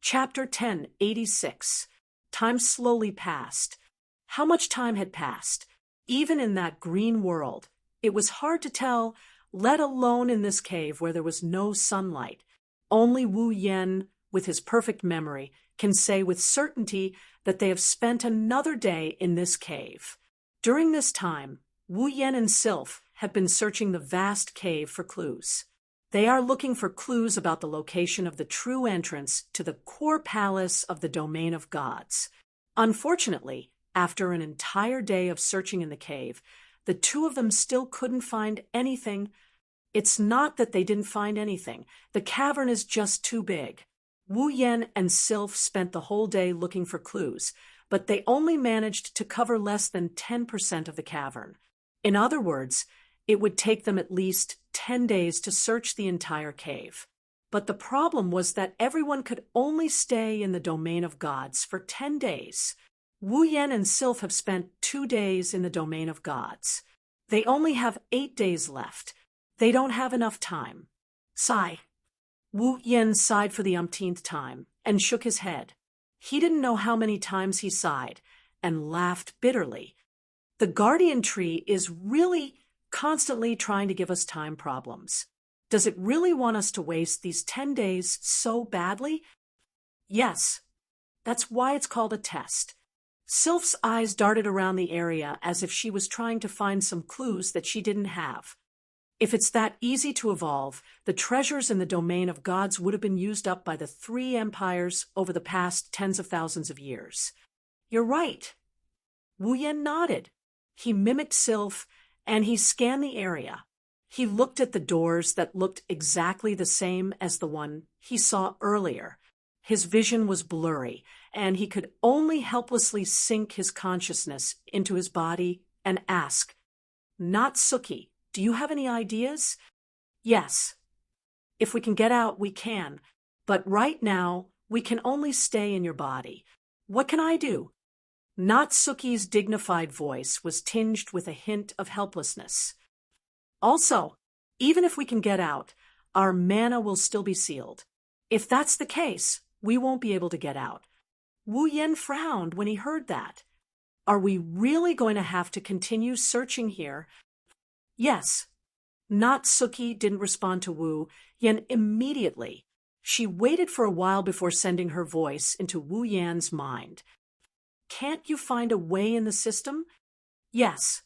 Chapter 1086. Time slowly passed. How much time had passed? Even in that green world, it was hard to tell, let alone in this cave where there was no sunlight. Only Wu Yen, with his perfect memory, can say with certainty that they have spent another day in this cave. During this time, Wu Yen and Sylph have been searching the vast cave for clues. They are looking for clues about the location of the true entrance to the core palace of the domain of gods. Unfortunately, after an entire day of searching in the cave, the two of them still couldn't find anything. It's not that they didn't find anything. The cavern is just too big. Wu Yen and Sylph spent the whole day looking for clues, but they only managed to cover less than 10% of the cavern. In other words, it would take them at least 10 days to search the entire cave. But the problem was that everyone could only stay in the domain of gods for 10 days. Wu Yen and Sylph have spent 2 days in the domain of gods. They only have 8 days left. They don't have enough time. Sigh. Wu Yen sighed for the umpteenth time and shook his head. He didn't know how many times he sighed and laughed bitterly. The guardian tree is really constantly trying to give us time problems. Does it really want us to waste these 10 days so badly? Yes. That's why it's called a test. Sylph's eyes darted around the area as if she was trying to find some clues that she didn't have. If it's that easy to evolve, the treasures in the domain of gods would have been used up by the 3 empires over the past tens of thousands of years. You're right. Wu Yen nodded. He mimicked Sylph, and he scanned the area. He looked at the doors that looked exactly the same as the one he saw earlier. His vision was blurry, and he could only helplessly sink his consciousness into his body and ask, "Natsuki, do you have any ideas?" "Yes. If we can get out, we can. But right now, we can only stay in your body. What can I do?" Natsuki's dignified voice was tinged with a hint of helplessness. "Also, even if we can get out, our mana will still be sealed. If that's the case, we won't be able to get out." Wu Yen frowned when he heard that. "Are we really going to have to continue searching here?" "Yes." Natsuki didn't respond to Wu Yen immediately. She waited for a while before sending her voice into Wu Yan's mind. "Can't you find a way in the system?" "Yes.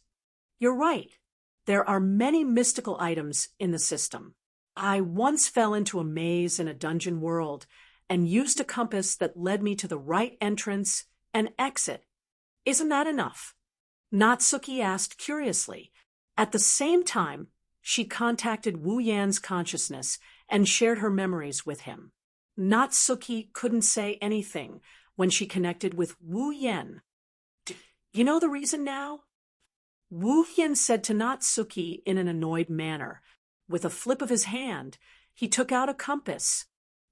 You're right. There are many mystical items in the system. I once fell into a maze in a dungeon world and used a compass that led me to the right entrance and exit. Isn't that enough?" Natsuki asked curiously. At the same time, she contacted Wu Yan's consciousness and shared her memories with him. Natsuki couldn't say anything when she connected with Wu Yen. "You know the reason now?" Wu Yen said to Natsuki in an annoyed manner. With a flip of his hand, he took out a compass.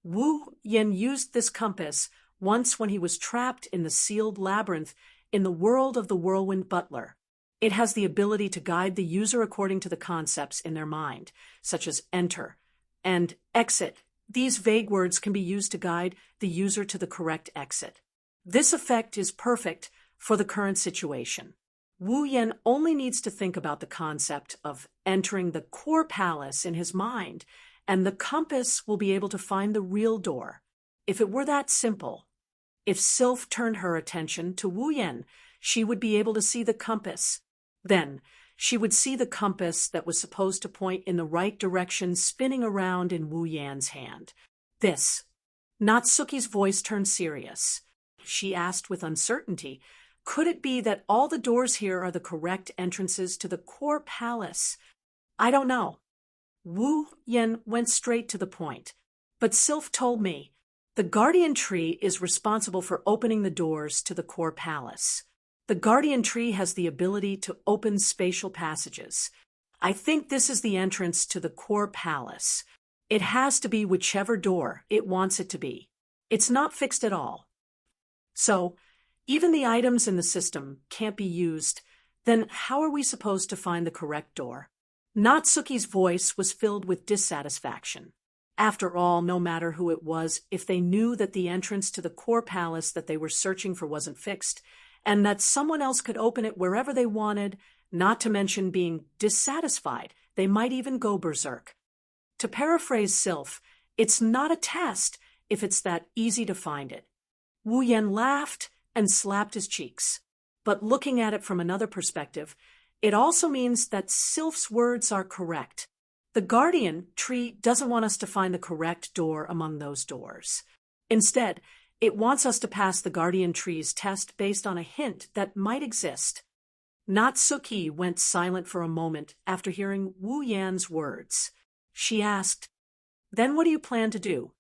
Wu Yen used this compass once when he was trapped in the sealed labyrinth in the world of the Whirlwind Butler. It has the ability to guide the user according to the concepts in their mind, such as enter and exit. These vague words can be used to guide the user to the correct exit. This effect is perfect for the current situation. Wu Yen only needs to think about the concept of entering the core palace in his mind, and the compass will be able to find the real door. If it were that simple, if Sylph turned her attention to Wu Yen, she would be able to see the compass. Then, she would see the compass that was supposed to point in the right direction spinning around in Wu Yan's hand. Natsuki's voice turned serious. She asked with uncertainty, could it be that all the doors here are the correct entrances to the core palace? "I don't know." Wu Yen went straight to the point. "But Sylph told me, the guardian tree is responsible for opening the doors to the core palace. The guardian tree has the ability to open spatial passages. I think this is the entrance to the core palace. It has to be whichever door it wants it to be. It's not fixed at all. So, even the items in the system can't be used. Then how are we supposed to find the correct door?" Natsuki's voice was filled with dissatisfaction. After all, no matter who it was, if they knew that the entrance to the core palace that they were searching for wasn't fixed, and that someone else could open it wherever they wanted, not to mention being dissatisfied, they might even go berserk. To paraphrase Sylph, it's not a test if it's that easy to find it. Wu Yan laughed and slapped his cheeks. But looking at it from another perspective, it also means that Sylph's words are correct. The guardian tree doesn't want us to find the correct door among those doors. Instead, it wants us to pass the guardian tree's test based on a hint that might exist. Natsuki went silent for a moment after hearing Wu Yan's words. She asked, "Then what do you plan to do?"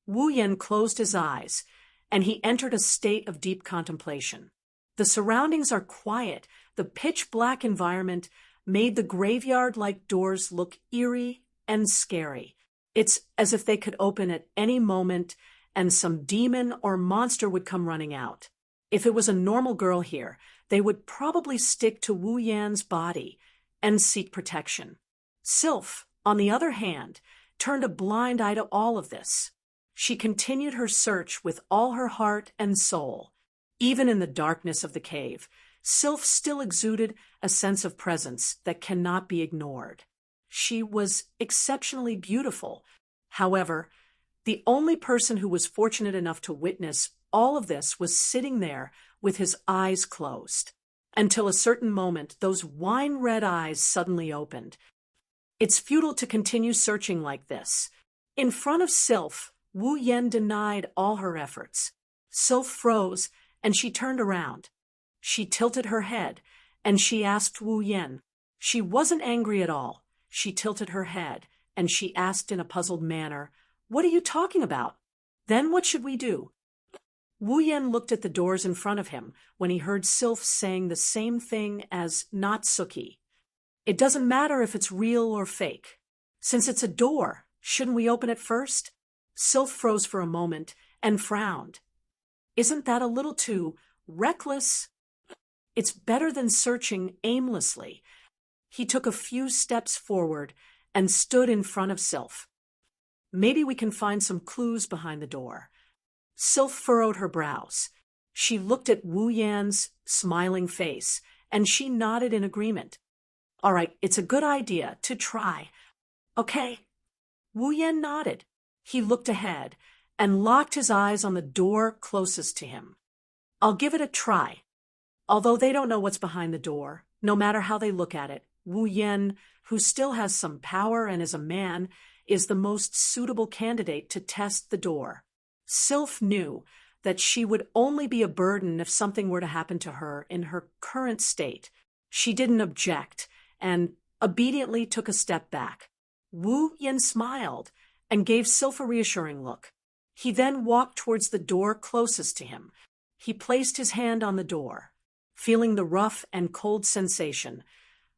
Wu Yan closed his eyes, and he entered a state of deep contemplation. The surroundings are quiet. The pitch-black environment made the graveyard-like doors look eerie and scary. It's as if they could open at any moment and some demon or monster would come running out. If it was a normal girl here, they would probably stick to Wu Yan's body and seek protection. Sylph, on the other hand, turned a blind eye to all of this. She continued her search with all her heart and soul. Even in the darkness of the cave, Sylph still exuded a sense of presence that cannot be ignored. She was exceptionally beautiful. However, the only person who was fortunate enough to witness all of this was sitting there with his eyes closed. Until a certain moment, those wine-red eyes suddenly opened. It's futile to continue searching like this. In front of Sylph, Wu Yan denied all her efforts. Sylph froze, and she turned around. She tilted her head, and she asked Wu Yan. She wasn't angry at all. She tilted her head, and she asked in a puzzled manner, "What are you talking about? Then what should we do?" Wu Yan looked at the doors in front of him when he heard Sylph saying the same thing as Natsuki. "It doesn't matter if it's real or fake. Since it's a door, shouldn't we open it first?" Sylph froze for a moment and frowned. "Isn't that a little too reckless?" "It's better than searching aimlessly." He took a few steps forward and stood in front of Sylph. "Maybe we can find some clues behind the door." Sylph furrowed her brows. She looked at Wu Yan's smiling face, and she nodded in agreement. "All right, it's a good idea to try." "Okay." Wu Yan nodded. He looked ahead and locked his eyes on the door closest to him. "I'll give it a try." Although they don't know what's behind the door, no matter how they look at it, Wu Yan, who still has some power and is a man, is the most suitable candidate to test the door. Sylph knew that she would only be a burden if something were to happen to her in her current state. She didn't object and obediently took a step back. Wu Yan smiled and gave Sylph a reassuring look. He then walked towards the door closest to him. He placed his hand on the door. Feeling the rough and cold sensation,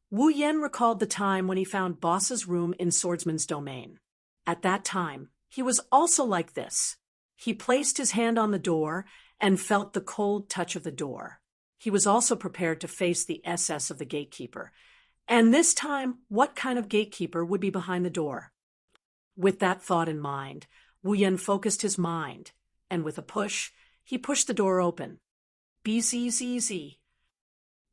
Wu Yan recalled the time when he found Boss's room in Swordsman's Domain. At that time, he was also like this. He placed his hand on the door and felt the cold touch of the door. He was also prepared to face the SS of the gatekeeper. And this time, what kind of gatekeeper would be behind the door? With that thought in mind, Wu Yan focused his mind, and with a push, he pushed the door open. Bzzz.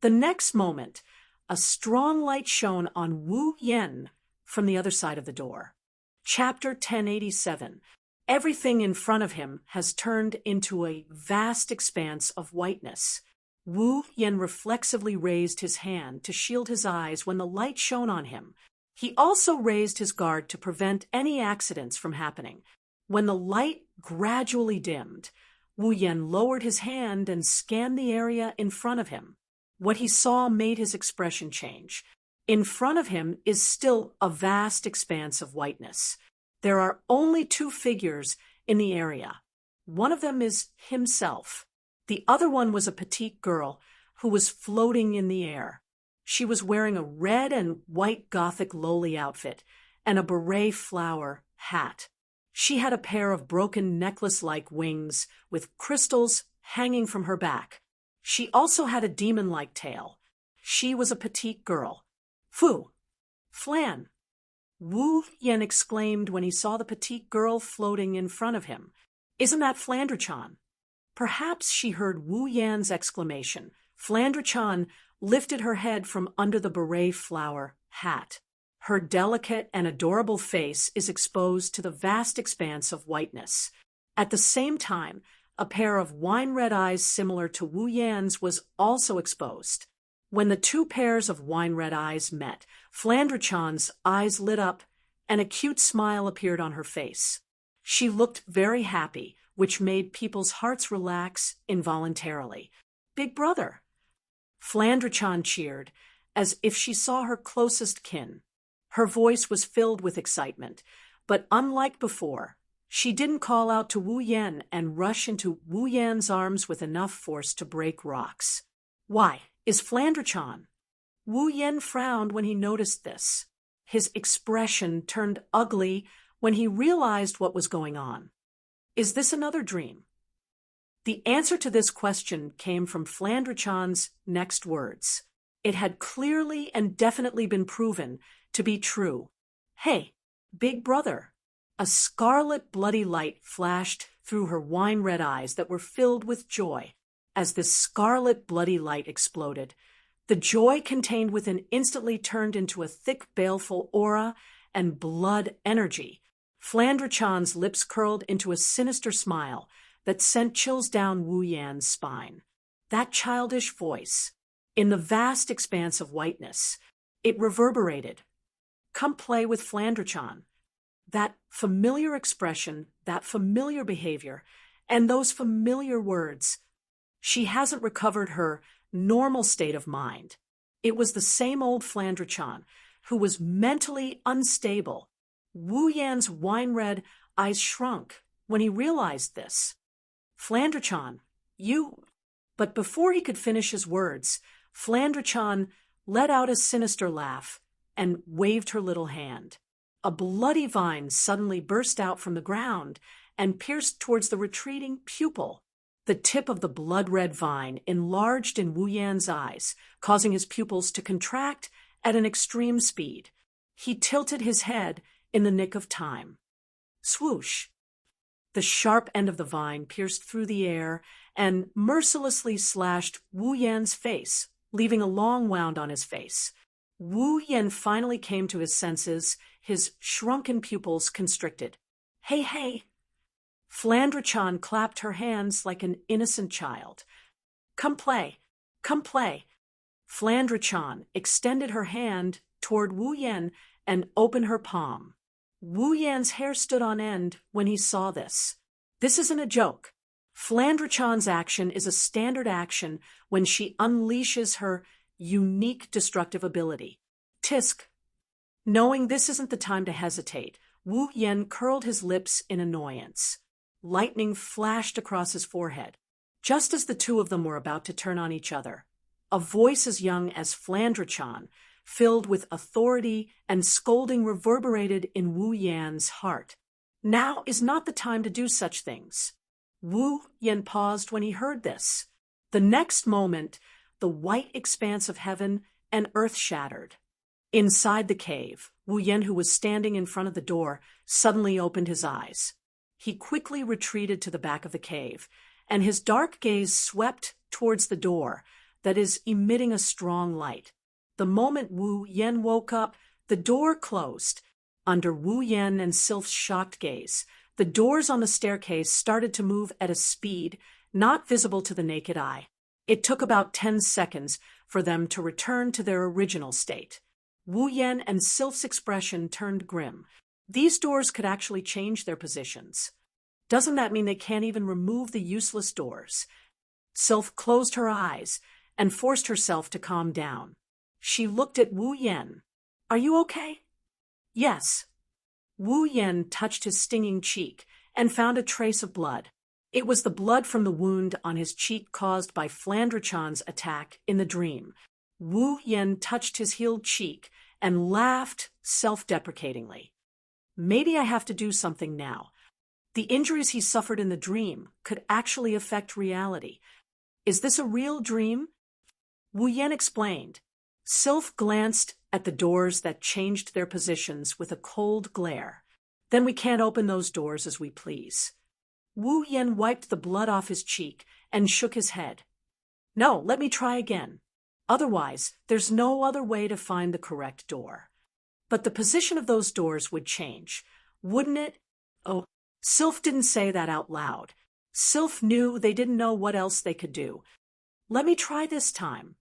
The next moment, a strong light shone on Wu Yan from the other side of the door. Chapter 1087. Everything in front of him has turned into a vast expanse of whiteness. Wu Yan reflexively raised his hand to shield his eyes when the light shone on him. He also raised his guard to prevent any accidents from happening. When the light gradually dimmed, Wu Yan lowered his hand and scanned the area in front of him. What he saw made his expression change. In front of him is still a vast expanse of whiteness. There are only two figures in the area. One of them is himself. The other one was a petite girl who was floating in the air. She was wearing a red and white Gothic lowly outfit and a beret flower hat. She had a pair of broken necklace-like wings with crystals hanging from her back. She also had a demon-like tail. She was a petite girl. Flan. Wu Yen exclaimed when he saw the petite girl floating in front of him. Isn't that Flandre-chan? Perhaps she heard Wu Yan's exclamation. Flandre-chan lifted her head from under the beret flower hat. Her delicate and adorable face is exposed to the vast expanse of whiteness. At the same time, a pair of wine-red eyes similar to Wu Yan's was also exposed. When the two pairs of wine-red eyes met, Flandre-chan's eyes lit up, and a cute smile appeared on her face. She looked very happy, which made people's hearts relax involuntarily. "Big brother!" Flandre-chan cheered, as if she saw her closest kin. Her voice was filled with excitement, but unlike before, she didn't call out to Wu Yan and rush into Wu Yan's arms with enough force to break rocks. "Why, is Flandre-chan?" Wu Yan frowned when he noticed this. His expression turned ugly when he realized what was going on. "Is this another dream?" The answer to this question came from Flandre-chan's next words. It had clearly and definitely been proven to be true. "Hey, big brother!" A scarlet bloody light flashed through her wine-red eyes that were filled with joy. As this scarlet bloody light exploded, the joy contained within instantly turned into a thick baleful aura and blood energy. Flandre-chan's lips curled into a sinister smile that sent chills down Wu Yan's spine. That childish voice, in the vast expanse of whiteness, it reverberated. "Come play with Flandre-chan." That familiar expression, that familiar behavior, and those familiar words. She hasn't recovered her normal state of mind. It was the same old Flandre-chan, who was mentally unstable. Wu Yan's wine-red eyes shrunk when he realized this. "Flandre-chan, you—" But before he could finish his words, Flandre-chan let out a sinister laugh and waved her little hand. A bloody vine suddenly burst out from the ground and pierced towards the retreating pupil. The tip of the blood-red vine enlarged in Wu Yan's eyes, causing his pupils to contract at an extreme speed. He tilted his head in the nick of time. Swoosh! The sharp end of the vine pierced through the air and mercilessly slashed Wu Yan's face, leaving a long wound on his face. Wu Yan finally came to his senses, his shrunken pupils constricted. "Hey, hey!" Flandre-chan clapped her hands like an innocent child. "Come play, come play." Flandre-chan extended her hand toward Wu Yan and opened her palm. Wu Yan's hair stood on end when he saw this. This isn't a joke. Flandre-chan's action is a standard action when she unleashes her unique destructive ability. Tisk. Knowing this isn't the time to hesitate, Wu Yan curled his lips in annoyance. Lightning flashed across his forehead. Just as the two of them were about to turn on each other, a voice as young as Flandre-chan, filled with authority and scolding, reverberated in Wu Yan's heart. Now is not the time to do such things. Wu Yan paused when he heard this. The next moment, the white expanse of heaven and earth shattered. Inside the cave, Wu Yan, who was standing in front of the door, suddenly opened his eyes. He quickly retreated to the back of the cave, and his dark gaze swept towards the door that is emitting a strong light. The moment Wu Yan woke up, the door closed. Under Wu Yan and Sylph's shocked gaze, the doors on the staircase started to move at a speed not visible to the naked eye. It took about 10 seconds for them to return to their original state. Wu Yan and Sylph's expression turned grim. These doors could actually change their positions. Doesn't that mean they can't even remove the useless doors? Sylph closed her eyes and forced herself to calm down. She looked at Wu Yan. "Are you okay?" "Yes." Wu Yan touched his stinging cheek and found a trace of blood. It was the blood from the wound on his cheek caused by Flandre-chan's attack in the dream. Wu Yan touched his healed cheek and laughed self-deprecatingly. "Maybe I have to do something now. The injuries he suffered in the dream could actually affect reality. Is this a real dream?" Wu Yan explained. Sylph glanced at the doors that changed their positions with a cold glare. Then we can't open those doors as we please. Wu Yan wiped the blood off his cheek and shook his head. No, let me try again. Otherwise, there's no other way to find the correct door. But the position of those doors would change, wouldn't it? Oh, Sylph didn't say that out loud. Sylph knew they didn't know what else they could do. Let me try this time,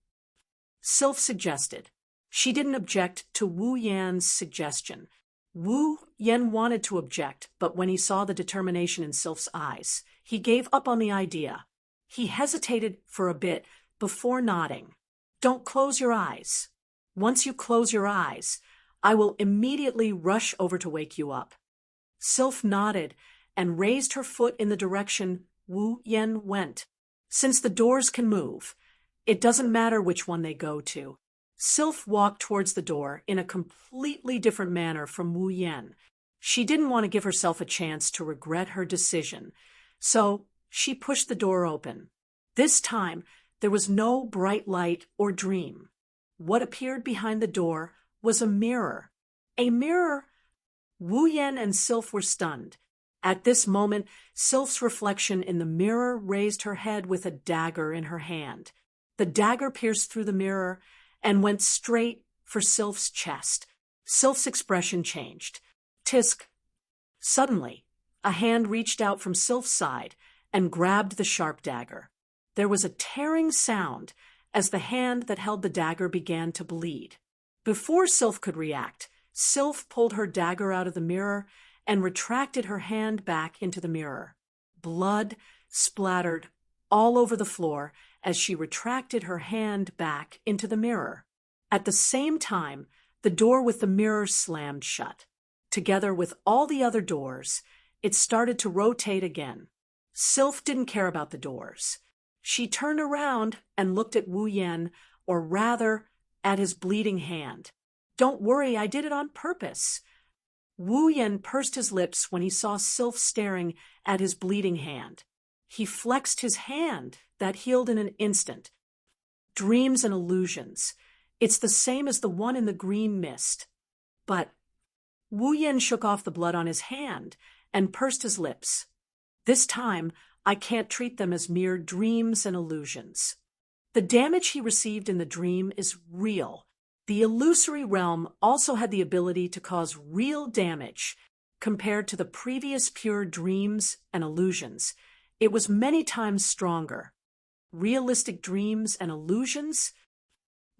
Sylph suggested. She didn't object to Wu Yan's suggestion. Wu Yan wanted to object, but when he saw the determination in Sylph's eyes, he gave up on the idea. He hesitated for a bit before nodding. Don't close your eyes. Once you close your eyes, I will immediately rush over to wake you up. Sylph nodded and raised her foot in the direction Wu Yan went. Since the doors can move, it doesn't matter which one they go to. Sylph walked towards the door in a completely different manner from Wu Yan. She didn't want to give herself a chance to regret her decision, so she pushed the door open. This time, there was no bright light or dream. What appeared behind the door was a mirror. A mirror? Wu Yan and Sylph were stunned. At this moment, Sylph's reflection in the mirror raised her head with a dagger in her hand. The dagger pierced through the mirror and went straight for Sylph's chest. Sylph's expression changed. Tisk. Suddenly, a hand reached out from Sylph's side and grabbed the sharp dagger. There was a tearing sound as the hand that held the dagger began to bleed. Before Sylph could react, Sylph pulled her dagger out of the mirror and retracted her hand back into the mirror. Blood splattered all over the floor as she retracted her hand back into the mirror. At the same time, the door with the mirror slammed shut. Together with all the other doors, it started to rotate again. Sylph didn't care about the doors. She turned around and looked at Wu Yan, or rather, at his bleeding hand. Don't worry, I did it on purpose. Wu Yan pursed his lips when he saw Sylph staring at his bleeding hand. He flexed his hand that healed in an instant. Dreams and illusions. It's the same as the one in the green mist. But Wu Yan shook off the blood on his hand and pursed his lips. This time, I can't treat them as mere dreams and illusions. The damage he received in the dream is real. The illusory realm also had the ability to cause real damage. Compared to the previous pure dreams and illusions, it was many times stronger. Realistic dreams and illusions?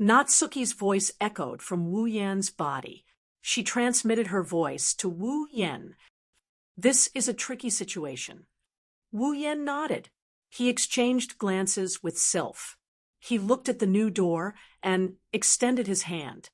Natsuki's voice echoed from Wu Yan's body. She transmitted her voice to Wu Yan. This is a tricky situation. Wu Yan nodded. He exchanged glances with Sylph. He looked at the new door and extended his hand.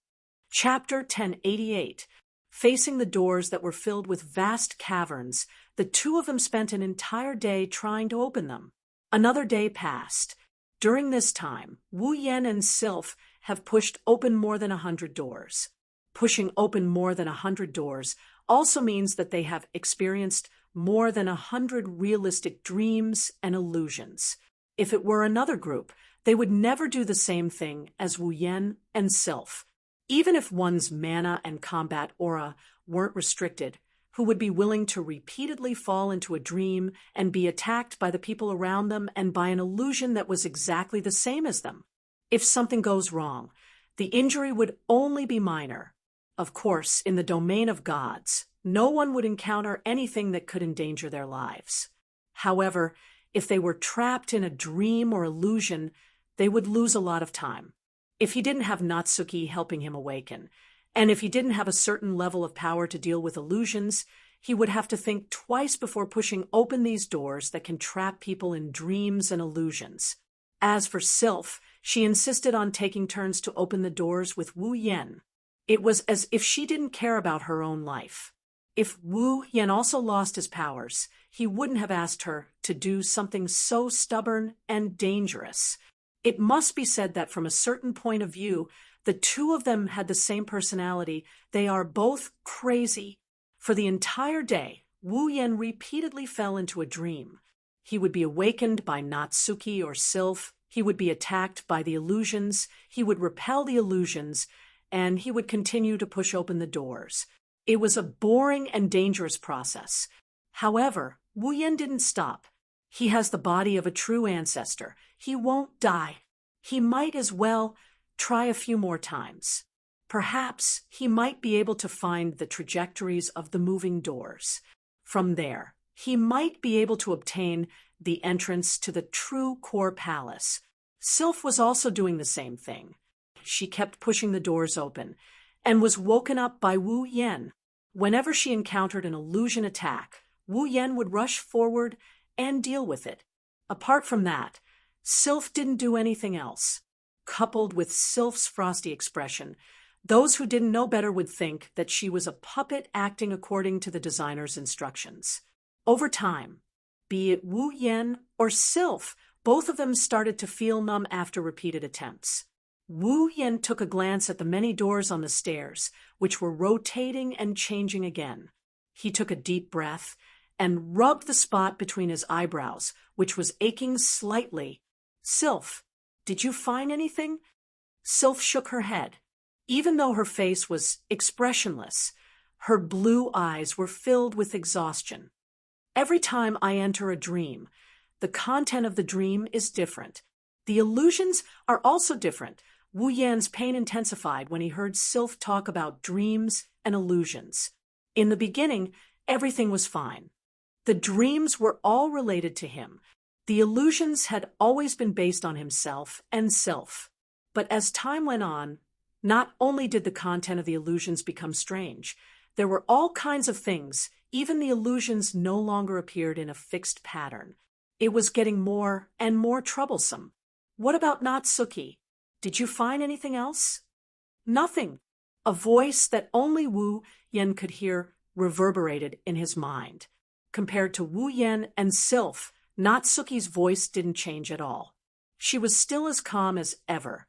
Chapter 1088. Facing the doors that were filled with vast caverns, the two of them spent an entire day trying to open them. Another day passed. During this time, Wu Yan and Sylph have pushed open more than 100 doors. Pushing open more than 100 doors also means that they have experienced more than 100 realistic dreams and illusions. If it were another group, they would never do the same thing as Wu Yan and Sylph. Even if one's mana and combat aura weren't restricted, who would be willing to repeatedly fall into a dream and be attacked by the people around them and by an illusion that was exactly the same as them? If something goes wrong, the injury would only be minor. Of course, in the domain of gods, no one would encounter anything that could endanger their lives. However, if they were trapped in a dream or illusion, they would lose a lot of time. If he didn't have Natsuki helping him awaken, and if he didn't have a certain level of power to deal with illusions, he would have to think twice before pushing open these doors that can trap people in dreams and illusions. As for Sylph, she insisted on taking turns to open the doors with Wu Yan. It was as if she didn't care about her own life. If Wu Yan also lost his powers, he wouldn't have asked her to do something so stubborn and dangerous. It must be said that from a certain point of view, the two of them had the same personality. They are both crazy. For the entire day, Wu Yan repeatedly fell into a dream. He would be awakened by Natsuki or Sylph. He would be attacked by the illusions. He would repel the illusions. and he would continue to push open the doors. It was a boring and dangerous process. However, Wu Yan didn't stop. He has the body of a true ancestor. He won't die. He might as well try a few more times. Perhaps he might be able to find the trajectories of the moving doors. From there, he might be able to obtain the entrance to the true core palace. Sylph was also doing the same thing. She kept pushing the doors open and was woken up by Wu Yan. Whenever she encountered an illusion attack, Wu Yan would rush forward and deal with it. Apart from that, Sylph didn't do anything else. Coupled with Sylph's frosty expression, those who didn't know better would think that she was a puppet acting according to the designer's instructions. Over time, be it Wu Yan or Sylph, both of them started to feel numb after repeated attempts. Wu Yan took a glance at the many doors on the stairs, which were rotating and changing again. He took a deep breath and rubbed the spot between his eyebrows, which was aching slightly. "Sylph, did you find anything?" Sylph shook her head. Even though her face was expressionless, her blue eyes were filled with exhaustion. "Every time I enter a dream, the content of the dream is different. The illusions are also different." Wu Yan's pain intensified when he heard Sylph talk about dreams and illusions. In the beginning, everything was fine. The dreams were all related to him. The illusions had always been based on himself and Sylph. But as time went on, not only did the content of the illusions become strange, there were all kinds of things. Even the illusions no longer appeared in a fixed pattern. It was getting more and more troublesome. "What about Natsuki? Did you find anything else?" "Nothing." A voice that only Wu Yan could hear reverberated in his mind. Compared to Wu Yan and Sylph, Natsuki's voice didn't change at all. She was still as calm as ever.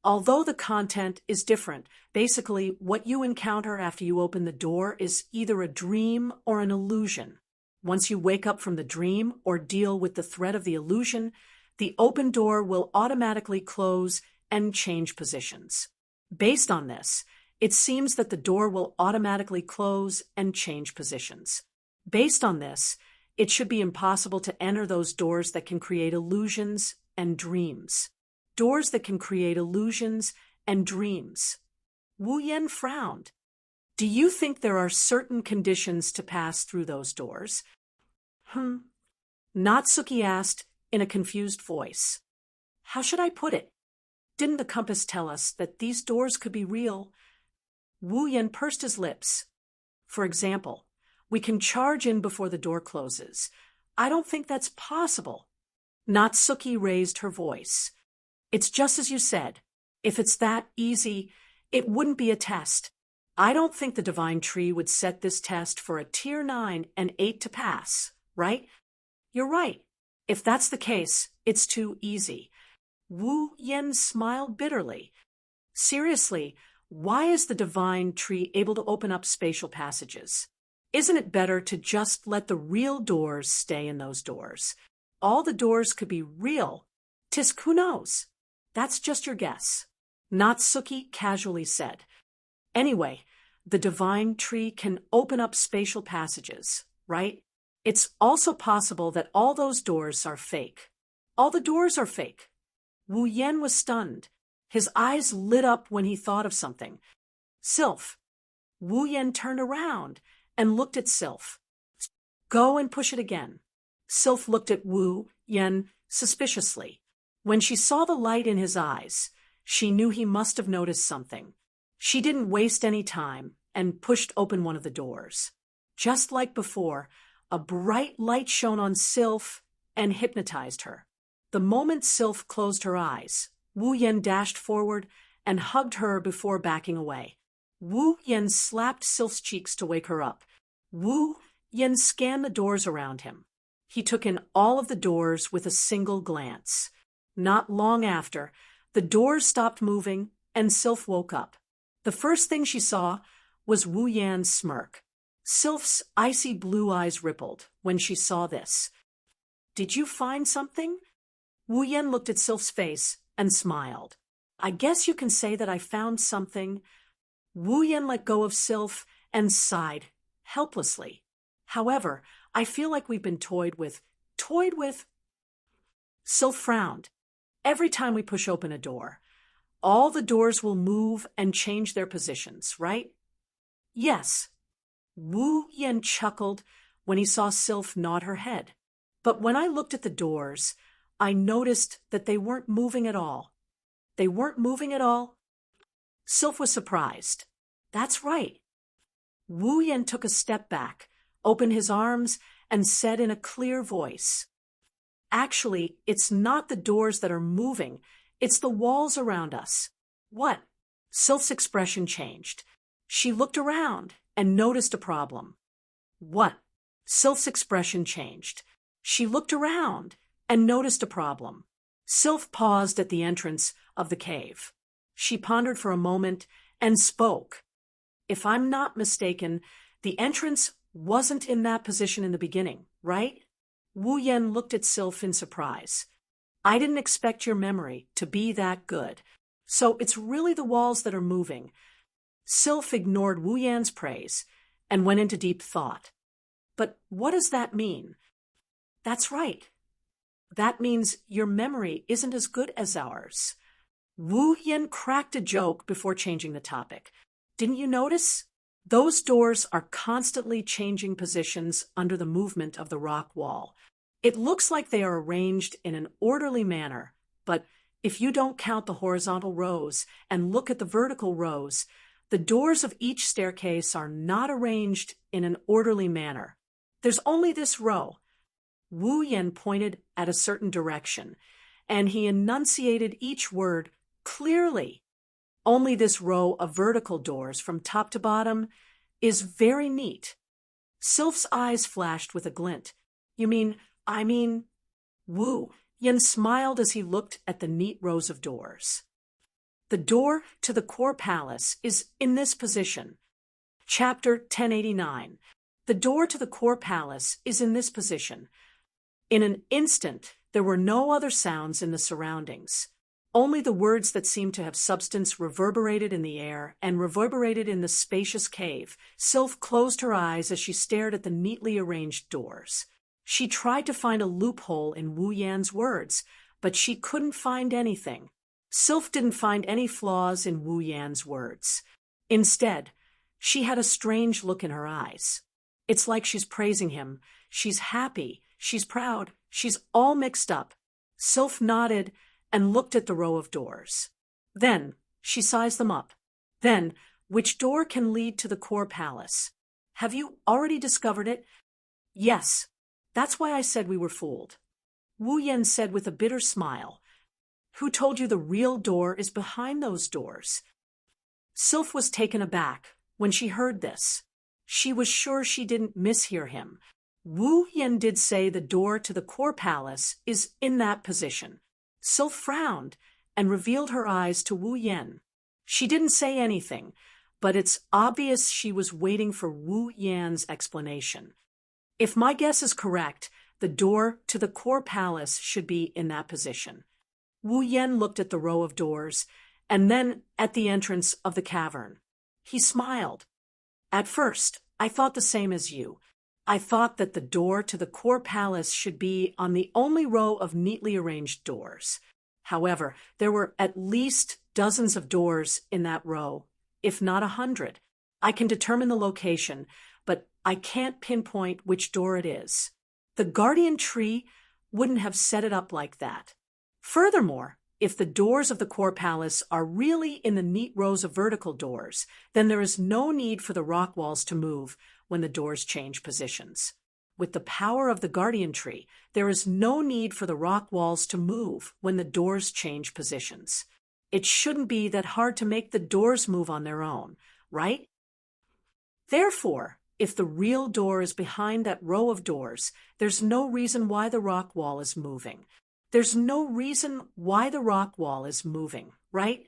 "Although the content is different, basically what you encounter after you open the door is either a dream or an illusion. Once you wake up from the dream or deal with the threat of the illusion, the open door will automatically close and change positions. Based on this, it seems that the door will automatically close and change positions. Based on this, it should be impossible to enter those doors that can create illusions and dreams. Doors that can create illusions and dreams." Wu Yan frowned. "Do you think there are certain conditions to pass through those doors?" Natsuki asked in a confused voice. "How should I put it? Didn't the compass tell us that these doors could be real?" Wu Yan pursed his lips. "For example, we can charge in before the door closes. I don't think that's possible." Natsuki raised her voice. "It's just as you said. If it's that easy, it wouldn't be a test. I don't think the Divine Tree would set this test for a Tier 9 and 8 to pass, right?" "You're right. If that's the case, it's too easy." Wu Yan smiled bitterly. "Seriously, why is the Divine Tree able to open up spatial passages? Isn't it better to just let the real doors stay in those doors? All the doors could be real. Tisk, who knows? That's just your guess." Natsuki casually said. "Anyway, the Divine Tree can open up spatial passages, right? It's also possible that all those doors are fake." "All the doors are fake." Wu Yan was stunned. His eyes lit up when he thought of something. "Sylph." Wu Yan turned around and looked at Sylph. "Go and push it again." Sylph looked at Wu Yan suspiciously. When she saw the light in his eyes, she knew he must have noticed something. She didn't waste any time and pushed open one of the doors. Just like before, a bright light shone on Sylph and hypnotized her. The moment Sylph closed her eyes, Wu Yan dashed forward and hugged her before backing away. Wu Yan slapped Sylph's cheeks to wake her up. Wu Yan scanned the doors around him. He took in all of the doors with a single glance. Not long after, the doors stopped moving and Sylph woke up. The first thing she saw was Wu Yan's smirk. Sylph's icy blue eyes rippled when she saw this. "Did you find something?" Wu Yan looked at Sylph's face and smiled. I guess you can say that I found something. Wu Yan let go of Sylph and sighed, helplessly. However, I feel like we've been toyed with. Toyed with? Sylph frowned. Every time we push open a door, all the doors will move and change their positions, right? Yes. Wu Yan chuckled when he saw Sylph nod her head. But when I looked at the doors, I noticed that they weren't moving at all. They weren't moving at all? Sylph was surprised. That's right. Wu Yan took a step back, opened his arms, and said in a clear voice, "Actually, it's not the doors that are moving, it's the walls around us." What? Sylph's expression changed. She looked around and noticed a problem. What? Sylph's expression changed. She looked around and noticed a problem. Sylph paused at the entrance of the cave. She pondered for a moment and spoke. If I'm not mistaken, the entrance wasn't in that position in the beginning, right? Wu Yan looked at Sylph in surprise. I didn't expect your memory to be that good. So it's really the walls that are moving. Sylph ignored Wu Yan's praise and went into deep thought. But what does that mean? That's right. That means your memory isn't as good as ours. Wu Yan cracked a joke before changing the topic. Didn't you notice? Those doors are constantly changing positions under the movement of the rock wall. It looks like they are arranged in an orderly manner, but if you don't count the horizontal rows and look at the vertical rows, the doors of each staircase are not arranged in an orderly manner. There's only this row. Wu Yan pointed at a certain direction, and he enunciated each word clearly. Only this row of vertical doors from top to bottom is very neat. Sylph's eyes flashed with a glint. I mean, Wu Yan smiled as he looked at the neat rows of doors. The door to the core palace is in this position. Chapter 1089. The door to the core palace is in this position. In an instant, there were no other sounds in the surroundings. Only the words that seemed to have substance reverberated in the air and reverberated in the spacious cave. Sylph closed her eyes as she stared at the neatly arranged doors. She tried to find a loophole in Wu Yan's words, but she couldn't find anything. Sylph didn't find any flaws in Wu Yan's words. Instead, she had a strange look in her eyes. It's like she's praising him. She's happy. She's proud. She's all mixed up. Sylph nodded and looked at the row of doors. Then she sized them up. Then, which door can lead to the core palace? Have you already discovered it? Yes. That's why I said we were fooled. Wu Yan said with a bitter smile. Who told you the real door is behind those doors? Sylph was taken aback when she heard this. She was sure she didn't mishear him. Wu Yan did say the door to the core palace is in that position. Sylph frowned and revealed her eyes to Wu Yan. She didn't say anything, but it's obvious she was waiting for Wu Yan's explanation. If my guess is correct, the door to the core palace should be in that position. Wu Yan looked at the row of doors and then at the entrance of the cavern. He smiled. At first, I thought the same as you. I thought that the door to the core palace should be on the only row of neatly arranged doors. However, there were at least dozens of doors in that row, if not 100. I can determine the location, but I can't pinpoint which door it is. The guardian tree wouldn't have set it up like that. Furthermore, if the doors of the core palace are really in the neat rows of vertical doors, then there is no need for the rock walls to move when the doors change positions. With the power of the guardian tree, there is no need for the rock walls to move when the doors change positions. It shouldn't be that hard to make the doors move on their own, right? Therefore, if the real door is behind that row of doors, there's no reason why the rock wall is moving. There's no reason why the rock wall is moving, right?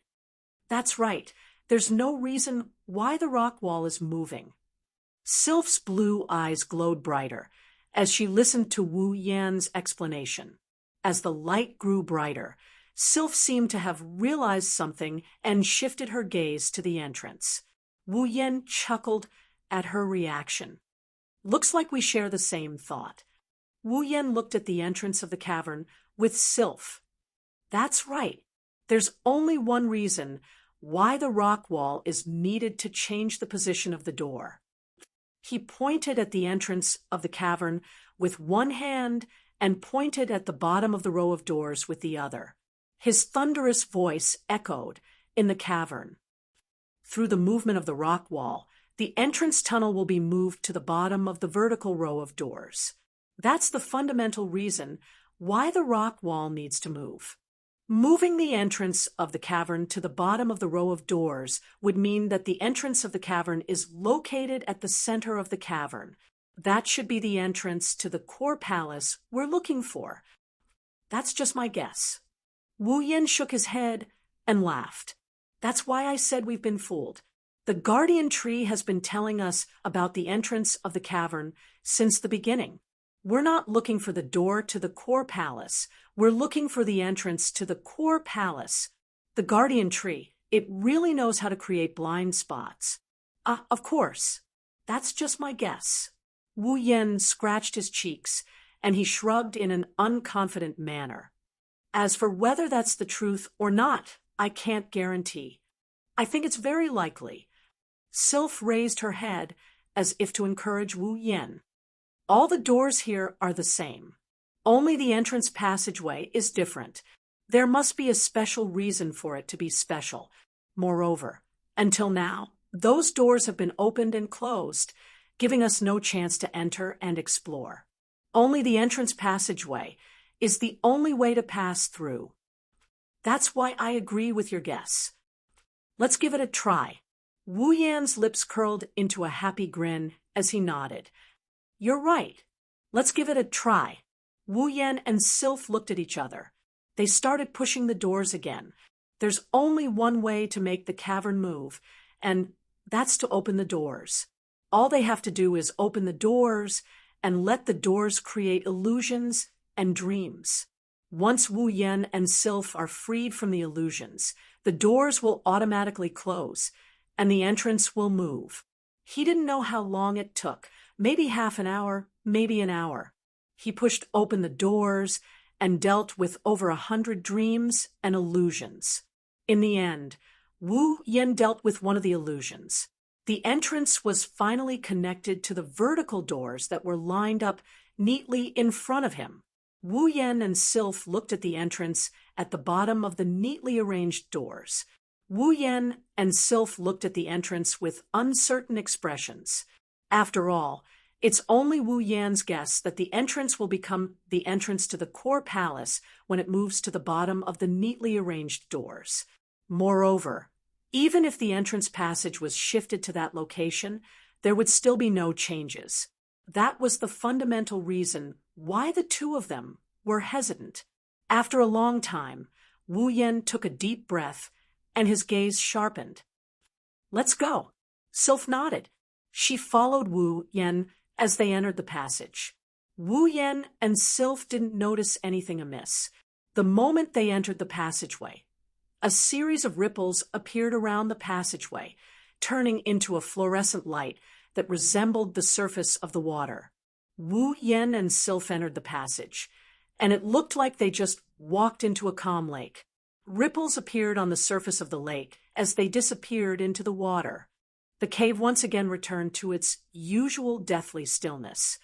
That's right. There's no reason why the rock wall is moving. Sylph's blue eyes glowed brighter as she listened to Wu Yan's explanation. As the light grew brighter, Sylph seemed to have realized something and shifted her gaze to the entrance. Wu Yan chuckled at her reaction. Looks like we share the same thought. Wu Yan looked at the entrance of the cavern with Sylph. That's right. There's only one reason why the rock wall is needed to change the position of the door. He pointed at the entrance of the cavern with one hand and pointed at the bottom of the row of doors with the other. His thunderous voice echoed in the cavern. Through the movement of the rock wall, the entrance tunnel will be moved to the bottom of the vertical row of doors. That's the fundamental reason why the rock wall needs to move. Moving the entrance of the cavern to the bottom of the row of doors would mean that the entrance of the cavern is located at the center of the cavern. That should be the entrance to the core palace we're looking for. That's just my guess. Wu Yan shook his head and laughed. That's why I said we've been fooled. The guardian tree has been telling us about the entrance of the cavern since the beginning. We're not looking for the door to the core palace. We're looking for the entrance to the core palace. The guardian tree, it really knows how to create blind spots. Of course. That's just my guess. Wu Yan scratched his cheeks, and he shrugged in an unconfident manner. As for whether that's the truth or not, I can't guarantee. I think it's very likely. Sylph raised her head as if to encourage Wu Yan. All the doors here are the same. Only the entrance passageway is different. There must be a special reason for it to be special. Moreover, until now, those doors have been opened and closed, giving us no chance to enter and explore. Only the entrance passageway is the only way to pass through. That's why I agree with your guess. Let's give it a try. Wu Yan's lips curled into a happy grin as he nodded. You're right. Let's give it a try. Wu Yan and Sylph looked at each other. They started pushing the doors again. There's only one way to make the cavern move, and that's to open the doors. All they have to do is open the doors and let the doors create illusions and dreams. Once Wu Yan and Sylph are freed from the illusions, the doors will automatically close, and the entrance will move. He didn't know how long it took. Maybe half an hour, maybe an hour. He pushed open the doors and dealt with over 100 dreams and illusions. In the end, Wu Yan dealt with one of the illusions. The entrance was finally connected to the vertical doors that were lined up neatly in front of him. Wu Yan and Sylph looked at the entrance at the bottom of the neatly arranged doors. Wu Yan and Sylph looked at the entrance with uncertain expressions. After all, it's only Wu Yan's guess that the entrance will become the entrance to the core palace when it moves to the bottom of the neatly arranged doors. Moreover, even if the entrance passage was shifted to that location, there would still be no changes. That was the fundamental reason why the two of them were hesitant. After a long time, Wu Yan took a deep breath, and his gaze sharpened. Let's go. Sylph nodded. She followed Wu Yan as they entered the passage. Wu Yan and Sylph didn't notice anything amiss. The moment they entered the passageway, a series of ripples appeared around the passageway, turning into a fluorescent light that resembled the surface of the water. Wu Yan and Sylph entered the passage, and it looked like they just walked into a calm lake. Ripples appeared on the surface of the lake as they disappeared into the water. The cave once again returned to its usual deathly stillness.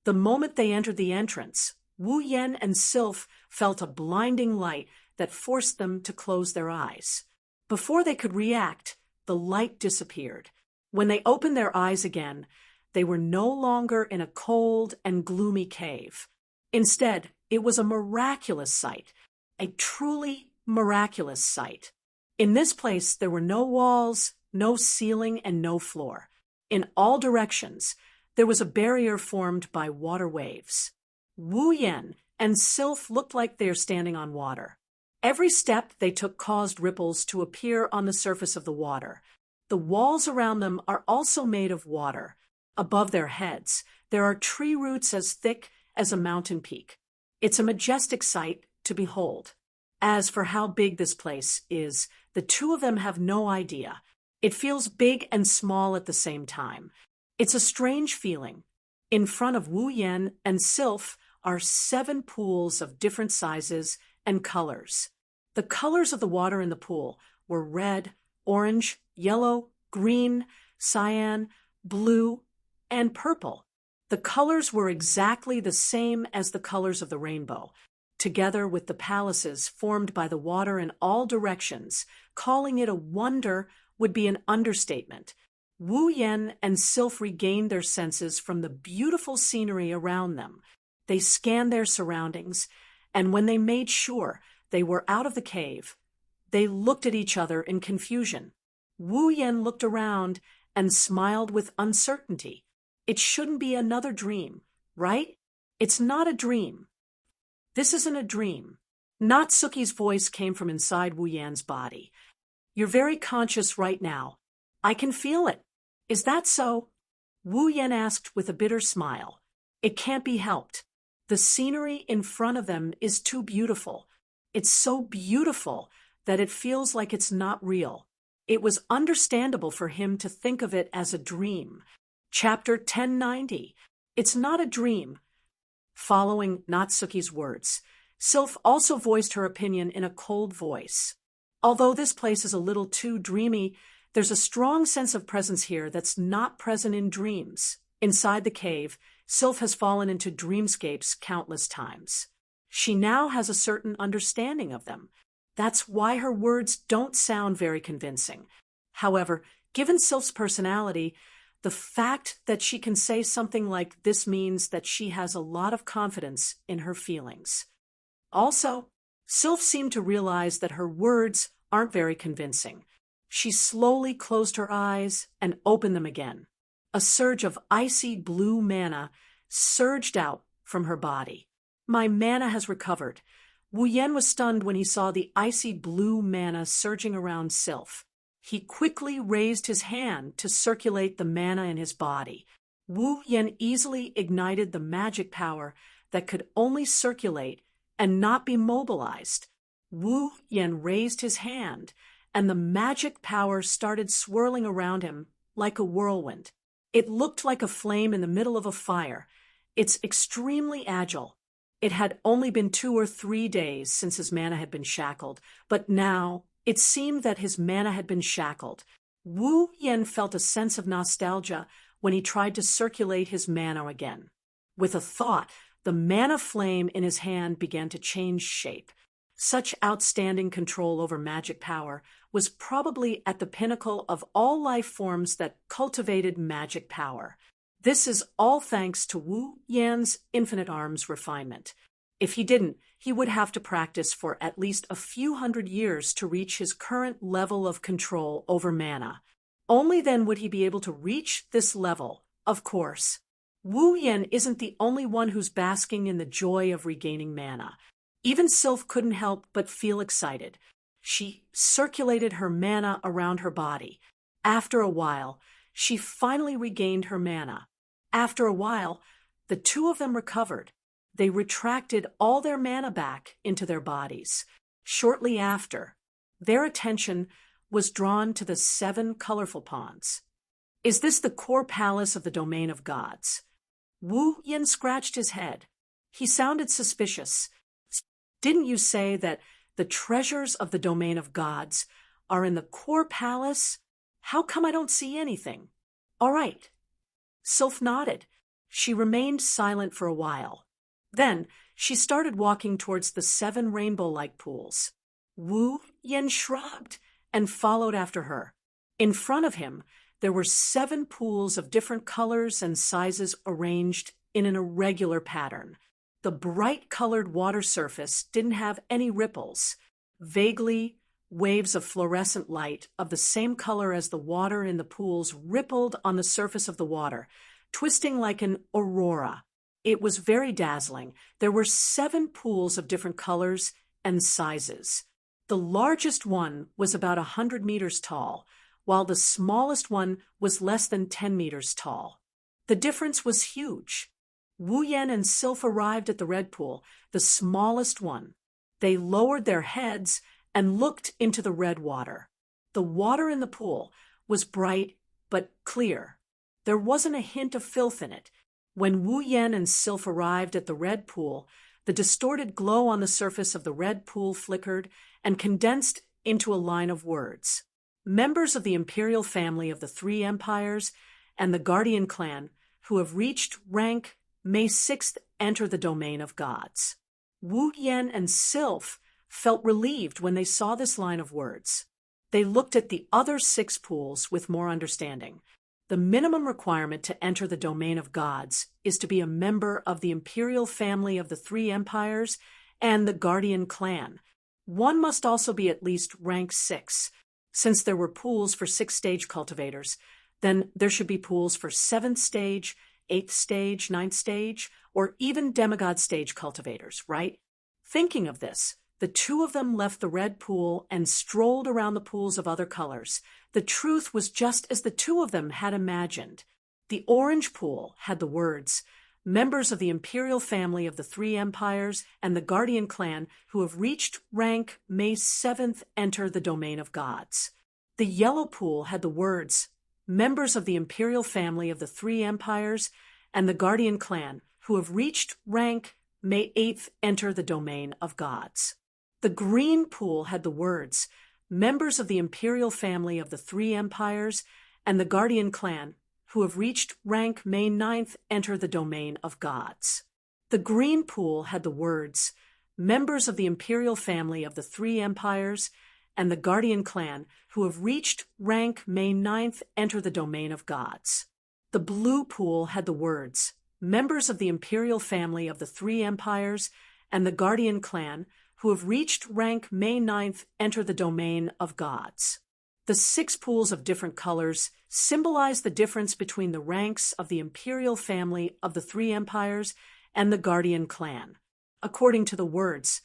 The moment they entered the entrance, Wu Yan and Sylph felt a blinding light that forced them to close their eyes. Before they could react, the light disappeared. When they opened their eyes again, they were no longer in a cold and gloomy cave. Instead, it was a miraculous sight, a truly miraculous sight. In this place, there were no walls, no ceiling, and no floor. In all directions, there was a barrier formed by water waves. Wu Yan and Sylph looked like they were standing on water. Every step they took caused ripples to appear on the surface of the water. The walls around them are also made of water. Above their heads, there are tree roots as thick as a mountain peak. It's a majestic sight to behold. As for how big this place is, the two of them have no idea. It feels big and small at the same time. It's a strange feeling. In front of Wu Yan and Sylph are 7 pools of different sizes and colors. The colors of the water in the pool were red, orange, yellow, green, cyan, blue, and purple. The colors were exactly the same as the colors of the rainbow, together with the palaces formed by the water in all directions. Calling it a wonder would be an understatement. Wu Yan and Sylph regained their senses from the beautiful scenery around them. They scanned their surroundings, and when they made sure they were out of the cave, they looked at each other in confusion. Wu Yan looked around and smiled with uncertainty. It shouldn't be another dream, right? It's not a dream. This isn't a dream. Natsuki's voice came from inside Wu Yan's body. You're very conscious right now. I can feel it. Is that so? Wu Yan asked with a bitter smile. It can't be helped. The scenery in front of them is too beautiful. It's so beautiful that it feels like it's not real. It was understandable for him to think of it as a dream. Chapter 1090. It's not a dream. Following Natsuki's words, Sylph also voiced her opinion in a cold voice. Although this place is a little too dreamy, there's a strong sense of presence here that's not present in dreams. Inside the cave, Sylph has fallen into dreamscapes countless times. She now has a certain understanding of them. That's why her words don't sound very convincing. However, given Sylph's personality, the fact that she can say something like this means that she has a lot of confidence in her feelings. Also, Sylph seemed to realize that her words aren't very convincing. She slowly closed her eyes and opened them again. A surge of icy blue mana surged out from her body. My mana has recovered. Wu Yan was stunned when he saw the icy blue mana surging around Sylph. He quickly raised his hand to circulate the mana in his body. Wu Yan easily ignited the magic power that could only circulate and not be mobilized. Wu Yan raised his hand, and the magic power started swirling around him like a whirlwind. It looked like a flame in the middle of a fire. It's extremely agile. It had only been 2 or 3 days since his mana had been shackled, but now it seemed that his mana had been shackled. Wu Yan felt a sense of nostalgia when he tried to circulate his mana again. With a thought, the mana flame in his hand began to change shape. Such outstanding control over magic power was probably at the pinnacle of all life forms that cultivated magic power. This is all thanks to Wu Yan's infinite arms refinement. If he didn't, he would have to practice for at least a few hundred years to reach his current level of control over mana. Only then would he be able to reach this level, of course. Wu Yan isn't the only one who's basking in the joy of regaining mana. Even Sylph couldn't help but feel excited. She circulated her mana around her body. After a while, she finally regained her mana. After a while, the two of them recovered. They retracted all their mana back into their bodies. Shortly after, their attention was drawn to the 7 colorful ponds. Is this the core palace of the domain of gods? Wu Yan scratched his head. He sounded suspicious. Didn't you say that the treasures of the domain of gods are in the core palace? How come I don't see anything? All right. Sylph nodded. She remained silent for a while. Then she started walking towards the 7 rainbow-like pools. Wu Yan shrugged and followed after her. In front of him, there were 7 pools of different colors and sizes arranged in an irregular pattern. The bright-colored water surface didn't have any ripples. Vaguely, waves of fluorescent light of the same color as the water in the pools rippled on the surface of the water, twisting like an aurora. It was very dazzling. There were 7 pools of different colors and sizes. The largest one was about 100 meters tall, while the smallest one was less than 10 meters tall. The difference was huge. Wu Yan and Sylph arrived at the red pool, the smallest one. They lowered their heads and looked into the red water. The water in the pool was bright but clear. There wasn't a hint of filth in it. When Wu Yan and Sylph arrived at the red pool, the distorted glow on the surface of the red pool flickered and condensed into a line of words. Members of the imperial family of the Three Empires and the Guardian clan who have reached rank may 6th enter the domain of gods. Wu Yan and Sylph felt relieved when they saw this line of words. They looked at the other 6 pools with more understanding. The minimum requirement to enter the domain of gods is to be a member of the imperial family of the Three Empires and the Guardian clan. One must also be at least rank 6. Since there were pools for 6th stage cultivators, then there should be pools for 7th stage, 8th stage, 9th stage, or even demigod stage cultivators, right? Thinking of this, the two of them left the red pool and strolled around the pools of other colors. The truth was just as the two of them had imagined. The orange pool had the words, "Members of the imperial family of the Three Empires and the Guardian clan who have reached rank may 7th enter the domain of gods." The yellow pool had the words, "Members of the imperial family of the Three Empires and the Guardian clan who have reached rank may 8th enter the domain of gods." The green pool had the words, "Members of the imperial family of the Three Empires and the Guardian clan who have reached rank may 9th enter the domain of gods." The green pool had the words, "Members of the imperial family of the Three Empires and the Guardian clan who have reached rank may 9th enter the domain of gods." The blue pool had the words, "Members of the imperial family of the Three Empires and the Guardian clan who have reached rank may 9th enter the domain of gods." The 6 pools of different colors symbolize the difference between the ranks of the imperial family of the Three Empires and the Guardian clan. According to the words,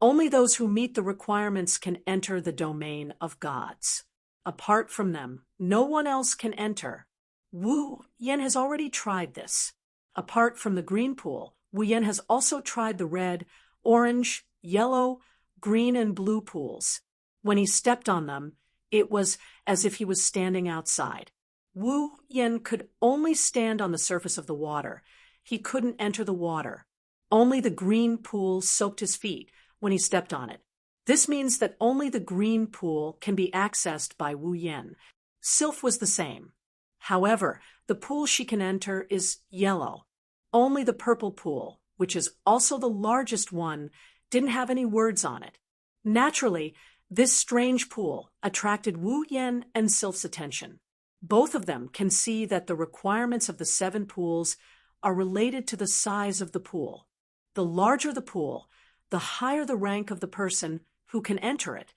only those who meet the requirements can enter the domain of gods. Apart from them, no one else can enter. Wu Yan has already tried this. Apart from the green pool, Wu Yan has also tried the red, orange, yellow, green, and blue pools. When he stepped on them, it was as if he was standing outside. Wu Yan could only stand on the surface of the water. He couldn't enter the water. Only the green pool soaked his feet when he stepped on it. This means that only the green pool can be accessed by Wu Yan. Sylph was the same. However, the pool she can enter is yellow. Only the purple pool, which is also the largest one, didn't have any words on it. Naturally, this strange pool attracted Wu Yan and Sylph's attention. Both of them can see that the requirements of the 7 pools are related to the size of the pool. The larger the pool, the higher the rank of the person who can enter it.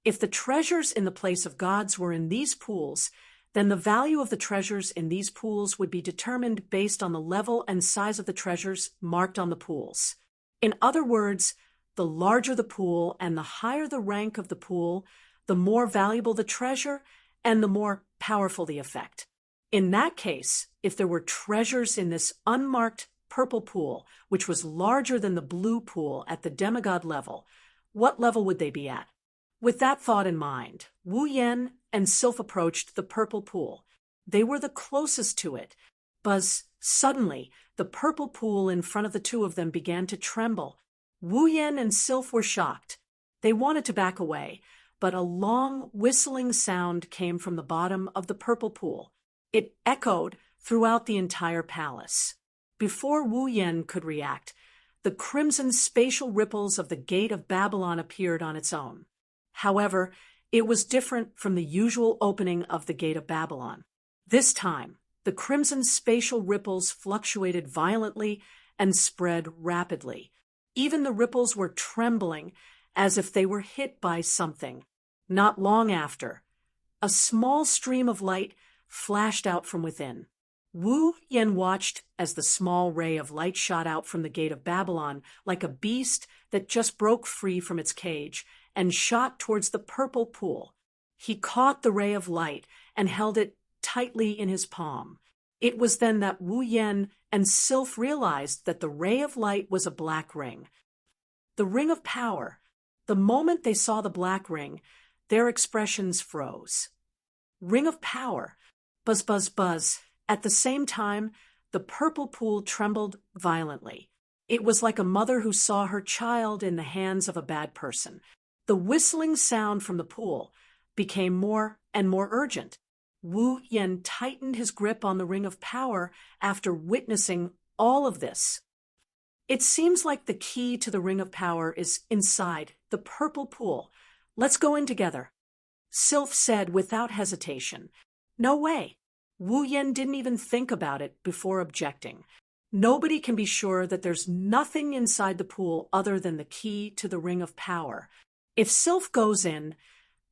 If the treasures in the place of gods were in these pools, then the value of the treasures in these pools would be determined based on the level and size of the treasures marked on the pools. In other words, the larger the pool and the higher the rank of the pool, the more valuable the treasure and the more powerful the effect. In that case, if there were treasures in this unmarked purple pool, which was larger than the blue pool at the demigod level, what level would they be at? With that thought in mind, Wu Yan and Sylph approached the purple pool. They were the closest to it. Suddenly, the purple pool in front of the two of them began to tremble. Wu Yan and Sylph were shocked. They wanted to back away, but a long, whistling sound came from the bottom of the purple pool. It echoed throughout the entire palace. Before Wu Yan could react, the crimson spatial ripples of the Gate of Babylon appeared on its own. However, it was different from the usual opening of the Gate of Babylon. This time, the crimson spatial ripples fluctuated violently and spread rapidly. Even the ripples were trembling as if they were hit by something. Not long after, a small stream of light flashed out from within. Wu Yan watched as the small ray of light shot out from the Gate of Babylon like a beast that just broke free from its cage and shot towards the purple pool. He caught the ray of light and held it tightly in his palm. It was then that Wu Yan and Sylph realized that the ray of light was a black ring. The ring of power, The moment they saw the black ring, their expressions froze. Ring of power. Buzz, buzz, buzz. At the same time, the purple pool trembled violently. It was like a mother who saw her child in the hands of a bad person. The whistling sound from the pool became more and more urgent. Wu Yan tightened his grip on the ring of power after witnessing all of this. It seems like the key to the ring of power is inside the purple pool. Let's go in together. Sylph said without hesitation. No way. Wu Yan didn't even think about it before objecting. Nobody can be sure that there's nothing inside the pool other than the key to the ring of power. If Sylph goes in,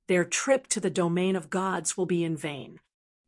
their trip to the domain of gods will be in vain.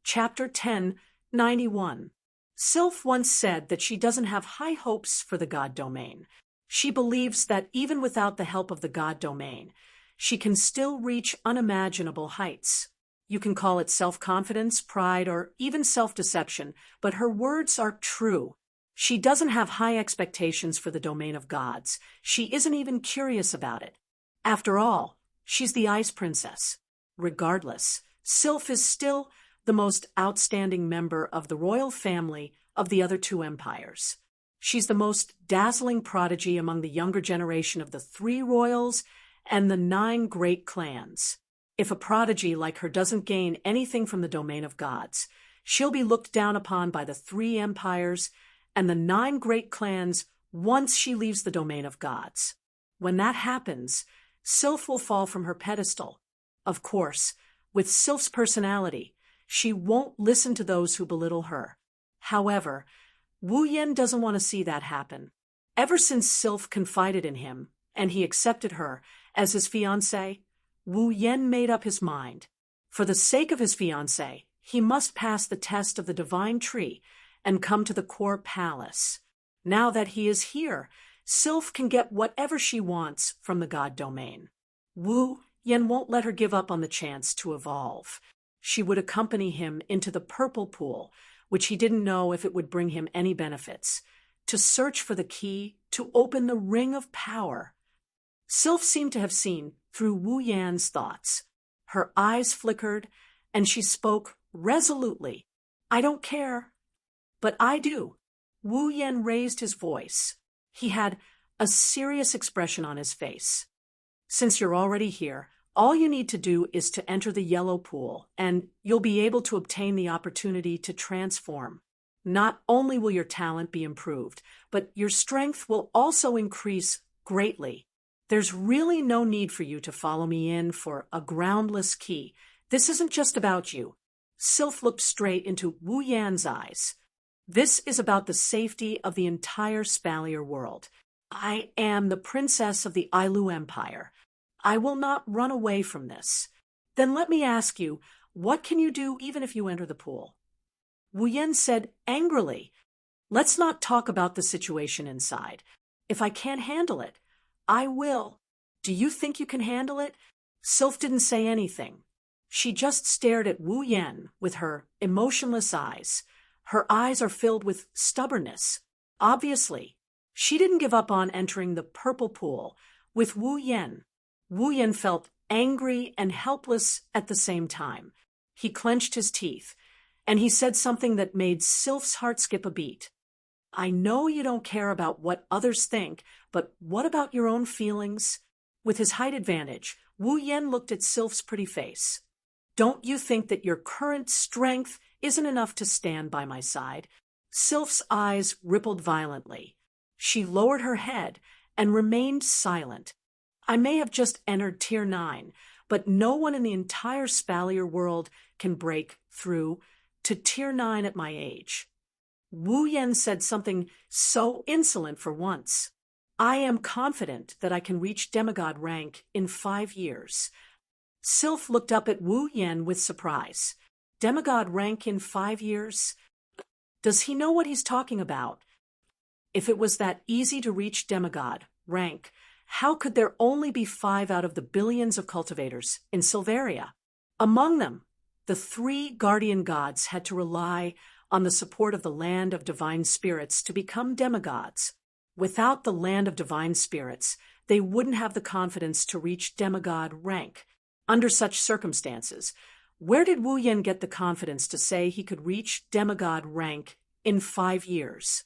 Chapter 10:91. Sylph once said that she doesn't have high hopes for the god domain. She believes that even without the help of the god domain, she can still reach unimaginable heights. You can call it self-confidence, pride, or even self-deception, but her words are true. She doesn't have high expectations for the domain of gods. She isn't even curious about it. After all, she's the Ice Princess. Regardless, Sylph is still the most outstanding member of the royal family of the other two empires. She's the most dazzling prodigy among the younger generation of the 3 royals and the 9 great clans. If a prodigy like her doesn't gain anything from the domain of gods, she'll be looked down upon by the 3 empires and the 9 great clans once she leaves the domain of gods. When that happens, Sylph will fall from her pedestal. Of course, with Sylph's personality, she won't listen to those who belittle her. However, Wu Yan doesn't want to see that happen. Ever since Sylph confided in him, and he accepted her as his fiancée, Wu Yan made up his mind. For the sake of his fiancée, he must pass the test of the divine tree and come to the core palace. Now that he is here, Sylph can get whatever she wants from the god domain. Wu Yan won't let her give up on the chance to evolve. She would accompany him into the purple pool, which he didn't know if it would bring him any benefits, to search for the key to open the ring of power. Sylph seemed to have seen through Wu Yan's thoughts. Her eyes flickered, and she spoke resolutely. I don't care. But I do. Wu Yan raised his voice. He had a serious expression on his face. Since you're already here, all you need to do is to enter the yellow pool, and you'll be able to obtain the opportunity to transform. Not only will your talent be improved, but your strength will also increase greatly. There's really no need for you to follow me in for a groundless key. This isn't just about you. Sylph looked straight into Wu Yan's eyes. This is about the safety of the entire Spalier world. I am the princess of the Ailu Empire. I will not run away from this. Then let me ask you, what can you do even if you enter the pool? Wu Yan said angrily, let's not talk about the situation inside. If I can't handle it, I will. Do you think you can handle it? Sylph didn't say anything. She just stared at Wu Yan with her emotionless eyes. Her eyes are filled with stubbornness. Obviously, she didn't give up on entering the purple pool with Wu Yan. Wu Yan felt angry and helpless at the same time. He clenched his teeth, and he said something that made Sylph's heart skip a beat. I know you don't care about what others think, but what about your own feelings? With his height advantage, Wu Yan looked at Sylph's pretty face. Don't you think that your current strength isn't enough to stand by my side? Sylph's eyes rippled violently. She lowered her head and remained silent. I may have just entered Tier 9, but no one in the entire Spalier world can break through to Tier 9 at my age. Wu Yan said something so insolent for once. I am confident that I can reach demigod rank in 5 years. Sylph looked up at Wu Yan with surprise. Demigod rank in 5 years? Does he know what he's talking about? If it was that easy to reach demigod rank, how could there only be 5 out of the billions of cultivators in Silveria? Among them, the 3 guardian gods had to rely on the support of the land of divine spirits to become demigods. Without the land of divine spirits, they wouldn't have the confidence to reach demigod rank. Under such circumstances, where did Wu Yan get the confidence to say he could reach demigod rank in 5 years?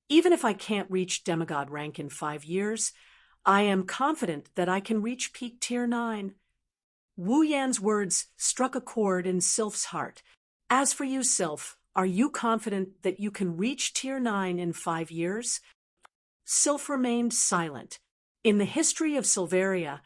Even if I can't reach demigod rank in 5 years, I am confident that I can reach peak tier 9. Wu Yan's words struck a chord in Sylph's heart. As for you, Sylph, are you confident that you can reach tier 9 in 5 years? Sylph remained silent. In the history of Silveria,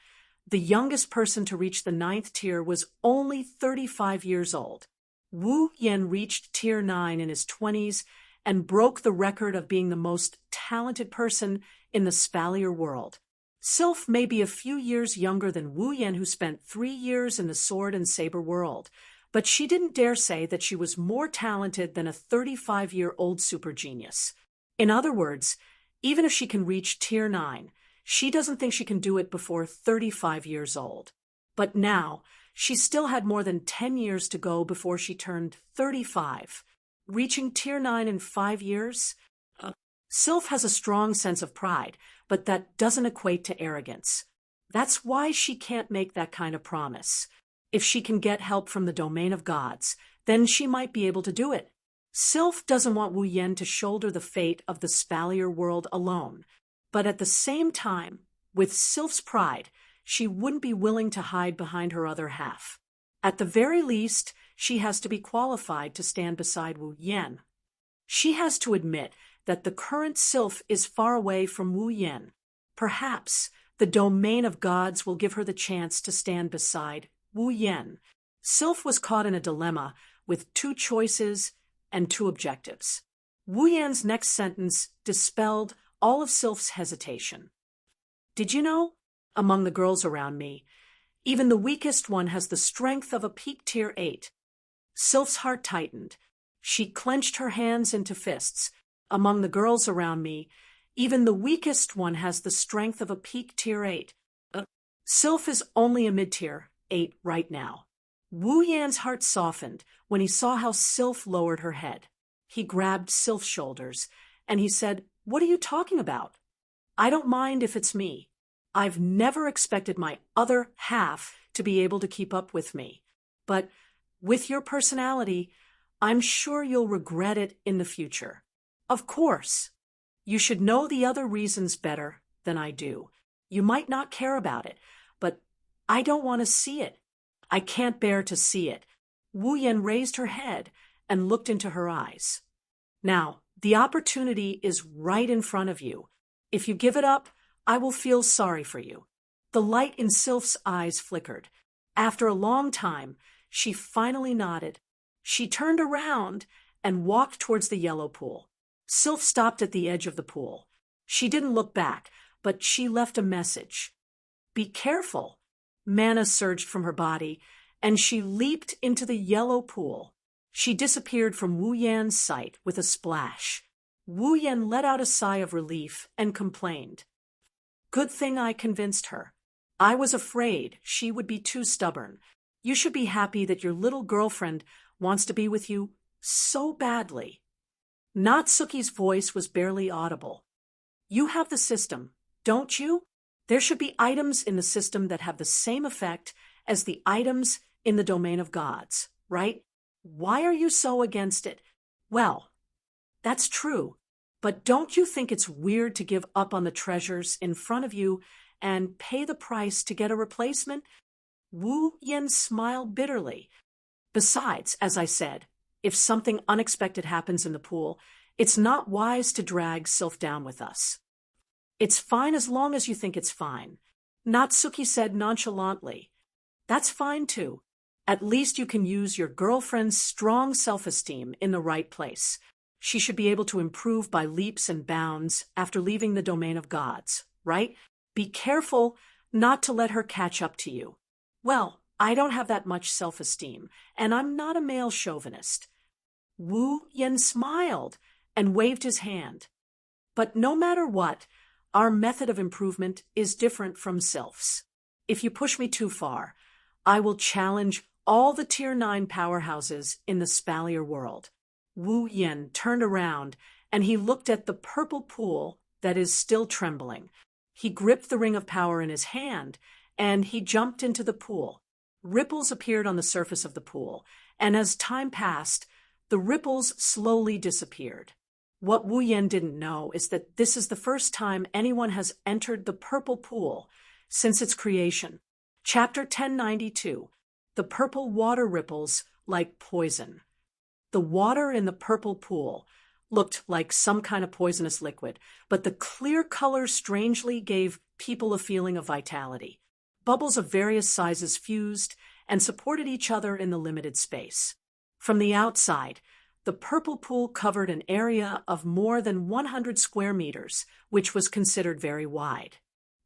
the youngest person to reach the 9th tier was only 35 years old. Wu Yan reached tier 9 in his 20s and broke the record of being the most talented person in the Spalier world. Sylph may be a few years younger than Wu Yan, who spent 3 years in the sword and saber world, but she didn't dare say that she was more talented than a 35-year-old super genius. In other words, even if she can reach tier 9, she doesn't think she can do it before 35 years old. But now, she still had more than 10 years to go before she turned 35. Reaching tier 9 in 5 years? Sylph has a strong sense of pride, but that doesn't equate to arrogance. That's why she can't make that kind of promise. If she can get help from the domain of gods, then she might be able to do it. Sylph doesn't want Wu Yan to shoulder the fate of the Spalier world alone. But at the same time, with Sylph's pride, she wouldn't be willing to hide behind her other half. At the very least, she has to be qualified to stand beside Wu Yan. She has to admit that the current Sylph is far away from Wu Yan. Perhaps the domain of gods will give her the chance to stand beside Wu Yan. Sylph was caught in a dilemma with 2 choices and 2 objectives. Wu Yan's next sentence dispelled all of Sylph's hesitation. Did you know? Among the girls around me, even the weakest one has the strength of a peak tier 8. Sylph's heart tightened. She clenched her hands into fists. Among the girls around me, even the weakest one has the strength of a peak tier 8. Sylph is only a mid-tier 8 right now. Wu Yan's heart softened when he saw how Sylph lowered her head. He grabbed Sylph's shoulders, and he said, "What are you talking about? I don't mind if it's me. I've never expected my other half to be able to keep up with me. But with your personality, I'm sure you'll regret it in the future. Of course, you should know the other reasons better than I do. You might not care about it, but I don't want to see it. I can't bear to see it." Wu Yan raised her head and looked into her eyes. "Now, the opportunity is right in front of you. If you give it up, I will feel sorry for you." The light in Sylph's eyes flickered. After a long time, she finally nodded. She turned around and walked towards the yellow pool. Sylph stopped at the edge of the pool. She didn't look back, but she left a message. "Be careful." Mana surged from her body, and she leaped into the yellow pool. She disappeared from Wu Yan's sight with a splash. Wu Yan let out a sigh of relief and complained. "Good thing I convinced her. I was afraid she would be too stubborn. You should be happy that your little girlfriend wants to be with you so badly." Natsuki's voice was barely audible. "You have the system, don't you? There should be items in the system that have the same effect as the items in the domain of gods, right? Why are you so against it?" "Well, that's true, but don't you think it's weird to give up on the treasures in front of you and pay the price to get a replacement?" Wu Yan smiled bitterly. "Besides, as I said, if something unexpected happens in the pool, it's not wise to drag Sylph down with us." "It's fine as long as you think it's fine," Natsuki said nonchalantly. "That's fine too. At least you can use your girlfriend's strong self-esteem in the right place. She should be able to improve by leaps and bounds after leaving the domain of gods, right? Be careful not to let her catch up to you." "Well, I don't have that much self-esteem, and I'm not a male chauvinist." Wu Yan smiled and waved his hand. "But no matter what, our method of improvement is different from Sylph's. If you push me too far, I will challenge all the Tier 9 powerhouses in the Spalier world." Wu Yan turned around and he looked at the purple pool that is still trembling. He gripped the ring of power in his hand, and he jumped into the pool. Ripples appeared on the surface of the pool, and as time passed, the ripples slowly disappeared. What Wu Yan didn't know is that this is the first time anyone has entered the purple pool since its creation. Chapter 1092. The purple water ripples like poison. The water in the purple pool looked like some kind of poisonous liquid, but the clear color strangely gave people a feeling of vitality. Bubbles of various sizes fused and supported each other in the limited space. From the outside, the purple pool covered an area of more than 100 square meters, which was considered very wide.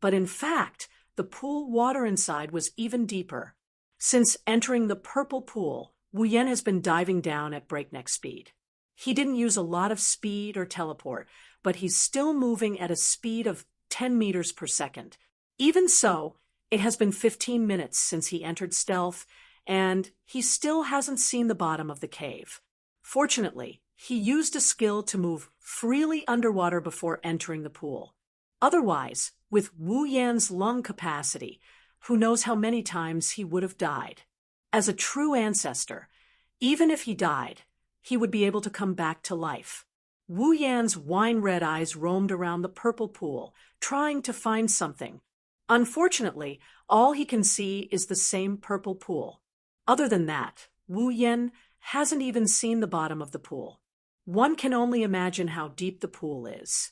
But in fact, the pool water inside was even deeper. Since entering the purple pool, Wu Yan has been diving down at breakneck speed. He didn't use a lot of speed or teleport, but he's still moving at a speed of 10 meters per second. Even so, it has been 15 minutes since he entered stealth, and he still hasn't seen the bottom of the cave. Fortunately, he used a skill to move freely underwater before entering the pool. Otherwise, with Wu Yan's lung capacity, who knows how many times he would have died. As a true ancestor, even if he died, he would be able to come back to life. Wu Yan's wine-red eyes roamed around the purple pool, trying to find something. Unfortunately, all he can see is the same purple pool. Other than that, Wu Yan hasn't even seen the bottom of the pool. One can only imagine how deep the pool is.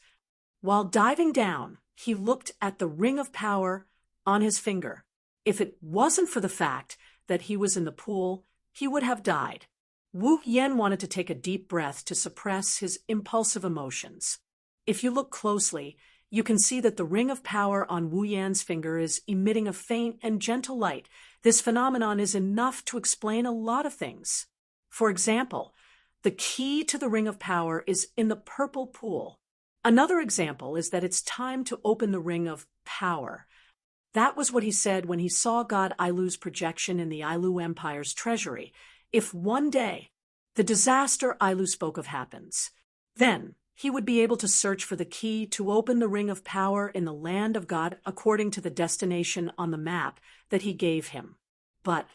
While diving down, he looked at the ring of power on his finger. If it wasn't for the fact that he was in the pool, he would have died. Wu Yan wanted to take a deep breath to suppress his impulsive emotions. If you look closely, you can see that the ring of power on Wu Yan's finger is emitting a faint and gentle light. This phenomenon is enough to explain a lot of things. For example, the key to the ring of power is in the purple pool. Another example is that it's time to open the ring of power. That was what he said when he saw God Ailu's projection in the Ailu Empire's treasury. If one day the disaster Ailu spoke of happens, then he would be able to search for the key to open the ring of power in the land of God according to the destination on the map that he gave him. But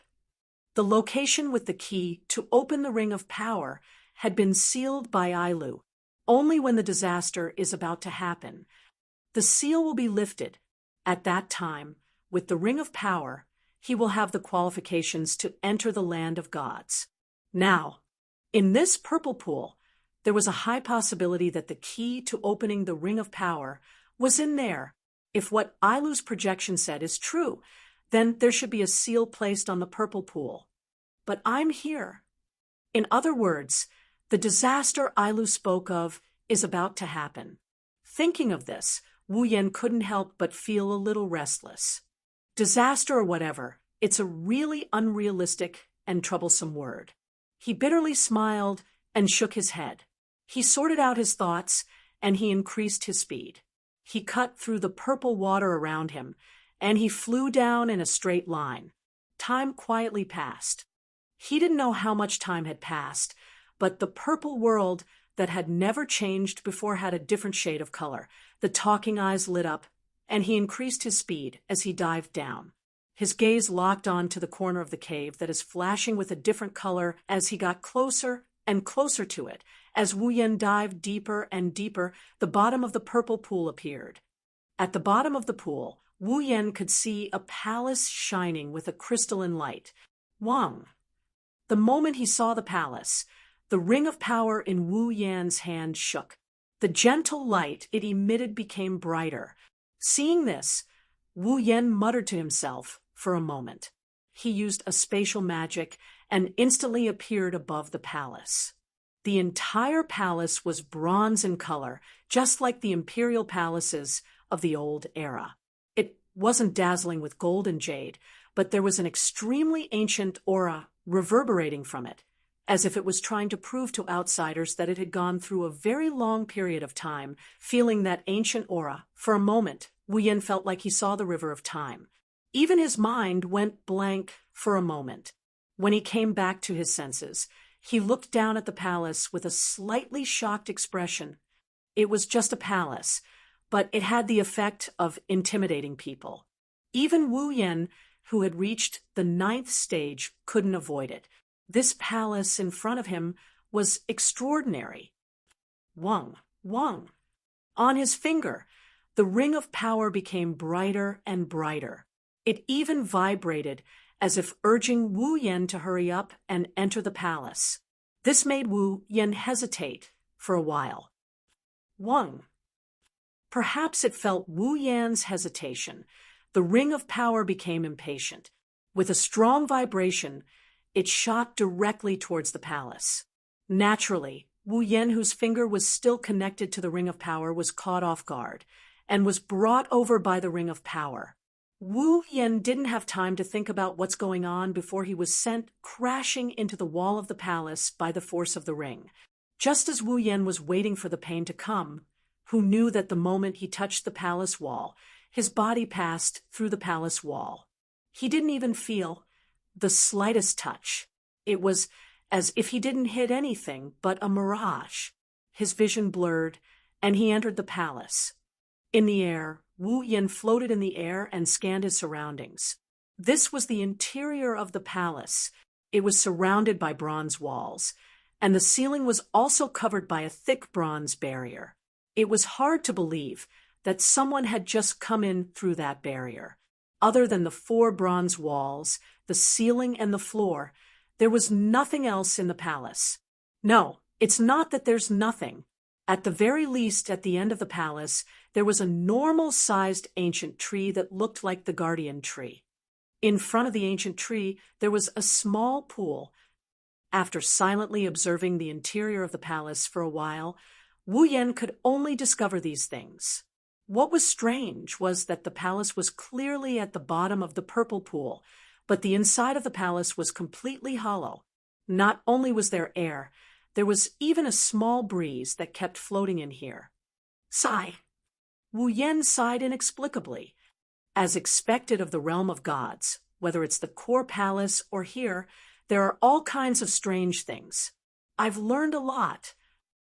the location with the key to open the ring of power had been sealed by Ailu. Only when the disaster is about to happen, the seal will be lifted. At that time, with the ring of power, he will have the qualifications to enter the land of gods. Now, in this purple pool, there was a high possibility that the key to opening the ring of power was in there. If what Ailu's projection said is true, then there should be a seal placed on the purple pool. But I'm here. In other words, the disaster Ailu spoke of is about to happen. Thinking of this, Wu Yan couldn't help but feel a little restless. Disaster or whatever, it's a really unrealistic and troublesome word. He bitterly smiled and shook his head. He sorted out his thoughts, and he increased his speed. He cut through the purple water around him, and he flew down in a straight line. Time quietly passed. He didn't know how much time had passed, but the purple world that had never changed before had a different shade of color. The talking eyes lit up, and he increased his speed as he dived down. His gaze locked on to the corner of the cave that is flashing with a different color as he got closer and closer to it. As Wu Yan dived deeper and deeper, the bottom of the purple pool appeared. At the bottom of the pool, Wu Yan could see a palace shining with a crystalline light. Wang. The moment he saw the palace, the ring of power in Wu Yan's hand shook. The gentle light it emitted became brighter. Seeing this, Wu Yan muttered to himself for a moment. He used a spatial magic and instantly appeared above the palace. The entire palace was bronze in color, just like the imperial palaces of the old era. It wasn't dazzling with gold and jade, but there was an extremely ancient aura reverberating from it, as if it was trying to prove to outsiders that it had gone through a very long period of time. Feeling that ancient aura, for a moment, Wu Yan felt like he saw the river of time. Even his mind went blank for a moment. When he came back to his senses, he looked down at the palace with a slightly shocked expression. It was just a palace, but it had the effect of intimidating people. Even Wu Yan, who had reached the 9th stage, couldn't avoid it. This palace in front of him was extraordinary. Wang, Wang. On his finger, the ring of power became brighter and brighter. It even vibrated as if urging Wu Yan to hurry up and enter the palace. This made Wu Yan hesitate for a while. Wang. Perhaps it felt Wu Yan's hesitation. The ring of power became impatient. With a strong vibration, it shot directly towards the palace. Naturally, Wu Yan, whose finger was still connected to the ring of power, was caught off guard and was brought over by the ring of power. Wu Yan didn't have time to think about what's going on before he was sent crashing into the wall of the palace by the force of the ring. Just as Wu Yan was waiting for the pain to come, who knew that the moment he touched the palace wall, his body passed through the palace wall. He didn't even feel the slightest touch. It was as if he didn't hit anything but a mirage. His vision blurred, and he entered the palace. In the air, Wu Yan floated in the air and scanned his surroundings. This was the interior of the palace. It was surrounded by bronze walls, and the ceiling was also covered by a thick bronze barrier. It was hard to believe that someone had just come in through that barrier. Other than the 4 bronze walls, the ceiling and the floor, there was nothing else in the palace. No, it's not that there's nothing. At the very least, at the end of the palace, there was a normal-sized ancient tree that looked like the guardian tree. In front of the ancient tree, there was a small pool. After silently observing the interior of the palace for a while, Wu Yan could only discover these things. What was strange was that the palace was clearly at the bottom of the purple pool, but the inside of the palace was completely hollow. Not only was there air, there was even a small breeze that kept floating in here. Sigh. Wu Yan sighed inexplicably. As expected of the realm of gods, whether it's the core palace or here, there are all kinds of strange things. I've learned a lot.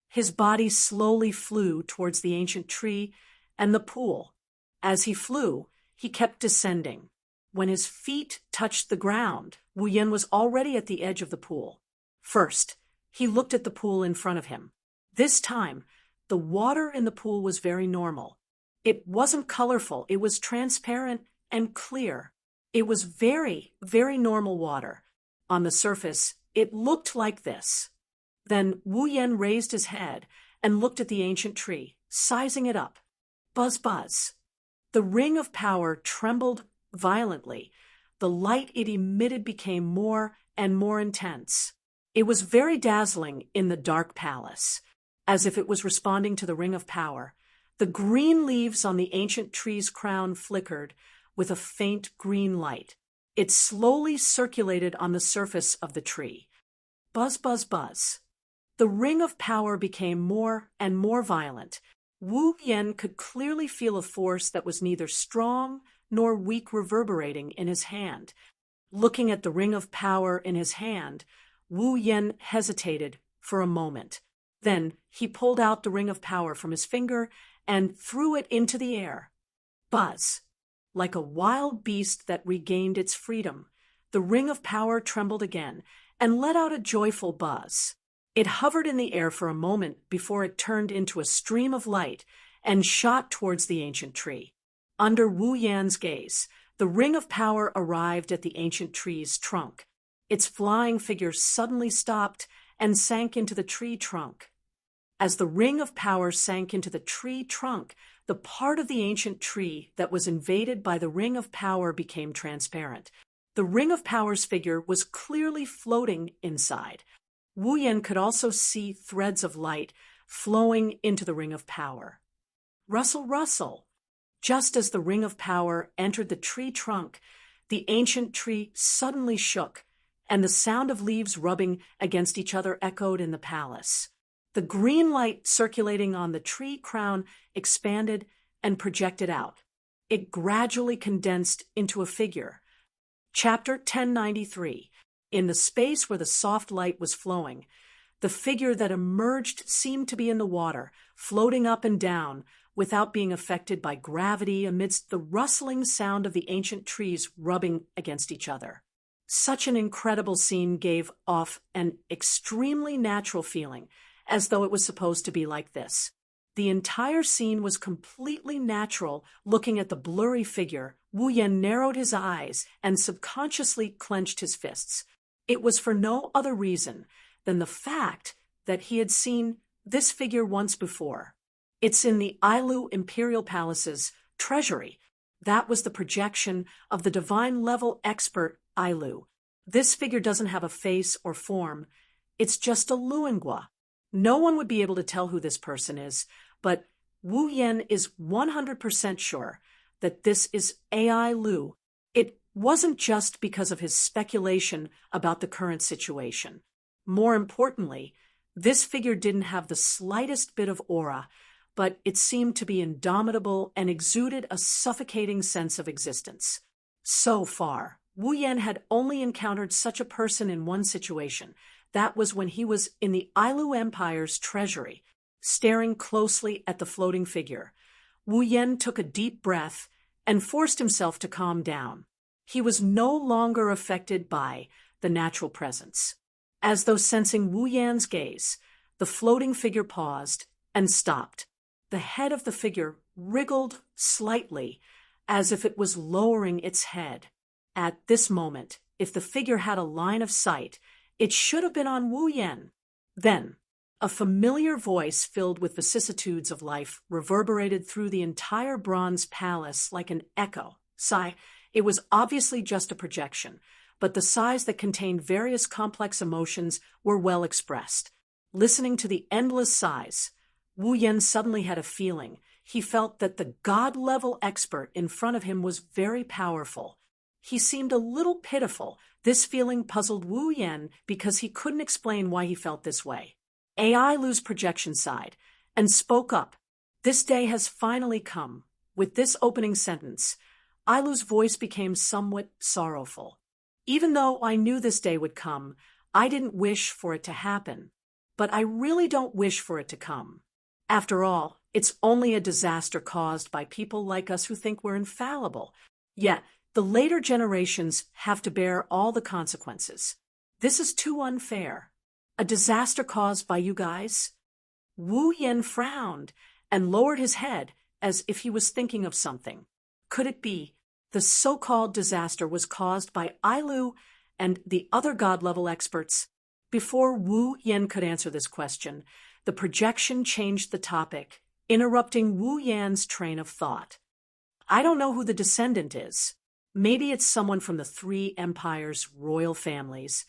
His body slowly flew towards the ancient tree and the pool. As he flew, he kept descending. When his feet touched the ground, Wu Yan was already at the edge of the pool. First, he looked at the pool in front of him. This time, the water in the pool was very normal. It wasn't colorful, it was transparent and clear. It was very, very normal water. On the surface, it looked like this. Then Wu Yan raised his head and looked at the ancient tree, sizing it up. Buzz, buzz. The ring of power trembled violently. The light it emitted became more and more intense. It was very dazzling in the dark palace, as if it was responding to the ring of power. The green leaves on the ancient tree's crown flickered with a faint green light. It slowly circulated on the surface of the tree. Buzz, buzz, buzz. The ring of power became more and more violent. Wu Yan could clearly feel a force that was neither strong nor weak reverberating in his hand. Looking at the ring of power in his hand, Wu Yan hesitated for a moment. Then he pulled out the ring of power from his finger and threw it into the air. Buzz. Like a wild beast that regained its freedom, the ring of power trembled again and let out a joyful buzz. It hovered in the air for a moment before it turned into a stream of light and shot towards the ancient tree. Under Wu Yan's gaze, the ring of power arrived at the ancient tree's trunk. Its flying figure suddenly stopped and sank into the tree trunk. As the ring of power sank into the tree trunk, the part of the ancient tree that was invaded by the ring of power became transparent. The ring of power's figure was clearly floating inside. Wu Yan could also see threads of light flowing into the ring of power. Rustle, rustle. Just as the ring of power entered the tree trunk, the ancient tree suddenly shook, and the sound of leaves rubbing against each other echoed in the palace. The green light circulating on the tree crown expanded and projected out. It gradually condensed into a figure. Chapter 1093. In the space where the soft light was flowing, the figure that emerged seemed to be in the water, floating up and down, without being affected by gravity amidst the rustling sound of the ancient trees rubbing against each other. Such an incredible scene gave off an extremely natural feeling, as though it was supposed to be like this. The entire scene was completely natural. Looking at the blurry figure, Wu Yan narrowed his eyes and subconsciously clenched his fists. It was for no other reason than the fact that he had seen this figure once before. It's in the Ailu Imperial Palace's treasury. That was the projection of the divine-level expert Ailu. This figure doesn't have a face or form. It's just a Luangua. No one would be able to tell who this person is, but Wu Yan is 100% sure that this is AI Lu. It wasn't just because of his speculation about the current situation. More importantly, this figure didn't have the slightest bit of aura, but it seemed to be indomitable and exuded a suffocating sense of existence. So far, Wu Yan had only encountered such a person in one situation. That was when he was in the Ailu Empire's treasury, staring closely at the floating figure. Wu Yan took a deep breath and forced himself to calm down. He was no longer affected by the natural presence. As though sensing Wu Yan's gaze, the floating figure paused and stopped. The head of the figure wriggled slightly, as if it was lowering its head. At this moment, if the figure had a line of sight, it should have been on Wu Yan. Then, a familiar voice filled with vicissitudes of life reverberated through the entire bronze palace like an echo. Sigh, it was obviously just a projection, but the sighs that contained various complex emotions were well expressed. Listening to the endless sighs, Wu Yan suddenly had a feeling. He felt that the god-level expert in front of him was very powerful. He seemed a little pitiful. This feeling puzzled Wu Yan because he couldn't explain why he felt this way. AI Lu's projection sighed and spoke up. This day has finally come. With this opening sentence, Ailu's voice became somewhat sorrowful. Even though I knew this day would come, I didn't wish for it to happen. But I really don't wish for it to come. After all, it's only a disaster caused by people like us who think we're infallible. Yet, the later generations have to bear all the consequences. This is too unfair. A disaster caused by you guys? Wu Yan frowned and lowered his head as if he was thinking of something. Could it be the so-called disaster was caused by Ailu and the other god-level experts? Before Wu Yan could answer this question, the projection changed the topic, interrupting Wu Yan's train of thought. I don't know who the descendant is. Maybe it's someone from the three empires' royal families,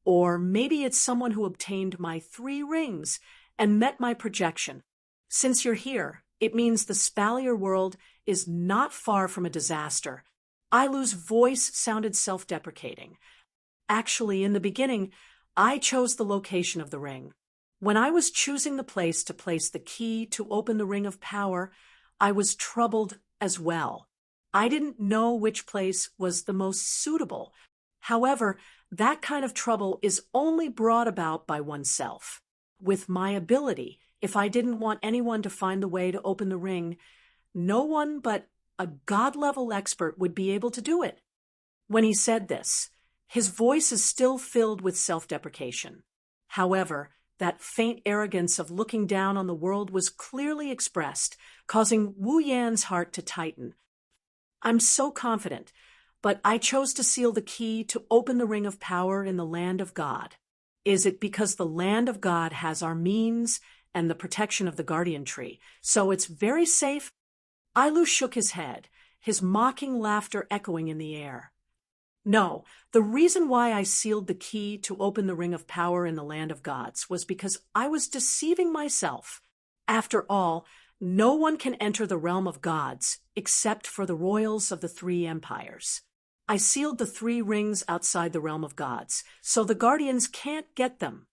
or maybe it's someone who obtained my 3 rings and met my projection. Since you're here, it means the Spalier world is not far from a disaster. Ailu's voice sounded self-deprecating. Actually, in the beginning, I chose the location of the ring. When I was choosing the place to place the key to open the Ring of Power, I was troubled as well. I didn't know which place was the most suitable. However, that kind of trouble is only brought about by oneself. With my ability, if I didn't want anyone to find the way to open the ring, no one but a god-level expert would be able to do it. When he said this, his voice is still filled with self-deprecation. However, that faint arrogance of looking down on the world was clearly expressed, causing Wu Yan's heart to tighten. I'm so confident, but I chose to seal the key to open the Ring of Power in the Land of God. Is it because the Land of God has our means and the protection of the Guardian Tree, so it's very safe? Ailu shook his head, his mocking laughter echoing in the air. No, the reason why I sealed the key to open the Ring of Power in the Land of Gods was because I was deceiving myself. After all, no one can enter the realm of gods except for the royals of the 3 empires. I sealed the 3 rings outside the realm of gods, so the guardians can't get them.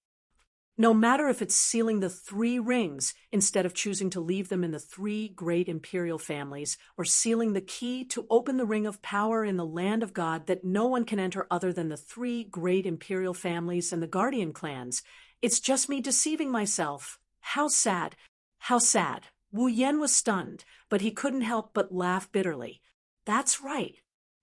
No matter if it's sealing the 3 rings instead of choosing to leave them in the 3 great imperial families, or sealing the key to open the Ring of Power in the Land of God that no one can enter other than the 3 great imperial families and the guardian clans, it's just me deceiving myself. How sad. How sad. Wu Yen was stunned, but he couldn't help but laugh bitterly. That's right.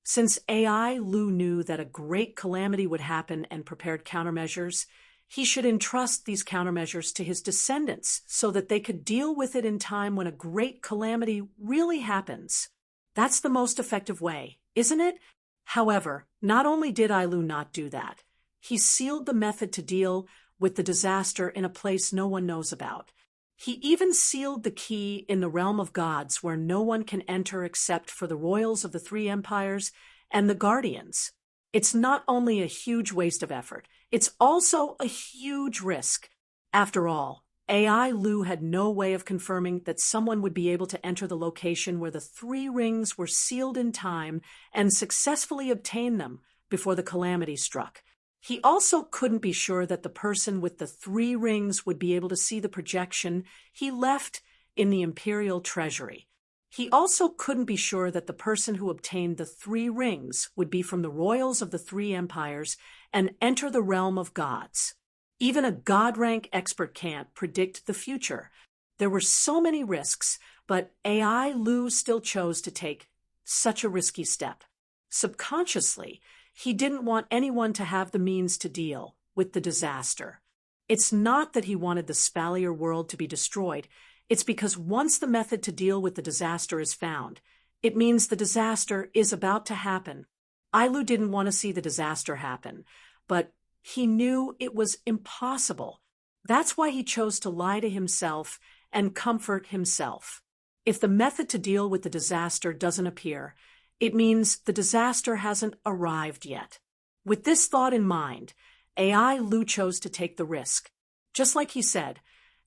Since AI Lu knew that a great calamity would happen and prepared countermeasures, he should entrust these countermeasures to his descendants so that they could deal with it in time when a great calamity really happens. That's the most effective way, isn't it? However, not only did Ailu not do that, he sealed the method to deal with the disaster in a place no one knows about. He even sealed the key in the realm of gods where no one can enter except for the royals of the three empires and the guardians. It's not only a huge waste of effort, it's also a huge risk. After all, AI Lu had no way of confirming that someone would be able to enter the location where the three rings were sealed in time and successfully obtain them before the calamity struck. He also couldn't be sure that the person with the three rings would be able to see the projection he left in the imperial treasury. He also couldn't be sure that the person who obtained the three rings would be from the royals of the three empires and enter the realm of gods. Even a god-rank expert can't predict the future. There were so many risks, but AI Lu still chose to take such a risky step. Subconsciously, he didn't want anyone to have the means to deal with the disaster. It's not that he wanted the Spalier world to be destroyed. It's because once the method to deal with the disaster is found, it means the disaster is about to happen. Ailu didn't want to see the disaster happen, but he knew it was impossible. That's why he chose to lie to himself and comfort himself. If the method to deal with the disaster doesn't appear, it means the disaster hasn't arrived yet. With this thought in mind, AI Lu chose to take the risk. Just like he said,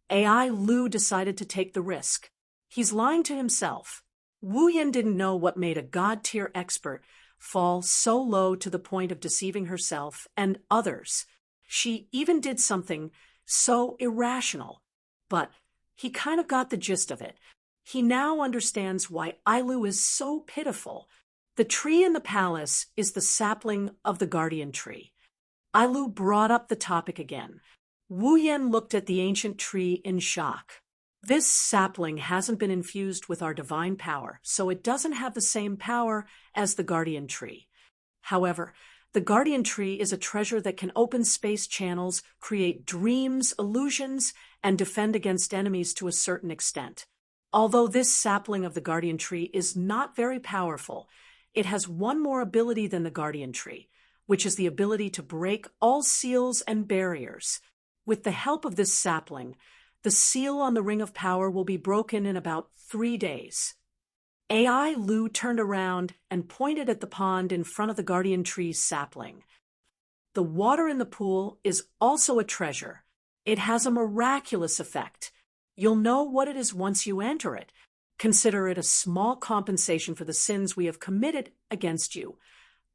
AI Lu decided to take the risk. He's lying to himself. Wu Yen didn't know what made a god-tier expert fall so low to the point of deceiving herself and others. She even did something so irrational. But he kind of got the gist of it. He now understands why Ailu is so pitiful. The tree in the palace is the sapling of the guardian tree. Ailu brought up the topic again. Wu Yen looked at the ancient tree in shock. This sapling hasn't been infused with our divine power, so it doesn't have the same power as the guardian tree. However, the guardian tree is a treasure that can open space channels, create dreams, illusions, and defend against enemies to a certain extent. Although this sapling of the guardian tree is not very powerful, it has one more ability than the guardian tree, which is the ability to break all seals and barriers. With the help of this sapling, the seal on the Ring of Power will be broken in about 3 days. AI Lu turned around and pointed at the pond in front of the guardian tree's sapling. The water in the pool is also a treasure. It has a miraculous effect. You'll know what it is once you enter it. Consider it a small compensation for the sins we have committed against you.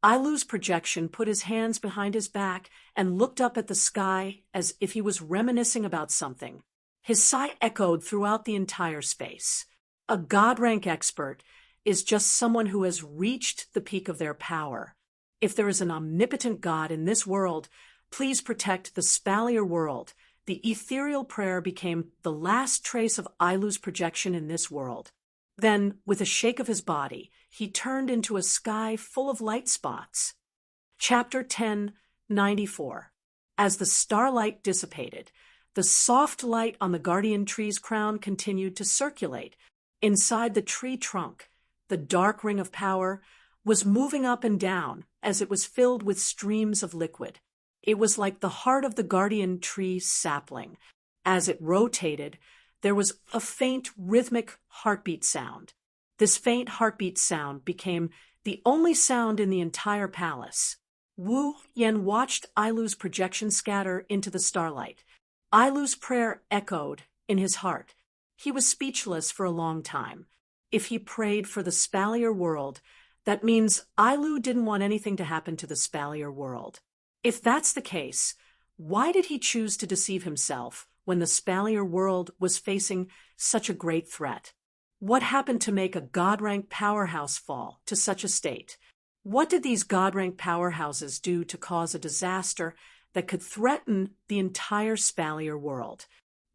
Ailu's projection put his hands behind his back and looked up at the sky as if he was reminiscing about something. His sigh echoed throughout the entire space. A god-rank expert is just someone who has reached the peak of their power. If there is an omnipotent God in this world, please protect the Spalier world. The ethereal prayer became the last trace of Ailu's projection in this world. Then, with a shake of his body, he turned into a sky full of light spots. Chapter 10:94. As the starlight dissipated, the soft light on the guardian tree's crown continued to circulate. Inside the tree trunk, the dark ring of power was moving up and down as it was filled with streams of liquid. It was like the heart of the guardian tree sapling. As it rotated, there was a faint rhythmic heartbeat sound. This faint heartbeat sound became the only sound in the entire palace. Wu Yen watched Ailu's projection scatter into the starlight. Ailu's prayer echoed in his heart. He was speechless for a long time. If he prayed for the Spalier world, that means Ailu didn't want anything to happen to the Spalier world. If that's the case, why did he choose to deceive himself when the Spalier world was facing such a great threat? What happened to make a god-rank powerhouse fall to such a state? What did these god-rank powerhouses do to cause a disaster that could threaten the entire Spalier world?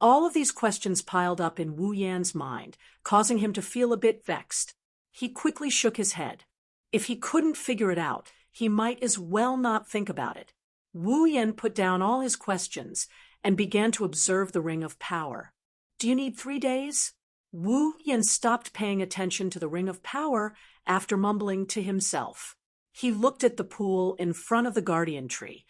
All of these questions piled up in Wu Yan's mind, causing him to feel a bit vexed. He quickly shook his head. If he couldn't figure it out, he might as well not think about it. Wu Yan put down all his questions and began to observe the Ring of Power. Do you need 3 days? Wu Yan stopped paying attention to the Ring of Power after mumbling to himself. He looked at the pool in front of the guardian tree.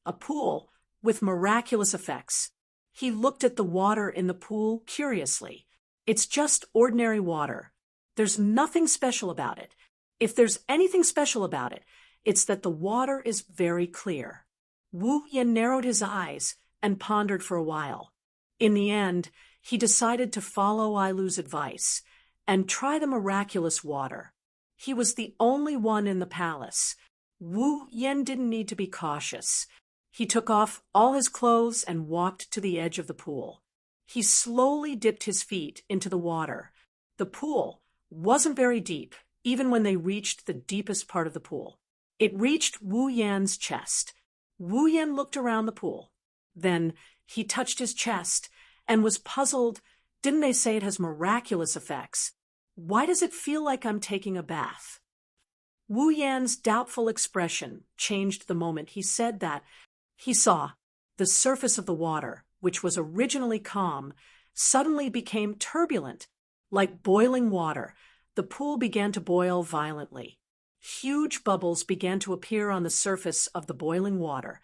A pool with miraculous effects. He looked at the water in the pool curiously. It's just ordinary water. There's nothing special about it. If there's anything special about it, it's that the water is very clear. Wu Yan narrowed his eyes and pondered for a while. In the end, he decided to follow Ailu's advice and try the miraculous water. He was the only one in the palace. Wu Yan didn't need to be cautious. He took off all his clothes and walked to the edge of the pool. He slowly dipped his feet into the water. The pool wasn't very deep, even when they reached the deepest part of the pool. It reached Wu Yan's chest. Wu Yan looked around the pool. Then he touched his chest and was puzzled. Didn't they say it has miraculous effects? Why does it feel like I'm taking a bath? Wu Yan's doubtful expression changed the moment he said that. He saw the surface of the water, which was originally calm, suddenly became turbulent. Like boiling water, the pool began to boil violently. Huge bubbles began to appear on the surface of the boiling water,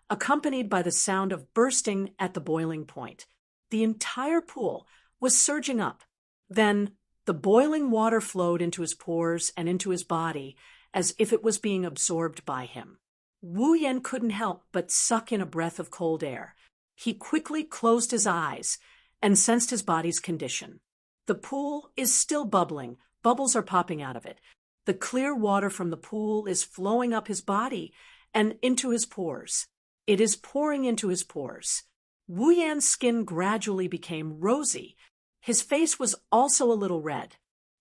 accompanied by the sound of bursting at the boiling point. The entire pool was surging up. Then the boiling water flowed into his pores and into his body as if it was being absorbed by him. Wu Yan couldn't help but suck in a breath of cold air. He quickly closed his eyes and sensed his body's condition. The pool is still bubbling. Bubbles are popping out of it. The clear water from the pool is flowing up his body and into his pores. It is pouring into his pores. Wu Yan's skin gradually became rosy. His face was also a little red.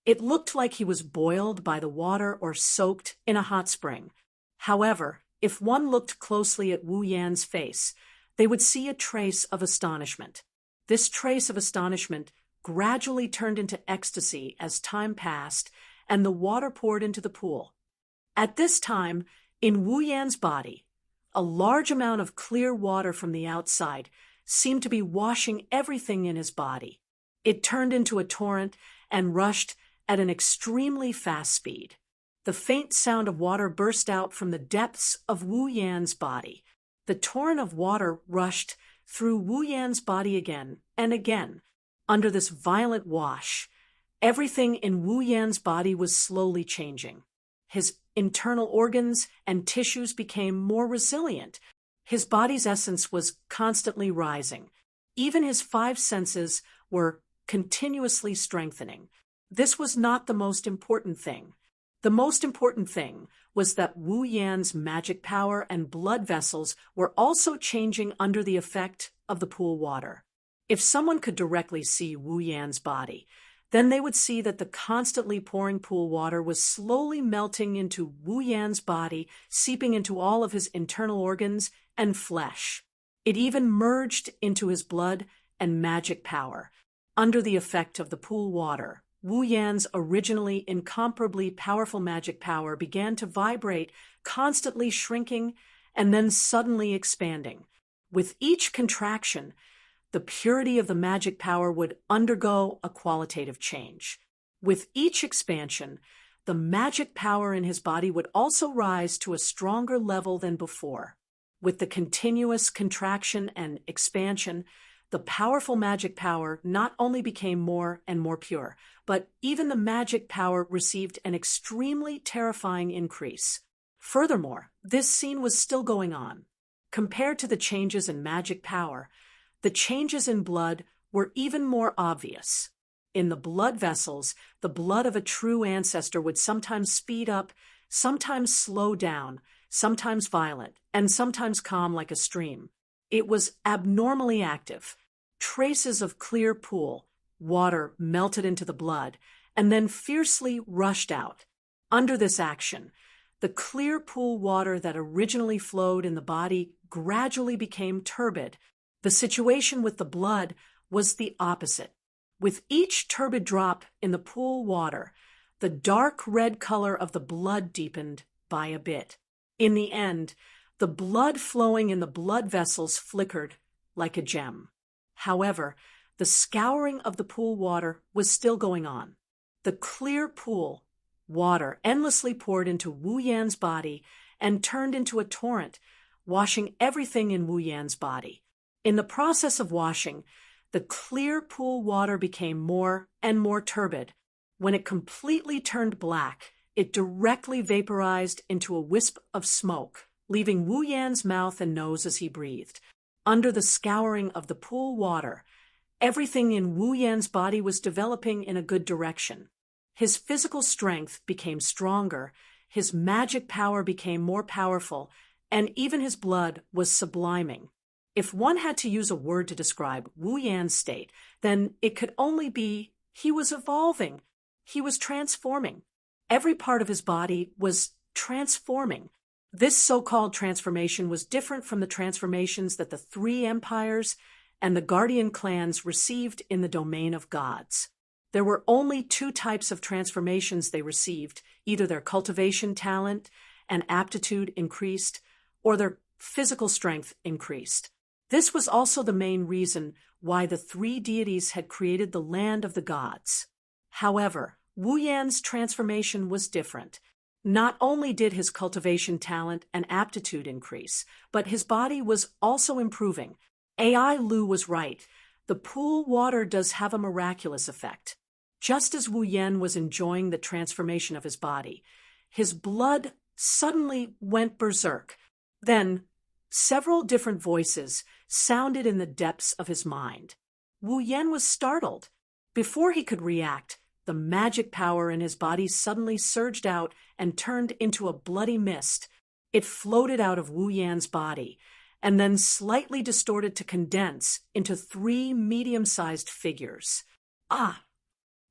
It looked like he was boiled by the water or soaked in a hot spring. However, if one looked closely at Wu Yan's face, they would see a trace of astonishment. This trace of astonishment gradually turned into ecstasy as time passed and the water poured into the pool. At this time, in Wu Yan's body, a large amount of clear water from the outside seemed to be washing everything in his body. It turned into a torrent and rushed at an extremely fast speed. The faint sound of water burst out from the depths of Wu Yan's body. The torrent of water rushed through Wu Yan's body again and again. Under this violent wash, everything in Wu Yan's body was slowly changing. His internal organs and tissues became more resilient. His body's essence was constantly rising. Even his 5 senses were continuously strengthening. This was not the most important thing. The most important thing was that Wu Yan's magic power and blood vessels were also changing under the effect of the pool water. If someone could directly see Wu Yan's body, then they would see that the constantly pouring pool water was slowly melting into Wu Yan's body, seeping into all of his internal organs and flesh. It even merged into his blood and magic power. Under the effect of the pool water, Wu Yan's originally incomparably powerful magic power began to vibrate, constantly shrinking and then suddenly expanding. With each contraction, the purity of the magic power would undergo a qualitative change. With each expansion, the magic power in his body would also rise to a stronger level than before. With the continuous contraction and expansion, the powerful magic power not only became more and more pure, but even the magic power received an extremely terrifying increase. Furthermore, this scene was still going on. Compared to the changes in magic power, the changes in blood were even more obvious. In the blood vessels, the blood of a true ancestor would sometimes speed up, sometimes slow down, sometimes violent, and sometimes calm like a stream. It was abnormally active. Traces of clear pool water melted into the blood and then fiercely rushed out. Under this action, the clear pool water that originally flowed in the body gradually became turbid. The situation with the blood was the opposite. With each turbid drop in the pool water, the dark red color of the blood deepened by a bit. In the end, the blood flowing in the blood vessels flickered like a gem. However, the scouring of the pool water was still going on. The clear pool water endlessly poured into Wu Yan's body and turned into a torrent, washing everything in Wu Yan's body. In the process of washing, the clear pool water became more and more turbid. When it completely turned black, it directly vaporized into a wisp of smoke, leaving Wu Yan's mouth and nose as he breathed. Under the scouring of the pool water, everything in Wu Yan's body was developing in a good direction. His physical strength became stronger, his magic power became more powerful, and even his blood was subliming. If one had to use a word to describe Wu Yan's state, then it could only be he was evolving. He was transforming. Every part of his body was transforming. This so-called transformation was different from the transformations that the three empires and the guardian clans received in the domain of gods. There were only two types of transformations they received: either their cultivation talent and aptitude increased, or their physical strength increased. This was also the main reason why the three deities had created the land of the gods. However, Wu Yan's transformation was different. Not only did his cultivation talent and aptitude increase, but his body was also improving. AI Lu was right. The pool water does have a miraculous effect. Just as Wu Yan was enjoying the transformation of his body, his blood suddenly went berserk. Then, several different voices sounded in the depths of his mind. Wu Yan was startled. Before he could react, the magic power in his body suddenly surged out and turned into a bloody mist. It floated out of Wu Yan's body, and then slightly distorted to condense into three medium-sized figures. Ah!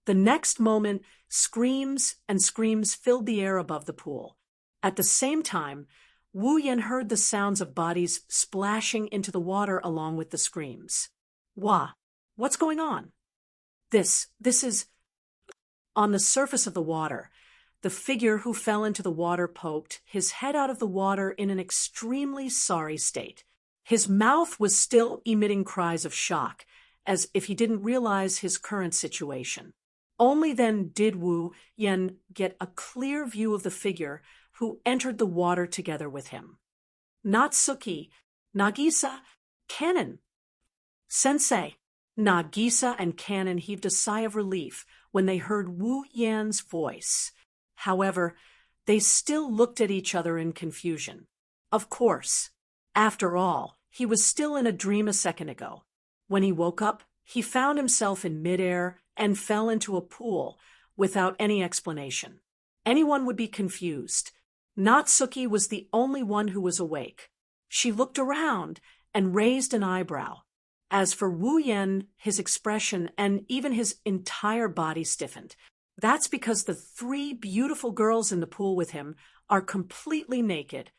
The next moment, screams and screams filled the air above the pool. At the same time, Wu Yan heard the sounds of bodies splashing into the water along with the screams. Wah! What's going on? This is... On the surface of the water, the figure who fell into the water poked his head out of the water in an extremely sorry state. His mouth was still emitting cries of shock, as if he didn't realize his current situation. Only then did Wu Yan get a clear view of the figure who entered the water together with him. Natsuki, Nagisa, Kanon. Sensei. Nagisa and Kanon heaved a sigh of relief when they heard Wu Yan's voice. However, they still looked at each other in confusion. Of course. After all, he was still in a dream a second ago. When he woke up, he found himself in midair and fell into a pool without any explanation. Anyone would be confused. Natsuki was the only one who was awake. She looked around and raised an eyebrow. As for Wu Yan, his expression and even his entire body stiffened. That's because the three beautiful girls in the pool with him are completely naked.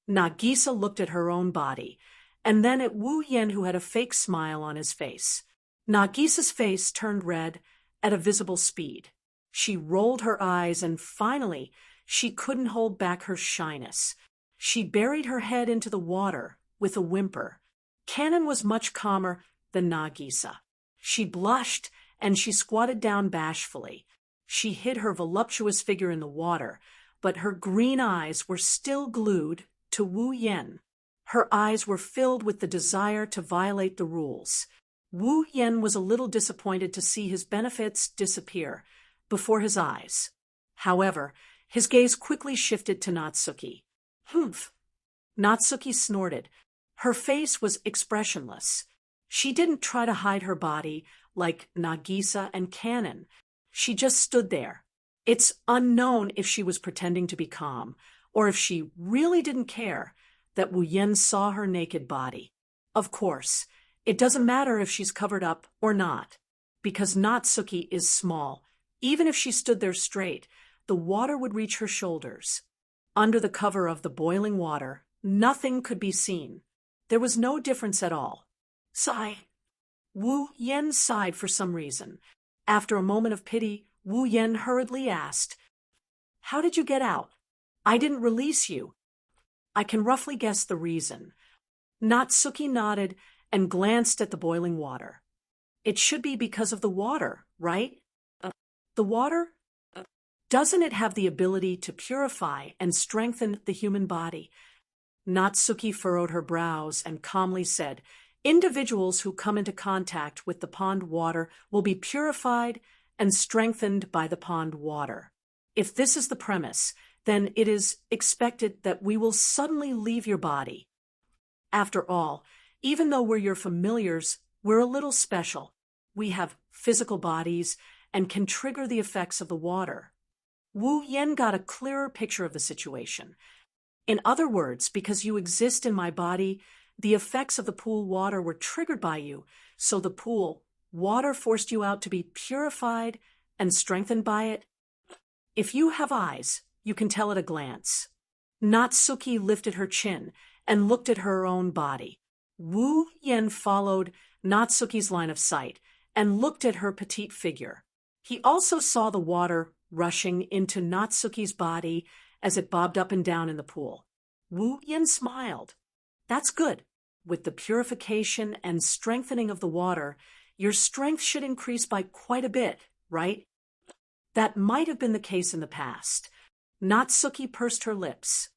Nagisa looked at her own body, and then at Wu Yan, who had a fake smile on his face. Nagisa's face turned red at a visible speed. She rolled her eyes, and finally, she couldn't hold back her shyness. She buried her head into the water with a whimper. Kanon was much calmer than Nagisa. She blushed, and she squatted down bashfully. She hid her voluptuous figure in the water, but her green eyes were still glued to Wu Yan. Her eyes were filled with the desire to violate the rules. Wu Yan was a little disappointed to see his benefits disappear before his eyes. However, his gaze quickly shifted to Natsuki. Humph! Natsuki snorted. Her face was expressionless. She didn't try to hide her body like Nagisa and Kanon. She just stood there. It's unknown if she was pretending to be calm, or if she really didn't care that Wu Yan saw her naked body. Of course, it doesn't matter if she's covered up or not, because Natsuki is small. Even if she stood there straight, the water would reach her shoulders. Under the cover of the boiling water, nothing could be seen. There was no difference at all. Sigh. Wu Yen sighed for some reason. After a moment of pity, Wu Yen hurriedly asked, "How did you get out? I didn't release you." "I can roughly guess the reason." Natsuki nodded and glanced at the boiling water. "It should be because of the water, right?" The water? Doesn't it have the ability to purify and strengthen the human body?" Natsuki furrowed her brows and calmly said, "Individuals who come into contact with the pond water will be purified and strengthened by the pond water. If this is the premise, then it is expected that we will suddenly leave your body. After all, even though we're your familiars, we're a little special. We have physical bodies and can trigger the effects of the water." Wu Yen got a clearer picture of the situation. "In other words, because you exist in my body, the effects of the pool water were triggered by you, so the pool water forced you out to be purified and strengthened by it. If you have eyes, you can tell at a glance." Natsuki lifted her chin and looked at her own body. Wu Yen followed Natsuki's line of sight and looked at her petite figure. He also saw the water rushing into Natsuki's body as it bobbed up and down in the pool. Wu Yen smiled. "That's good. With the purification and strengthening of the water, your strength should increase by quite a bit, right?" That might have been the case in the past. Natsuki pursed her lips.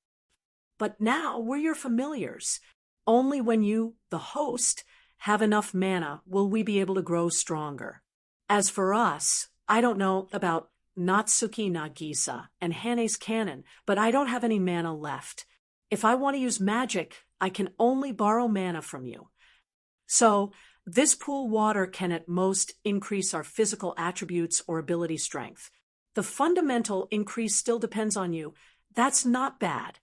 "But now we're your familiars. Only when you, the host, have enough mana will we be able to grow stronger. As for us, I don't know about Natsuki Nagisa and Hane's cannon, but I don't have any mana left. If I want to use magic, I can only borrow mana from you. So, this pool water can at most increase our physical attributes or ability strength. The fundamental increase still depends on you. That's not bad."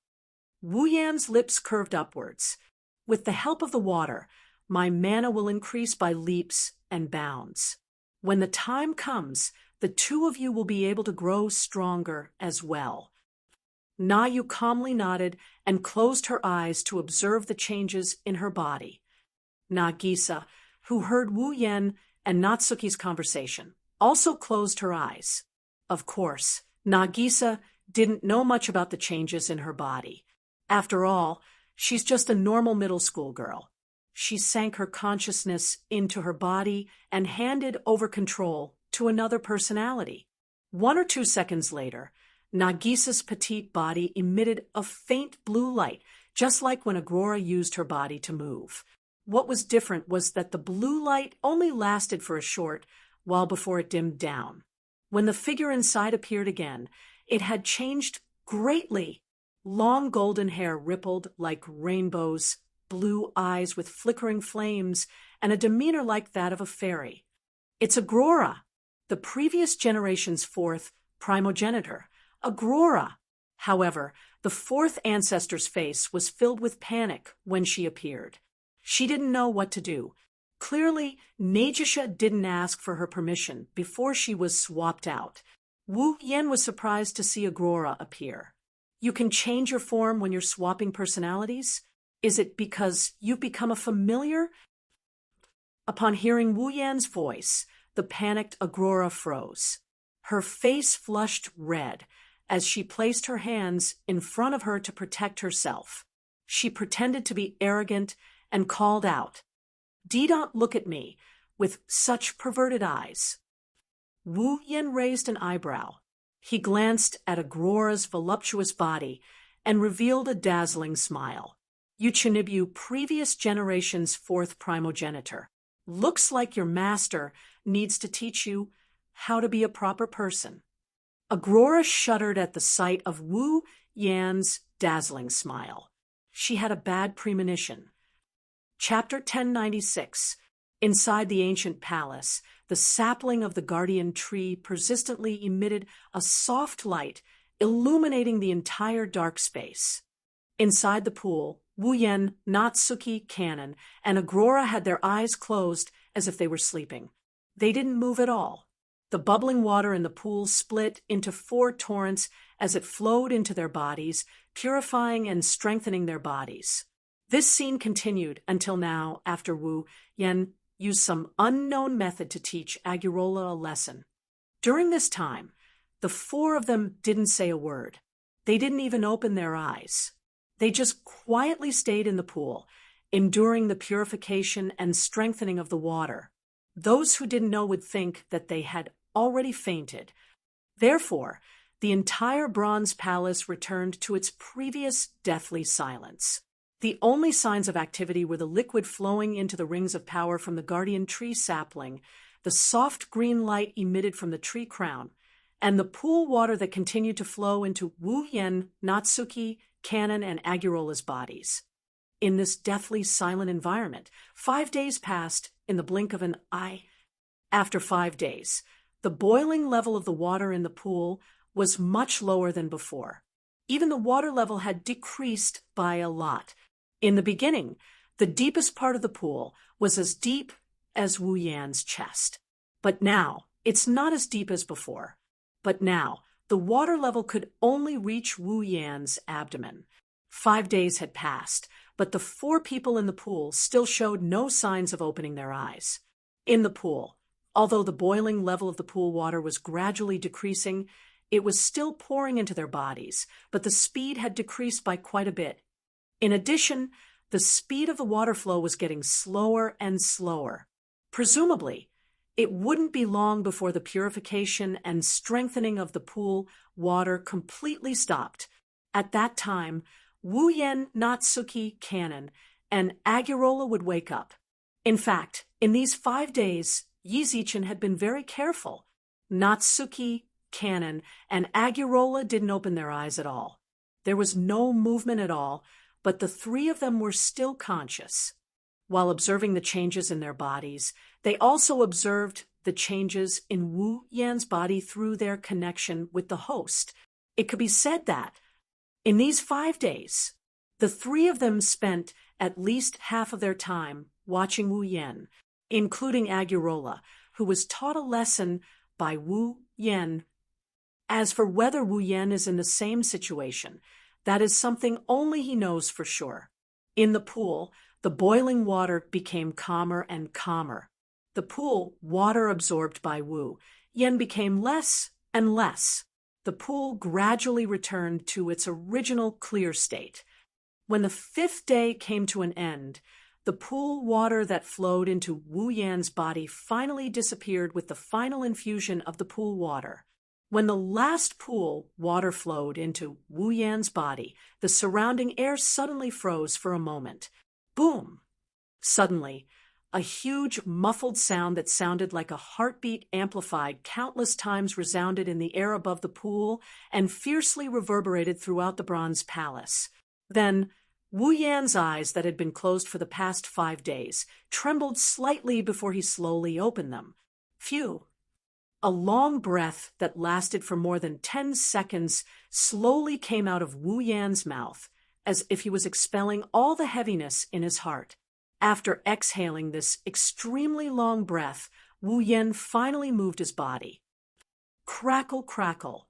Wu Yan's lips curved upwards. "With the help of the water, my mana will increase by leaps and bounds. When the time comes, the two of you will be able to grow stronger as well." Na Yu calmly nodded and closed her eyes to observe the changes in her body. Nagisa, who heard Wu Yen and Natsuki's conversation, also closed her eyes. Of course, Nagisa didn't know much about the changes in her body. After all, she's just a normal middle school girl. She sank her consciousness into her body and handed over control to another personality. 1 or 2 seconds later, Nagisa's petite body emitted a faint blue light, just like when Agrora used her body to move. What was different was that the blue light only lasted for a short while before it dimmed down. When the figure inside appeared again, it had changed greatly. Long golden hair rippled like rainbows, blue eyes with flickering flames, and a demeanor like that of a fairy. "It's Agrora, the previous generation's 4th primogenitor. Agrora!" However, the 4th ancestor's face was filled with panic when she appeared. She didn't know what to do. Clearly, Neijisha didn't ask for her permission before she was swapped out. Wu Yen was surprised to see Agrora appear. "You can change your form when you're swapping personalities? Is it because you've become a familiar?" Upon hearing Wu Yan's voice, the panicked Agrora froze. Her face flushed red as she placed her hands in front of her to protect herself. She pretended to be arrogant and called out, "Don't look at me with such perverted eyes." Wu Yen raised an eyebrow. He glanced at Agrora's voluptuous body and revealed a dazzling smile. "Uchinibu, previous generation's 4th primogenitor. Looks like your master needs to teach you how to be a proper person." Agrora shuddered at the sight of Wu Yan's dazzling smile. She had a bad premonition. Chapter 1096. Inside the ancient palace, the sapling of the guardian tree persistently emitted a soft light, illuminating the entire dark space. Inside the pool, Wu Yen, Natsuki, Cannon, and Agrora had their eyes closed as if they were sleeping. They didn't move at all. The bubbling water in the pool split into 4 torrents as it flowed into their bodies, purifying and strengthening their bodies. This scene continued until now, after Wu Yan used some unknown method to teach Agurola a lesson. During this time, the 4 of them didn't say a word. They didn't even open their eyes. They just quietly stayed in the pool, enduring the purification and strengthening of the water. Those who didn't know would think that they had already fainted. Therefore, the entire bronze palace returned to its previous deathly silence. The only signs of activity were the liquid flowing into the rings of power from the guardian tree sapling, the soft green light emitted from the tree crown, and the pool water that continued to flow into Wu Yan, Natsuki, Kanon, and Agurola's bodies. In this deathly silent environment, 5 days passed in the blink of an eye. After 5 days, the boiling level of the water in the pool was much lower than before. Even the water level had decreased by a lot. In the beginning, the deepest part of the pool was as deep as Wu Yan's chest. But now, it's not as deep as before. But now, the water level could only reach Wu Yan's abdomen. 5 days had passed, but the 4 people in the pool still showed no signs of opening their eyes. In the pool, although the boiling level of the pool water was gradually decreasing, it was still pouring into their bodies, but the speed had decreased by quite a bit. In addition, the speed of the water flow was getting slower and slower. Presumably, it wouldn't be long before the purification and strengthening of the pool water completely stopped. At that time, Wu Yan, Natsuki, Kanon, and Agurola would wake up. In fact, in these 5 days, Yi Zichen had been very careful. Natsuki, Kanon, and Agurola didn't open their eyes at all. There was no movement at all, but the 3 of them were still conscious. While observing the changes in their bodies, they also observed the changes in Wu Yan's body through their connection with the host. It could be said that, in these 5 days, the 3 of them spent at least half of their time watching Wu Yan, including Agurola, who was taught a lesson by Wu Yan. As for whether Wu Yan is in the same situation, that is something only he knows for sure. In the pool, the boiling water became calmer and calmer. The pool water absorbed by Wu Yan became less and less. The pool gradually returned to its original clear state. When the 5th day came to an end, the pool water that flowed into Wu Yan's body finally disappeared with the final infusion of the pool water. When the last pool water flowed into Wu Yan's body, the surrounding air suddenly froze for a moment. Boom! Suddenly, a huge muffled sound that sounded like a heartbeat amplified countless times resounded in the air above the pool and fiercely reverberated throughout the bronze palace. Then, Wu Yan's eyes that had been closed for the past 5 days trembled slightly before he slowly opened them. Phew! A long breath that lasted for more than 10 seconds slowly came out of Wu Yan's mouth, as if he was expelling all the heaviness in his heart. After exhaling this extremely long breath, Wu Yan finally moved his body. Crackle, crackle.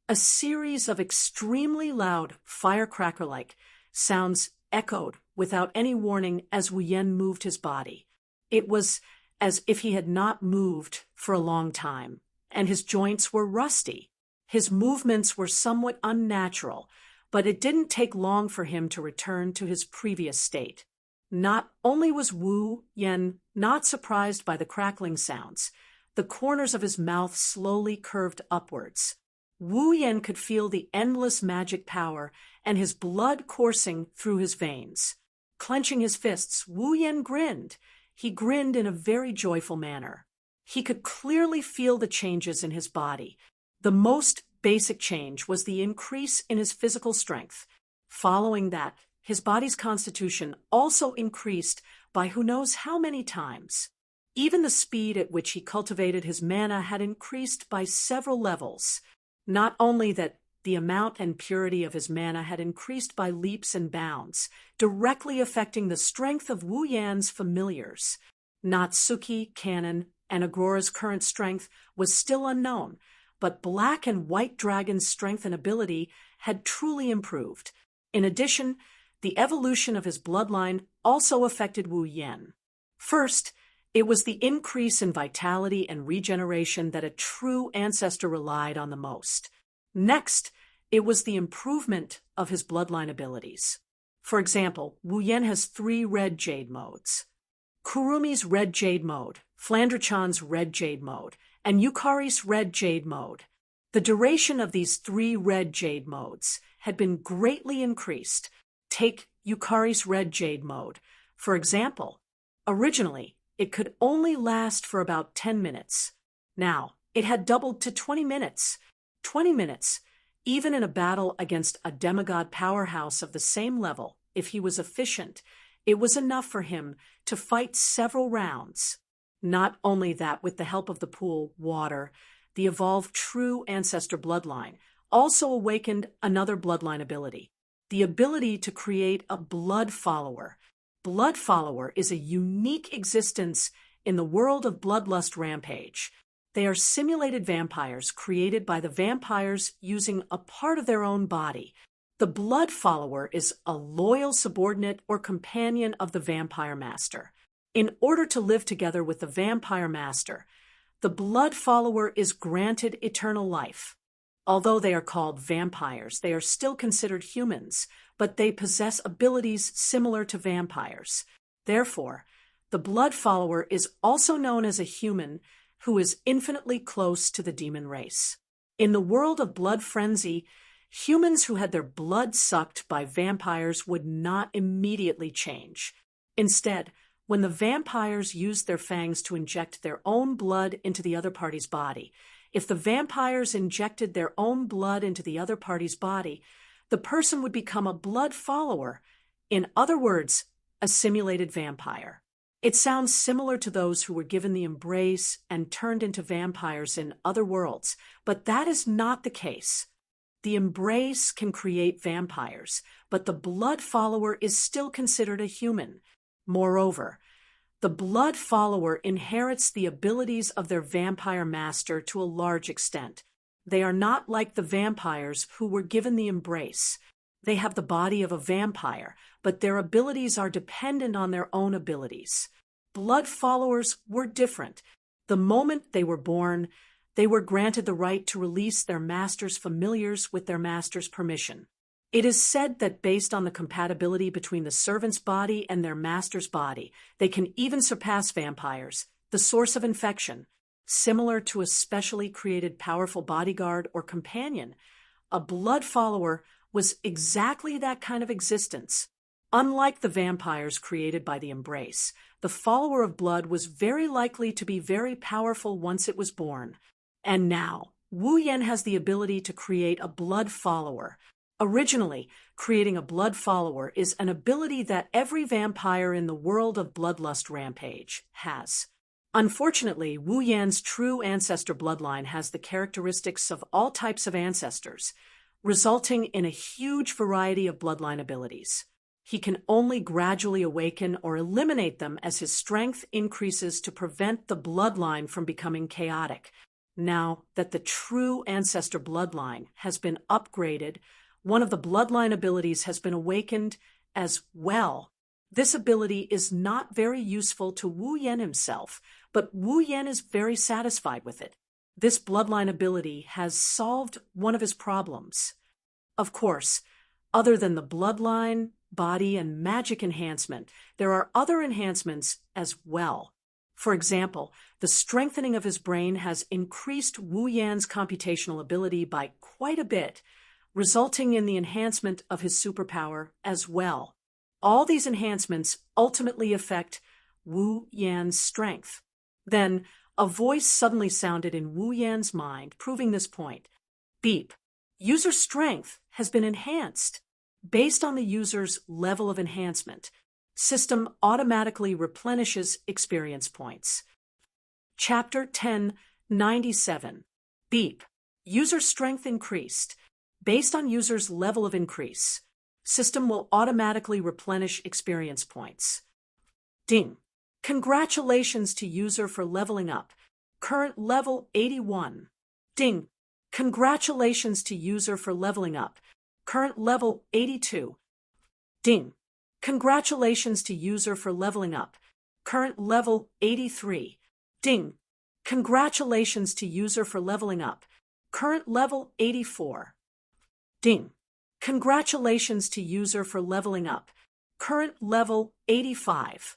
A series of extremely loud, firecracker-like sounds echoed without any warning as Wu Yan moved his body. It was as if he had not moved for a long time, and his joints were rusty. His movements were somewhat unnatural, but it didn't take long for him to return to his previous state. Not only was Wu Yan not surprised by the crackling sounds, the corners of his mouth slowly curved upwards. Wu Yan could feel the endless magic power and his blood coursing through his veins. Clenching his fists, Wu Yan grinned. He grinned in a very joyful manner. He could clearly feel the changes in his body. The most basic change was the increase in his physical strength. Following that, his body's constitution also increased by who knows how many times. Even the speed at which he cultivated his mana had increased by several levels. Not only that, the amount and purity of his mana had increased by leaps and bounds, directly affecting the strength of Wu Yan's familiars, Natsuki, Kanon, and Agora's current strength was still unknown, but Black and White Dragon's strength and ability had truly improved. In addition, the evolution of his bloodline also affected Wu Yan. First, it was the increase in vitality and regeneration that a true ancestor relied on the most. Next, it was the improvement of his bloodline abilities. For example, Wu Yan has 3 red jade modes: Kurumi's red jade mode, Flandre-chan's red jade mode, and Yukari's red jade mode. The duration of these 3 red jade modes had been greatly increased. Take Yukari's red jade mode. For example, originally, it could only last for about 10 minutes. Now, it had doubled to 20 minutes. 20 minutes, even in a battle against a demigod powerhouse of the same level, if he was efficient, it was enough for him to fight several rounds. Not only that, with the help of the pool, water, the evolved true ancestor bloodline also awakened another bloodline ability, the ability to create a blood follower. Blood follower is a unique existence in the world of Bloodlust Rampage. They are simulated vampires created by the vampires using a part of their own body. The blood follower is a loyal subordinate or companion of the vampire master. In order to live together with the vampire master, the blood follower is granted eternal life. Although they are called vampires, they are still considered humans, but they possess abilities similar to vampires. Therefore, the blood follower is also known as a human who is infinitely close to the demon race. In the world of blood frenzy, humans who had their blood sucked by vampires would not immediately change. Instead, when the vampires used their fangs to inject their own blood into the other party's body, if the vampires injected their own blood into the other party's body, the person would become a blood follower. In other words, a simulated vampire. It sounds similar to those who were given the embrace and turned into vampires in other worlds, but that is not the case. The embrace can create vampires, but the blood follower is still considered a human. Moreover, the blood follower inherits the abilities of their vampire master to a large extent. They are not like the vampires who were given the embrace. They have the body of a vampire, but their abilities are dependent on their own abilities. Blood followers were different. The moment they were born, they were granted the right to release their master's familiars with their master's permission. It is said that based on the compatibility between the servant's body and their master's body, they can even surpass vampires, the source of infection. Similar to a specially created powerful bodyguard or companion, a blood follower was exactly that kind of existence. Unlike the vampires created by the embrace, the follower of blood was very likely to be very powerful once it was born. And now, Wu Yan has the ability to create a blood follower. Originally, creating a blood follower is an ability that every vampire in the world of Bloodlust Rampage has. Unfortunately, Wu Yan's true ancestor bloodline has the characteristics of all types of ancestors, resulting in a huge variety of bloodline abilities. He can only gradually awaken or eliminate them as his strength increases to prevent the bloodline from becoming chaotic. Now that the true ancestor bloodline has been upgraded, one of the bloodline abilities has been awakened as well. This ability is not very useful to Wu Yan himself, but Wu Yan is very satisfied with it. This bloodline ability has solved one of his problems. Of course, other than the bloodline, body, and magic enhancement, there are other enhancements as well. For example, the strengthening of his brain has increased Wu Yan's computational ability by quite a bit, resulting in the enhancement of his superpower as well. All these enhancements ultimately affect Wu Yan's strength. Then, a voice suddenly sounded in Wu Yan's mind, proving this point. Beep. User strength has been enhanced. Based on the user's level of enhancement, system automatically replenishes experience points. Chapter 1097. Beep. User strength increased. Based on user's level of increase, system will automatically replenish experience points. Ding. Congratulations to user for leveling up. Current level 81. Ding. Congratulations to user for leveling up. Current level 82. Ding. Congratulations to user for leveling up. Current level 83. Ding. Congratulations to user for leveling up. Current level 84. Ding. Congratulations to user for leveling up. Current level 85.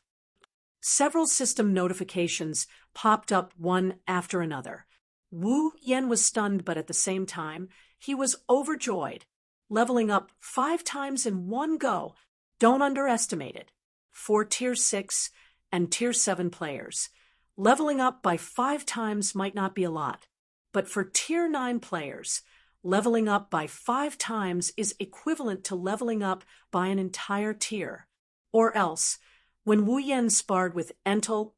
Several system notifications popped up one after another. Wu Yan was stunned, but at the same time, he was overjoyed. Leveling up 5 times in one go. Don't underestimate it. For Tier 6 and Tier 7 players, leveling up by 5 times might not be a lot. But for Tier 9 players, leveling up by 5 times is equivalent to leveling up by an entire tier. Or else, when Wu Yan sparred with Entel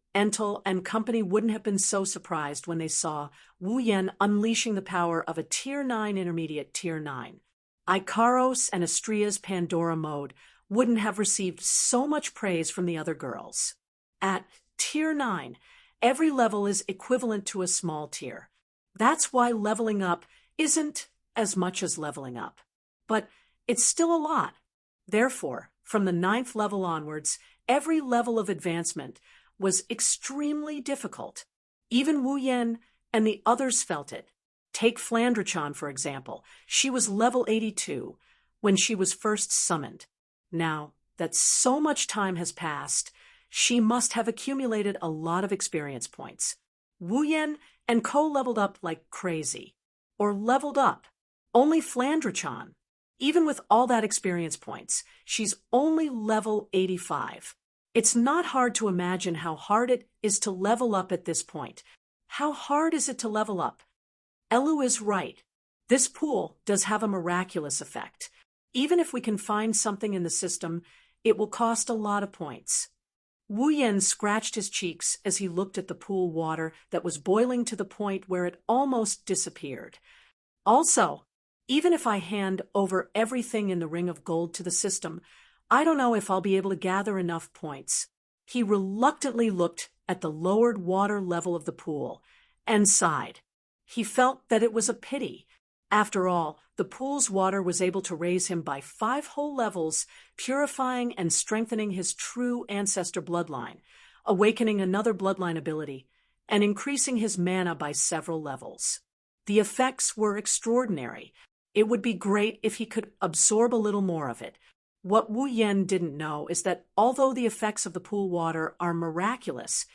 and company wouldn't have been so surprised when they saw Wu Yan unleashing the power of a Tier 9 intermediate Tier 9. Ikaros and Estria's Pandora mode wouldn't have received so much praise from the other girls. At Tier 9, every level is equivalent to a small tier. That's why leveling up isn't as much as leveling up. But it's still a lot. Therefore, from the 9th level onwards, every level of advancement was extremely difficult. Even Wu Yan and the others felt it. Take Flandrachan, for example. She was level 82 when she was first summoned. Now that so much time has passed, she must have accumulated a lot of experience points. Wu Yan and Ko leveled up like crazy. Or leveled up. Only Flandrachan. Even with all that experience points, she's only level 85. It's not hard to imagine how hard it is to level up at this point. How hard is it to level up? Elu is right. This pool does have a miraculous effect. Even if we can find something in the system, it will cost a lot of points. Wu Yan scratched his cheeks as he looked at the pool water that was boiling to the point where it almost disappeared. Also, even if I hand over everything in the ring of gold to the system, I don't know if I'll be able to gather enough points. He reluctantly looked at the lowered water level of the pool and sighed. He felt that it was a pity. After all, the pool's water was able to raise him by 5 whole levels, purifying and strengthening his true ancestor bloodline, awakening another bloodline ability, and increasing his mana by several levels. The effects were extraordinary. It would be great if he could absorb a little more of it. What Wu Yan didn't know is that although the effects of the pool water are miraculous,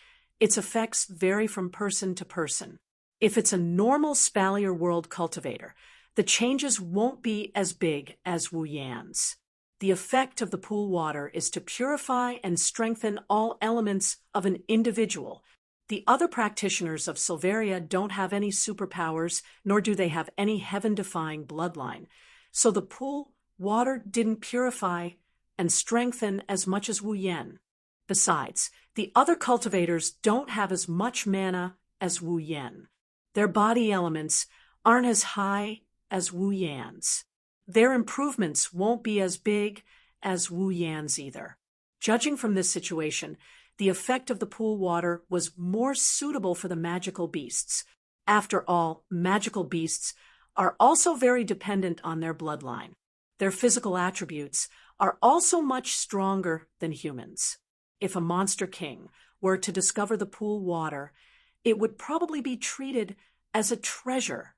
its effects vary from person to person. If it's a normal Spalier World cultivator, the changes won't be as big as Wu Yan's. The effect of the pool water is to purify and strengthen all elements of an individual. The other practitioners of Silveria don't have any superpowers, nor do they have any heaven-defying bloodline. So the pool water didn't purify and strengthen as much as Wu Yan. Besides, the other cultivators don't have as much mana as Wu Yan. Their body elements aren't as high as Wu Yan's. Their improvements won't be as big as Wu Yan's either. Judging from this situation, the effect of the pool water was more suitable for the magical beasts. After all, magical beasts are also very dependent on their bloodline. Their physical attributes are also much stronger than humans. If a monster king were to discover the pool water, it would probably be treated as a treasure.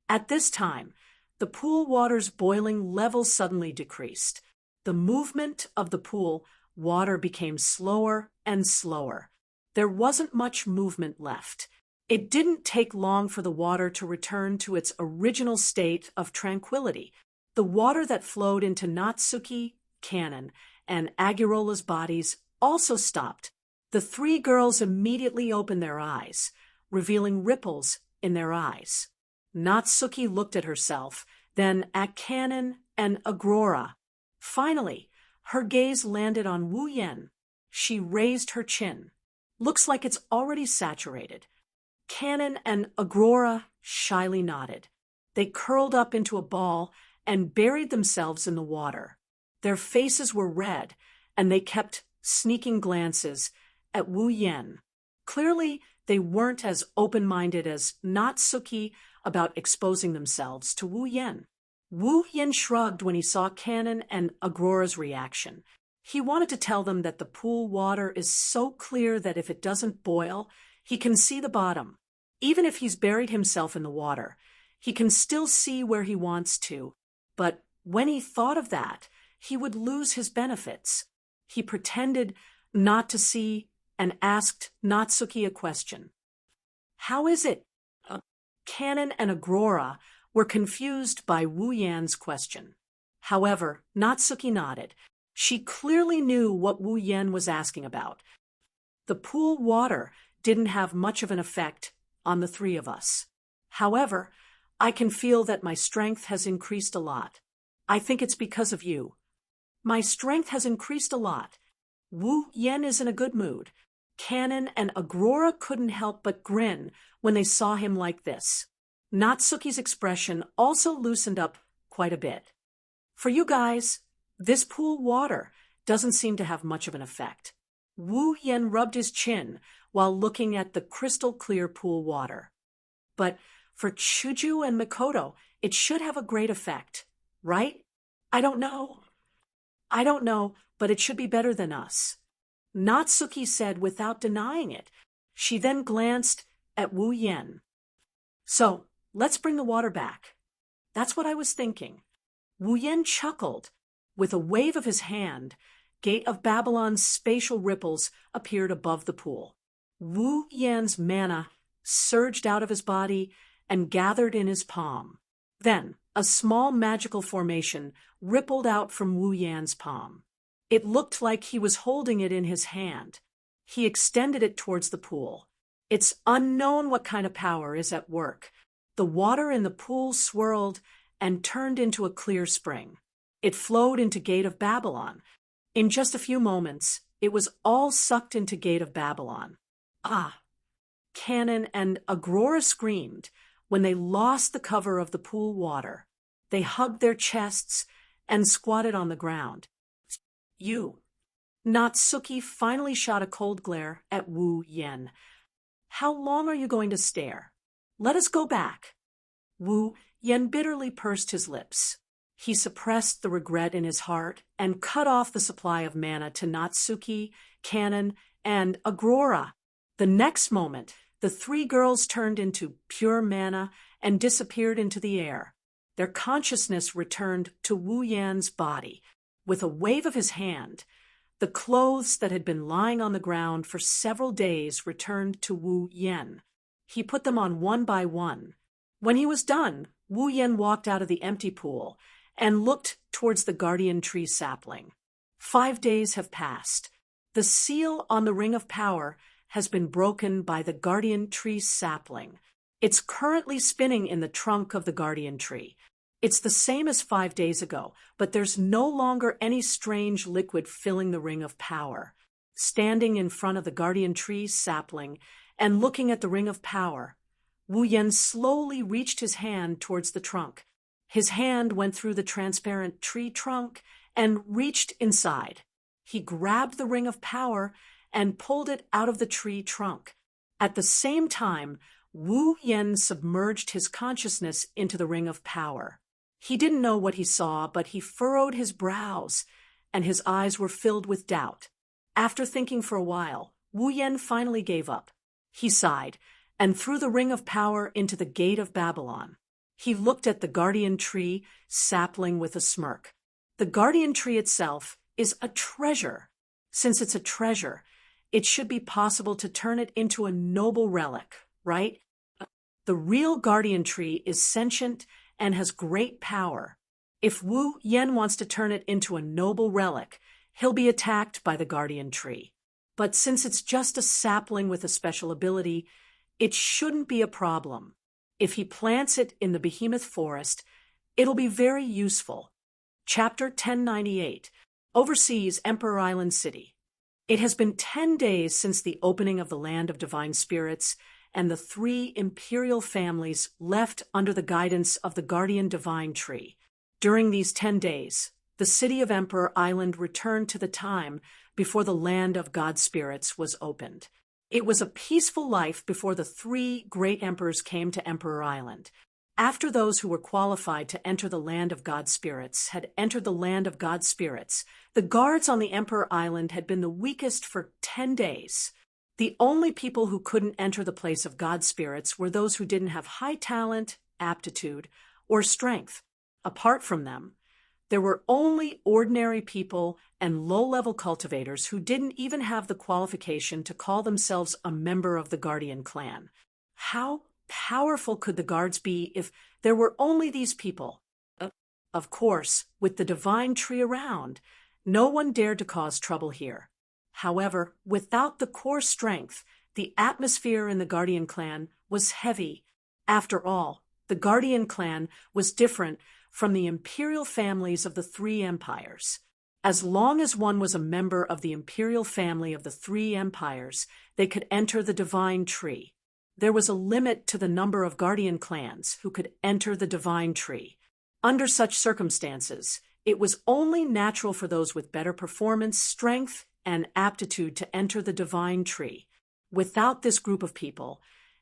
At this time, the pool water's boiling level suddenly decreased. The movement of the pool water became slower and slower. There wasn't much movement left. It didn't take long for the water to return to its original state of tranquility. The water that flowed into Natsuki, Kanon, and Agirola's bodies also stopped. The 3 girls immediately opened their eyes, revealing ripples in their eyes. Natsuki looked at herself, then at Kanon and Agrora. Finally, her gaze landed on Wu Yan. She raised her chin. Looks like it's already saturated. Kanon and Agrora shyly nodded. They curled up into a ball and buried themselves in the water. Their faces were red, and they kept sneaking glances at Wu Yan. Clearly, they weren't as open-minded as Natsuki about exposing themselves to Wu Yen. Wu Yen shrugged when he saw Kanon and Agrora's reaction. He wanted to tell them that the pool water is so clear that if it doesn't boil, he can see the bottom. Even if he's buried himself in the water, he can still see where he wants to. But when he thought of that, he would lose his benefits. He pretended not to see and asked Natsuki a question. How is it? Kanon and Agrora were confused by Wu Yan's question. However, Natsuki nodded. She clearly knew what Wu Yan was asking about. The pool water didn't have much of an effect on the three of us. However, I can feel that my strength has increased a lot. I think it's because of you. My strength has increased a lot. Wu Yan is in a good mood. Kanon and Agrora couldn't help but grin when they saw him like this. Natsuki's expression also loosened up quite a bit. For you guys, this pool water doesn't seem to have much of an effect. Wu Yan rubbed his chin while looking at the crystal-clear pool water. But for Shoujo and Mikoto, it should have a great effect, right? I don't know, but it should be better than us. Natsuki said without denying it. She then glanced at Wu Yan. So, let's bring the water back. That's what I was thinking. Wu Yan chuckled. With a wave of his hand, Gate of Babylon's spatial ripples appeared above the pool. Wu Yan's mana surged out of his body and gathered in his palm. Then, a small magical formation rippled out from Wu Yan's palm. It looked like he was holding it in his hand. He extended it towards the pool. It's unknown what kind of power is at work. The water in the pool swirled and turned into a clear spring. It flowed into Gate of Babylon. In just a few moments, it was all sucked into Gate of Babylon. Ah! Kanon and Agrora screamed when they lost the cover of the pool water. They hugged their chests and squatted on the ground. You! Natsuki finally shot a cold glare at Wu Yan. How long are you going to stare? Let us go back. Wu Yan bitterly pursed his lips. He suppressed the regret in his heart and cut off the supply of mana to Natsuki, Kanon, and Agrora. The next moment, the three girls turned into pure mana and disappeared into the air. Their consciousness returned to Wu Yan's body. With a wave of his hand, the clothes that had been lying on the ground for several days returned to Wu Yan. He put them on one by one. When he was done, Wu Yan walked out of the empty pool and looked towards the guardian tree sapling. 5 days have passed. The seal on the ring of power has been broken by the guardian tree sapling. It's currently spinning in the trunk of the guardian tree. It's the same as 5 days ago, but there's no longer any strange liquid filling the ring of power. Standing in front of the guardian tree sapling and looking at the ring of power, Wu Yan slowly reached his hand towards the trunk. His hand went through the transparent tree trunk and reached inside. He grabbed the ring of power and pulled it out of the tree trunk. At the same time, Wu Yan submerged his consciousness into the ring of power. He didn't know what he saw, but he furrowed his brows, and his eyes were filled with doubt. After thinking for a while, Wu Yan finally gave up. He sighed and threw the ring of power into the Gate of Babylon. He looked at the guardian tree sapling with a smirk. The guardian tree itself is a treasure. Since it's a treasure, it should be possible to turn it into a noble relic, right? The real guardian tree is sentient and has great power. If Wu Yan wants to turn it into a noble relic, he'll be attacked by the guardian tree. But since it's just a sapling with a special ability, it shouldn't be a problem. If he plants it in the behemoth forest, it'll be very useful. Chapter 1098, Overseas Emperor Island City. It has been 10 days since the opening of the Land of Divine Spirits, and the 3 imperial families left under the guidance of the Guardian Divine Tree. During these 10 days, the city of Emperor Island returned to the time before the Land of God Spirits was opened. It was a peaceful life before the three great emperors came to Emperor Island. After those who were qualified to enter the land of God's spirits had entered the land of God's spirits, the guards on the Emperor Island had been the weakest for 10 days. The only people who couldn't enter the place of God's spirits were those who didn't have high talent, aptitude, or strength. Apart from them, there were only ordinary people and low-level cultivators who didn't even have the qualification to call themselves a member of the Guardian clan. How powerful could the guards be if there were only these people? Of course, with the divine tree around, no one dared to cause trouble here. However, without the core strength, the atmosphere in the Guardian clan was heavy. After all, the Guardian clan was different from the imperial families of the three empires. As long as one was a member of the imperial family of the three empires, they could enter the divine tree. There was a limit to the number of Guardian clans who could enter the divine tree. Under such circumstances, it was only natural for those with better performance, strength, and aptitude to enter the divine tree. Without this group of people,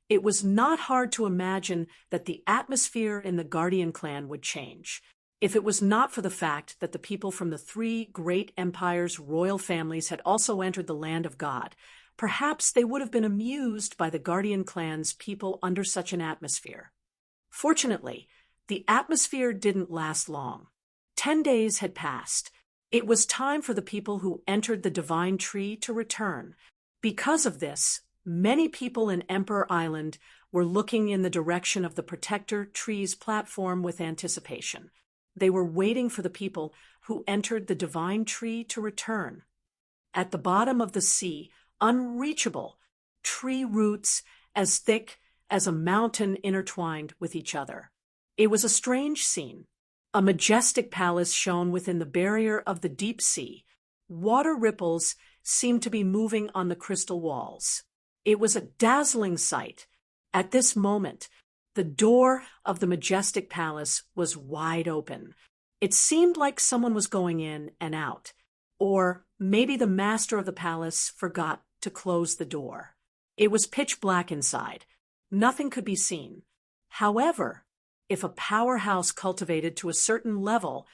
it was not hard to imagine that the atmosphere in the Guardian clan would change. If it was not for the fact that the people from the three great empires' royal families had also entered the land of God, perhaps they would have been amused by the Guardian clan's people under such an atmosphere. Fortunately, the atmosphere didn't last long. 10 days had passed. It was time for the people who entered the divine tree to return. Because of this, many people in Emperor Island were looking in the direction of the Protector Tree's platform with anticipation. They were waiting for the people who entered the divine tree to return. At the bottom of the sea, unreachable, tree roots as thick as a mountain intertwined with each other. It was a strange scene. A majestic palace shone within the barrier of the deep sea. Water ripples seemed to be moving on the crystal walls. It was a dazzling sight. At this moment, the door of the majestic palace was wide open. It seemed like someone was going in and out, or maybe the master of the palace forgot to close the door. It was pitch black inside. Nothing could be seen. However, if a powerhouse cultivated to a certain level,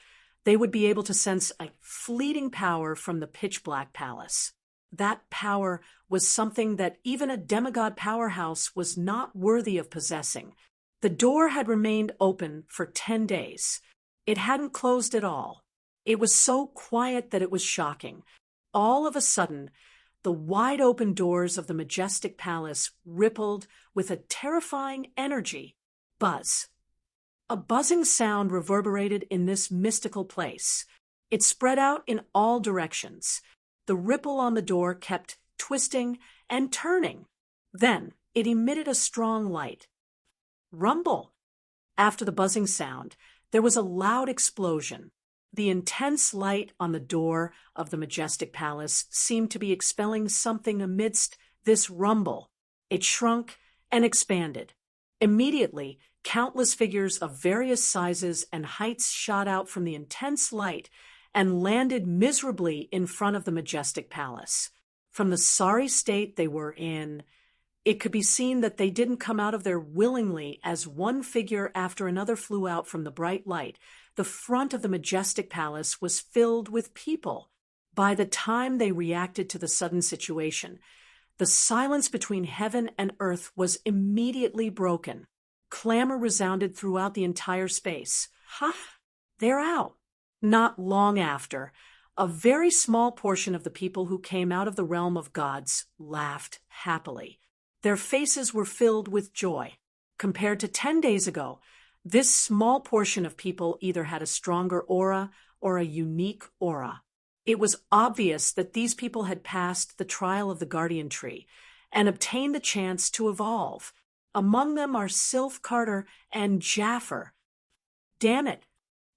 they would be able to sense a fleeting power from the pitch black palace. That power was something that even a demigod powerhouse was not worthy of possessing. The door had remained open for 10 days. It hadn't closed at all. It was so quiet that it was shocking. All of a sudden, the wide-open doors of the majestic palace rippled with a terrifying energy. Buzz. A buzzing sound reverberated in this mystical place. It spread out in all directions. The ripple on the door kept twisting and turning. Then it emitted a strong light. Rumble. After the buzzing sound, there was a loud explosion. The intense light on the door of the majestic palace seemed to be expelling something amidst this rumble. It shrunk and expanded. Immediately, countless figures of various sizes and heights shot out from the intense light and landed miserably in front of the majestic palace. From the sorry state they were in, it could be seen that they didn't come out of there willingly as one figure after another flew out from the bright light. The front of the majestic palace was filled with people. By the time they reacted to the sudden situation, the silence between heaven and earth was immediately broken. Clamor resounded throughout the entire space. Ha! They're out. Not long after, a very small portion of the people who came out of the realm of gods laughed happily. Their faces were filled with joy. Compared to 10 days ago, this small portion of people either had a stronger aura or a unique aura. It was obvious that these people had passed the trial of the Guardian Tree and obtained the chance to evolve. Among them are Sylph Carter and Jaffer. Damn it!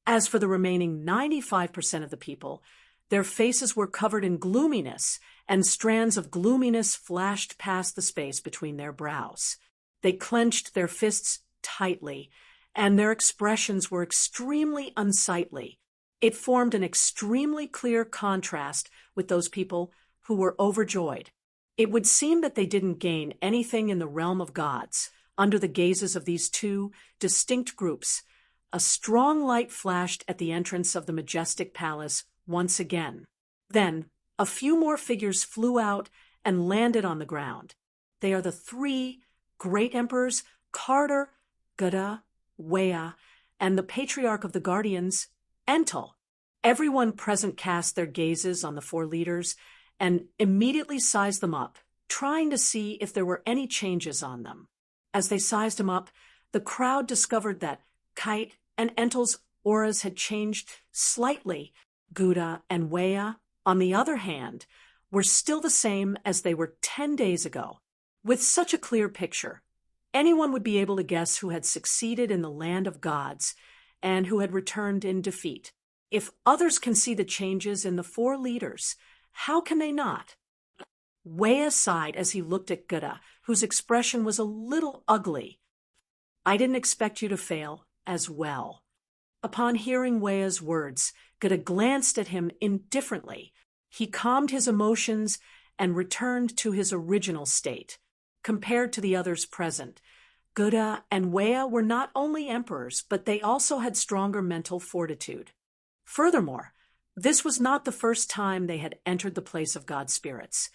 As for the remaining 95% of the people, their faces were covered in gloominess, and strands of gloominess flashed past the space between their brows. They clenched their fists tightly, and their expressions were extremely unsightly. It formed an extremely clear contrast with those people who were overjoyed. It would seem that they didn't gain anything in the realm of gods. Under the gazes of these two distinct groups, a strong light flashed at the entrance of the majestic palace once again. Then, a few more figures flew out and landed on the ground. They are the three great emperors, Carter, Gada, Wea, and the patriarch of the guardians, Entel. Everyone present cast their gazes on the four leaders and immediately sized them up, trying to see if there were any changes on them. As they sized them up, the crowd discovered that Kite and Entel's auras had changed slightly. Gouda and Wea, on the other hand, were still the same as they were 10 days ago. With such a clear picture, anyone would be able to guess who had succeeded in the land of gods and who had returned in defeat. If others can see the changes in the four leaders, how can they not? Wea sighed as he looked at Gouda, whose expression was a little ugly. I didn't expect you to fail as well. Upon hearing Wea's words, Gouda glanced at him indifferently. He calmed his emotions and returned to his original state. Compared to the others present, Gouda and Wea were not only emperors, but they also had stronger mental fortitude. Furthermore, this was not the first time they had entered the place of god spirits,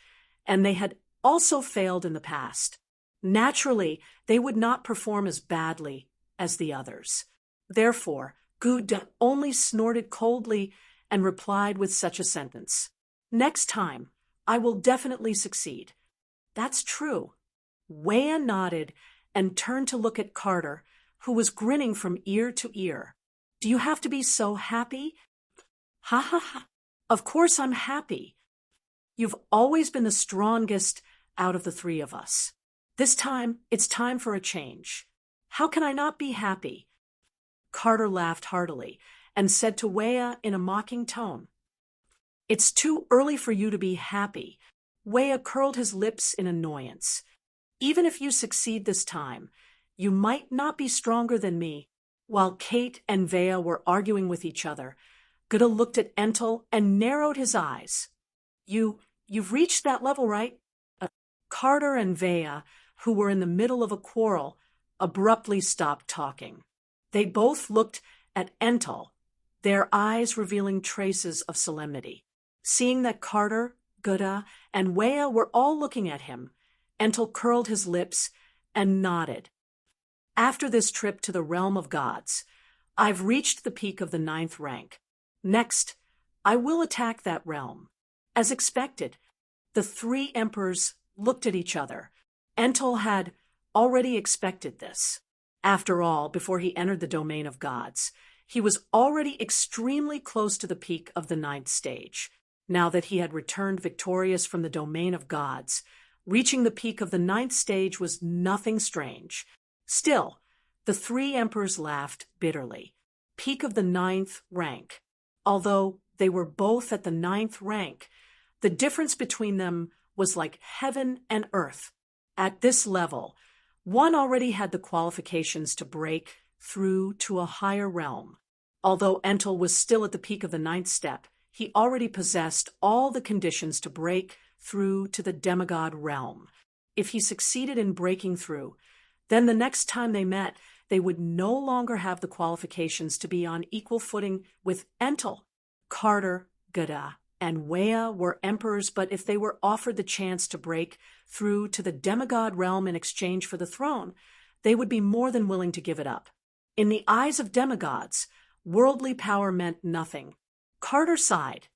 and they had also failed in the past. Naturally, they would not perform as badly as the others. Therefore, Gouda only snorted coldly and replied with such a sentence. Next time, I will definitely succeed. That's true. Wea nodded and turned to look at Carter, who was grinning from ear to ear. Do you have to be so happy? Ha ha ha. Of course I'm happy. You've always been the strongest out of the three of us. This time, it's time for a change. How can I not be happy? Carter laughed heartily and said to Wea in a mocking tone, It's too early for you to be happy. Wea curled his lips in annoyance. Even if you succeed this time, you might not be stronger than me. While Kate and Vea were arguing with each other, Gouda looked at Entel and narrowed his eyes. You've reached that level, right? Carter and Vea, who were in the middle of a quarrel, abruptly stopped talking. They both looked at Entel, their eyes revealing traces of solemnity. Seeing that Carter, Gouda, and Wea were all looking at him, Entel curled his lips and nodded. After this trip to the realm of gods, I've reached the peak of the 9th rank. Next, I will attack that realm. As expected, the three emperors looked at each other. Entel had already expected this. After all, before he entered the domain of gods, he was already extremely close to the peak of the 9th stage. Now that he had returned victorious from the domain of gods, reaching the peak of the 9th stage was nothing strange. Still, the three emperors laughed bitterly. Peak of the 9th rank. Although they were both at the 9th rank, the difference between them was like heaven and earth. At this level, one already had the qualifications to break through to a higher realm. Although Entel was still at the peak of the 9th step, he already possessed all the conditions to break through to the demigod realm. If he succeeded in breaking through, then the next time they met, they would no longer have the qualifications to be on equal footing with Entel. Carter, Gouda, and Wea were emperors, but if they were offered the chance to break through to the demigod realm in exchange for the throne, they would be more than willing to give it up. In the eyes of demigods, worldly power meant nothing. Carter sighed.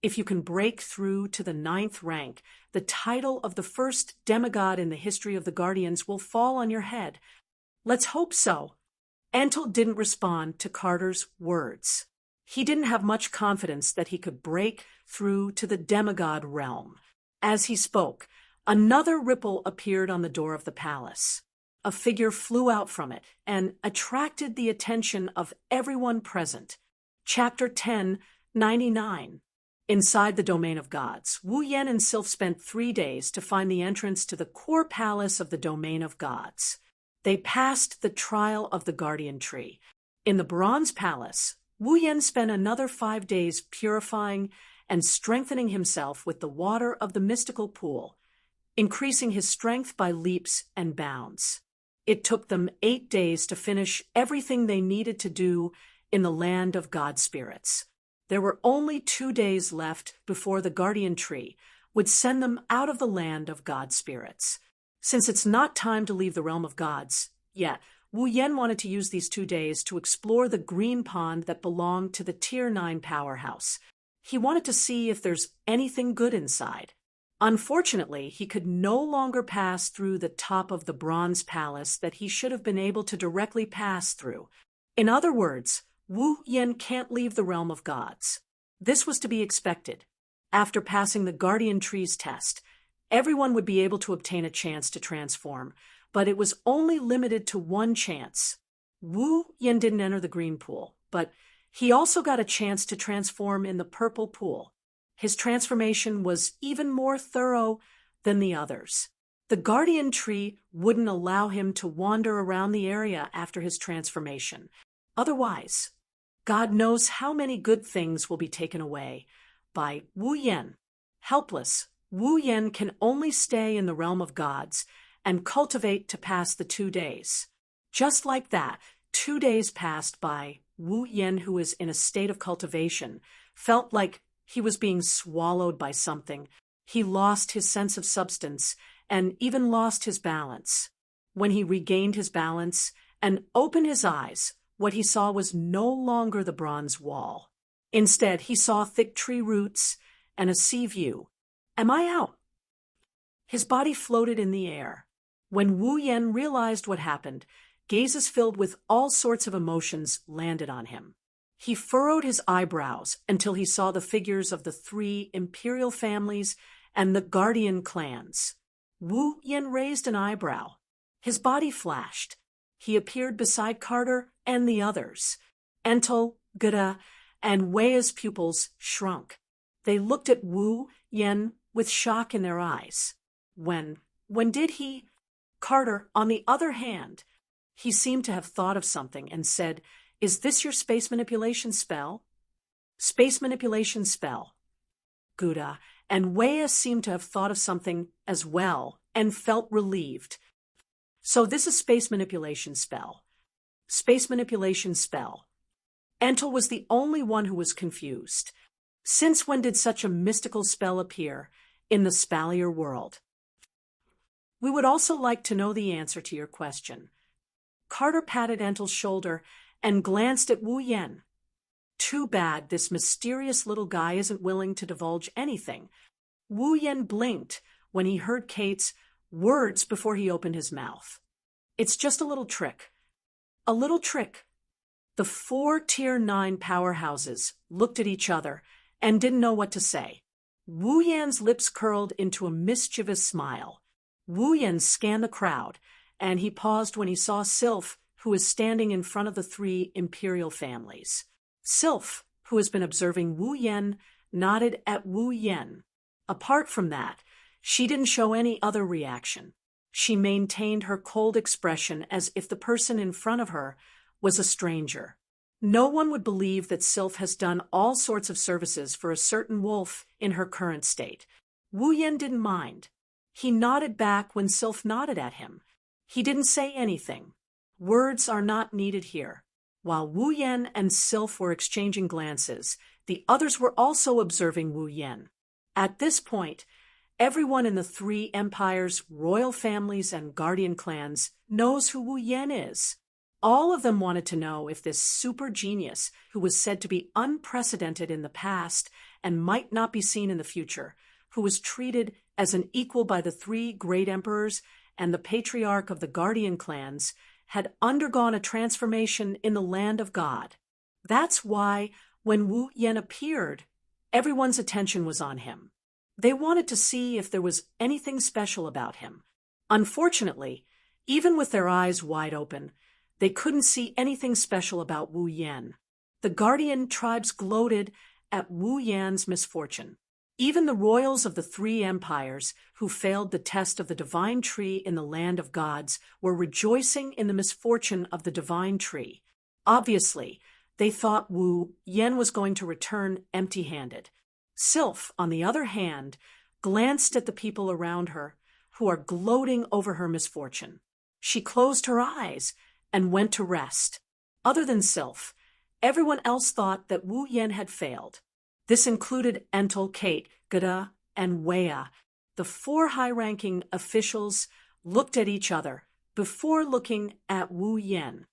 If you can break through to the 9th rank, the title of the first demigod in the history of the Guardians will fall on your head. Let's hope so. Entel didn't respond to Carter's words. He didn't have much confidence that he could break through to the demigod realm. As he spoke, another ripple appeared on the door of the palace. A figure flew out from it and attracted the attention of everyone present. Chapter 1099. Inside the domain of gods, Wu Yan and Sylph spent 3 days to find the entrance to the core palace of the domain of gods. They passed the trial of the guardian tree. In the bronze palace, Wu Yan spent another 5 days purifying and strengthening himself with the water of the mystical pool. increasing his strength by leaps and bounds. It took them 8 days to finish everything they needed to do in the land of God spirits. There were only 2 days left before the guardian tree would send them out of the land of God spirits. Since it's not time to leave the realm of gods yet, Wu Yan wanted to use these 2 days to explore the green pond that belonged to the Tier 9 powerhouse. He wanted to see if there's anything good inside. Unfortunately, he could no longer pass through the top of the bronze palace that he should have been able to directly pass through. In other words, Wu Yan can't leave the realm of gods. This was to be expected. After passing the guardian tree's test, everyone would be able to obtain a chance to transform, but it was only limited to one chance. Wu Yan didn't enter the green pool, but he also got a chance to transform in the purple pool. His transformation was even more thorough than the others. The guardian tree wouldn't allow him to wander around the area after his transformation. Otherwise, God knows how many good things will be taken away by Wu Yan. Helpless, Wu Yan can only stay in the realm of gods and cultivate to pass the 2 days. Just like that, 2 days passed by. Wu Yan, who was in a state of cultivation, felt like he was being swallowed by something. He lost his sense of substance and even lost his balance. When he regained his balance and opened his eyes, what he saw was no longer the bronze wall. Instead, he saw thick tree roots and a sea view. Am I out? His body floated in the air. When Wu Yan realized what happened, gazes filled with all sorts of emotions landed on him. He furrowed his eyebrows until he saw the figures of the 3 imperial families and the guardian clans. Wu Yan raised an eyebrow. His body flashed. He appeared beside Carter and the others. Entel, Gura, and Wei's pupils shrunk. They looked at Wu Yan with shock in their eyes. When did he? Carter, on the other hand, he seemed to have thought of something and said, "Is this your space manipulation spell?" Space manipulation spell. Gura and Wei seemed to have thought of something as well and felt relieved. So this is space manipulation spell. Space manipulation spell. Entel was the only one who was confused. Since when did such a mystical spell appear in the Spalier world? We would also like to know the answer to your question. Carter patted Entel's shoulder and glanced at Wu Yan. Too bad this mysterious little guy isn't willing to divulge anything. Wu Yan blinked when he heard Kate's words before he opened his mouth. It's just a little trick. A little trick. The 4 Tier 9 powerhouses looked at each other and didn't know what to say. Wu Yan's lips curled into a mischievous smile. Wu Yan scanned the crowd, and he paused when he saw Sylph, who was standing in front of the 3 imperial families. Sylph, who has been observing Wu Yan, nodded at Wu Yan. Apart from that, she didn't show any other reaction. She maintained her cold expression as if the person in front of her was a stranger. No one would believe that Sylph has done all sorts of services for a certain wolf in her current state. Wu Yan didn't mind. He nodded back when Sylph nodded at him. He didn't say anything. Words are not needed here. While Wu Yan and Sylph were exchanging glances, the others were also observing Wu Yan. At this point, everyone in the 3 empires, royal families, and guardian clans knows who Wu Yan is. All of them wanted to know if this super genius, who was said to be unprecedented in the past and might not be seen in the future, who was treated as an equal by the 3 great emperors and the patriarch of the guardian clans, had undergone a transformation in the land of God. That's why, when Wu Yan appeared, everyone's attention was on him. They wanted to see if there was anything special about him. Unfortunately, even with their eyes wide open, they couldn't see anything special about Wu Yan. The guardian tribes gloated at Wu Yan's misfortune. Even the royals of the 3 empires who failed the test of the divine tree in the land of gods were rejoicing in the misfortune of the divine tree. Obviously, they thought Wu Yan was going to return empty-handed. Sylph, on the other hand, glanced at the people around her, who are gloating over her misfortune. She closed her eyes and went to rest. Other than Sylph, everyone else thought that Wu Yen had failed. This included Entel, Kate, Gada, and Wea. The four high-ranking officials looked at each other before looking at Wu Yen.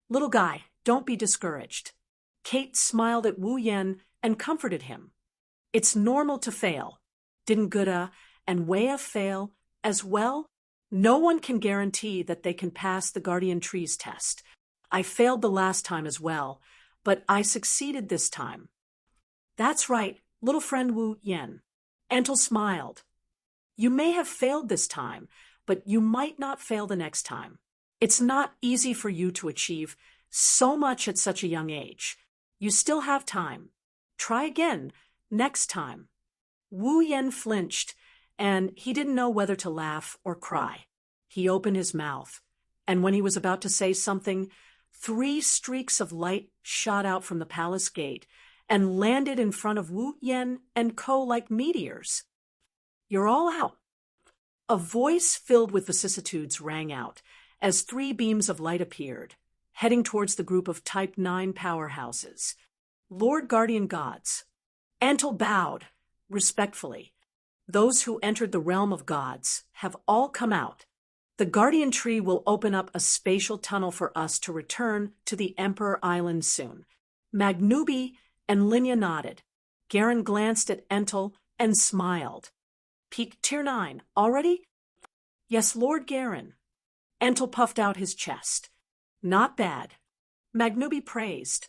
"Little guy, don't be discouraged." Kate smiled at Wu Yen and comforted him. "It's normal to fail." Didn't Gada and Wea fail as well? No one can guarantee that they can pass the Guardian Trees test. I failed the last time as well, but I succeeded this time. "That's right, little friend Wu Yen." Entel smiled. "You may have failed this time, but you might not fail the next time. It's not easy for you to achieve so much at such a young age. You still have time. Try again next time." Wu Yen flinched, and he didn't know whether to laugh or cry. He opened his mouth, and when he was about to say something, 3 streaks of light shot out from the palace gate and landed in front of Wu Yen and co. like meteors. "You're all out." A voice filled with vicissitudes rang out as 3 beams of light appeared, heading towards the group of Type 9 powerhouses. "Lord Guardian Gods." Entel bowed respectfully. "Those who entered the realm of gods have all come out. The Guardian Tree will open up a spatial tunnel for us to return to the Emperor Island soon." Magnubi and Linya nodded. Garen glanced at Entel and smiled. "Peak Tier 9, already?" "Yes, Lord Garen." Entel puffed out his chest. "Not bad." Magnubi praised.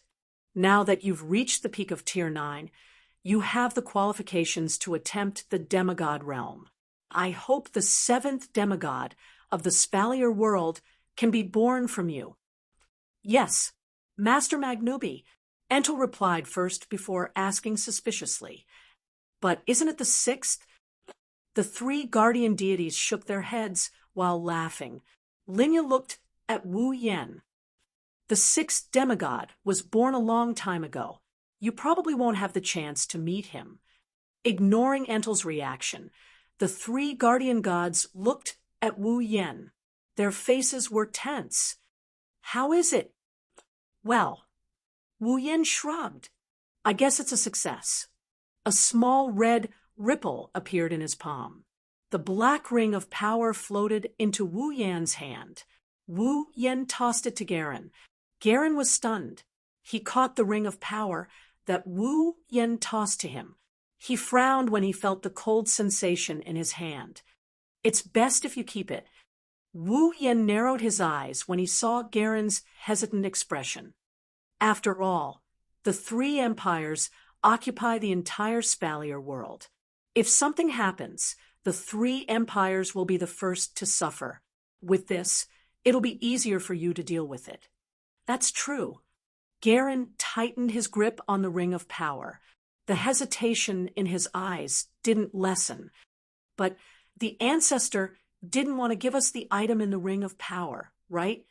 "Now that you've reached the peak of Tier 9, you have the qualifications to attempt the demigod realm. I hope the 7th demigod of the Spalier world can be born from you." "Yes, Master Magnubi," Entel replied first before asking suspiciously. "But isn't it the 6th? The 3 guardian deities shook their heads while laughing. Linya looked at Wu Yen. "The 6th demigod was born a long time ago. You probably won't have the chance to meet him." Ignoring Entel's reaction, the 3 guardian gods looked at Wu Yen. Their faces were tense. "How is it?" "Well," Wu Yen shrugged. "I guess it's a success." A small red ripple appeared in his palm. The black ring of power floated into Wu Yan's hand. Wu Yen tossed it to Garen. Garen was stunned. He caught the ring of power that Wu Yen tossed to him. He frowned when he felt the cold sensation in his hand. "It's best if you keep it." Wu Yen narrowed his eyes when he saw Garen's hesitant expression. After all, the 3 empires occupy the entire Spalier world. If something happens, the 3 empires will be the first to suffer. With this, it'll be easier for you to deal with it. "That's true." Garen tightened his grip on the ring of power. The hesitation in his eyes didn't lessen. "But the ancestor didn't want to give us the item in the ring of power, right?"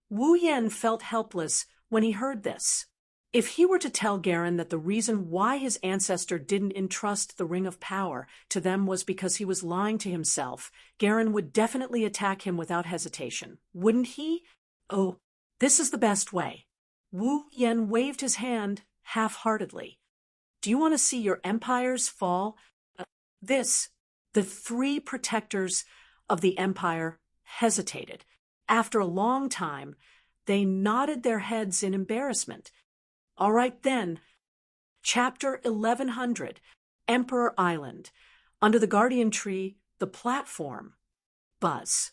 Wu Yen felt helpless when he heard this. If he were to tell Garen that the reason why his ancestor didn't entrust the ring of power to them was because he was lying to himself, Garen would definitely attack him without hesitation, wouldn't he? "Oh, this is the best way." Wu Yen waved his hand half-heartedly. "Do you want to see your empires fall?" The 3 protectors of the empire hesitated. After a long time, they nodded their heads in embarrassment. "All right then." Chapter 1100, Emperor Island. Under the Guardian Tree, the platform. Buzz.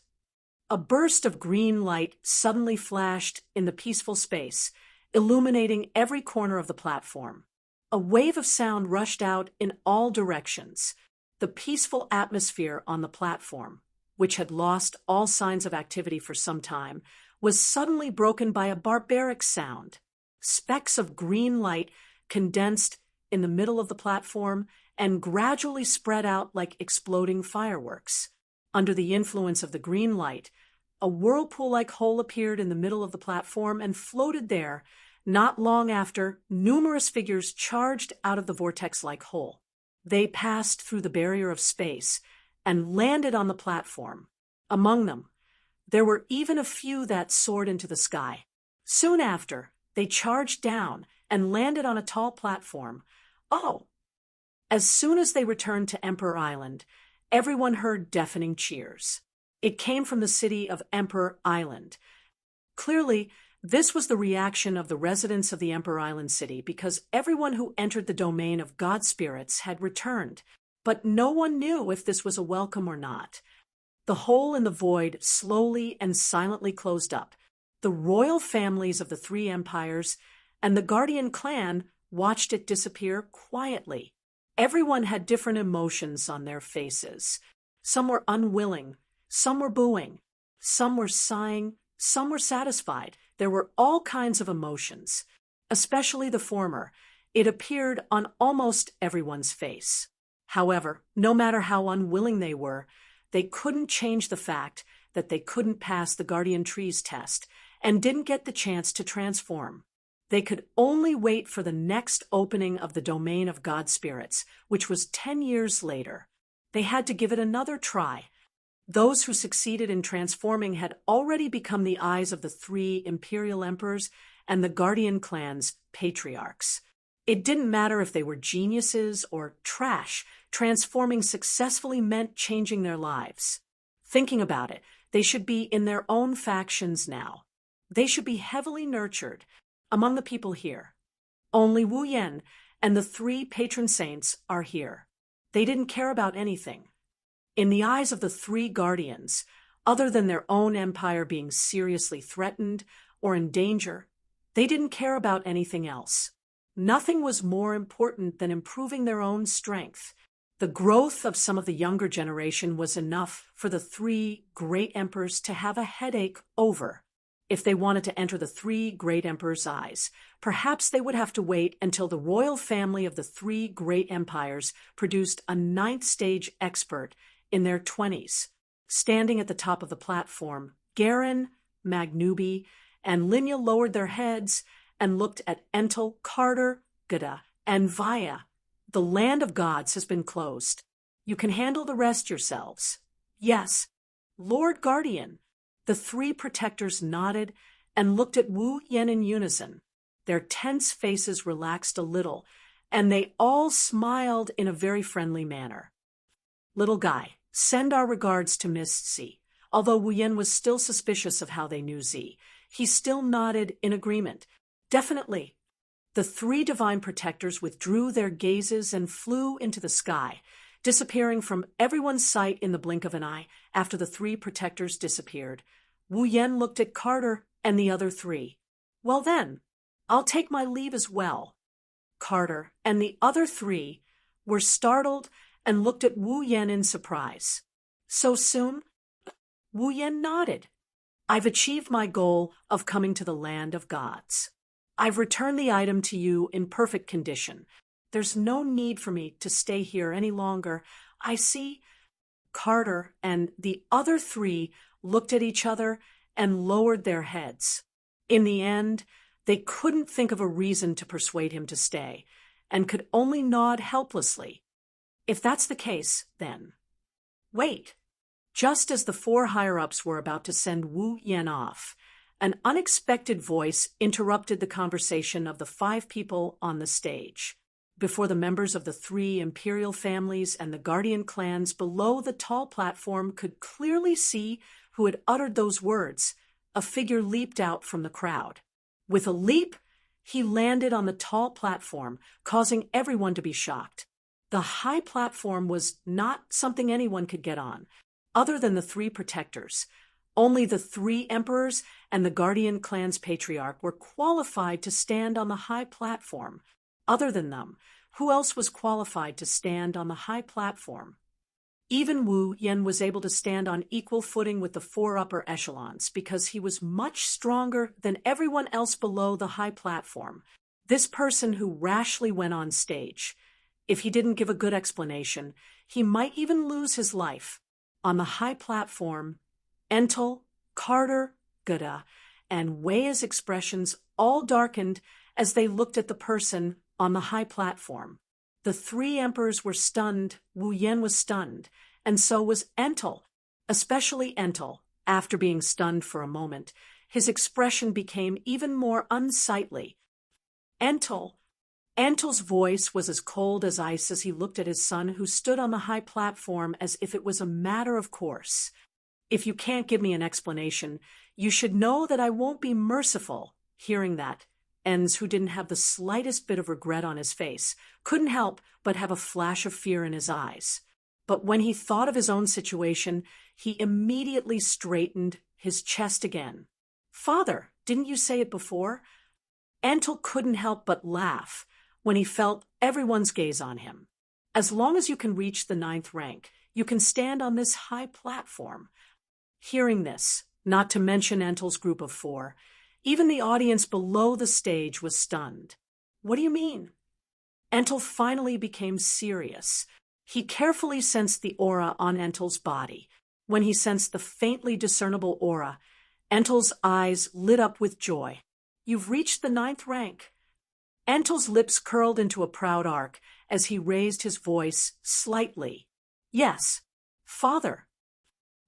A burst of green light suddenly flashed in the peaceful space, illuminating every corner of the platform. A wave of sound rushed out in all directions. The peaceful atmosphere on the platform, which had lost all signs of activity for some time, was suddenly broken by a barbaric sound. Specks of green light condensed in the middle of the platform and gradually spread out like exploding fireworks. Under the influence of the green light, a whirlpool-like hole appeared in the middle of the platform and floated there. Not long after, numerous figures charged out of the vortex-like hole. They passed through the barrier of space and landed on the platform. Among them, there were even a few that soared into the sky. Soon after, they charged down and landed on a tall platform. Oh! As soon as they returned to Emperor Island, everyone heard deafening cheers. It came from the city of Emperor Island. Clearly, this was the reaction of the residents of the Emperor Island city because everyone who entered the domain of God spirits had returned, but no one knew if this was a welcome or not. The hole in the void slowly and silently closed up. The royal families of the three empires and the Guardian clan watched it disappear quietly. Everyone had different emotions on their faces. Some were unwilling, some were booing, some were sighing, some were satisfied. There were all kinds of emotions, especially the former. It appeared on almost everyone's face. However, no matter how unwilling they were, they couldn't change the fact that they couldn't pass the Guardian Trees test and didn't get the chance to transform. They could only wait for the next opening of the domain of God spirits, which was 10 years later. They had to give it another try. Those who succeeded in transforming had already become the eyes of the three imperial emperors and the Guardian clan's patriarchs. It didn't matter if they were geniuses or trash. Transforming successfully meant changing their lives. Thinking about it, they should be in their own factions now. They should be heavily nurtured among the people here. Only Wu Yan and the three patron saints are here. They didn't care about anything. In the eyes of the three guardians, other than their own empire being seriously threatened or in danger, they didn't care about anything else. Nothing was more important than improving their own strength. The growth of some of the younger generation was enough for the three great emperors to have a headache over. If they wanted to enter the three great emperors' eyes, perhaps they would have to wait until the royal family of the three great empires produced a ninth-stage expert in their 20s. Standing at the top of the platform, Garen, Magnubi, and Linya lowered their heads and looked at Entel, Carter, Gada, and Vaya. The land of gods has been closed. You can handle the rest yourselves. Yes, Lord Guardian. The three protectors nodded and looked at Wu Yan in unison. Their tense faces relaxed a little, and they all smiled in a very friendly manner. Little guy, send our regards to Miss Z. Although Wu Yan was still suspicious of how they knew Z, he still nodded in agreement. Definitely. The three divine protectors withdrew their gazes and flew into the sky, disappearing from everyone's sight in the blink of an eye. After the three protectors disappeared, Wu Yan looked at Carter and the other three. Well then, I'll take my leave as well. Carter and the other three were startled and looked at Wu Yan in surprise. So soon? Wu Yan nodded. I've achieved my goal of coming to the land of gods. I've returned the item to you in perfect condition. There's no need for me to stay here any longer. I see. Carter and the other three looked at each other and lowered their heads. In the end, they couldn't think of a reason to persuade him to stay, and could only nod helplessly. If that's the case, then. Wait. Just as the four higher-ups were about to send Wu Yan off, an unexpected voice interrupted the conversation of the 5 people on the stage. Before the members of the 3 imperial families and the Guardian clans below the tall platform could clearly see who had uttered those words, a figure leaped out from the crowd. With a leap, he landed on the tall platform, causing everyone to be shocked. The high platform was not something anyone could get on, other than the 3 protectors. Only the 3 emperors and the Guardian clan's patriarch were qualified to stand on the high platform. Other than them, who else was qualified to stand on the high platform? Even Wu Yan was able to stand on equal footing with the 4 upper echelons because he was much stronger than everyone else below the high platform. This person who rashly went on stage. If he didn't give a good explanation, he might even lose his life. On the high platform, Entel, Carter, Gada, and Wei's expressions all darkened as they looked at the person on the high platform. The 3 emperors were stunned, Wu Yan was stunned, and so was Entel, especially Entel. After being stunned for a moment, his expression became even more unsightly. Entel's voice was as cold as ice as he looked at his son, who stood on the high platform as if it was a matter of course. If you can't give me an explanation, you should know that I won't be merciful. Hearing that, Enz, who didn't have the slightest bit of regret on his face, couldn't help but have a flash of fear in his eyes. But when he thought of his own situation, he immediately straightened his chest again. "Father, didn't you say it before?" Entel couldn't help but laugh when he felt everyone's gaze on him. "As long as you can reach the 9th rank, you can stand on this high platform." Hearing this, not to mention Entel's group of 4, even the audience below the stage was stunned. "What do you mean?" Entel finally became serious. He carefully sensed the aura on Entel's body. When he sensed the faintly discernible aura, Entel's eyes lit up with joy. "You've reached the 9th rank." Entel's lips curled into a proud arc as he raised his voice slightly. "Yes, Father."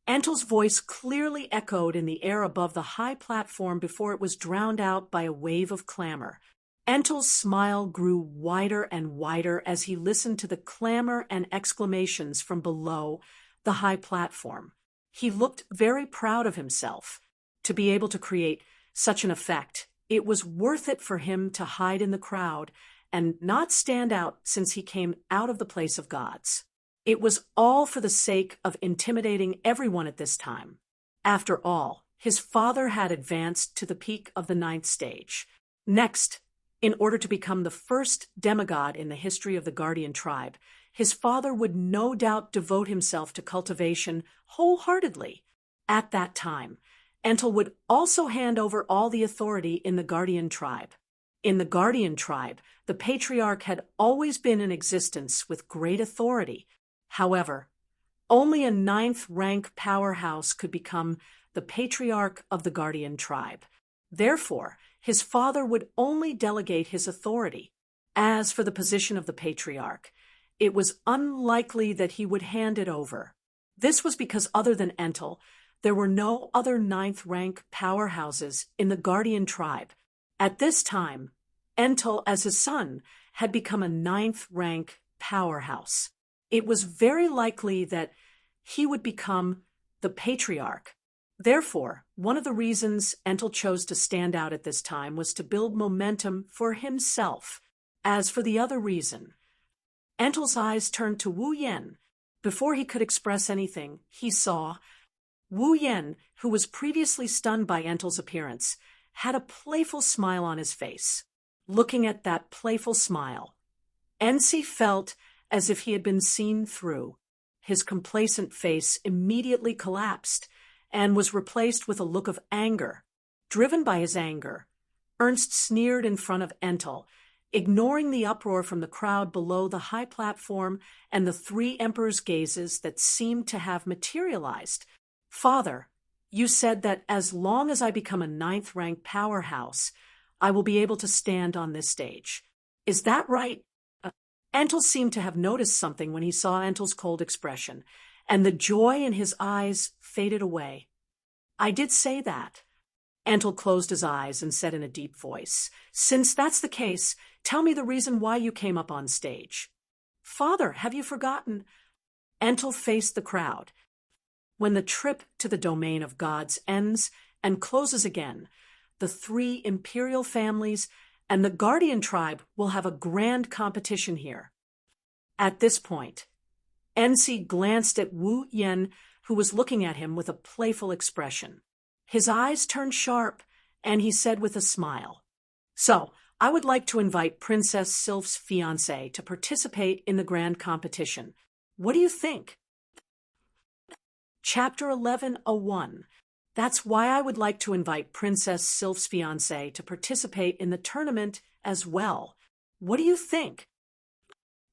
Entel's voice clearly echoed in the air above the high platform before it was drowned out by a wave of clamor. Entel's smile grew wider and wider as he listened to the clamor and exclamations from below the high platform. He looked very proud of himself. To be able to create such an effect, it was worth it for him to hide in the crowd and not stand out, since he came out of the place of gods. It was all for the sake of intimidating everyone at this time. After all, his father had advanced to the peak of the 9th stage. Next, in order to become the first demigod in the history of the Guardian tribe, his father would no doubt devote himself to cultivation wholeheartedly. At that time, Entel would also hand over all the authority in the Guardian tribe. In the Guardian tribe, the patriarch had always been in existence with great authority. However, only a 9th rank powerhouse could become the patriarch of the Guardian tribe. Therefore, his father would only delegate his authority. As for the position of the patriarch, it was unlikely that he would hand it over. This was because, other than Entel, there were no other 9th rank powerhouses in the Guardian tribe. At this time, Entel, as his son, had become a 9th rank powerhouse. It was very likely that he would become the patriarch. Therefore, one of the reasons Entel chose to stand out at this time was to build momentum for himself. As for the other reason, Entel's eyes turned to Wu Yan. Before he could express anything, he saw Wu Yan, who was previously stunned by Entel's appearance, had a playful smile on his face. Looking at that playful smile, Enzi felt as if he had been seen through. His complacent face immediately collapsed and was replaced with a look of anger. Driven by his anger, Ernst sneered in front of Entel, ignoring the uproar from the crowd below the high platform and the 3 emperors' gazes that seemed to have materialized. "Father, you said that as long as I become a 9th rank powerhouse, I will be able to stand on this stage. Is that right?" Entel seemed to have noticed something when he saw Entel's cold expression, and the joy in his eyes faded away. "I did say that." Entel closed his eyes and said in a deep voice, "Since that's the case, tell me the reason why you came up on stage." "Father, have you forgotten?" Entel faced the crowd. "When the trip to the domain of gods ends and closes again, the 3 imperial families and the Guardian tribe will have a grand competition here." At this point, Enzi glanced at Wu Yan, who was looking at him with a playful expression. His eyes turned sharp, and he said with a smile, "So, I would like to invite Princess Sylph's fiancé to participate in the grand competition. What do you think?" Chapter 1101. That's why I would like to invite Princess Sylph's fiancé to participate in the tournament as well. What do you think?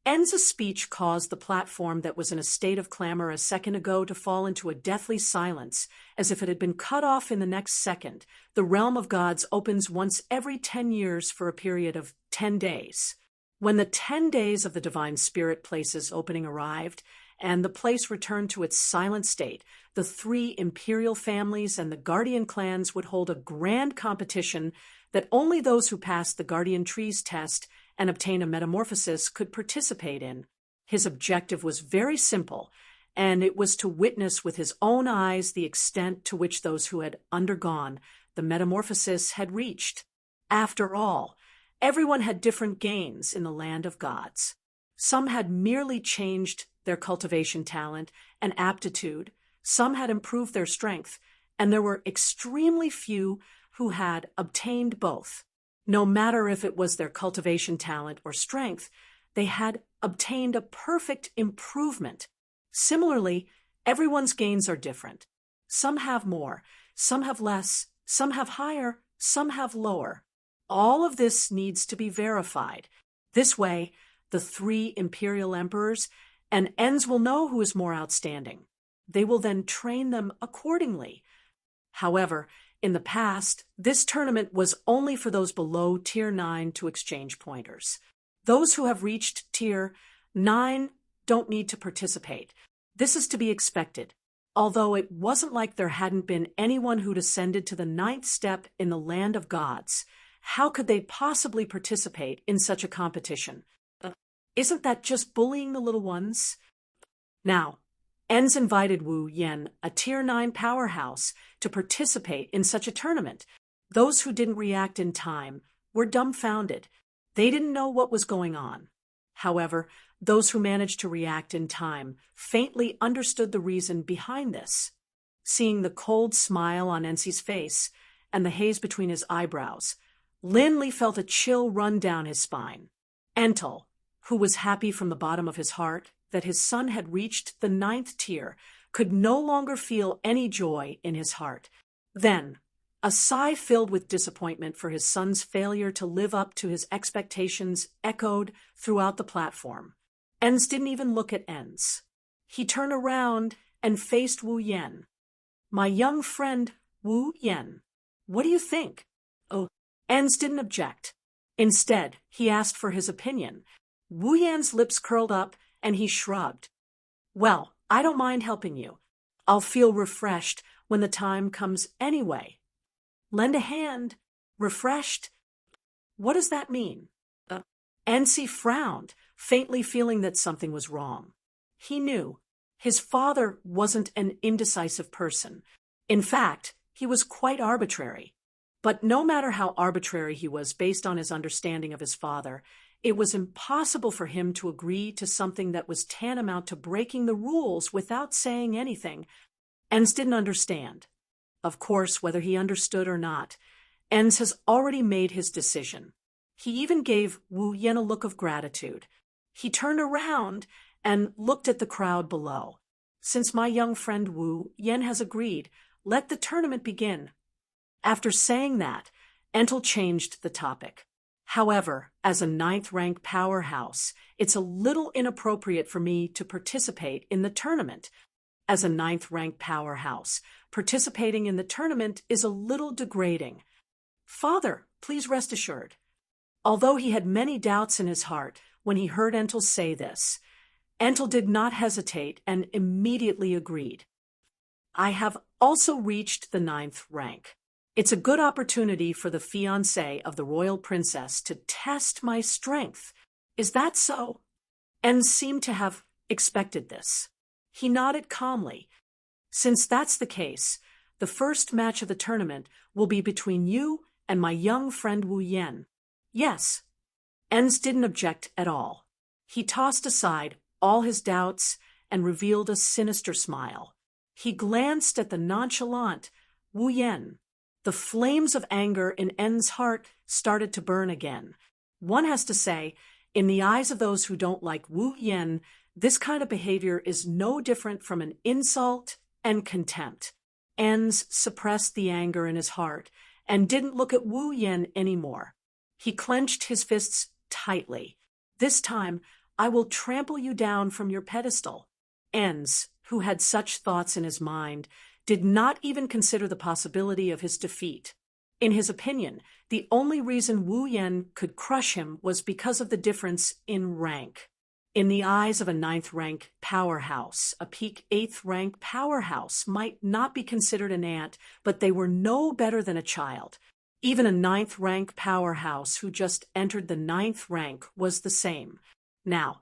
Enza's speech caused the platform that was in a state of clamor a second ago to fall into a deathly silence, as if it had been cut off in the next second. The realm of gods opens once every 10 years for a period of 10 days. When the 10 days of the divine spirit place's opening arrived, and the place returned to its silent state. The three imperial families and the guardian clans would hold a grand competition that only those who passed the guardian trees test and obtain a metamorphosis could participate in. His objective was very simple, and it was to witness with his own eyes the extent to which those who had undergone the metamorphosis had reached. After all, everyone had different gains in the land of gods. Some had merely changed their cultivation talent and aptitude, some had improved their strength, and there were extremely few who had obtained both. No matter if it was their cultivation talent or strength, they had obtained a perfect improvement. Similarly, everyone's gains are different. Some have more, some have less, some have higher, some have lower. All of this needs to be verified. This way, the three imperial emperors and Ens will know who is more outstanding. They will then train them accordingly. However, in the past, this tournament was only for those below Tier 9 to exchange pointers. Those who have reached Tier 9 don't need to participate. This is to be expected, although it wasn't like there hadn't been anyone who'd ascended to the 9th step in the land of gods. How could they possibly participate in such a competition? Isn't that just bullying the little ones? Now, Ens invited Wu Yen, a Tier 9 powerhouse, to participate in such a tournament. Those who didn't react in time were dumbfounded. They didn't know what was going on. However, those who managed to react in time faintly understood the reason behind this. Seeing the cold smile on Ensi's face and the haze between his eyebrows, Lin Li felt a chill run down his spine. Entel, who was happy from the bottom of his heart that his son had reached the 9th tier, could no longer feel any joy in his heart. Then, a sigh filled with disappointment for his son's failure to live up to his expectations echoed throughout the platform. Ens didn't even look at Ens. He turned around and faced Wu Yen. "My young friend, Wu Yen, what do you think?" Oh, Ens didn't object. Instead, he asked for his opinion. Wu Yan's lips curled up and he shrugged. "Well, I don't mind helping you. I'll feel refreshed when the time comes anyway." "Lend a hand? Refreshed? What does that mean?" Ensi frowned, faintly feeling that something was wrong. He knew his father wasn't an indecisive person. In fact, he was quite arbitrary. But no matter how arbitrary he was based on his understanding of his father, it was impossible for him to agree to something that was tantamount to breaking the rules without saying anything. Ens didn't understand. Of course, whether he understood or not, Ens has already made his decision. He even gave Wu Yen a look of gratitude. He turned around and looked at the crowd below. "Since my young friend Wu Yen has agreed, let the tournament begin." After saying that, Entel changed the topic. "However, as a 9th rank powerhouse, it's a little inappropriate for me to participate in the tournament. As a 9th rank powerhouse, participating in the tournament is a little degrading. Father, please rest assured." Although he had many doubts in his heart when he heard Entel say this, Entel did not hesitate and immediately agreed. "I have also reached the 9th rank. It's a good opportunity for the fiancé of the royal princess to test my strength. Is that so?" Ens seemed to have expected this. He nodded calmly. "Since that's the case, the first match of the tournament will be between you and my young friend Wu Yen." "Yes." Ens didn't object at all. He tossed aside all his doubts and revealed a sinister smile. He glanced at the nonchalant Wu Yen. The flames of anger in En's heart started to burn again. One has to say, in the eyes of those who don't like Wu Yen, this kind of behavior is no different from an insult and contempt. Ens suppressed the anger in his heart and didn't look at Wu Yen anymore. He clenched his fists tightly. "This time, I will trample you down from your pedestal." Ens, who had such thoughts in his mind, did not even consider the possibility of his defeat. In his opinion, the only reason Wu Yen could crush him was because of the difference in rank. In the eyes of a ninth-rank powerhouse, a peak eighth-rank powerhouse might not be considered an ant, but they were no better than a child. Even a ninth-rank powerhouse who just entered the ninth rank was the same. Now,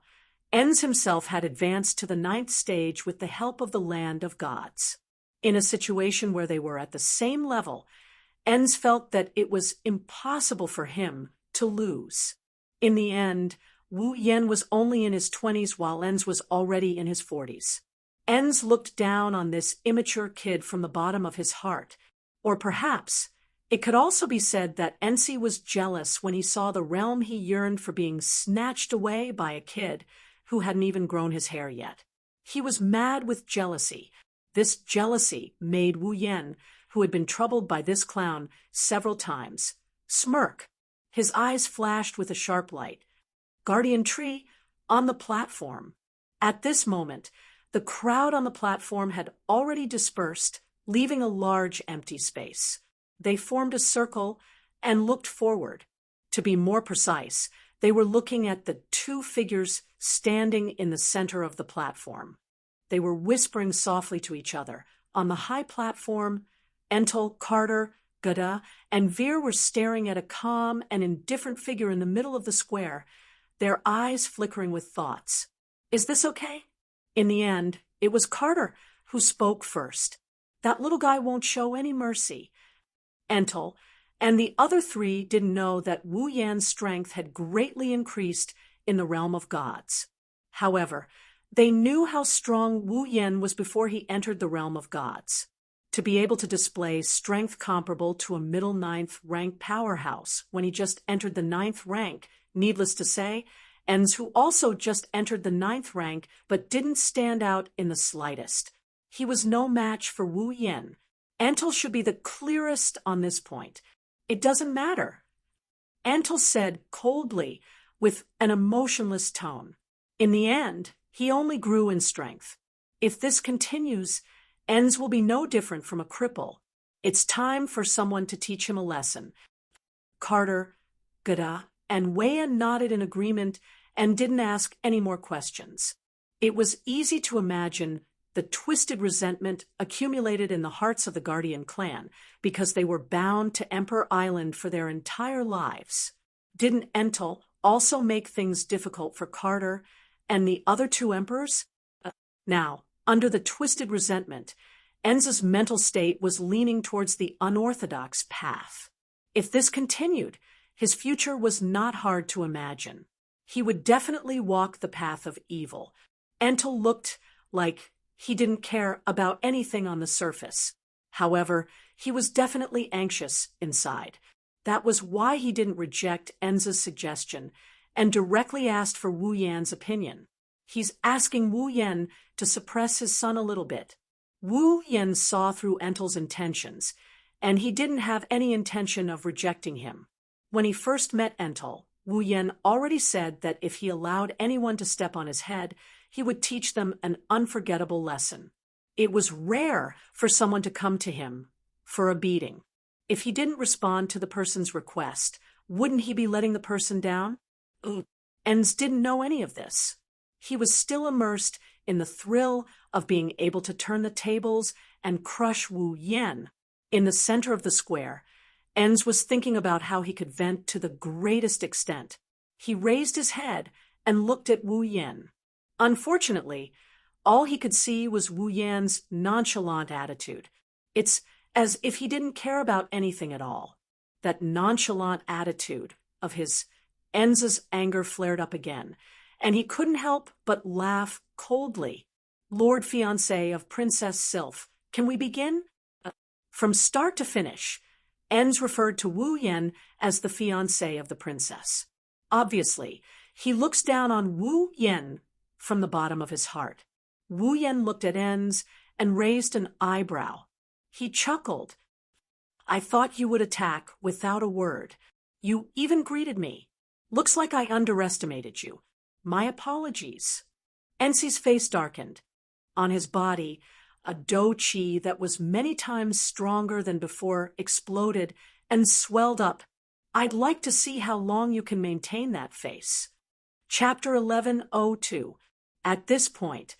Enz himself had advanced to the ninth stage with the help of the land of gods. In a situation where they were at the same level, Enz felt that it was impossible for him to lose. In the end, Wu Yan was only in his 20s while Enz was already in his 40s. Enz looked down on this immature kid from the bottom of his heart. Or perhaps it could also be said that Enzi was jealous when he saw the realm he yearned for being snatched away by a kid who hadn't even grown his hair yet. He was mad with jealousy. This jealousy made Wu Yan, who had been troubled by this clown several times, smirk. His eyes flashed with a sharp light. Guardian Tree on the platform. At this moment, the crowd on the platform had already dispersed, leaving a large empty space. They formed a circle and looked forward. To be more precise, they were looking at the two figures standing in the center of the platform. They were whispering softly to each other. On the high platform, Entel, Carter, Gada, and Veer were staring at a calm and indifferent figure in the middle of the square, their eyes flickering with thoughts. Is this okay? In the end, it was Carter who spoke first. That little guy won't show any mercy. Entel and the other three didn't know that Wu Yan's strength had greatly increased in the realm of gods. However, they knew how strong Wu Yan was before he entered the realm of gods. To be able to display strength comparable to a middle ninth rank powerhouse when he just entered the ninth rank, needless to say, Enz who also just entered the ninth rank but didn't stand out in the slightest. He was no match for Wu Yan. Entel should be the clearest on this point. It doesn't matter. Entel said coldly, with an emotionless tone. In the end, he only grew in strength. If this continues, Enz will be no different from a cripple. It's time for someone to teach him a lesson. Carter, Gada, and Weya nodded in agreement and didn't ask any more questions. It was easy to imagine the twisted resentment accumulated in the hearts of the Guardian clan because they were bound to Emperor Island for their entire lives. Didn't Entel also make things difficult for Carter and the other two emperors? Now, under the twisted resentment, Enz's mental state was leaning towards the unorthodox path. If this continued, his future was not hard to imagine. He would definitely walk the path of evil. Entel looked like he didn't care about anything on the surface. However, he was definitely anxious inside. That was why he didn't reject Enz's suggestion and directly asked for Wu Yan's opinion. He's asking Wu Yan to suppress his son a little bit. Wu Yan saw through Entel's intentions, and he didn't have any intention of rejecting him. When he first met Entel, Wu Yan already said that if he allowed anyone to step on his head, he would teach them an unforgettable lesson. It was rare for someone to come to him for a beating. If he didn't respond to the person's request, wouldn't he be letting the person down? Enz didn't know any of this. He was still immersed in the thrill of being able to turn the tables and crush Wu Yan. In the center of the square, Enz was thinking about how he could vent to the greatest extent. He raised his head and looked at Wu Yan. Unfortunately, all he could see was Wu Yan's nonchalant attitude. It's as if he didn't care about anything at all. That nonchalant attitude of his, Enz's anger flared up again, and he couldn't help but laugh coldly. Lord Fiancé of Princess Sylph, can we begin? From start to finish, Enz referred to Wu Yan as the fiancé of the princess. Obviously, he looks down on Wu Yan from the bottom of his heart. Wu Yan looked at Enz and raised an eyebrow. He chuckled. I thought you would attack without a word. You even greeted me. Looks like I underestimated you. My apologies. Enzi's face darkened. On his body, a dough chi that was many times stronger than before exploded and swelled up. I'd like to see how long you can maintain that face. Chapter 1102. At this point,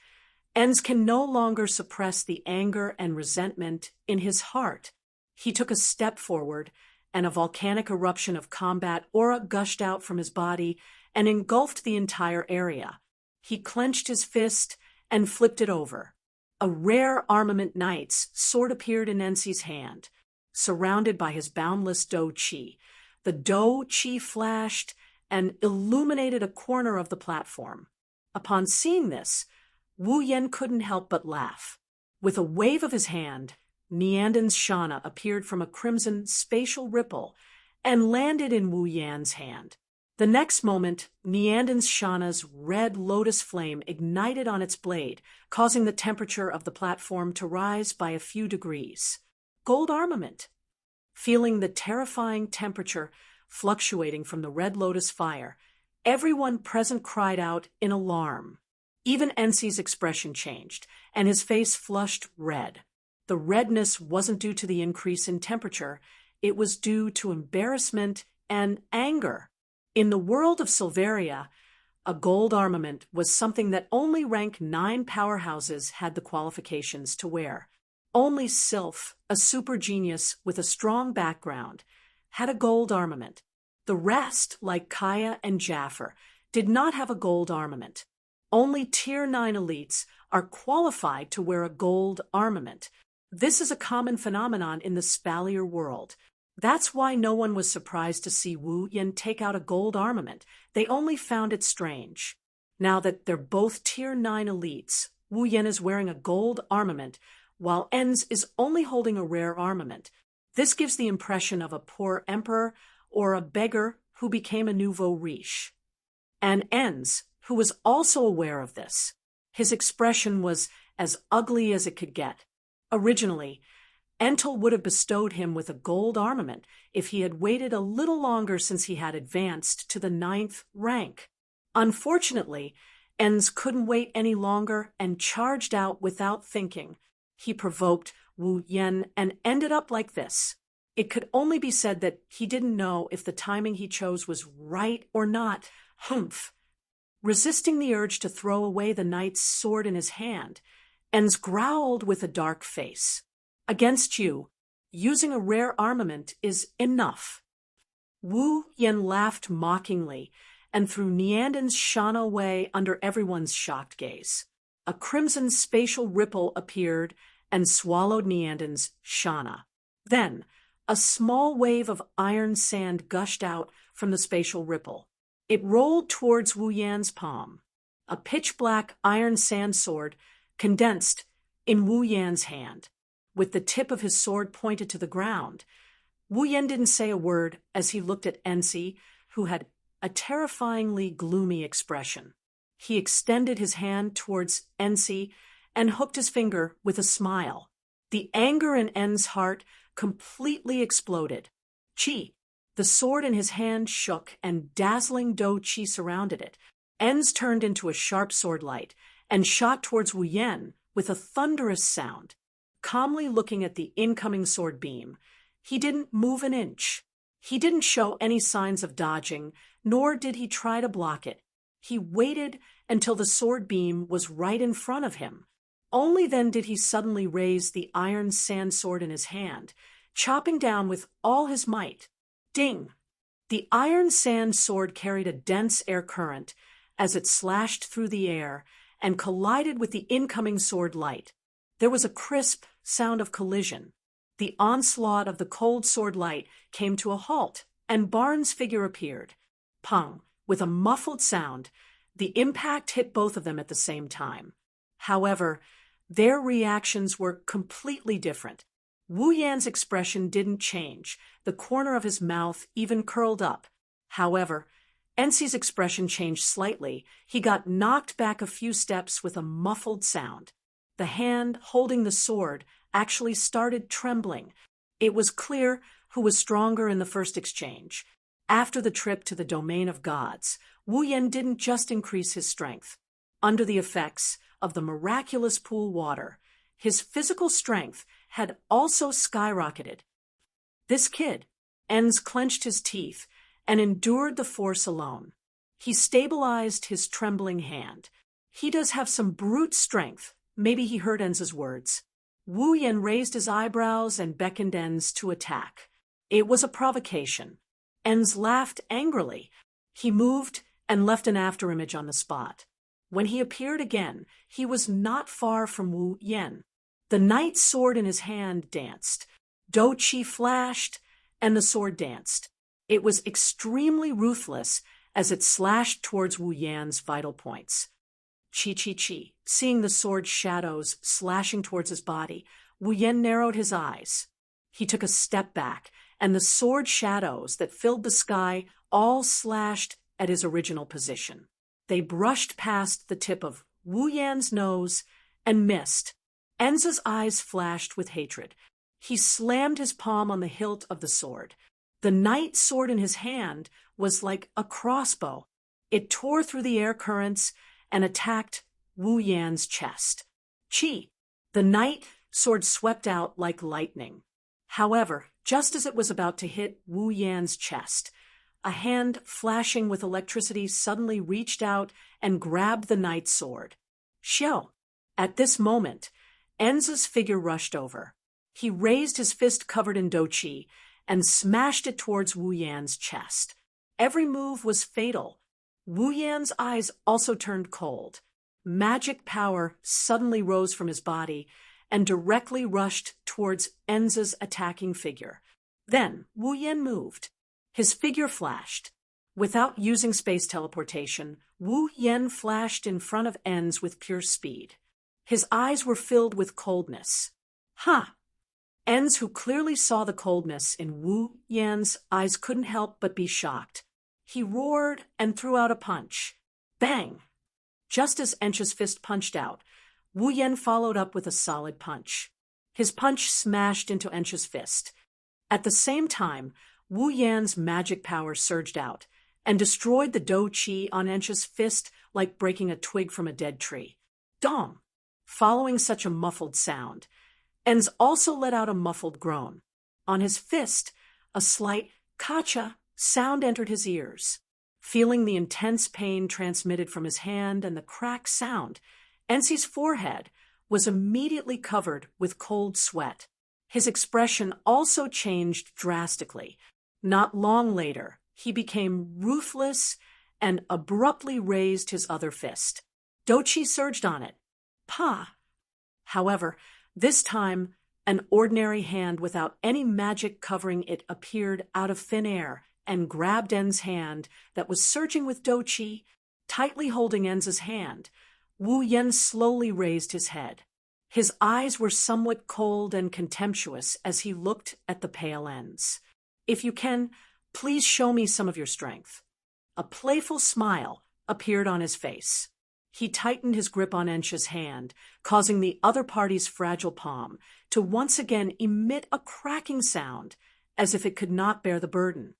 Enz can no longer suppress the anger and resentment in his heart. He took a step forward, and a volcanic eruption of combat aura gushed out from his body and engulfed the entire area. He clenched his fist and flipped it over. A rare armament knight's sword appeared in Enzi's hand, surrounded by his boundless Do Chi. The Do Chi flashed and illuminated a corner of the platform. Upon seeing this, Wu Yan couldn't help but laugh. With a wave of his hand, Nianden's Shana appeared from a crimson spatial ripple and landed in Wu Yan's hand. The next moment, Nianden's Shana's red lotus flame ignited on its blade, causing the temperature of the platform to rise by a few degrees. Gold armament. Feeling the terrifying temperature fluctuating from the red lotus fire, everyone present cried out in alarm. Even Enzi's expression changed, and his face flushed red. The redness wasn't due to the increase in temperature, it was due to embarrassment and anger. In the world of Silveria, a gold armament was something that only rank 9 powerhouses had the qualifications to wear. Only Sylph, a super genius with a strong background, had a gold armament. The rest, like Kaya and Jaffer, did not have a gold armament. Only Tier 9 elites are qualified to wear a gold armament. This is a common phenomenon in the Spalier world. That's why no one was surprised to see Wu Yan take out a gold armament. They only found it strange. Now that they're both Tier 9 elites, Wu Yan is wearing a gold armament, while Enz is only holding a rare armament. This gives the impression of a poor emperor or a beggar who became a nouveau riche. And Enz, who was also aware of this, his expression was as ugly as it could get. Originally, Entel would have bestowed him with a gold armament if he had waited a little longer since he had advanced to the 9th rank. Unfortunately, Enz couldn't wait any longer and charged out without thinking. He provoked Wu Yan and ended up like this. It could only be said that he didn't know if the timing he chose was right or not. Humph! Resisting the urge to throw away the knight's sword in his hand, Enz growled with a dark face. Against you, using a rare armament is enough. Wu Yan laughed mockingly and threw Nianden's Shana away under everyone's shocked gaze. A crimson spatial ripple appeared and swallowed Nianden's Shana. Then, a small wave of iron sand gushed out from the spatial ripple. It rolled towards Wu Yan's palm. A pitch-black iron sand sword condensed in Wu Yan's hand. With the tip of his sword pointed to the ground, Wu Yan didn't say a word as he looked at Enzi, who had a terrifyingly gloomy expression. He extended his hand towards Enzi and hooked his finger with a smile. The anger in En's heart completely exploded. Chi! The sword in his hand shook, and dazzling Do Chi surrounded it. Enz turned into a sharp sword light and shot towards Wu Yan with a thunderous sound. Calmly looking at the incoming sword beam, he didn't move an inch. He didn't show any signs of dodging, nor did he try to block it. He waited until the sword beam was right in front of him. Only then did he suddenly raise the iron sand sword in his hand, chopping down with all his might. Ding! The iron sand sword carried a dense air current as it slashed through the air and collided with the incoming sword light. There was a crisp sound of collision. The onslaught of the cold sword light came to a halt, and Barnes' figure appeared. Pung! With a muffled sound, the impact hit both of them at the same time. However, their reactions were completely different. Wu Yan's expression didn't change. The corner of his mouth even curled up. However, Enzi's expression changed slightly. He got knocked back a few steps with a muffled sound. The hand holding the sword actually started trembling. It was clear who was stronger in the first exchange. After the trip to the domain of gods, Wu Yan didn't just increase his strength. Under the effects of the miraculous pool water, his physical strength had also skyrocketed. This kid, Enz clenched his teeth and endured the force alone. He stabilized his trembling hand. He does have some brute strength. Maybe he heard Enza's words. Wu Yan raised his eyebrows and beckoned Enz to attack. It was a provocation. Enz laughed angrily. He moved and left an afterimage on the spot. When he appeared again, he was not far from Wu Yan. The knight's sword in his hand danced. Douqi flashed, and the sword danced. It was extremely ruthless as it slashed towards Wu Yan's vital points. Chi. Seeing the sword's shadows slashing towards his body, Wu Yan narrowed his eyes. He took a step back, and the sword shadows that filled the sky all slashed at his original position. They brushed past the tip of Wu Yan's nose and missed. Enza's eyes flashed with hatred. He slammed his palm on the hilt of the sword. The knight's sword in his hand was like a crossbow. It tore through the air currents and attacked Wu Yan's chest. Chi! The knight's sword swept out like lightning. However, just as it was about to hit Wu Yan's chest, a hand flashing with electricity suddenly reached out and grabbed the knight's sword. Xiao! At this moment, Enza's figure rushed over. He raised his fist covered in douqi and smashed it towards Wu Yan's chest. Every move was fatal. Wu Yan's eyes also turned cold. Magic power suddenly rose from his body and directly rushed towards Enza's attacking figure. Then Wu Yan moved. His figure flashed. Without using space teleportation, Wu Yan flashed in front of Enz with pure speed. His eyes were filled with coldness. Ha! Enz, who clearly saw the coldness in Wu Yan's eyes, couldn't help but be shocked. He roared and threw out a punch. Bang! Just as Ench's fist punched out, Wu Yan followed up with a solid punch. His punch smashed into Ench's fist. At the same time, Wu Yan's magic power surged out and destroyed the douqi on Ench's fist like breaking a twig from a dead tree. Dong! Following such a muffled sound, Enz also let out a muffled groan. On his fist, a slight kacha sound entered his ears. Feeling the intense pain transmitted from his hand and the crack sound, Enzi's forehead was immediately covered with cold sweat. His expression also changed drastically. Not long later, he became ruthless and abruptly raised his other fist. Douqi surged on it. Pa! However, this time, an ordinary hand without any magic covering it appeared out of thin air and grabbed Enz's hand that was surging with douqi. Tightly holding Enz's hand, Wu Yan slowly raised his head. His eyes were somewhat cold and contemptuous as he looked at the pale Enz. If you can, please show me some of your strength. A playful smile appeared on his face. He tightened his grip on Ench's hand, causing the other party's fragile palm to once again emit a cracking sound as if it could not bear the burden.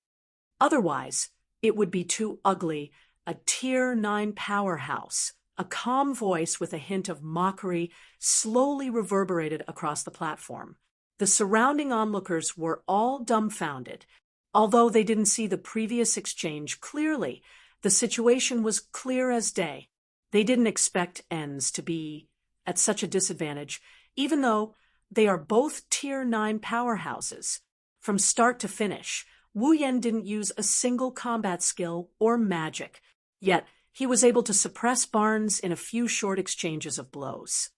Otherwise, it would be too ugly, a Tier 9 powerhouse. A calm voice with a hint of mockery slowly reverberated across the platform. The surrounding onlookers were all dumbfounded. Although they didn't see the previous exchange clearly, the situation was clear as day. They didn't expect Enz to be at such a disadvantage, even though they are both Tier 9 powerhouses. From start to finish, Wu Yan didn't use a single combat skill or magic, yet he was able to suppress Barnes in a few short exchanges of blows.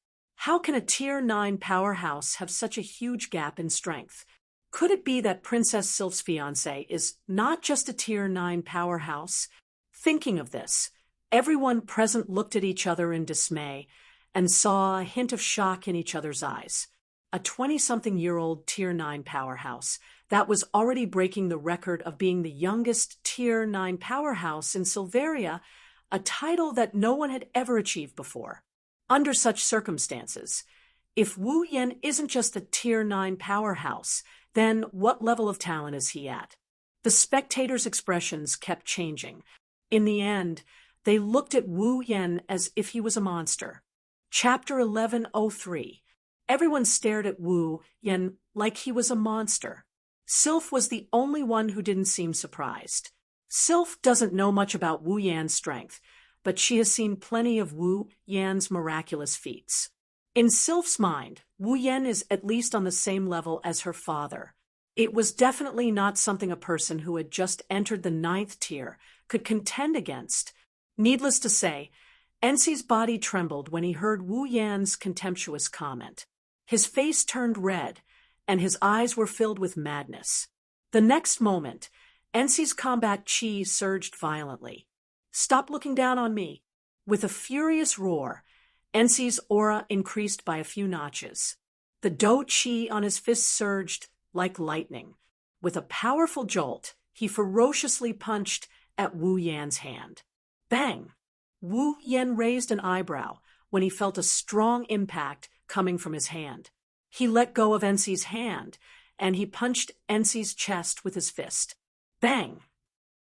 How can a Tier 9 powerhouse have such a huge gap in strength? Could it be that Princess Sylph's fiancé is not just a Tier 9 powerhouse? Thinking of this, everyone present looked at each other in dismay and saw a hint of shock in each other's eyes. A 20-something-year-old Tier 9 powerhouse that was already breaking the record of being the youngest Tier 9 powerhouse in Silveria, a title that no one had ever achieved before. Under such circumstances, if Wu Yan isn't just a Tier 9 powerhouse, then what level of talent is he at? The spectators' expressions kept changing. In the end, they looked at Wu Yan as if he was a monster. Chapter 1103. Everyone stared at Wu Yan like he was a monster. Sylph was the only one who didn't seem surprised. Sylph doesn't know much about Wu Yan's strength, but she has seen plenty of Wu Yan's miraculous feats. In Sylph's mind, Wu Yan is at least on the same level as her father. It was definitely not something a person who had just entered the 9th tier could contend against. Needless to say, Ensi's body trembled when he heard Wu Yan's contemptuous comment. His face turned red, and his eyes were filled with madness. The next moment, Ensi's combat chi surged violently. "Stop looking down on me!" With a furious roar, Ensi's aura increased by a few notches. The dou chi on his fist surged like lightning. With a powerful jolt, he ferociously punched at Wu Yan's hand. Bang! Wu Yan raised an eyebrow when he felt a strong impact coming from his hand. He let go of Ensi's hand, and he punched Ensi's chest with his fist. Bang!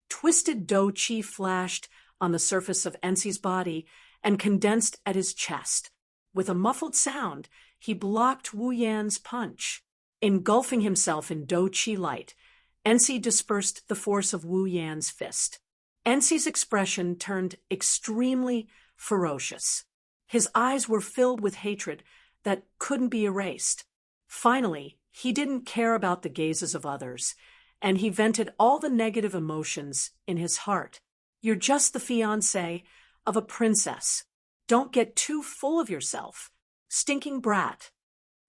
Twisted dou chi flashed on the surface of Ensi's body and condensed at his chest. With a muffled sound, he blocked Wu Yan's punch. Engulfing himself in dou chi light, Ensi dispersed the force of Wu Yan's fist. Ensi's expression turned extremely ferocious. His eyes were filled with hatred that couldn't be erased. Finally, he didn't care about the gazes of others, and he vented all the negative emotions in his heart. "You're just the fiancé of a princess. Don't get too full of yourself. Stinking brat."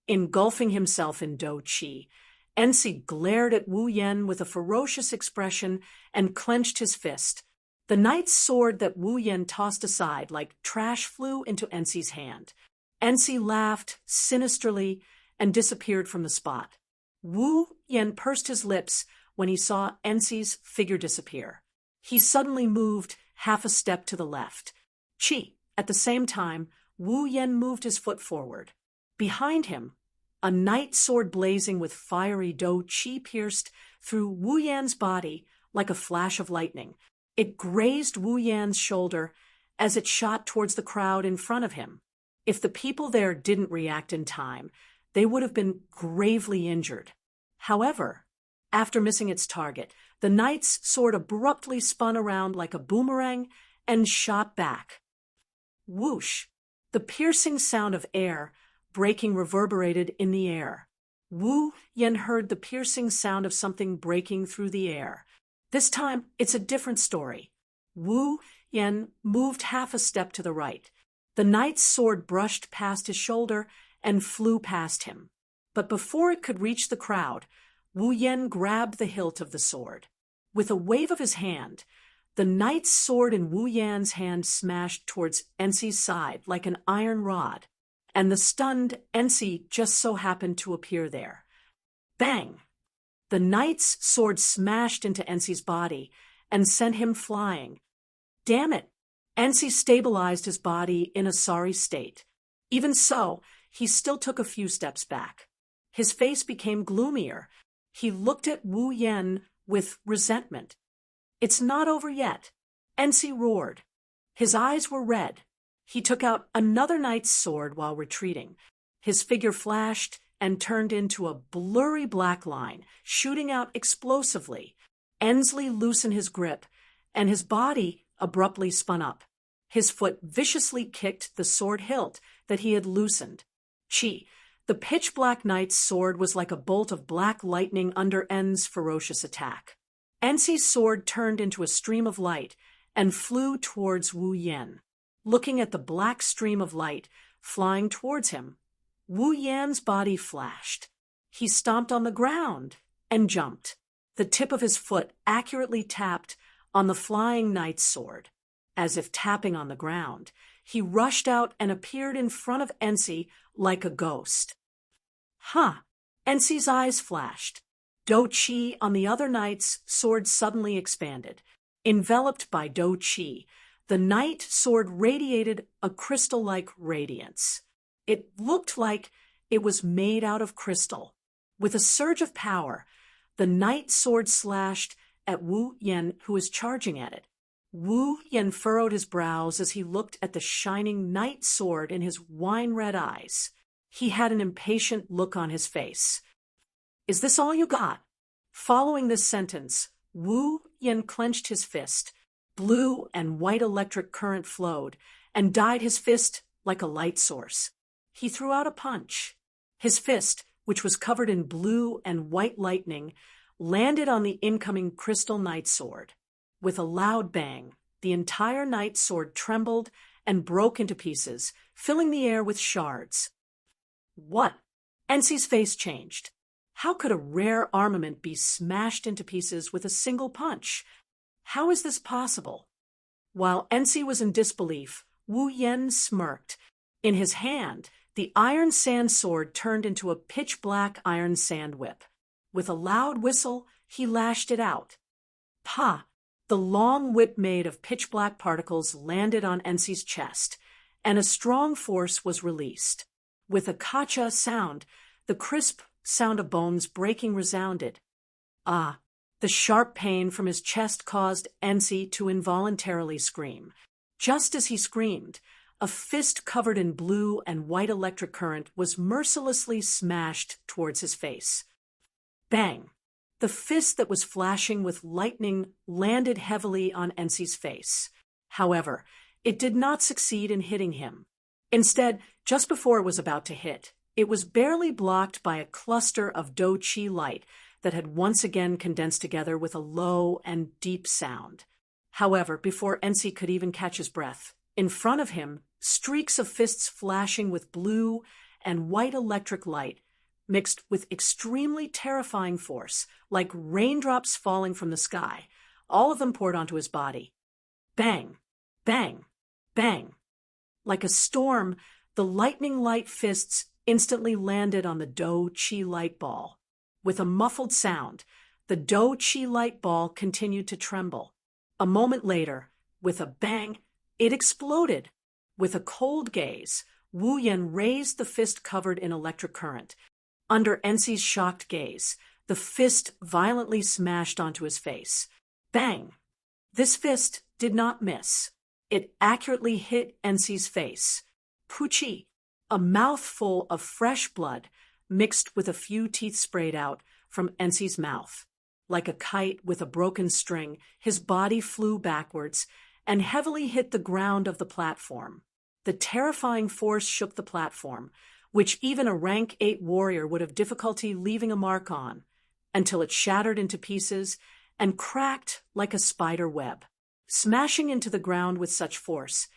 Engulfing himself in dou chi, Ensi glared at Wu Yan with a ferocious expression and clenched his fist. The knight's sword that Wu Yan tossed aside like trash flew into Ensi's hand. Ensi laughed sinisterly and disappeared from the spot. Wu Yan pursed his lips when he saw Ensi's figure disappear. He suddenly moved half a step to the left. At the same time, Wu Yan moved his foot forward. Behind him, a knight's sword blazing with fiery dou chi pierced through Wu Yan's body like a flash of lightning. It grazed Wu Yan's shoulder as it shot towards the crowd in front of him. If the people there didn't react in time, they would have been gravely injured. However, after missing its target, the knight's sword abruptly spun around like a boomerang and shot back. Whoosh! The piercing sound of air breaking reverberated in the air. Wu Yan heard the piercing sound of something breaking through the air. This time, it's a different story. Wu Yan moved half a step to the right. The knight's sword brushed past his shoulder and flew past him. But before it could reach the crowd, Wu Yan grabbed the hilt of the sword. With a wave of his hand, the knight's sword in Wu Yan's hand smashed towards Ensi's side like an iron rod, and the stunned Ensi just so happened to appear there. Bang! The knight's sword smashed into Ensi's body and sent him flying. Damn it! Ensi stabilized his body in a sorry state. Even so, he still took a few steps back. His face became gloomier. He looked at Wu Yan with resentment. "It's not over yet," Ensi roared. His eyes were red. He took out another knight's sword while retreating. His figure flashed and turned into a blurry black line, shooting out explosively. Ensley loosened his grip, and his body abruptly spun up. His foot viciously kicked the sword hilt that he had loosened. The pitch-black knight's sword was like a bolt of black lightning under En's ferocious attack. Ensi's sword turned into a stream of light and flew towards Wu Yan. Looking at the black stream of light flying towards him, Wu Yan's body flashed. He stomped on the ground and jumped. The tip of his foot accurately tapped on the flying knight's sword. As if tapping on the ground, he rushed out and appeared in front of Ensi like a ghost. Ensi's eyes flashed. Dou chi on the other knight's sword suddenly expanded. Enveloped by dou chi, the knight sword radiated a crystal-like radiance. It looked like it was made out of crystal. With a surge of power, the knight sword slashed at Wu Yan, who was charging at it. Wu Yan furrowed his brows as he looked at the shining knight sword in his wine-red eyes. He had an impatient look on his face. "Is this all you got?" Following this sentence, Wu Yen clenched his fist. Blue and white electric current flowed and dyed his fist like a light source. He threw out a punch. His fist, which was covered in blue and white lightning, landed on the incoming crystal night sword. With a loud bang, the entire night sword trembled and broke into pieces, filling the air with shards. What? Ensi's face changed. How could a rare armament be smashed into pieces with a single punch? How is this possible? While Ensi was in disbelief, Wu Yen smirked. In his hand, the iron sand sword turned into a pitch-black iron sand whip. With a loud whistle, he lashed it out. Pa! The long whip made of pitch-black particles landed on Ensi's chest, and a strong force was released. With a kacha sound, the crisp sound of bones breaking resounded. Ah! The sharp pain from his chest caused Ensi to involuntarily scream. Just as he screamed, a fist covered in blue and white electric current was mercilessly smashed towards his face. Bang! The fist that was flashing with lightning landed heavily on Ensi's face. However, it did not succeed in hitting him. Instead, just before it was about to hit, it was barely blocked by a cluster of Do Chi light that had once again condensed together with a low and deep sound. However, before Ensi could even catch his breath, in front of him, streaks of fists flashing with blue and white electric light, mixed with extremely terrifying force, like raindrops falling from the sky, all of them poured onto his body. Bang! Bang! Bang! Like a storm, the lightning-light fists instantly landed on the Do Chi light ball. With a muffled sound, the Do Chi light ball continued to tremble. A moment later, with a bang, it exploded. With a cold gaze, Wu Yen raised the fist covered in electric current. Under Ensi's shocked gaze, the fist violently smashed onto his face. Bang! This fist did not miss. It accurately hit Ensi's face. Puchi! A mouthful of fresh blood, mixed with a few teeth sprayed out from Ensi's mouth. Like a kite with a broken string, his body flew backwards and heavily hit the ground of the platform. The terrifying force shook the platform, which even a rank 8 warrior would have difficulty leaving a mark on, until it shattered into pieces and cracked like a spider web. Smashing into the ground with such force,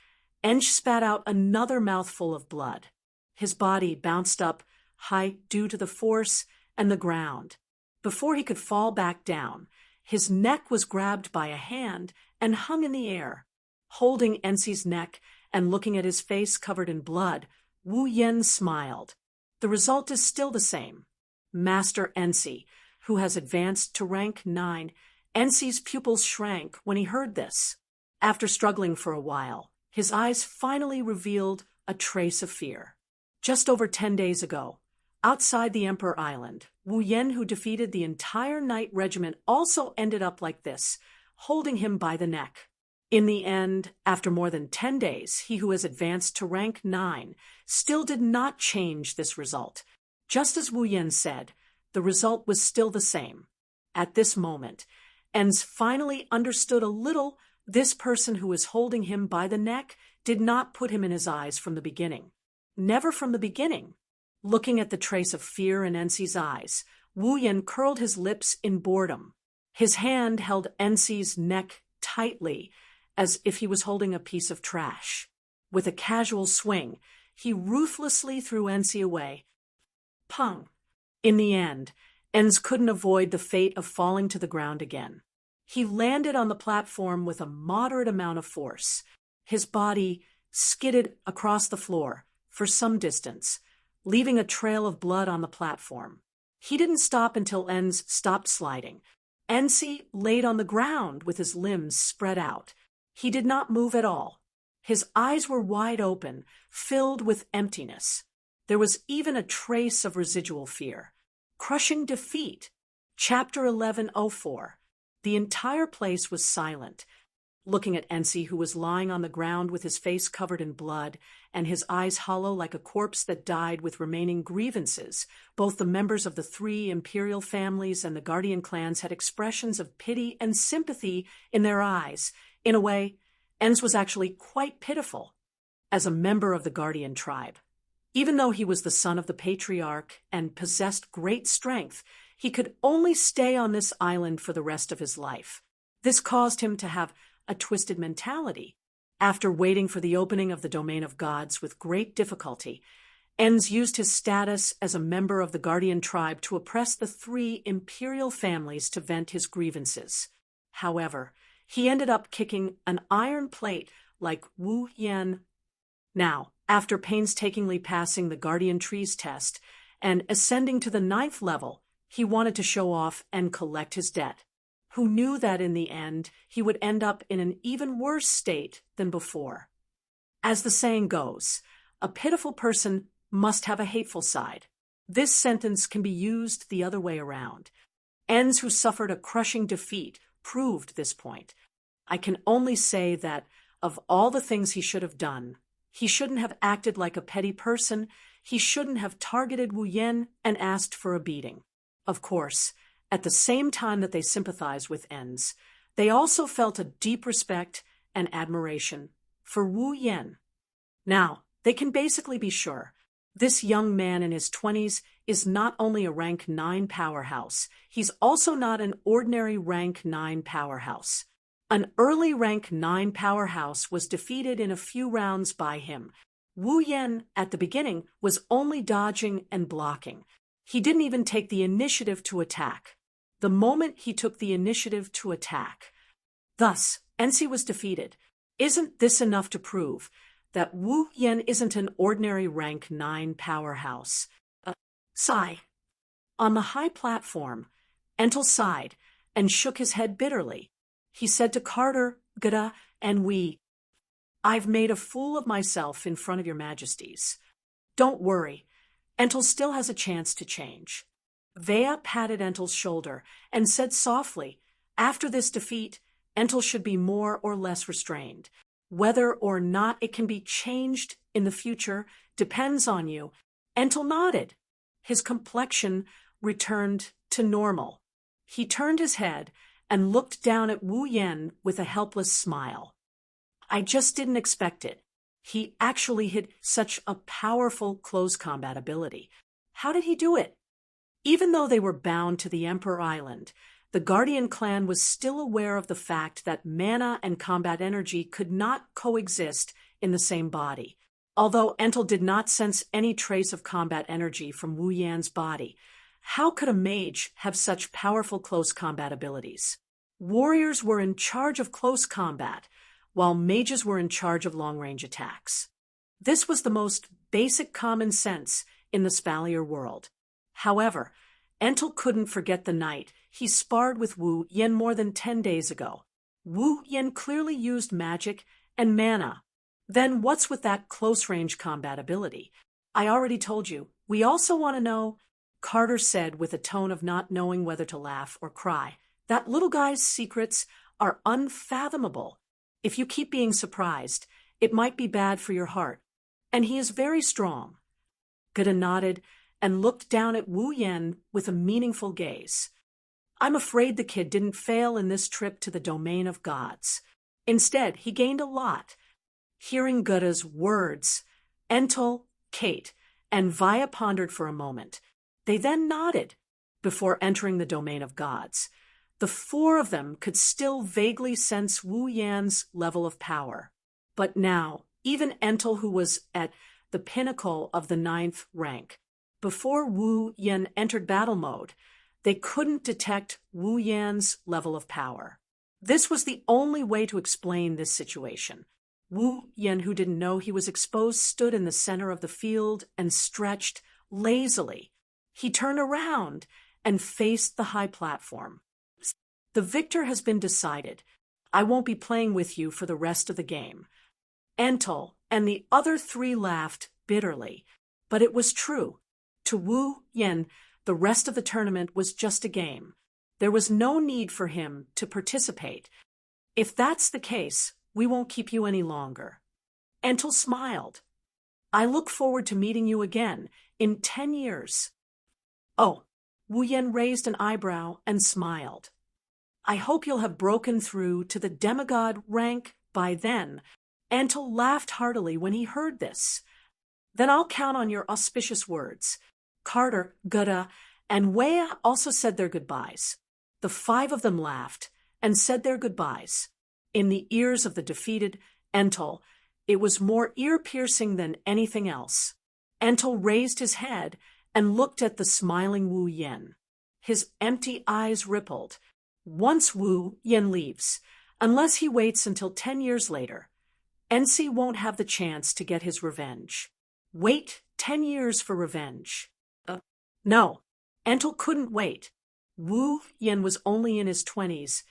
Enj spat out another mouthful of blood. His body bounced up high due to the force and the ground. Before he could fall back down, his neck was grabbed by a hand and hung in the air. Holding Ensi's neck and looking at his face covered in blood, Wu Yen smiled. The result is still the same. Master Ensi, who has advanced to rank 9, Ensi's pupils shrank when he heard this. After struggling for a while, his eyes finally revealed a trace of fear. Just over 10 days ago, outside the Emperor Island, Wu Yen, who defeated the entire Knight Regiment, also ended up like this, holding him by the neck. In the end, after more than 10 days, he who has advanced to rank 9 still did not change this result. Just as Wu Yen said, the result was still the same. At this moment, Enz finally understood a little this person who was holding him by the neck did not put him in his eyes from the beginning. Never from the beginning. Looking at the trace of fear in Ensi's eyes, Wu Yen curled his lips in boredom. His hand held Ensi's neck tightly, as if he was holding a piece of trash. With a casual swing, he ruthlessly threw Ensi away. Pung! In the end, Enz couldn't avoid the fate of falling to the ground again. He landed on the platform with a moderate amount of force. His body skidded across the floor for some distance, leaving a trail of blood on the platform. He didn't stop until Enz stopped sliding. Ensi laid on the ground with his limbs spread out. He did not move at all. His eyes were wide open, filled with emptiness. There was even a trace of residual fear. Crushing defeat. Chapter 1104. The entire place was silent. looking at Ensi, who was lying on the ground with his face covered in blood and his eyes hollow like a corpse that died with remaining grievances. Both the members of the three imperial families and the Guardian clans had expressions of pity and sympathy in their eyes. In a way, Ens was actually quite pitiful as a member of the Guardian tribe. Even though he was the son of the patriarch and possessed great strength, he could only stay on this island for the rest of his life. This caused him to have a twisted mentality. After waiting for the opening of the domain of gods with great difficulty, Ens used his status as a member of the Guardian tribe to oppress the three imperial families to vent his grievances. However, he ended up kicking an iron plate like Wu Yan. Now, after painstakingly passing the Guardian Trees test and ascending to the 9th level, he wanted to show off and collect his debt. Who knew that in the end he would end up in an even worse state than before? As the saying goes, a pitiful person must have a hateful side. This sentence can be used the other way around. Ens, who suffered a crushing defeat, proved this point. I can only say that of all the things he should have done, he shouldn't have acted like a petty person, he shouldn't have targeted Wu Yan and asked for a beating. Of course, at the same time that they sympathized with Ens, they also felt a deep respect and admiration for Wu Yan. Now, they can basically be sure this young man in his 20s is not only a rank 9 powerhouse, he's also not an ordinary rank 9 powerhouse. An early rank 9 powerhouse was defeated in a few rounds by him. Wu Yan, at the beginning, was only dodging and blocking. He didn't even take the initiative to attack. The moment he took the initiative to attack. Thus, Ensi was defeated. Isn't this enough to prove that Wu Yan isn't an ordinary rank 9 powerhouse? Sigh. On the high platform, Entel sighed and shook his head bitterly. He said to Carter, Gada, and I've made a fool of myself in front of your majesties. Don't worry, Entel still has a chance to change. Vea patted Entel's shoulder and said softly, after this defeat, Entel should be more or less restrained. Whether or not it can be changed in the future depends on you. Entel nodded. His complexion returned to normal. He turned his head and looked down at Wu Yan with a helpless smile. I just didn't expect it. He actually had such a powerful close combat ability. How did he do it? Even though they were bound to the Emperor Island, the Guardian clan was still aware of the fact that mana and combat energy could not coexist in the same body. Although Entel did not sense any trace of combat energy from Wu Yan's body, how could a mage have such powerful close combat abilities? Warriors were in charge of close combat, while mages were in charge of long-range attacks. This was the most basic common sense in the Spalier world. However, Entel couldn't forget the night he sparred with Wu Yan more than 10 days ago. Wu Yan clearly used magic and mana. Then what's with that close-range combat ability? I already told you. We also want to know, Carter said with a tone of not knowing whether to laugh or cry. That little guy's secrets are unfathomable. If you keep being surprised, it might be bad for your heart. And he is very strong. Gada nodded and looked down at Wu Yan with a meaningful gaze. I'm afraid the kid didn't fail in this trip to the domain of gods. Instead, he gained a lot. Hearing Gada's words, Entel, Kate, and Vaya pondered for a moment. They then nodded before entering the domain of gods. The four of them could still vaguely sense Wu Yan's level of power. But now, even Entel, who was at the pinnacle of the 9th rank, before Wu Yan entered battle mode, they couldn't detect Wu Yan's level of power. This was the only way to explain this situation. Wu Yan, who didn't know he was exposed, stood in the center of the field and stretched lazily. He turned around and faced the high platform. The victor has been decided. I won't be playing with you for the rest of the game. Entel and the other three laughed bitterly, but it was true. To Wu Yan, the rest of the tournament was just a game. There was no need for him to participate. If that's the case, we won't keep you any longer. Entel smiled. I look forward to meeting you again in 10 years. Oh, Wu Yan raised an eyebrow and smiled. I hope you'll have broken through to the demigod rank by then. Entel laughed heartily when he heard this. Then I'll count on your auspicious words. Carter, Gutta, and Wea also said their goodbyes. The 5 of them laughed and said their goodbyes. In the ears of the defeated Entel, it was more ear-piercing than anything else. Entel raised his head and looked at the smiling Wu Yan. His empty eyes rippled. Once Wu Yan leaves, unless he waits until 10 years later, NC won't have the chance to get his revenge. Wait 10 years for revenge. No, Entel couldn't wait. Wu Yan was only in his 20s,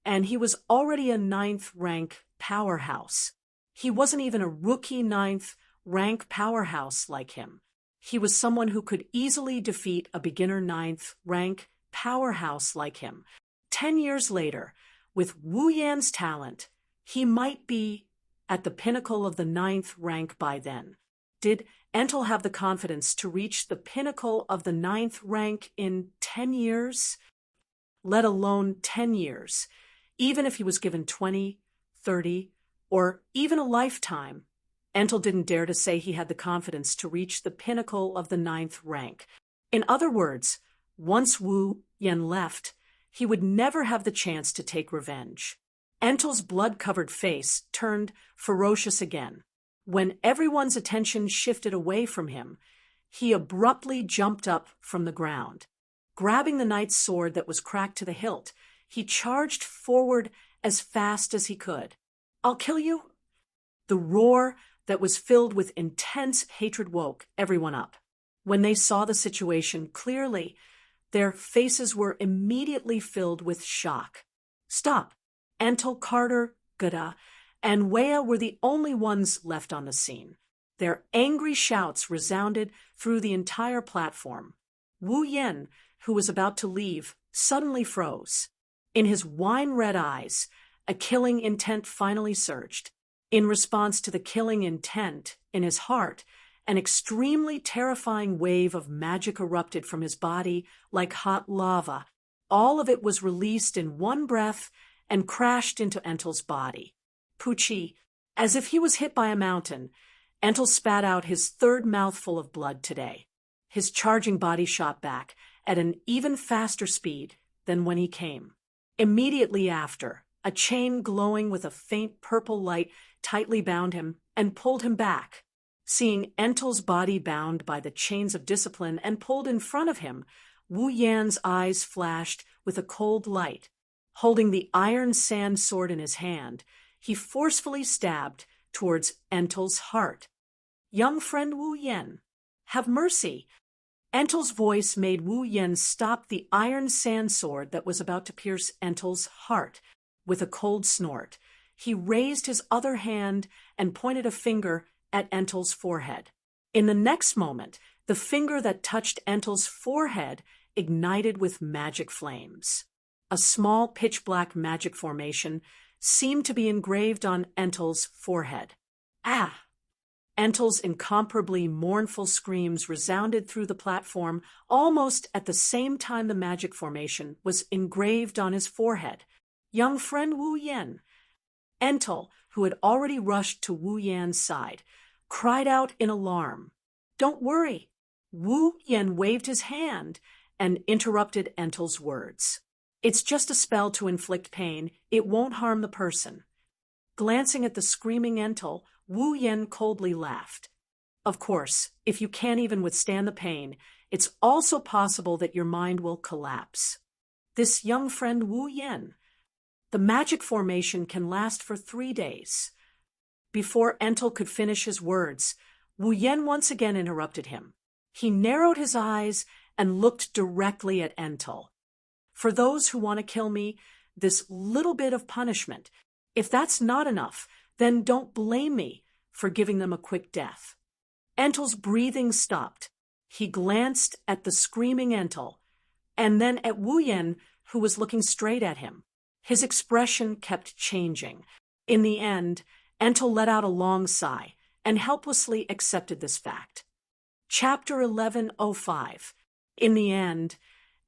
and he was already a 9th rank powerhouse. He wasn't even a rookie 9th rank powerhouse like him. He was someone who could easily defeat a beginner 9th rank powerhouse like him. 10 years later, with Wu Yan's talent, he might be at the pinnacle of the 9th rank by then. Did Entel have the confidence to reach the pinnacle of the 9th rank in 10 years? Let alone 10 years. Even if he was given 20, 30, or even a lifetime, Entel didn't dare to say he had the confidence to reach the pinnacle of the 9th rank. In other words, once Wu Yan left, he would never have the chance to take revenge. Entel's blood-covered face turned ferocious again. When everyone's attention shifted away from him, he abruptly jumped up from the ground. Grabbing the knight's sword that was cracked to the hilt, he charged forward as fast as he could. I'll kill you? The roar that was filled with intense hatred woke everyone up. When they saw the situation clearly, their faces were immediately filled with shock. Stop! Entel, Carter, Gutta, and Wea were the only ones left on the scene. Their angry shouts resounded through the entire platform. Wu Yan, who was about to leave, suddenly froze. In his wine-red eyes, a killing intent finally surged. In response to the killing intent in his heart, an extremely terrifying wave of magic erupted from his body like hot lava. All of it was released in one breath and crashed into Entel's body. Pucci, as if he was hit by a mountain, Entel spat out his 3rd mouthful of blood today. His charging body shot back at an even faster speed than when he came. Immediately after, a chain glowing with a faint purple light tightly bound him and pulled him back. Seeing Entel's body bound by the chains of discipline and pulled in front of him, Wu Yan's eyes flashed with a cold light. Holding the iron sand sword in his hand, he forcefully stabbed towards Entel's heart. Young friend Wu Yan, have mercy. Entel's voice made Wu Yan stop the iron sand sword that was about to pierce Entel's heart. With a cold snort, he raised his other hand and pointed a finger at Entel's forehead. In the next moment, the finger that touched Entel's forehead ignited with magic flames. A small pitch-black magic formation seemed to be engraved on Entel's forehead. Ah! Entel's incomparably mournful screams resounded through the platform almost at the same time the magic formation was engraved on his forehead. Young friend Wu Yan. Entel, who had already rushed to Wu Yan's side, cried out in alarm. Don't worry. Wu Yan waved his hand and interrupted Entel's words. It's just a spell to inflict pain. It won't harm the person. Glancing at the screaming Entel, Wu Yan coldly laughed. Of course, if you can't even withstand the pain, it's also possible that your mind will collapse. This young friend Wu Yan. The magic formation can last for 3 days. Before Entel could finish his words, Wu Yan once again interrupted him. He narrowed his eyes and looked directly at Entel. For those who want to kill me, this little bit of punishment. If that's not enough, then don't blame me for giving them a quick death. Entel's breathing stopped. He glanced at the screaming Entel, and then at Wu Yan, who was looking straight at him. His expression kept changing. In the end, Entel let out a long sigh and helplessly accepted this fact. Chapter 11:05. In the end,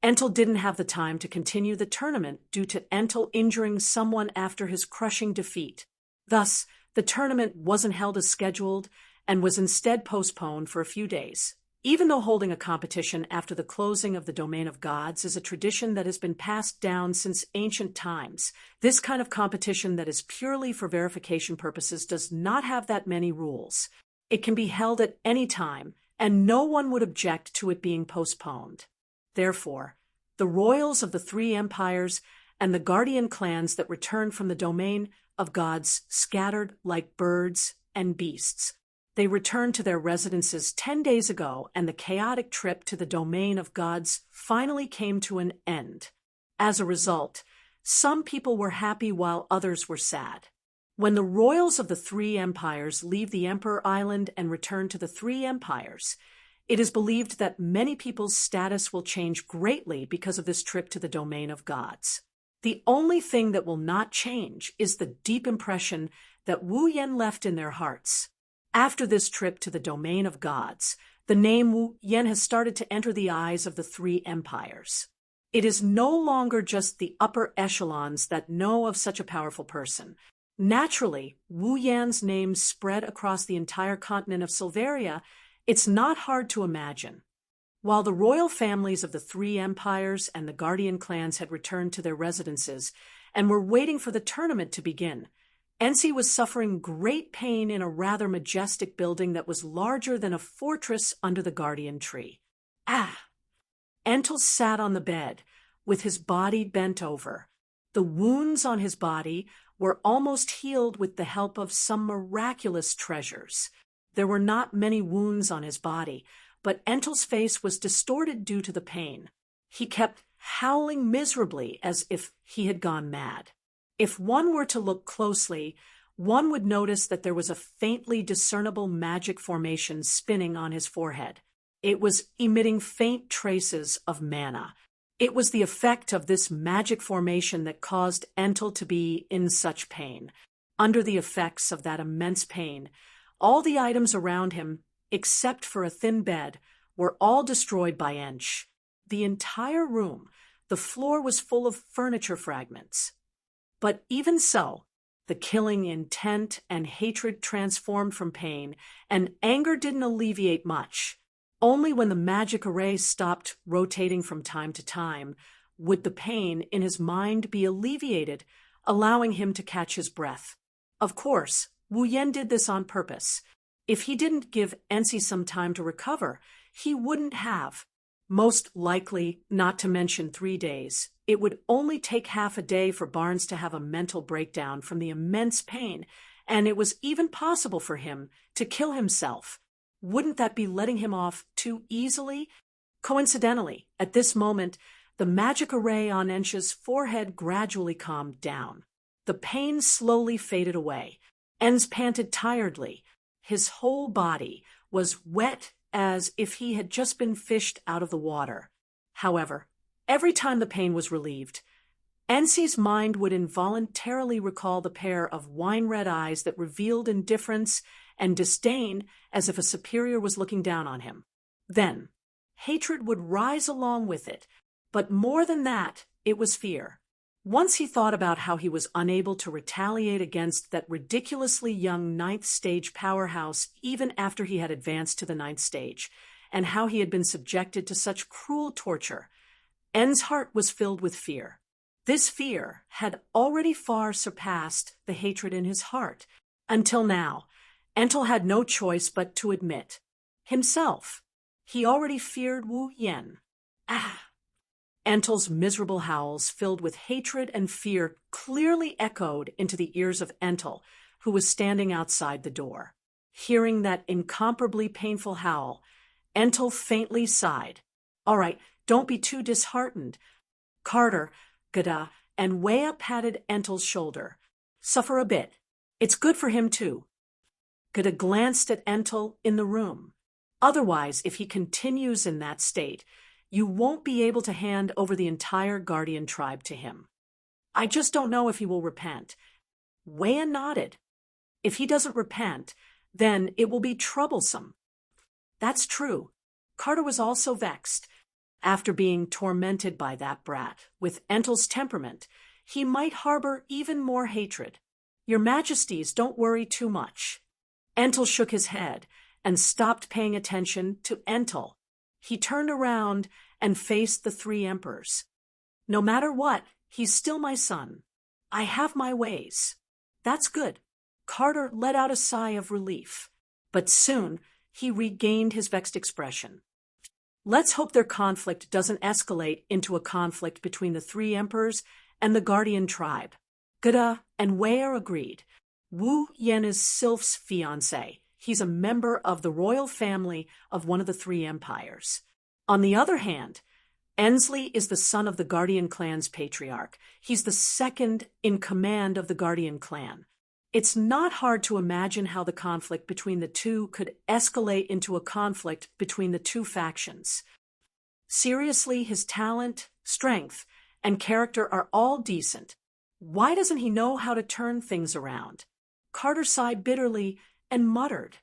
Entel didn't have the time to continue the tournament due to Entel injuring someone after his crushing defeat. Thus, the tournament wasn't held as scheduled and was instead postponed for a few days. Even though holding a competition after the closing of the domain of gods is a tradition that has been passed down since ancient times, this kind of competition that is purely for verification purposes does not have that many rules. It can be held at any time, and no one would object to it being postponed. Therefore, the royals of the three empires and the guardian clans that returned from the domain of gods scattered like birds and beasts. They returned to their residences 10 days ago, and the chaotic trip to the domain of gods finally came to an end. As a result, some people were happy while others were sad. When the royals of the three empires leave the Emperor Island and return to the three empires, it is believed that many people's status will change greatly because of this trip to the domain of gods. The only thing that will not change is the deep impression that Wu Yan left in their hearts. After this trip to the domain of gods, the name Wu Yan has started to enter the eyes of the three empires. It is no longer just the upper echelons that know of such a powerful person. Naturally, Wu Yan's name spread across the entire continent of Silveria. It's not hard to imagine. While the royal families of the three empires and the guardian clans had returned to their residences and were waiting for the tournament to begin, Ensi was suffering great pain in a rather majestic building that was larger than a fortress under the guardian tree. Entel sat on the bed, with his body bent over. The wounds on his body were almost healed with the help of some miraculous treasures. There were not many wounds on his body, but Entel's face was distorted due to the pain. He kept howling miserably as if he had gone mad. If one were to look closely, one would notice that there was a faintly discernible magic formation spinning on his forehead. It was emitting faint traces of mana. It was the effect of this magic formation that caused Entel to be in such pain. Under the effects of that immense pain, all the items around him, except for a thin bed, were all destroyed by Ench. The entire room, the floor was full of furniture fragments. But even so, the killing intent and hatred transformed from pain, and anger didn't alleviate much. Only when the magic array stopped rotating from time to time would the pain in his mind be alleviated, allowing him to catch his breath. Of course, Wu Yan did this on purpose. If he didn't give Ensi some time to recover, he wouldn't have. Most likely, not to mention 3 days. It would only take half a day for Barnes to have a mental breakdown from the immense pain, and it was even possible for him to kill himself. Wouldn't that be letting him off too easily? Coincidentally, at this moment, the magic array on Ench's forehead gradually calmed down. The pain slowly faded away. Enz panted tiredly. His whole body was wet as if he had just been fished out of the water. However, every time the pain was relieved, Ensi's mind would involuntarily recall the pair of wine-red eyes that revealed indifference and disdain as if a superior was looking down on him. Then, hatred would rise along with it, but more than that, it was fear. Once he thought about how he was unable to retaliate against that ridiculously young 9th stage powerhouse even after he had advanced to the 9th stage, and how he had been subjected to such cruel torture. En's heart was filled with fear. This fear had already far surpassed the hatred in his heart. Until now, Entel had no choice but to admit himself. He already feared Wu Yan. Entel's miserable howls, filled with hatred and fear, clearly echoed into the ears of Entel, who was standing outside the door. Hearing that incomparably painful howl, Entel faintly sighed. "All right, don't be too disheartened." Carter, Gada, and Wea patted Entel's shoulder. "Suffer a bit. It's good for him, too." Gada glanced at Entel in the room. "Otherwise, if he continues in that state, you won't be able to hand over the entire guardian tribe to him." I just don't know if he will repent. Wea nodded. If he doesn't repent, then it will be troublesome. That's true. Carter was also vexed. After being tormented by that brat, with Entel's temperament, he might harbor even more hatred. Your Majesties, don't worry too much. Entel shook his head and stopped paying attention to Entel. He turned around and faced the three emperors. No matter what, he's still my son. I have my ways. That's good. Carter let out a sigh of relief, but soon he regained his vexed expression. Let's hope their conflict doesn't escalate into a conflict between the three emperors and the Guardian tribe. Geda and Wei agreed. Wu Yan is Sylph's fiancé. He's a member of the royal family of one of the three empires. On the other hand, Ensley is the son of the Guardian clan's patriarch. He's the second in command of the Guardian clan. It's not hard to imagine how the conflict between the two could escalate into a conflict between the two factions. Seriously, his talent, strength, and character are all decent. Why doesn't he know how to turn things around? Carter sighed bitterly and muttered,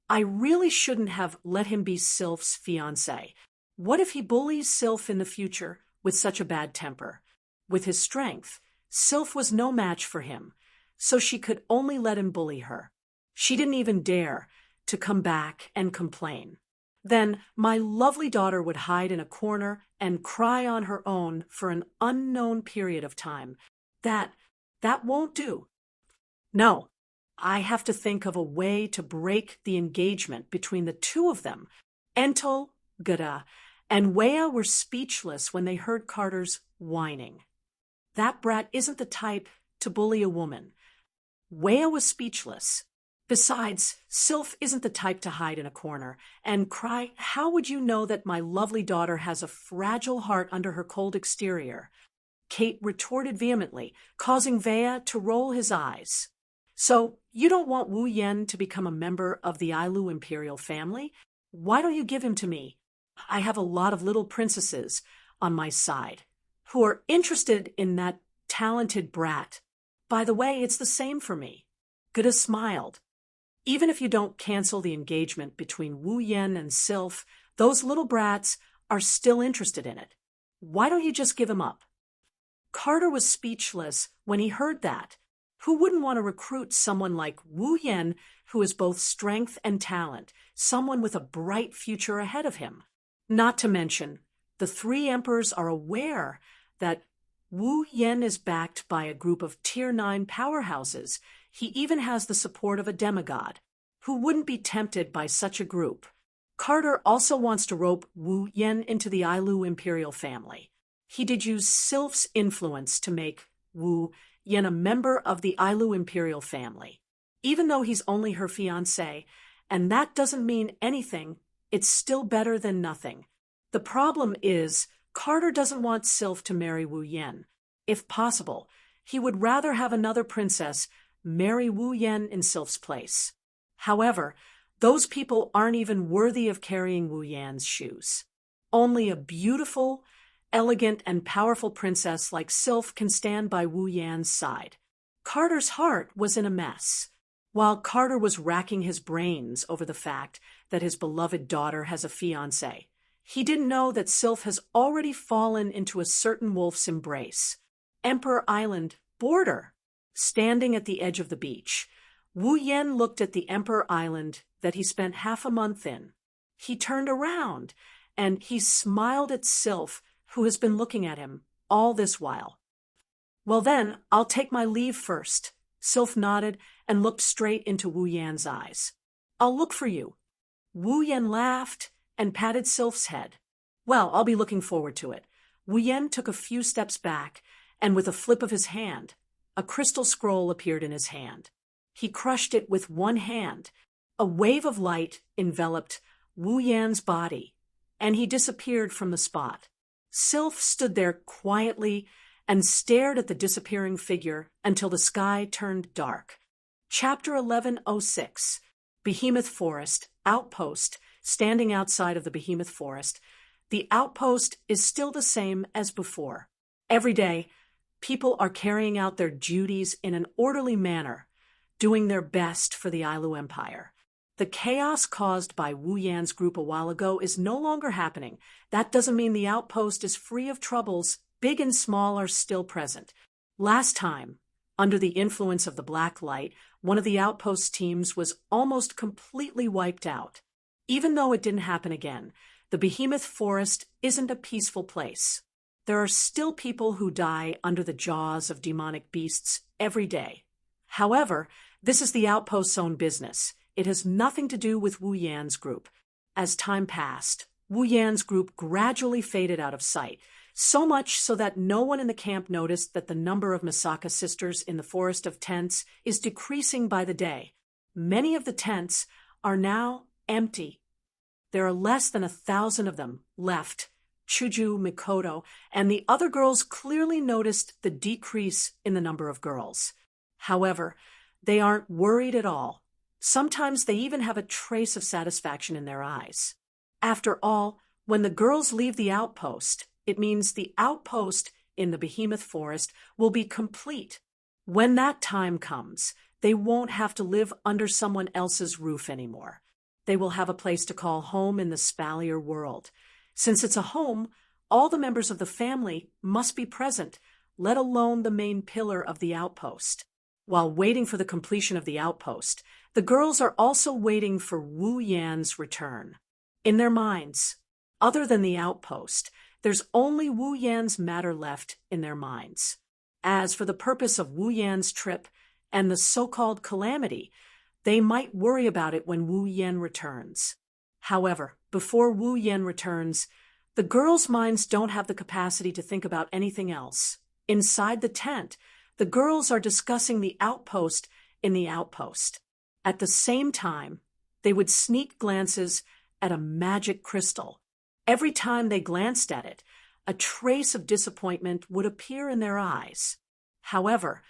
I really shouldn't have let him be Sylph's fiancé. What if he bullies Sylph in the future with such a bad temper? With his strength, Sylph was no match for him, so she could only let him bully her. She didn't even dare to come back and complain. Then my lovely daughter would hide in a corner and cry on her own for an unknown period of time. That won't do. No, I have to think of a way to break the engagement between the two of them. Entel, Geda, and Wea were speechless when they heard Carter's whining. That brat isn't the type to bully a woman. Wea was speechless. Besides, Sylph isn't the type to hide in a corner and cry, how would you know that my lovely daughter has a fragile heart under her cold exterior? Kate retorted vehemently, causing Vea to roll his eyes. So, you don't want Wu Yen to become a member of the Ailu imperial family? Why don't you give him to me? I have a lot of little princesses on my side who are interested in that talented brat. By the way, it's the same for me. Geda smiled. Even if you don't cancel the engagement between Wu Yen and Sylph, those little brats are still interested in it. Why don't you just give him up? Carter was speechless when he heard that. Who wouldn't want to recruit someone like Wu Yen, who is both strength and talent, someone with a bright future ahead of him? Not to mention, the three emperors are aware that Wu Yen is backed by a group of Tier 9 powerhouses. He even has the support of a demigod. Who wouldn't be tempted by such a group? Carter also wants to rope Wu Yen into the Ailu imperial family. He did use Sylph's influence to make Wu Yen a member of the Ailu imperial family. Even though he's only her fiancé, and that doesn't mean anything, it's still better than nothing. The problem is, Carter doesn't want Sylph to marry Wu Yen. If possible, he would rather have another princess marry Wu Yen in Sylph's place. However, those people aren't even worthy of carrying Wu Yan's shoes. Only a beautiful, elegant, and powerful princess like Sylph can stand by Wu Yan's side. Carter's heart was in a mess. While Carter was racking his brains over the fact that his beloved daughter has a fiancé, he didn't know that Sylph has already fallen into a certain wolf's embrace. Emperor Island border. Standing at the edge of the beach, Wu Yen looked at the Emperor Island that he spent half a month in. He turned around, and he smiled at Sylph, who has been looking at him all this while. Well then, I'll take my leave first. Sylph nodded and looked straight into Wu Yan's eyes. I'll look for you. Wu Yan laughed and patted Sylph's head. Well, I'll be looking forward to it. Wu Yan took a few steps back, and with a flip of his hand, a crystal scroll appeared in his hand. He crushed it with one hand. A wave of light enveloped Wu Yan's body, and he disappeared from the spot. Sylph stood there quietly and stared at the disappearing figure until the sky turned dark. Chapter 1106, Behemoth Forest, Outpost. Standing outside of the Behemoth Forest, the outpost is still the same as before. Every day, People are carrying out their duties in an orderly manner, doing their best for the Ailu Empire. The chaos caused by Wu Yan's group a while ago is no longer happening. That doesn't mean the outpost is free of troubles. Big and small are still present. Last time, under the influence of the black light, one of the outpost teams was almost completely wiped out. Even though it didn't happen again, the Behemoth Forest isn't a peaceful place. There are still people who die under the jaws of demonic beasts every day. However, this is the outpost's own business. It has nothing to do with Wu Yan's group. As time passed, Wu Yan's group gradually faded out of sight, so much so that no one in the camp noticed that the number of Misaka sisters in the Forest of Tents is decreasing by the day. Many of the tents are now empty. There are less than 1,000 of them left. Shoujo, Mikoto, and the other girls clearly noticed the decrease in the number of girls. However, they aren't worried at all. Sometimes they even have a trace of satisfaction in their eyes. After all, when the girls leave the outpost, it means the outpost in the Behemoth Forest will be complete. When that time comes, they won't have to live under someone else's roof anymore. They will have a place to call home in the Spalier world. Since it's a home, all the members of the family must be present, let alone the main pillar of the outpost. While waiting for the completion of the outpost, the girls are also waiting for Wu Yan's return. In their minds, other than the outpost, there's only Wu Yan's matter left in their minds. As for the purpose of Wu Yan's trip and the so-called calamity, they might worry about it when Wu Yan returns. However, before Wu Yan returns, the girls' minds don't have the capacity to think about anything else. Inside the tent, the girls are discussing the outpost in the outpost. At the same time, they would sneak glances at a magic crystal. Every time they glanced at it, a trace of disappointment would appear in their eyes. However,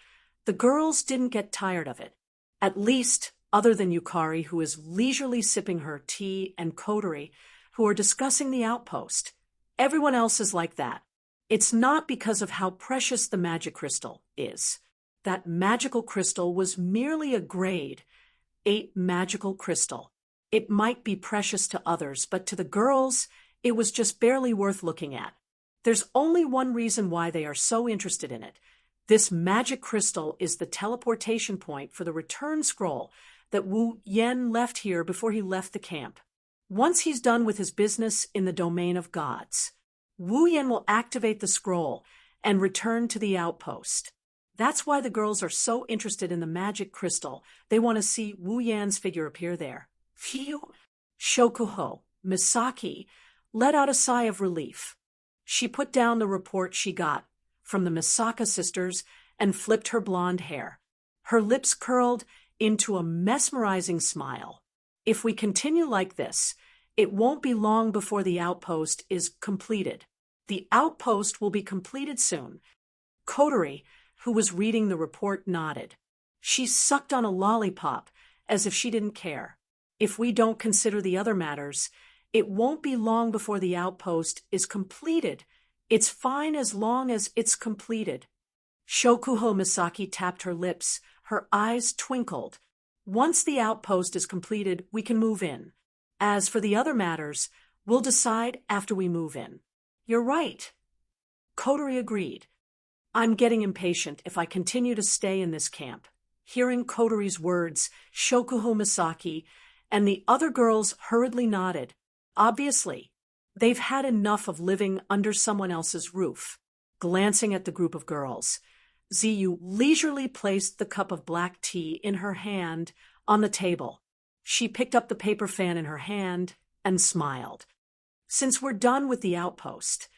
the girls didn't get tired of it. At least, other than Yukari, who is leisurely sipping her tea, and Kotori, who are discussing the outpost. Everyone else is like that. It's not because of how precious the magic crystal is. That magical crystal was merely a grade 8 magical crystal. It might be precious to others, but to the girls, it was just barely worth looking at. There's only one reason why they are so interested in it. This magic crystal is the teleportation point for the return scroll that Wu Yan left here before he left the camp. Once he's done with his business in the domain of gods, Wu Yan will activate the scroll and return to the outpost. That's why the girls are so interested in the magic crystal. They want to see Wu Yan's figure appear there. Phew! Shokuho, Misaki, let out a sigh of relief. She put down the report she got from the Misaka sisters and flipped her blonde hair. Her lips curled into a mesmerizing smile. If we continue like this, it won't be long before the outpost is completed. The outpost will be completed soon. Kotori, who was reading the report, nodded. She sucked on a lollipop as if she didn't care. If we don't consider the other matters, it won't be long before the outpost is completed. It's fine as long as it's completed. Shokuho Misaki tapped her lips. Her eyes twinkled. Once the outpost is completed, we can move in. As for the other matters, we'll decide after we move in. You're right. Kotori agreed. I'm getting impatient if I continue to stay in this camp. Hearing Kotori's words, Shokuho Misaki and the other girls hurriedly nodded. Obviously, they've had enough of living under someone else's roof. Glancing at the group of girls, Ziyu leisurely placed the cup of black tea in her hand on the table. She picked up the paper fan in her hand and smiled. Since we're done with the outpost,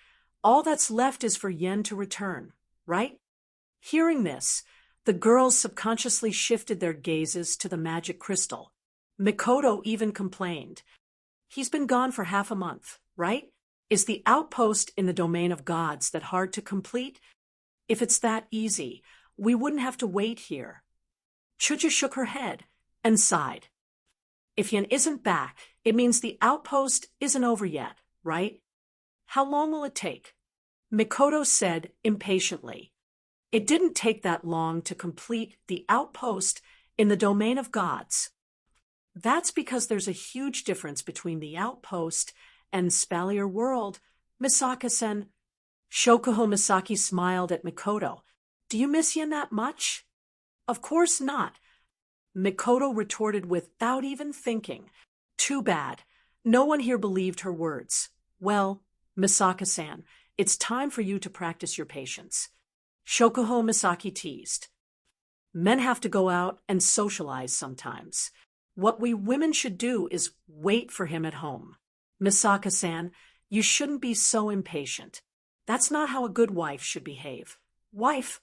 all that's left is for Yen to return, right? Hearing this, the girls subconsciously shifted their gazes to the magic crystal. Mikoto even complained. He's been gone for half a month, right? Is the outpost in the domain of gods that hard to complete? If it's that easy, we wouldn't have to wait here. Chuja shook her head and sighed. If Yen isn't back, it means the outpost isn't over yet, right? How long will it take? Mikoto said impatiently. It didn't take that long to complete the outpost in the domain of gods. That's because there's a huge difference between the outpost and Spalier world, Misaka-sen. Shokuho Misaki smiled at Mikoto. Do you miss Yen that much? Of course not. Mikoto retorted without even thinking. Too bad. No one here believed her words. Well, Misaka-san, it's time for you to practice your patience. Shokuho Misaki teased. Men have to go out and socialize sometimes. What we women should do is wait for him at home. Misaka-san, you shouldn't be so impatient. That's not how a good wife should behave. Wife?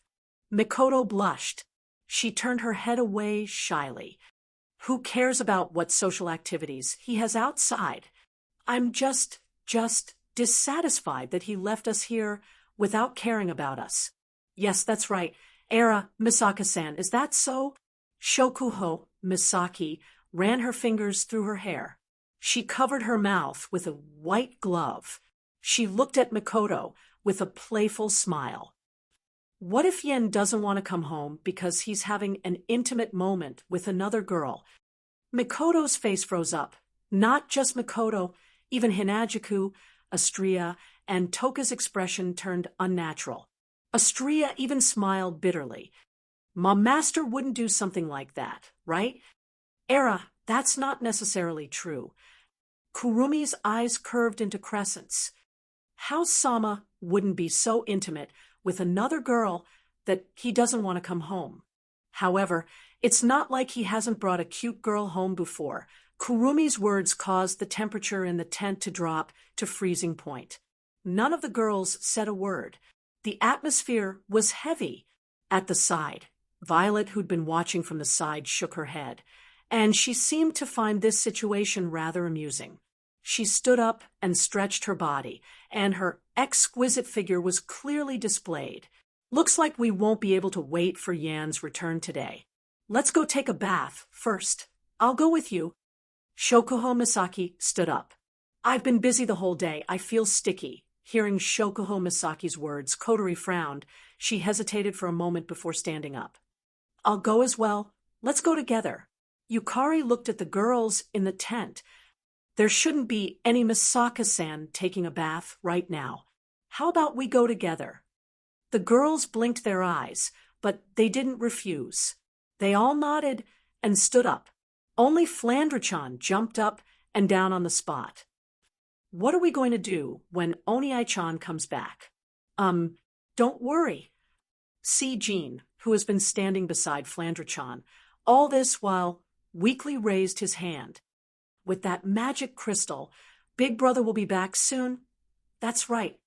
Mikoto blushed. She turned her head away shyly. Who cares about what social activities he has outside? I'm just dissatisfied that he left us here without caring about us. Yes, that's right. Misaka-san, is that so? Shokuho Misaki ran her fingers through her hair. She covered her mouth with a white glove. She looked at Mikoto with a playful smile. What if Yen doesn't want to come home because he's having an intimate moment with another girl? Mikoto's face froze up. Not just Mikoto, even Hinajuku, Astria, and Toka's expression turned unnatural. Astria even smiled bitterly. My master wouldn't do something like that, right? That's not necessarily true. Kurumi's eyes curved into crescents. How Sama wouldn't be so intimate with another girl that he doesn't want to come home? However, it's not like he hasn't brought a cute girl home before. Kurumi's words caused the temperature in the tent to drop to freezing point. None of the girls said a word. The atmosphere was heavy. At the side, Violet, who'd been watching from the side, shook her head, and she seemed to find this situation rather amusing. She stood up and stretched her body, and her exquisite figure was clearly displayed. Looks like we won't be able to wait for Yan's return today. Let's go take a bath first. I'll go with you. Shokuho Misaki stood up. I've been busy the whole day. I feel sticky. Hearing Shokuho Misaki's words, Kotori frowned. She hesitated for a moment before standing up. I'll go as well. Let's go together. Yukari looked at the girls in the tent. There shouldn't be any Misaka-san taking a bath right now. How about we go together? The girls blinked their eyes, but they didn't refuse. They all nodded and stood up. Only Flandre-chan jumped up and down on the spot. What are we going to do when Oniai-chan comes back? Don't worry. See Jean, who has been standing beside Flandre-chan, all this while weakly raised his hand. With that magic crystal, Big Brother will be back soon. That's right.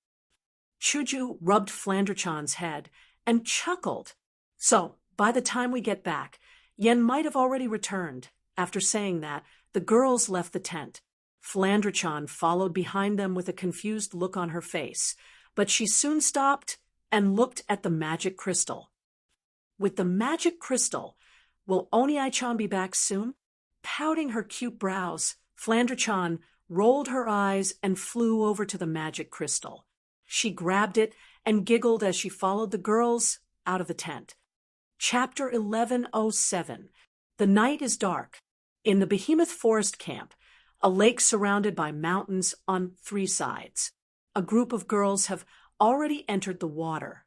Shoujo rubbed Flandre-chan's head and chuckled. So, by the time we get back, Yen might have already returned. After saying that, the girls left the tent. Flandre-chan followed behind them with a confused look on her face, but she soon stopped and looked at the magic crystal. With the magic crystal, will Oniai-chan be back soon? Pouting her cute brows, Flandre-chan rolled her eyes and flew over to the magic crystal. She grabbed it and giggled as she followed the girls out of the tent. Chapter 1107. The night is dark. In the Behemoth Forest Camp, a lake surrounded by mountains on 3 sides. A group of girls have already entered the water.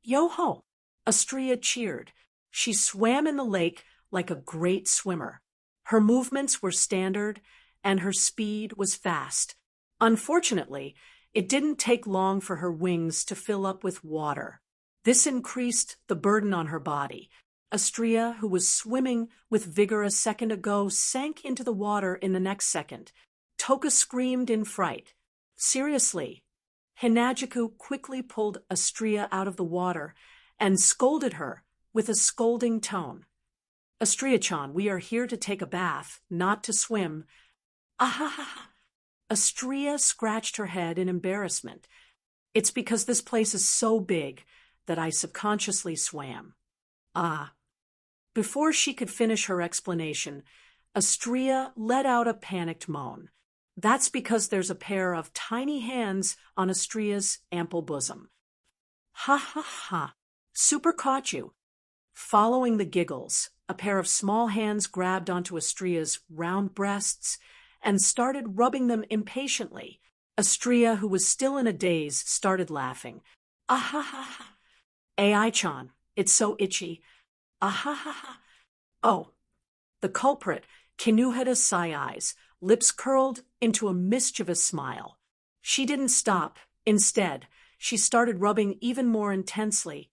Yo-ho! Astria cheered. She swam in the lake like a great swimmer. Her movements were standard, and her speed was fast. Unfortunately, it didn't take long for her wings to fill up with water. This increased the burden on her body. Astria, who was swimming with vigor a second ago, sank into the water in the next second. Toka screamed in fright. Seriously. Hinajuku quickly pulled Astria out of the water and scolded her with a scolding tone. Astria-chan, we are here to take a bath, not to swim. Ahaha! Astria scratched her head in embarrassment. It's because this place is so big that I subconsciously swam. Ah. Before she could finish her explanation, Astria let out a panicked moan. That's because there's a pair of tiny hands on Astria's ample bosom. Ha ha ha! Super caught you. Following the giggles, a pair of small hands grabbed onto Astria's round breasts and started rubbing them impatiently. Astria, who was still in a daze, started laughing. Ah-ha-ha-ha. AI-chan, it's so itchy. Ah-ha-ha-ha. Oh, the culprit, Kinuheta's eyes, lips curled into a mischievous smile. She didn't stop. Instead, she started rubbing even more intensely.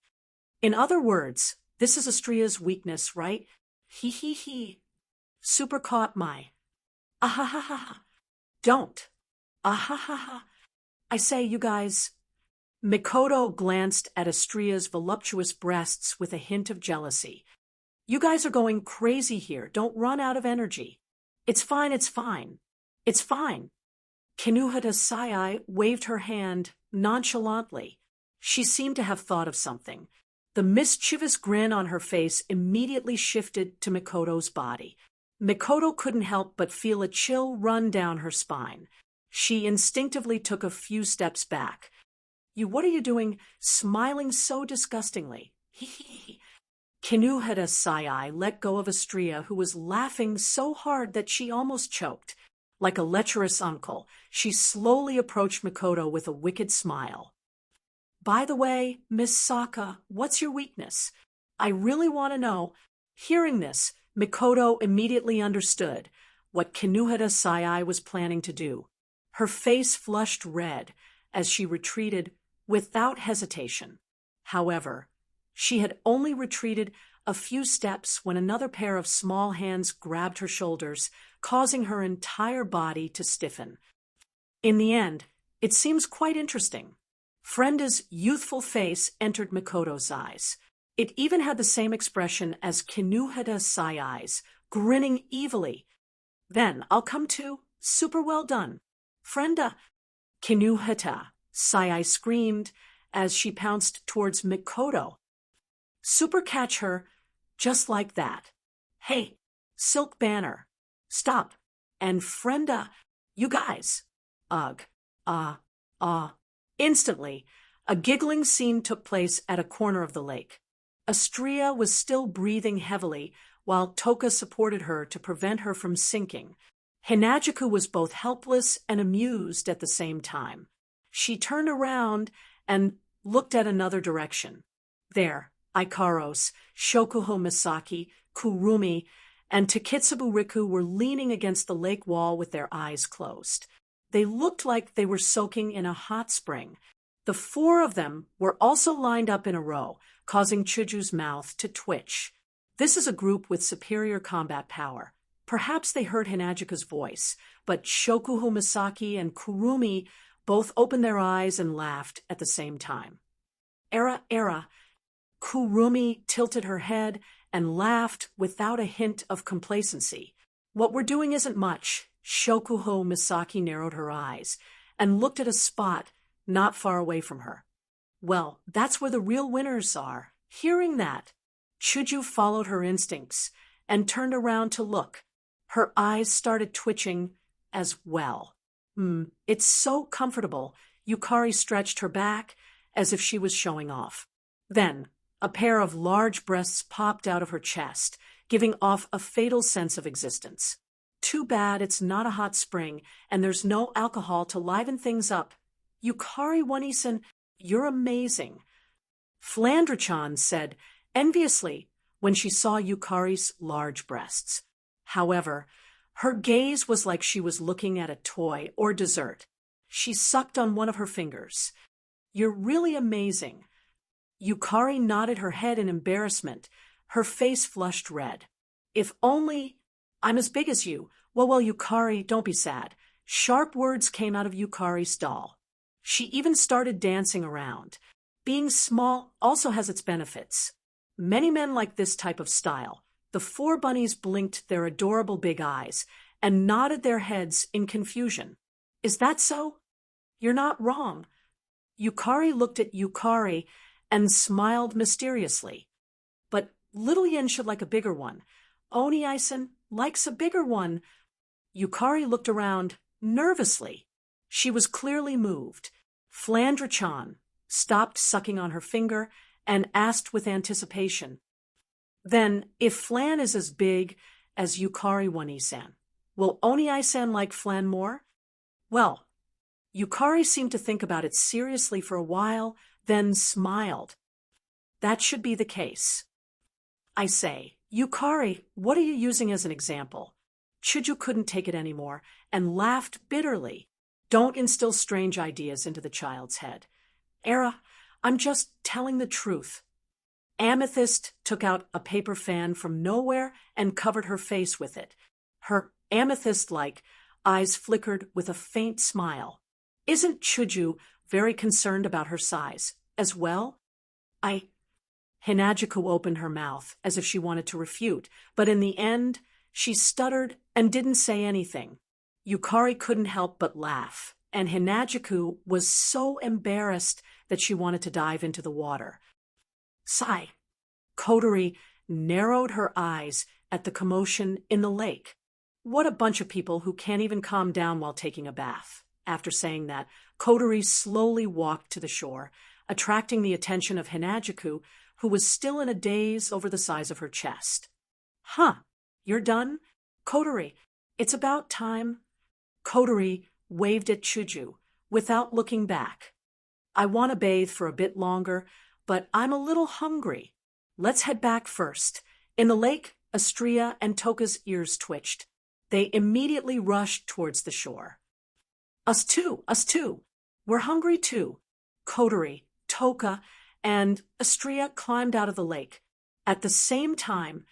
In other words, this is Astria's weakness, right? He. Super caught my. Ah-ha-ha-ha. Don't. Ah-ha-ha-ha. I say, you guys. Mikoto glanced at Astria's voluptuous breasts with a hint of jealousy. You guys are going crazy here. Don't run out of energy. It's fine, it's fine. It's fine. Kinuheta Sayai waved her hand nonchalantly. She seemed to have thought of something. The mischievous grin on her face immediately shifted to Mikoto's body. Mikoto couldn't help but feel a chill run down her spine. She instinctively took a few steps back. What are you doing, smiling so disgustingly? Hee. Kinuheta Sayai let go of Astria, who was laughing so hard that she almost choked. Like a lecherous uncle, she slowly approached Mikoto with a wicked smile. By the way, Miss Saka, what's your weakness? I really want to know. Hearing this, Mikoto immediately understood what Kinuheta Sayai was planning to do. Her face flushed red as she retreated without hesitation. However, she had only retreated a few steps when another pair of small hands grabbed her shoulders, causing her entire body to stiffen. In the end, it seems quite interesting. Frenda's youthful face entered Mikoto's eyes. It even had the same expression as Kinuheta Sayai's, grinning evilly. Then I'll come to. Super well done. Frenda. Kinuheta Sayai screamed as she pounced towards Mikoto. Super catch her, just like that. Hey, Silk Banner, stop. And Frenda, you guys. Ugh. Instantly, a giggling scene took place at a corner of the lake. Astria was still breathing heavily while Toka supported her to prevent her from sinking. Hinajuku was both helpless and amused at the same time. She turned around and looked at another direction. There, Ikaros, Shokuho Misaki, Kurumi, and Takitsubu Riku were leaning against the lake wall with their eyes closed. They looked like they were soaking in a hot spring. The four of them were also lined up in a row, causing Chuju's mouth to twitch. This is a group with superior combat power. Perhaps they heard Hinajuku's voice, but Shokuho Misaki and Kurumi both opened their eyes and laughed at the same time. Era. Kurumi tilted her head and laughed without a hint of complacency. What we're doing isn't much. Shokuho Misaki narrowed her eyes and looked at a spot not far away from her. Well, that's where the real winners are. Hearing that, Chuju followed her instincts and turned around to look. Her eyes started twitching as well. It's so comfortable. Yukari stretched her back as if she was showing off. Then, a pair of large breasts popped out of her chest, giving off a fatal sense of existence. Too bad it's not a hot spring and there's no alcohol to liven things up. Yukari One-san, you're amazing. Flandra-chan said enviously when she saw Yukari's large breasts. However, her gaze was like she was looking at a toy or dessert. She sucked on one of her fingers. You're really amazing. Yukari nodded her head in embarrassment. Her face flushed red. If only I'm as big as you. Well, Yukari, don't be sad. Sharp words came out of Yukari's doll. She even started dancing around. Being small also has its benefits. Many men like this type of style. The four bunnies blinked their adorable big eyes and nodded their heads in confusion. Is that so? You're not wrong. Yukari looked at Yukari and smiled mysteriously. But little Yen should like a bigger one. Oni-san likes a bigger one. Yukari looked around nervously. She was clearly moved. Flandra-chan stopped sucking on her finger and asked with anticipation. Then, if flan is as big as Yukari Wani-san, will Oni-san like flan more? Well, Yukari seemed to think about it seriously for a while, then smiled. That should be the case. I say, Yukari, what are you using as an example? Shoujo couldn't take it anymore and laughed bitterly. Don't instill strange ideas into the child's head. Era, I'm just telling the truth. Amethyst took out a paper fan from nowhere and covered her face with it. Her amethyst-like eyes flickered with a faint smile. Isn't Shoujo very concerned about her size as well? Hinajuku opened her mouth as if she wanted to refute, but in the end, she stuttered and didn't say anything. Yukari couldn't help but laugh, and Hinajuku was so embarrassed that she wanted to dive into the water. Sigh. Kotori narrowed her eyes at the commotion in the lake. What a bunch of people who can't even calm down while taking a bath. After saying that, Kotori slowly walked to the shore, attracting the attention of Hinajuku, who was still in a daze over the size of her chest. Huh, you're done? Kotori, it's about time. Kotori waved at Shoujo without looking back. I want to bathe for a bit longer, but I'm a little hungry. Let's head back first. In the lake, Astria and Toka's ears twitched. They immediately rushed towards the shore. Us too. We're hungry too. Kotori, Toka, and Astria climbed out of the lake. At the same time,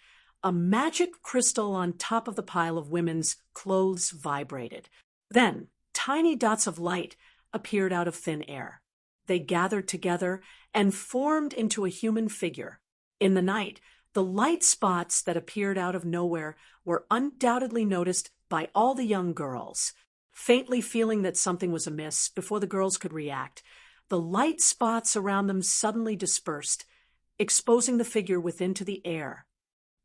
a magic crystal on top of the pile of women's clothes vibrated. Then, tiny dots of light appeared out of thin air. They gathered together and formed into a human figure. In the night, the light spots that appeared out of nowhere were undoubtedly noticed by all the young girls. Faintly feeling that something was amiss before the girls could react, the light spots around them suddenly dispersed, exposing the figure within to the air.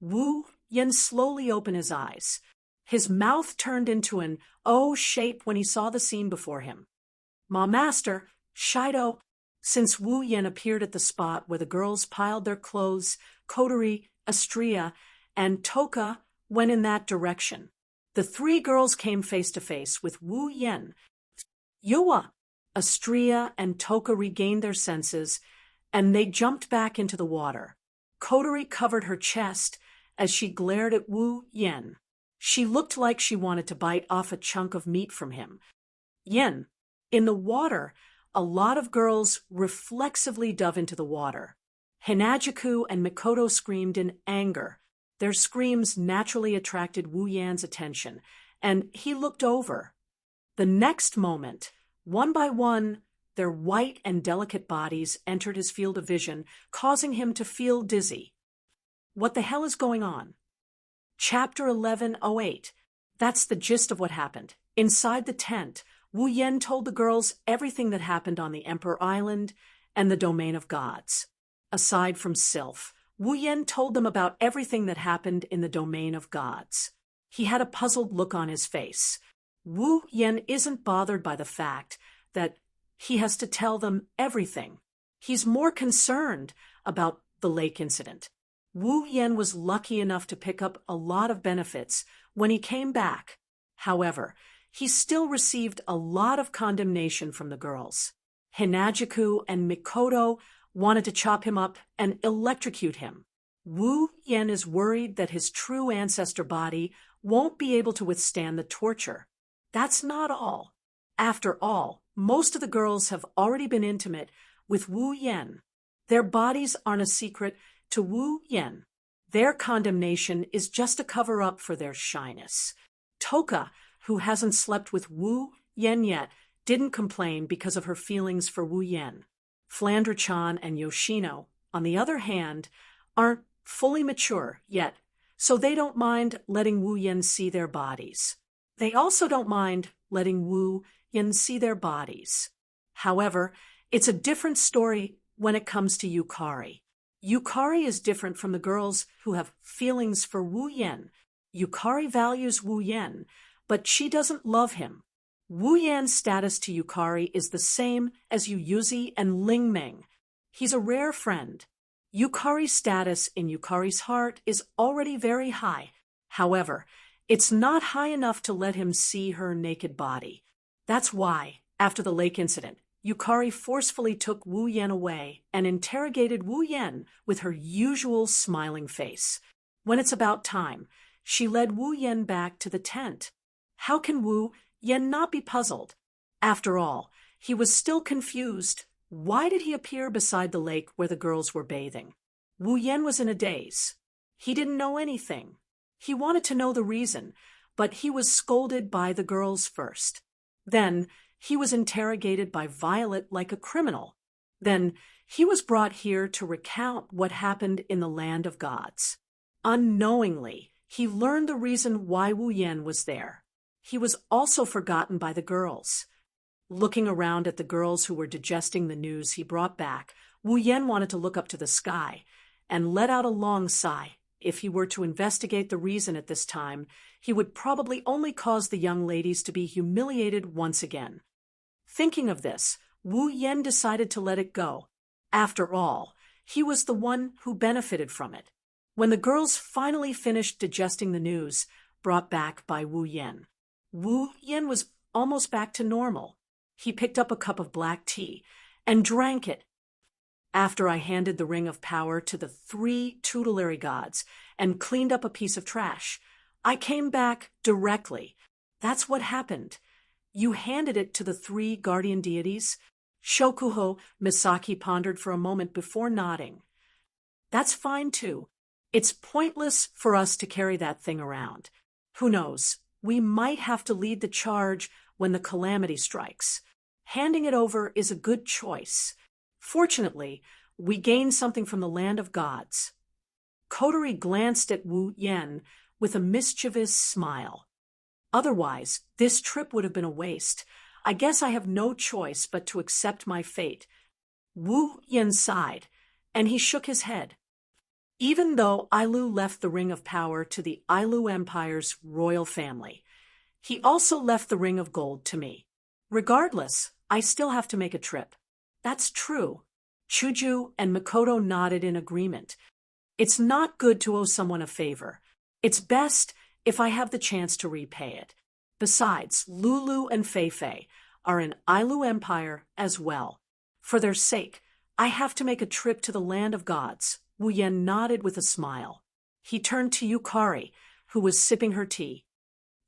Wu Yen slowly opened his eyes. His mouth turned into an O shape when he saw the scene before him. Ma master, Shoujo. Since Wu Yen appeared at the spot where the girls piled their clothes, Kotori, Astria, and Toka went in that direction. The three girls came face to face with Wu Yen. Yoa! Astria and Toka regained their senses, and they jumped back into the water. Kotori covered her chest as she glared at Wu Yen. She looked like she wanted to bite off a chunk of meat from him. Yen, in the water, a lot of girls reflexively dove into the water. Hinajuku and Mikoto screamed in anger. Their screams naturally attracted Wu Yan's attention, and he looked over. The next moment, one by one, their white and delicate bodies entered his field of vision, causing him to feel dizzy. What the hell is going on? Chapter 1108. That's the gist of what happened. Inside the tent, Wu Yen told the girls everything that happened on the Emperor Island and the Domain of Gods. Aside from Sylph, Wu Yen told them about everything that happened in the Domain of Gods. He had a puzzled look on his face. Wu Yen isn't bothered by the fact that he has to tell them everything. He's more concerned about the lake incident. Wu Yen was lucky enough to pick up a lot of benefits when he came back. However, he still received a lot of condemnation from the girls. Hinajuku and Mikoto wanted to chop him up and electrocute him. Wu Yen is worried that his true ancestor body won't be able to withstand the torture. That's not all. After all, most of the girls have already been intimate with Wu Yen. Their bodies aren't a secret to Wu Yen. Their condemnation is just a cover-up for their shyness. Toka, who hasn't slept with Wu Yen yet, didn't complain because of her feelings for Wu Yen. Flandre-chan and Yoshino, on the other hand, aren't fully mature yet, so they don't mind letting Wu Yen see their bodies. They also don't mind letting Wu Yen see their bodies. However, it's a different story when it comes to Yukari. Yukari is different from the girls who have feelings for Wu Yen. Yukari values Wu Yen, but she doesn't love him. Wu Yan's status to Yukari is the same as Yuyuzi and Ling Ming. He's a rare friend. Yukari's status in Yukari's heart is already very high. However, it's not high enough to let him see her naked body. That's why, after the lake incident, Yukari forcefully took Wu Yan away and interrogated Wu Yan with her usual smiling face. When it's about time, she led Wu Yan back to the tent. How can Wu Yan not be puzzled? After all, he was still confused. Why did he appear beside the lake where the girls were bathing? Wu Yan was in a daze. He didn't know anything. He wanted to know the reason, but he was scolded by the girls first. Then, he was interrogated by Violet like a criminal. Then, he was brought here to recount what happened in the land of gods. Unknowingly, he learned the reason why Wu Yan was there. He was also forgotten by the girls. Looking around at the girls who were digesting the news he brought back, Wu Yan wanted to look up to the sky and let out a long sigh. If he were to investigate the reason at this time, he would probably only cause the young ladies to be humiliated once again. Thinking of this, Wu Yan decided to let it go. After all, he was the one who benefited from it. When the girls finally finished digesting the news brought back by Wu Yan was almost back to normal. He picked up a cup of black tea and drank it. After I handed the ring of power to the 3 tutelary gods and cleaned up a piece of trash, I came back directly. That's what happened. You handed it to the 3 guardian deities? Shokuho Misaki pondered for a moment before nodding. That's fine too. It's pointless for us to carry that thing around. Who knows? We might have to lead the charge when the calamity strikes. Handing it over is a good choice. Fortunately, we gain something from the land of gods. Kotori glanced at Wu Yan with a mischievous smile. Otherwise, this trip would have been a waste. I guess I have no choice but to accept my fate. Wu Yan sighed, and he shook his head. Even though Ailu left the Ring of Power to the Ailu Empire's royal family, he also left the Ring of Gold to me. Regardless, I still have to make a trip. That's true. Shoujo and Makoto nodded in agreement. It's not good to owe someone a favor. It's best if I have the chance to repay it. Besides, Lulu and Feifei are in Ailu Empire as well. For their sake, I have to make a trip to the land of gods. Wu Yan nodded with a smile. He turned to Yukari, who was sipping her tea.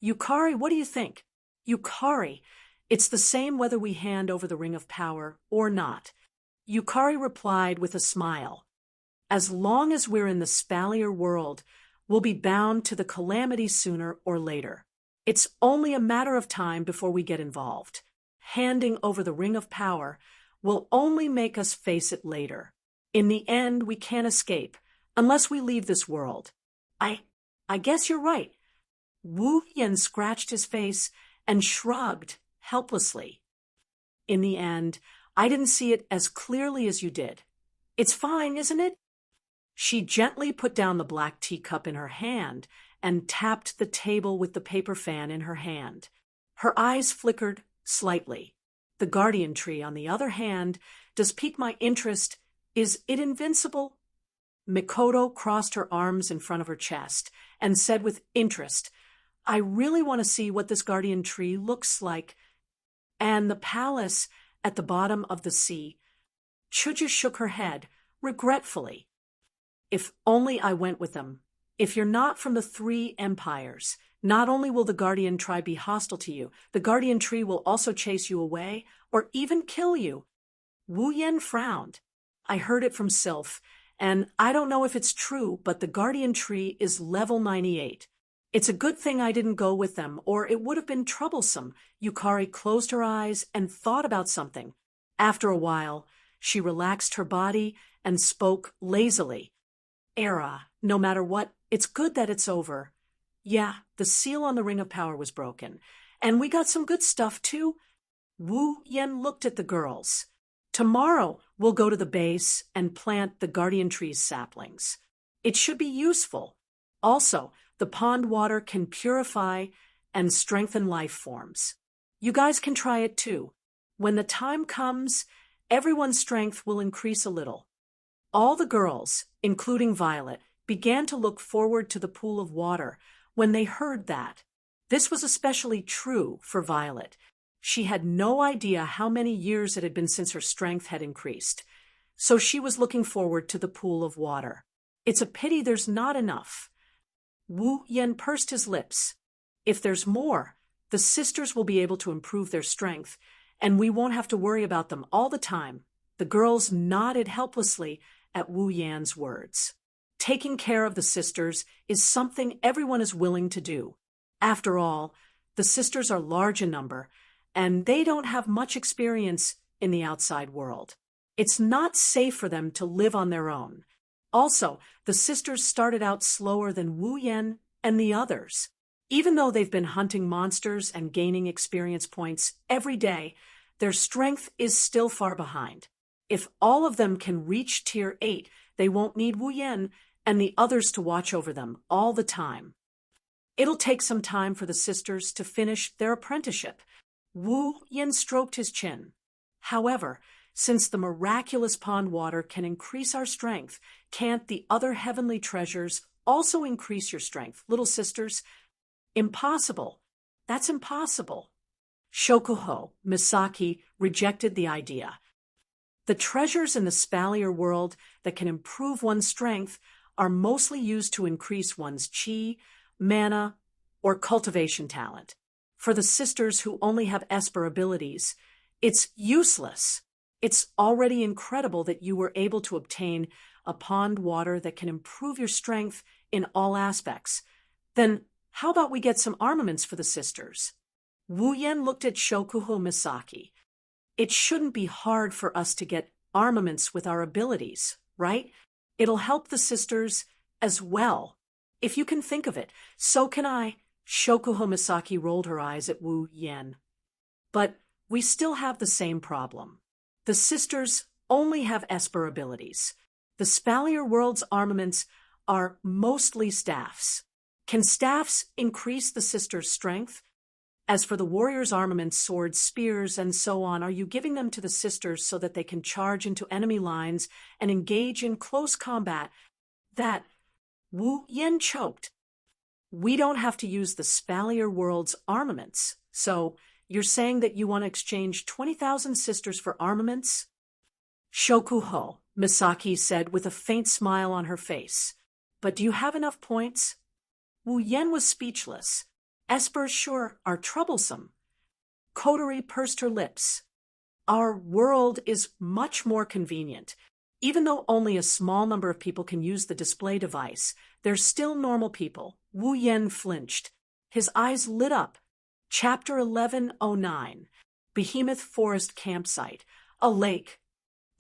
Yukari, what do you think? Yukari, it's the same whether we hand over the Ring of Power or not. Yukari replied with a smile. As long as we're in the Spalier world, we'll be bound to the calamity sooner or later. It's only a matter of time before we get involved. Handing over the Ring of Power will only make us face it later. In the end, we can't escape, unless we leave this world. I guess you're right. Wu Yan scratched his face and shrugged helplessly. In the end, I didn't see it as clearly as you did. It's fine, isn't it? She gently put down the black teacup in her hand and tapped the table with the paper fan in her hand. Her eyes flickered slightly. The guardian tree, on the other hand, does pique my interest. Is it invincible? Mikoto crossed her arms in front of her chest and said with interest, I really want to see what this guardian tree looks like. And the palace at the bottom of the sea. Shoujo shook her head, regretfully. If only I went with them. If you're not from the 3 empires, not only will the guardian tribe be hostile to you, the guardian tree will also chase you away or even kill you. Wu Yan frowned. I heard it from Sylph, and I don't know if it's true, but the guardian tree is level 98. It's a good thing I didn't go with them, or it would have been troublesome. Yukari closed her eyes and thought about something. After a while, she relaxed her body and spoke lazily. Era, no matter what, it's good that it's over. Yeah, the seal on the Ring of Power was broken. And we got some good stuff, too. Wu Yan looked at the girls. Tomorrow, we'll go to the base and plant the guardian tree's saplings. It should be useful. Also, the pond water can purify and strengthen life forms. You guys can try it too. When the time comes, everyone's strength will increase a little. All the girls, including Violet, began to look forward to the pool of water when they heard that. This was especially true for Violet. She had no idea how many years it had been since her strength had increased. So she was looking forward to the pool of water. It's a pity there's not enough. Wu Yen pursed his lips. If there's more, the sisters will be able to improve their strength, and we won't have to worry about them all the time. The girls nodded helplessly at Wu Yan's words. Taking care of the sisters is something everyone is willing to do. After all, the sisters are large in number, and they don't have much experience in the outside world. It's not safe for them to live on their own. Also, the sisters started out slower than Wu Yan and the others. Even though they've been hunting monsters and gaining experience points every day, their strength is still far behind. If all of them can reach Tier 8, they won't need Wu Yan and the others to watch over them all the time. It'll take some time for the sisters to finish their apprenticeship. Wu Yan stroked his chin. However, since the miraculous pond water can increase our strength, can't the other heavenly treasures also increase your strength, little sisters? Impossible. That's impossible. Shoujo Misaki rejected the idea. The treasures in the spalier world that can improve one's strength are mostly used to increase one's chi, mana, or cultivation talent. For the sisters who only have Esper abilities, it's useless. It's already incredible that you were able to obtain a pond water that can improve your strength in all aspects. Then how about we get some armaments for the sisters? Wu Yan looked at Shoujo Misaki. It shouldn't be hard for us to get armaments with our abilities, right? It'll help the sisters as well. If you can think of it, so can I. Shoujo Misaki rolled her eyes at Wu Yan. But we still have the same problem. The sisters only have Esper abilities. The spalier world's armaments are mostly staffs. Can staffs increase the sisters' strength? As for the warriors' armaments, swords, spears, and so on, are you giving them to the sisters so that they can charge into enemy lines and engage in close combat? That Wu Yan choked. We don't have to use the spalier world's armaments, so you're saying that you want to exchange 20,000 sisters for armaments? Shoujo Misaki said with a faint smile on her face. But do you have enough points? Wu Yan was speechless. Espers sure are troublesome. Kotori pursed her lips. Our world is much more convenient. Even though only a small number of people can use the display device, they're still normal people. Wu Yan flinched. His eyes lit up. Chapter 1109. Behemoth Forest Campsite. A lake.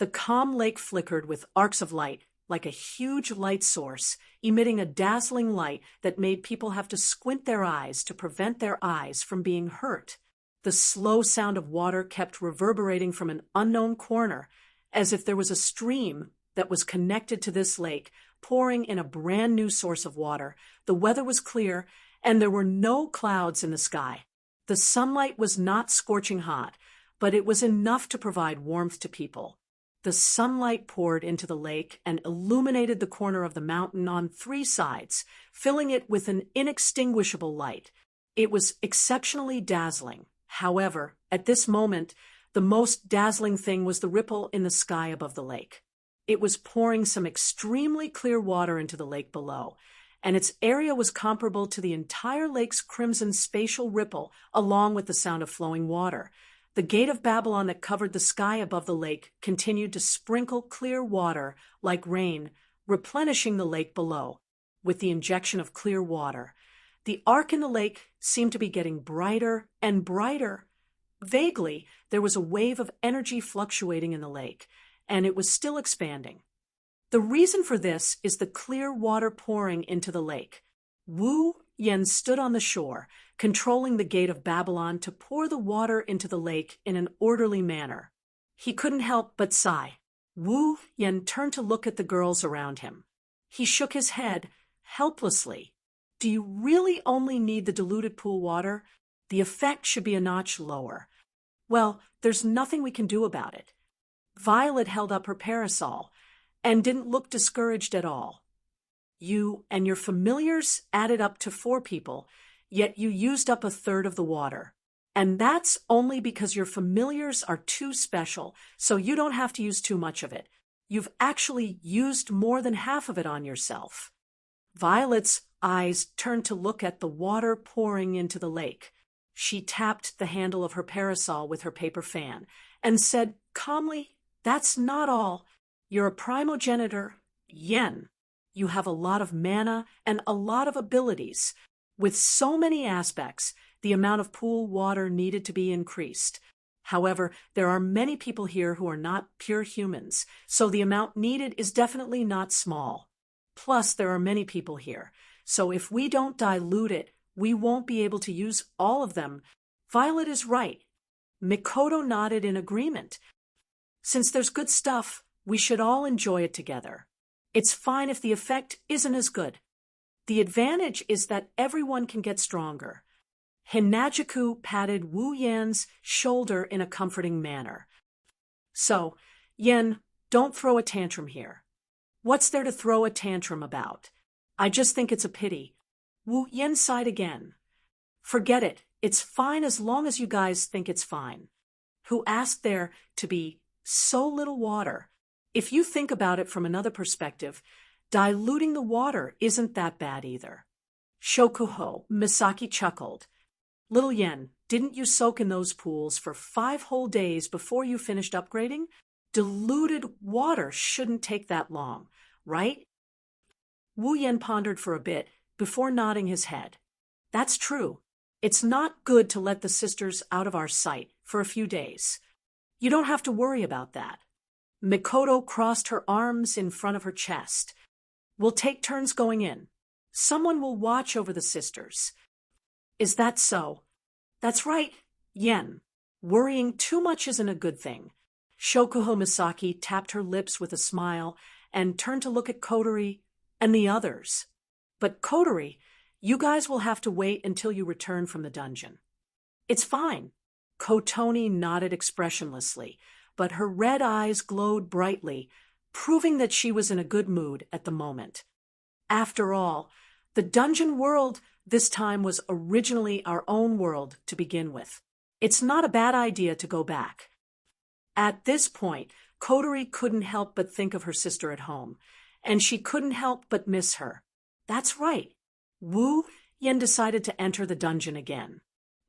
The calm lake flickered with arcs of light, like a huge light source, emitting a dazzling light that made people have to squint their eyes to prevent their eyes from being hurt. The slow sound of water kept reverberating from an unknown corner, as if there was a stream that was connected to this lake, pouring in a brand new source of water. The weather was clear, and there were no clouds in the sky. The sunlight was not scorching hot, but it was enough to provide warmth to people. The sunlight poured into the lake and illuminated the corner of the mountain on 3 sides, filling it with an inextinguishable light. It was exceptionally dazzling. However, at this moment, the most dazzling thing was the ripple in the sky above the lake. It was pouring some extremely clear water into the lake below, and its area was comparable to the entire lake's crimson spatial ripple, along with the sound of flowing water. The gate of Babylon that covered the sky above the lake continued to sprinkle clear water like rain, replenishing the lake below. With the injection of clear water, the arc in the lake seemed to be getting brighter and brighter. Vaguely, there was a wave of energy fluctuating in the lake, and it was still expanding. The reason for this is the clear water pouring into the lake. Wu Yan stood on the shore, controlling the gate of Babylon to pour the water into the lake in an orderly manner. He couldn't help but sigh. Wu Yan turned to look at the girls around him. He shook his head, helplessly. Do you really only need the diluted pool water? The effect should be a notch lower. Well, there's nothing we can do about it. Violet held up her parasol, and didn't look discouraged at all. You and your familiars added up to 4 people, yet you used up a third of the water. And that's only because your familiars are too special, so you don't have to use too much of it. You've actually used more than half of it on yourself. Violet's eyes turned to look at the water pouring into the lake. She tapped the handle of her parasol with her paper fan and said calmly, "That's not all. You're a primogenitor, Yen. You have a lot of mana and a lot of abilities. With so many aspects, the amount of pool water needed to be increased. However, there are many people here who are not pure humans, so the amount needed is definitely not small. Plus, there are many people here, so if we don't dilute it, we won't be able to use all of them." Violet is right. Mikoto nodded in agreement. Since there's good stuff, we should all enjoy it together. It's fine if the effect isn't as good. The advantage is that everyone can get stronger. Hinajuku patted Wu Yan's shoulder in a comforting manner. "So, Yen, don't throw a tantrum here." "What's there to throw a tantrum about? I just think it's a pity." Wu Yan sighed again. "Forget it. It's fine as long as you guys think it's fine. Who asked there to be so little water? If you think about it from another perspective, diluting the water isn't that bad either." Shokuho Misaki chuckled. "Little Yen, didn't you soak in those pools for 5 whole days before you finished upgrading? Diluted water shouldn't take that long, right?" Wu Yen pondered for a bit before nodding his head. "That's true. It's not good to let the sisters out of our sight for a few days. You don't have to worry about that." Mikoto crossed her arms in front of her chest. "We'll take turns going in. Someone will watch over the sisters." "Is that so?" "That's right, Yen. Worrying too much isn't a good thing." Shokuho Misaki tapped her lips with a smile and turned to look at Kotori and the others. "But Kotori, you guys will have to wait until you return from the dungeon." "It's fine." Kotoni nodded expressionlessly, but her red eyes glowed brightly, proving that she was in a good mood at the moment. After all, the dungeon world this time was originally our own world to begin with. It's not a bad idea to go back. At this point, Kotori couldn't help but think of her sister at home, and she couldn't help but miss her. That's right. Wu Yen decided to enter the dungeon again.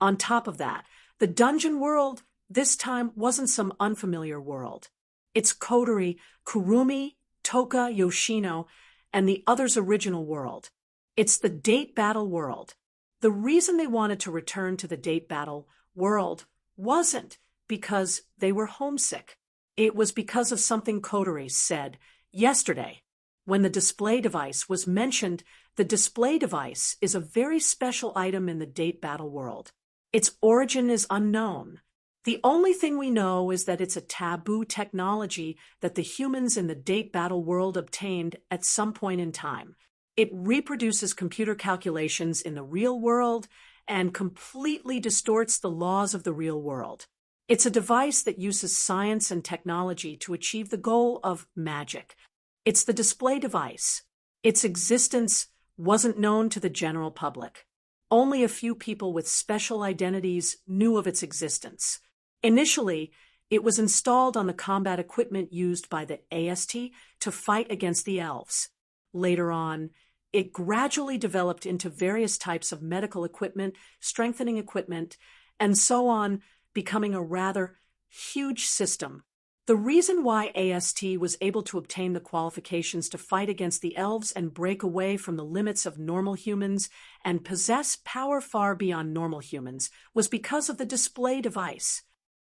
On top of that, the dungeon world this time wasn't some unfamiliar world. It's Kotori, Kurumi, Toka, Yoshino, and the others' original world. It's the date battle world. The reason they wanted to return to the date battle world wasn't because they were homesick. It was because of something Kotori said yesterday. When the display device was mentioned, the display device is a very special item in the date battle world. Its origin is unknown. The only thing we know is that it's a taboo technology that the humans in the date battle world obtained at some point in time. It reproduces computer calculations in the real world and completely distorts the laws of the real world. It's a device that uses science and technology to achieve the goal of magic. It's the display device. Its existence wasn't known to the general public. Only a few people with special identities knew of its existence. Initially, it was installed on the combat equipment used by the AST to fight against the elves. Later on, it gradually developed into various types of medical equipment, strengthening equipment, and so on, becoming a rather huge system. The reason why AST was able to obtain the qualifications to fight against the elves and break away from the limits of normal humans and possess power far beyond normal humans was because of the display device.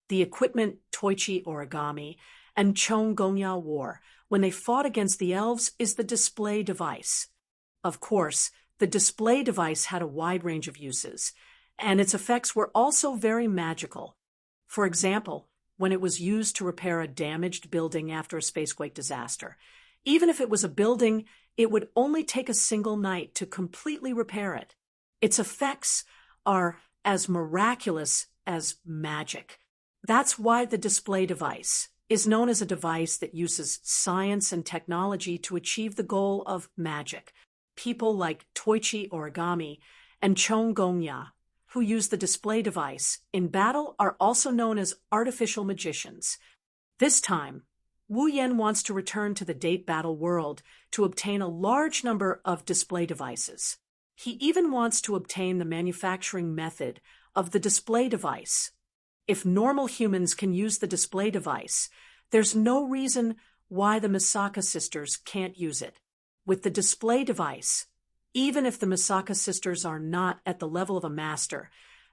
The equipment Toichi Origami and Chon Gonya wore when they fought against the elves is the display device. Of course, the display device had a wide range of uses, and its effects were also very magical. For example, when it was used to repair a damaged building after a spacequake disaster. Even if it was a building, it would only take a single night to completely repair it. Its effects are as miraculous as magic. That's why the display device is known as a device that uses science and technology to achieve the goal of magic. People like Toichi Origami and Chon Gongya, who use the display device in battle, are also known as artificial magicians. This time, Wu Yan wants to return to the date battle world to obtain a large number of display devices. He even wants to obtain the manufacturing method of the display device. If normal humans can use the display device, there's no reason why the Misaka sisters can't use it. With the display device, even if the Misaka sisters are not at the level of a master,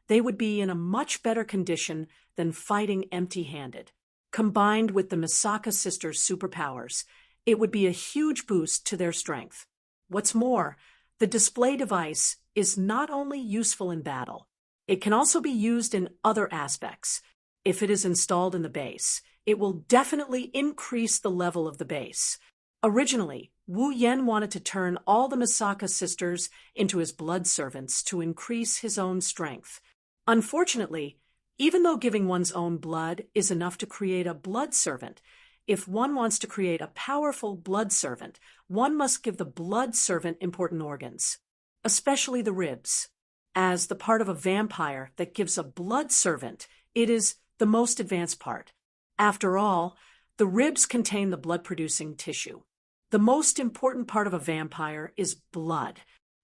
they would be in a much better condition than fighting empty-handed. Combined with the Misaka sisters' superpowers, it would be a huge boost to their strength. What's more, the display device is not only useful in battle, it can also be used in other aspects. If it is installed in the base, it will definitely increase the level of the base. Originally, Wu Yan wanted to turn all the Misaka sisters into his blood servants to increase his own strength. Unfortunately, even though giving one's own blood is enough to create a blood servant, if one wants to create a powerful blood servant, one must give the blood servant important organs, especially the ribs. As the part of a vampire that gives a blood servant, it is the most advanced part. After all, the ribs contain the blood-producing tissue. The most important part of a vampire is blood.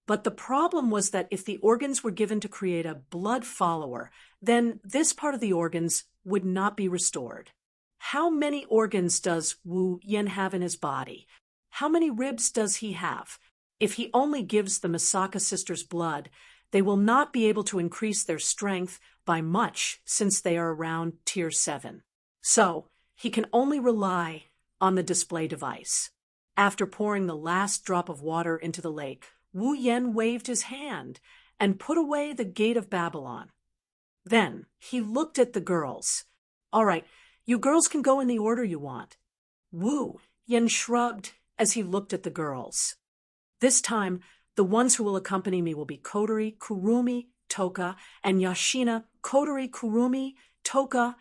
But the problem was that if the organs were given to create a blood follower, then this part of the organs would not be restored. How many organs does Wu Yan have in his body? How many ribs does he have? If he only gives the Misaka sisters blood, they will not be able to increase their strength by much since they are around tier 7. So, he can only rely on the display device. After pouring the last drop of water into the lake, Wu Yan waved his hand and put away the gate of Babylon. Then he looked at the girls. "All right, you girls can go in the order you want." Wu Yan shrugged as he looked at the girls. "This time, the ones who will accompany me will be Kotori, Kurumi, Toka, and Yashina." Kotori, Kurumi, Toka,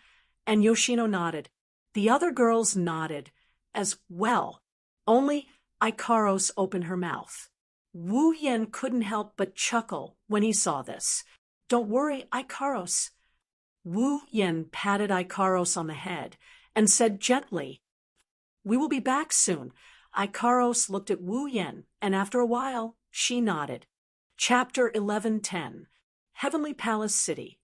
and Yoshino nodded. The other girls nodded as well. Only Ikaros opened her mouth. Wu Yan couldn't help but chuckle when he saw this. "Don't worry, Ikaros." Wu Yan patted Ikaros on the head and said gently, "We will be back soon." Ikaros looked at Wu Yan, and after a while, she nodded. Chapter 11:10. Heavenly Palace City.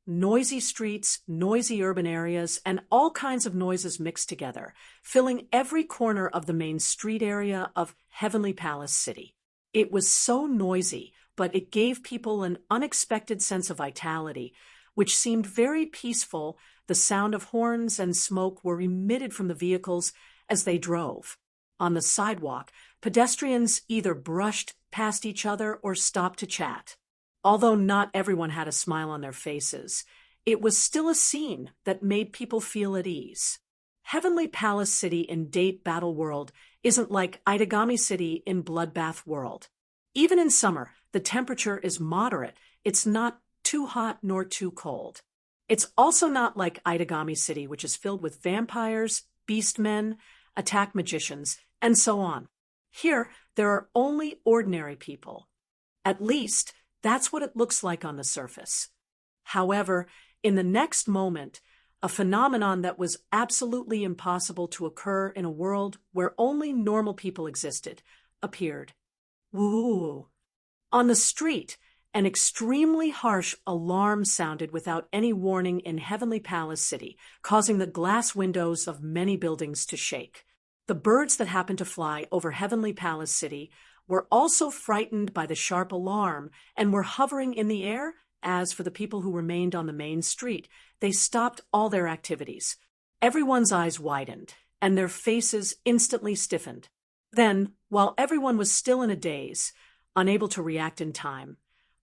Noisy streets, noisy urban areas, and all kinds of noises mixed together, filling every corner of the main street area of Heavenly Palace City. It was so noisy, but it gave people an unexpected sense of vitality, which seemed very peaceful. The sound of horns and smoke were emitted from the vehicles as they drove. On the sidewalk, pedestrians either brushed past each other or stopped to chat. Although not everyone had a smile on their faces, it was still a scene that made people feel at ease. Heavenly Palace City in Date Battle World isn't like Itagami City in Bloodbath World. Even in summer, the temperature is moderate. It's not too hot nor too cold. It's also not like Itagami City, which is filled with vampires, beastmen, attack magicians, and so on. Here, there are only ordinary people. At least, that's what it looks like on the surface. However, in the next moment, a phenomenon that was absolutely impossible to occur in a world where only normal people existed appeared. Woo! On the street, an extremely harsh alarm sounded without any warning in Heavenly Palace City, causing the glass windows of many buildings to shake. The birds that happened to fly over Heavenly Palace City were also frightened by the sharp alarm and were hovering in the air. As for the people who remained on the main street, they stopped all their activities. Everyone's eyes widened, and their faces instantly stiffened. Then, while everyone was still in a daze, unable to react in time,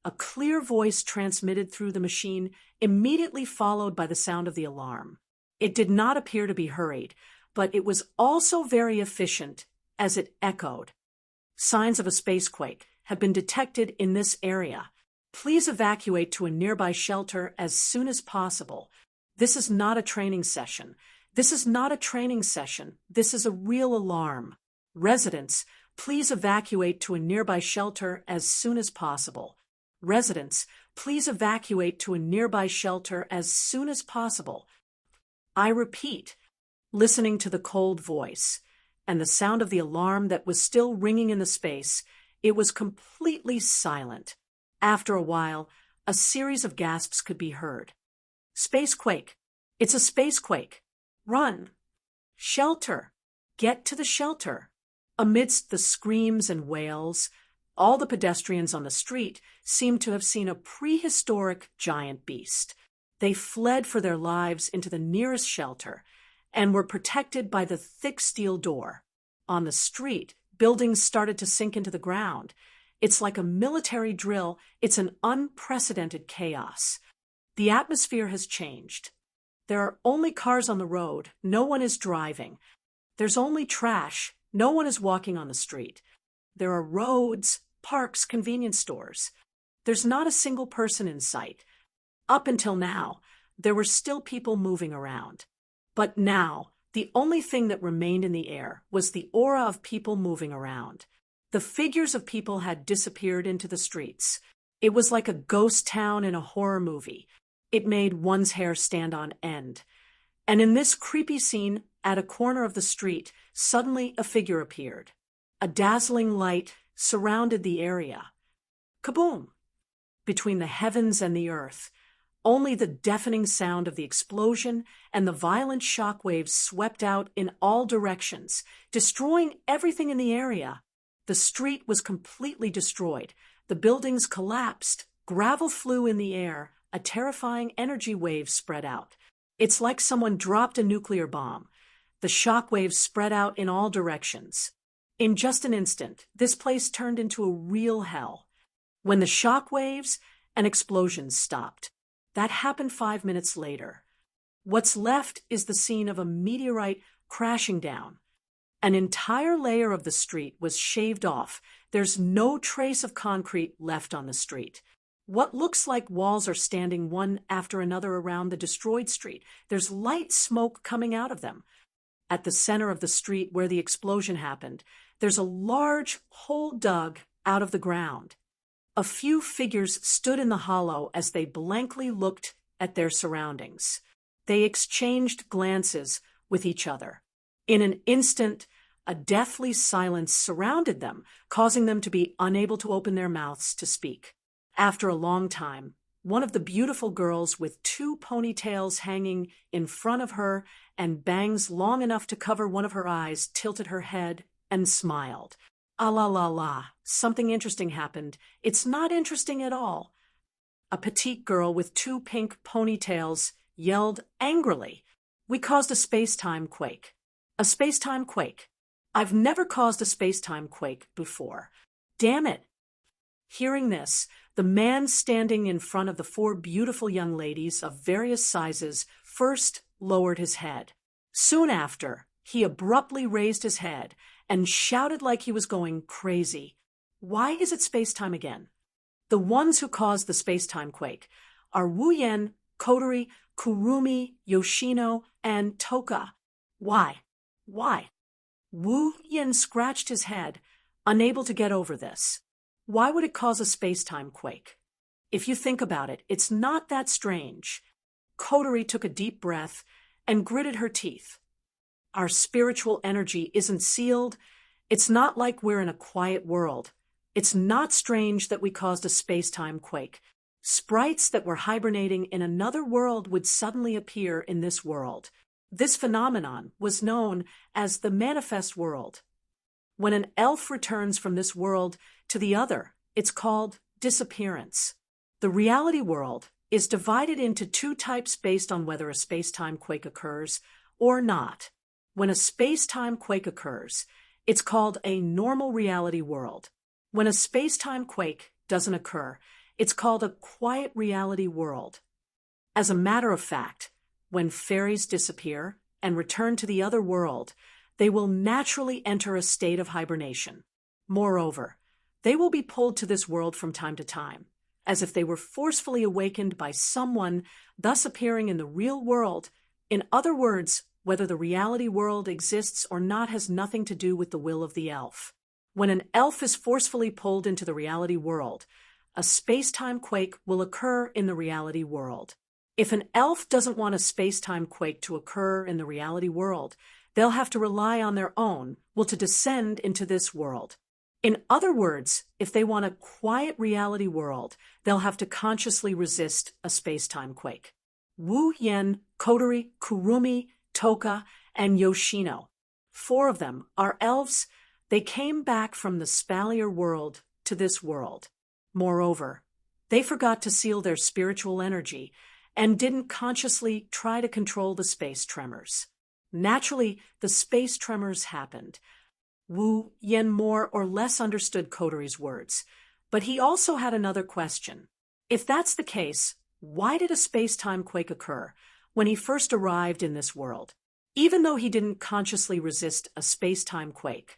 a clear voice transmitted through the machine, immediately followed by the sound of the alarm. It did not appear to be hurried, but it was also very efficient as it echoed. "Signs of a spacequake have been detected in this area. Please evacuate to a nearby shelter as soon as possible. This is not a training session. This is not a training session. This is a real alarm. Residents, please evacuate to a nearby shelter as soon as possible. Residents, please evacuate to a nearby shelter as soon as possible. I repeat, listening to the cold voice and the sound of the alarm that was still ringing in the space, it was completely silent. After a while, a series of gasps could be heard. Spacequake! It's a spacequake! Run! Shelter! Get to the shelter! Amidst the screams and wails, all the pedestrians on the street seemed to have seen a prehistoric giant beast. They fled for their lives into the nearest shelter and were protected by the thick steel door. On the street, buildings started to sink into the ground. It's like a military drill. It's an unprecedented chaos. The atmosphere has changed. There are only cars on the road. No one is driving. There's only trash. No one is walking on the street. There are roads, parks, convenience stores. There's not a single person in sight. Up until now, there were still people moving around. But now, the only thing that remained in the air was the aura of people moving around. The figures of people had disappeared into the streets. It was like a ghost town in a horror movie. It made one's hair stand on end. And in this creepy scene, at a corner of the street, suddenly a figure appeared. A dazzling light surrounded the area. Kaboom! Between the heavens and the earth, only the deafening sound of the explosion and the violent shock waves swept out in all directions, destroying everything in the area. The street was completely destroyed. The buildings collapsed. Gravel flew in the air. A terrifying energy wave spread out. It's like someone dropped a nuclear bomb. The shock waves spread out in all directions. In just an instant, this place turned into a real hell. When the shock waves and explosions stopped, that happened 5 minutes later. What's left is the scene of a meteorite crashing down. An entire layer of the street was shaved off. There's no trace of concrete left on the street. What looks like walls are standing one after another around the destroyed street. There's light smoke coming out of them. At the center of the street where the explosion happened, there's a large hole dug out of the ground. A few figures stood in the hollow as they blankly looked at their surroundings. They exchanged glances with each other. In an instant, a deathly silence surrounded them, causing them to be unable to open their mouths to speak. After a long time, one of the beautiful girls with 2 ponytails hanging in front of her and bangs long enough to cover one of her eyes tilted her head and smiled. Ah la la la, something interesting happened. It's not interesting at all. A petite girl with 2 pink ponytails yelled angrily. We caused a space-time quake. A space-time quake. I've never caused a space-time quake before. Damn it. Hearing this, the man standing in front of the 4 beautiful young ladies of various sizes first lowered his head. Soon after, he abruptly raised his head and shouted like he was going crazy. Why is it space-time again? The ones who caused the space-time quake are Wu Yen, Kotori, Kurumi, Yoshino, and Toka. Why? Why? Wu Yen scratched his head, unable to get over this. Why would it cause a space-time quake? If you think about it, it's not that strange. Kotori took a deep breath and gritted her teeth. Our spiritual energy isn't sealed. It's not like we're in a quiet world. It's not strange that we caused a space-time quake. Sprites that were hibernating in another world would suddenly appear in this world. This phenomenon was known as the manifest world. When an elf returns from this world to the other, it's called disappearance. The reality world is divided into 2 types based on whether a space-time quake occurs or not. When a space-time quake occurs, it's called a normal reality world. When a space-time quake doesn't occur, it's called a quiet reality world. As a matter of fact, when fairies disappear and return to the other world, they will naturally enter a state of hibernation. Moreover, they will be pulled to this world from time to time, as if they were forcefully awakened by someone, thus appearing in the real world. In other words, whether the reality world exists or not has nothing to do with the will of the elf. When an elf is forcefully pulled into the reality world, a space-time quake will occur in the reality world. If an elf doesn't want a space-time quake to occur in the reality world, they'll have to rely on their own will to descend into this world. In other words, if they want a quiet reality world, they'll have to consciously resist a space-time quake. Wu Yen, Kotori, Kurumi, Toka, and Yoshino. 4 of them are elves. They came back from the Spalier world to this world. Moreover, they forgot to seal their spiritual energy and didn't consciously try to control the space tremors. Naturally, the space tremors happened. Wu Yen more or less understood Kotori's words, but he also had another question. If that's the case, why did a space-time quake occur when he first arrived in this world? Even though he didn't consciously resist a space-time quake,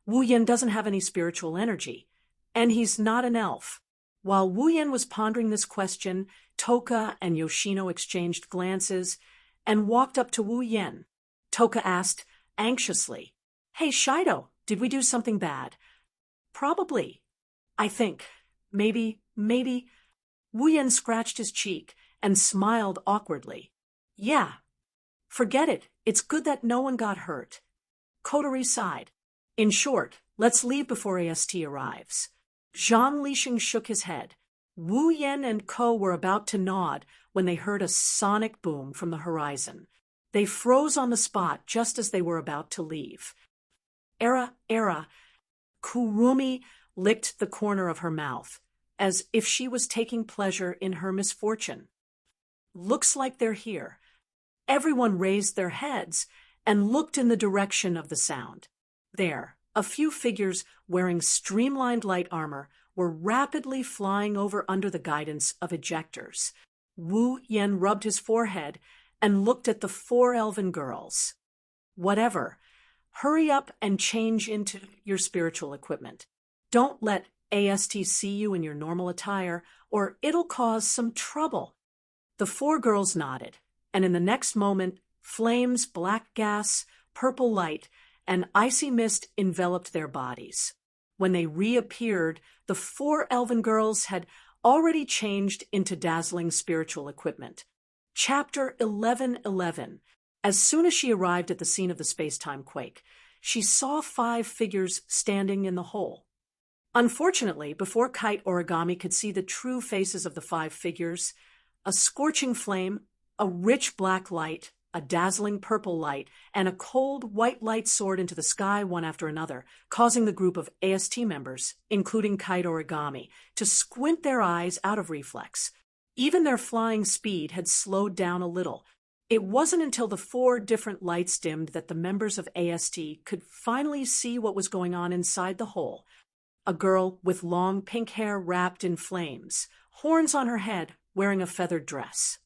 Wu Yen doesn't have any spiritual energy, and he's not an elf. While Wu Yen was pondering this question, Toka and Yoshino exchanged glances and walked up to Wu Yen. Toka asked anxiously, "Hey, Shoujo, did we do something bad?" "Probably. I think. Maybe. Wu Yen scratched his cheek and smiled awkwardly. "Yeah. Forget it. It's good that no one got hurt." Kotori sighed. "In short, let's leave before AST arrives." Zhang Lixing shook his head. Wu Yen and Ko were about to nod when they heard a sonic boom from the horizon. They froze on the spot just as they were about to leave. Era. Kurumi licked the corner of her mouth, as if she was taking pleasure in her misfortune. "Looks like they're here." Everyone raised their heads and looked in the direction of the sound. There, a few figures wearing streamlined light armor were rapidly flying over under the guidance of ejectors. Wu Yen rubbed his forehead and looked at the 4 elven girls. "Whatever. Hurry up and change into your spiritual equipment. Don't let AST see you in your normal attire, or it'll cause some trouble." The 4 girls nodded, and in the next moment, flames, black gas, purple light, and icy mist enveloped their bodies. When they reappeared, the 4 elven girls had already changed into dazzling spiritual equipment. Chapter 11:11. As soon as she arrived at the scene of the space-time quake, she saw 5 figures standing in the hole. Unfortunately, before Kite Origami could see the true faces of the 5 figures, a scorching flame, a rich black light, a dazzling purple light, and a cold white light soared into the sky one after another, causing the group of AST members, including Kite Origami, to squint their eyes out of reflex. Even their flying speed had slowed down a little. It wasn't until the 4 different lights dimmed that the members of AST could finally see what was going on inside the hole. A girl with long pink hair wrapped in flames, horns on her head, wearing a feathered dress.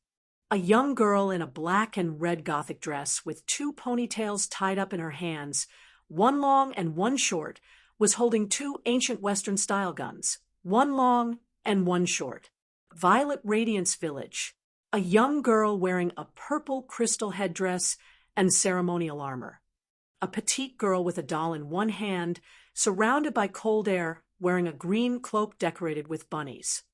A young girl in a black and red Gothic dress with 2 ponytails tied up in her hands, one long and one short, was holding 2 ancient Western-style guns, one long and one short. Violet Radiance Village. A young girl wearing a purple crystal headdress and ceremonial armor. A petite girl with a doll in one hand, surrounded by cold air, wearing a green cloak decorated with bunnies.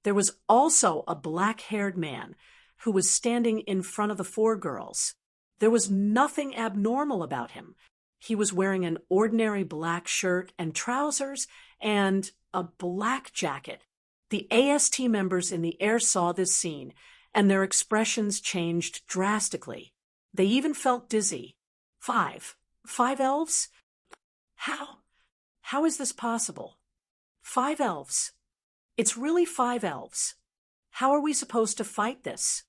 There was also a black-haired man who was standing in front of the 4 girls. There was nothing abnormal about him. He was wearing an ordinary black shirt and trousers and a black jacket. The AST members in the air saw this scene, and their expressions changed drastically. They even felt dizzy. 5 elves? How is this possible? 5 elves. It's really 5 elves. How are we supposed to fight this?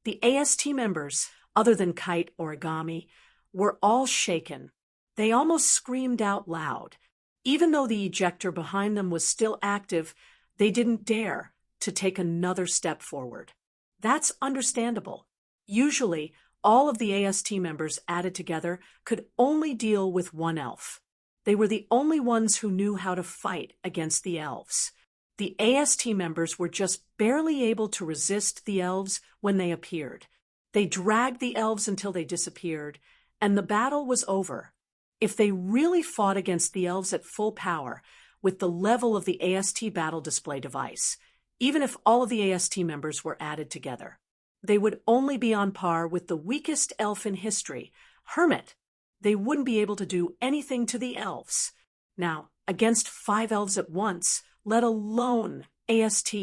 The AST members, other than Kite Origami, were all shaken. They almost screamed out loud. Even though the ejector behind them was still active, they didn't dare to take another step forward. That's understandable. Usually, all of the AST members added together could only deal with 1 elf. They were the only ones who knew how to fight against the elves. The AST members were just barely able to resist the elves when they appeared. They dragged the elves until they disappeared, and the battle was over. If they really fought against the elves at full power, with the level of the AST battle display device, even if all of the AST members were added together, they would only be on par with the weakest elf in history, Hermit. They wouldn't be able to do anything to the elves. Now, against 5 elves at once, let alone AST,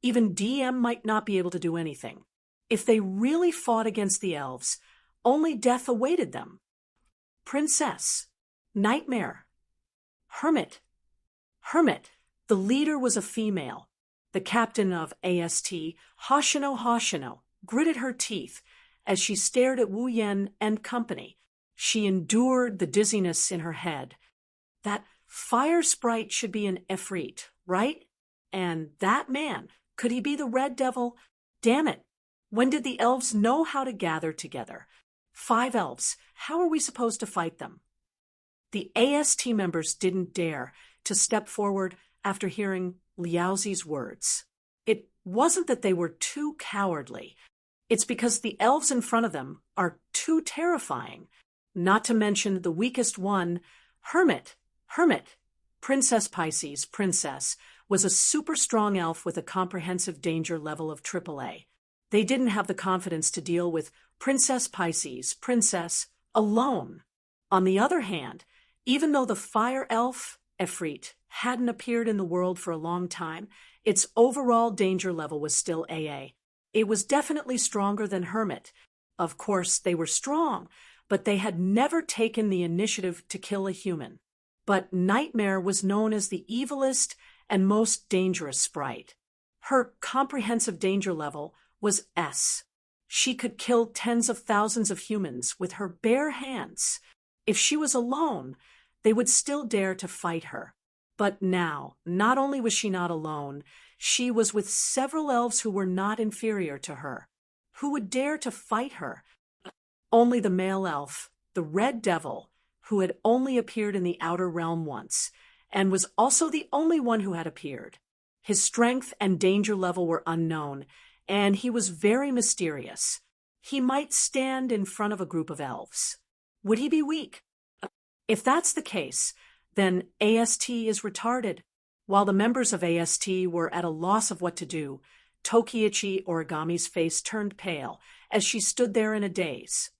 even DM might not be able to do anything. If they really fought against the elves, only death awaited them. Princess, Nightmare, Hermit. The leader was a female. The captain of AST, Hoshino, gritted her teeth as she stared at Wu Yen and company. She endured the dizziness in her head. That fire sprite should be an Efreet, right? And that man, could he be the Red Devil? Damn it! When did the elves know how to gather together? 5 elves, how are we supposed to fight them? The AST members didn't dare to step forward after hearing Liaozi's words. It wasn't that they were too cowardly. It's because the elves in front of them are too terrifying. Not to mention the weakest one, Hermit. Princess Pisces, was a super strong elf with a comprehensive danger level of AAA. They didn't have the confidence to deal with Princess Pisces, alone. On the other hand, even though the fire elf, Efreet, hadn't appeared in the world for a long time, its overall danger level was still AA. It was definitely stronger than Hermit. Of course, they were strong, but they had never taken the initiative to kill a human. But Nightmare was known as the evilest and most dangerous sprite. Her comprehensive danger level was S. She could kill tens of thousands of humans with her bare hands. If she was alone, they would still dare to fight her. But now, not only was she not alone, she was with several elves who were not inferior to her. Who would dare to fight her? Only the male elf, the Red Devil, who had only appeared in the Outer Realm once, and was also the only one who had appeared. His strength and danger level were unknown, and he was very mysterious. He might stand in front of a group of elves. Would he be weak? If that's the case, then AST is retarded. While the members of AST were at a loss of what to do, Tokiichi Origami's face turned pale as she stood there in a daze.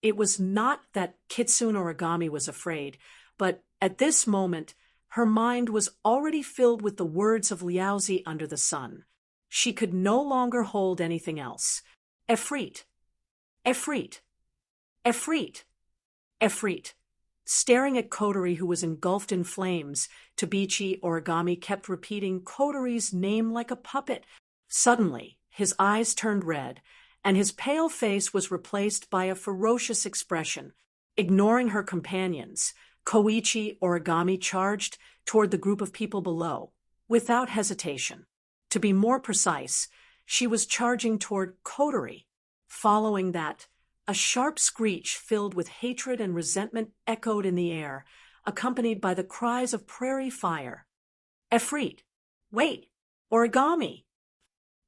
It was not that Kitsune Origami was afraid, but at this moment, her mind was already filled with the words of Liaozi under the sun. She could no longer hold anything else. Efreet. Staring at Kotori, who was engulfed in flames, Tabichi Origami kept repeating Kotori's name like a puppet. Suddenly, his eyes turned red, and his pale face was replaced by a ferocious expression. Ignoring her companions, Koichi Origami charged toward the group of people below, without hesitation. To be more precise, she was charging toward Kotori. Following that, a sharp screech filled with hatred and resentment echoed in the air, accompanied by the cries of prairie fire. Efreet! Wait! Origami!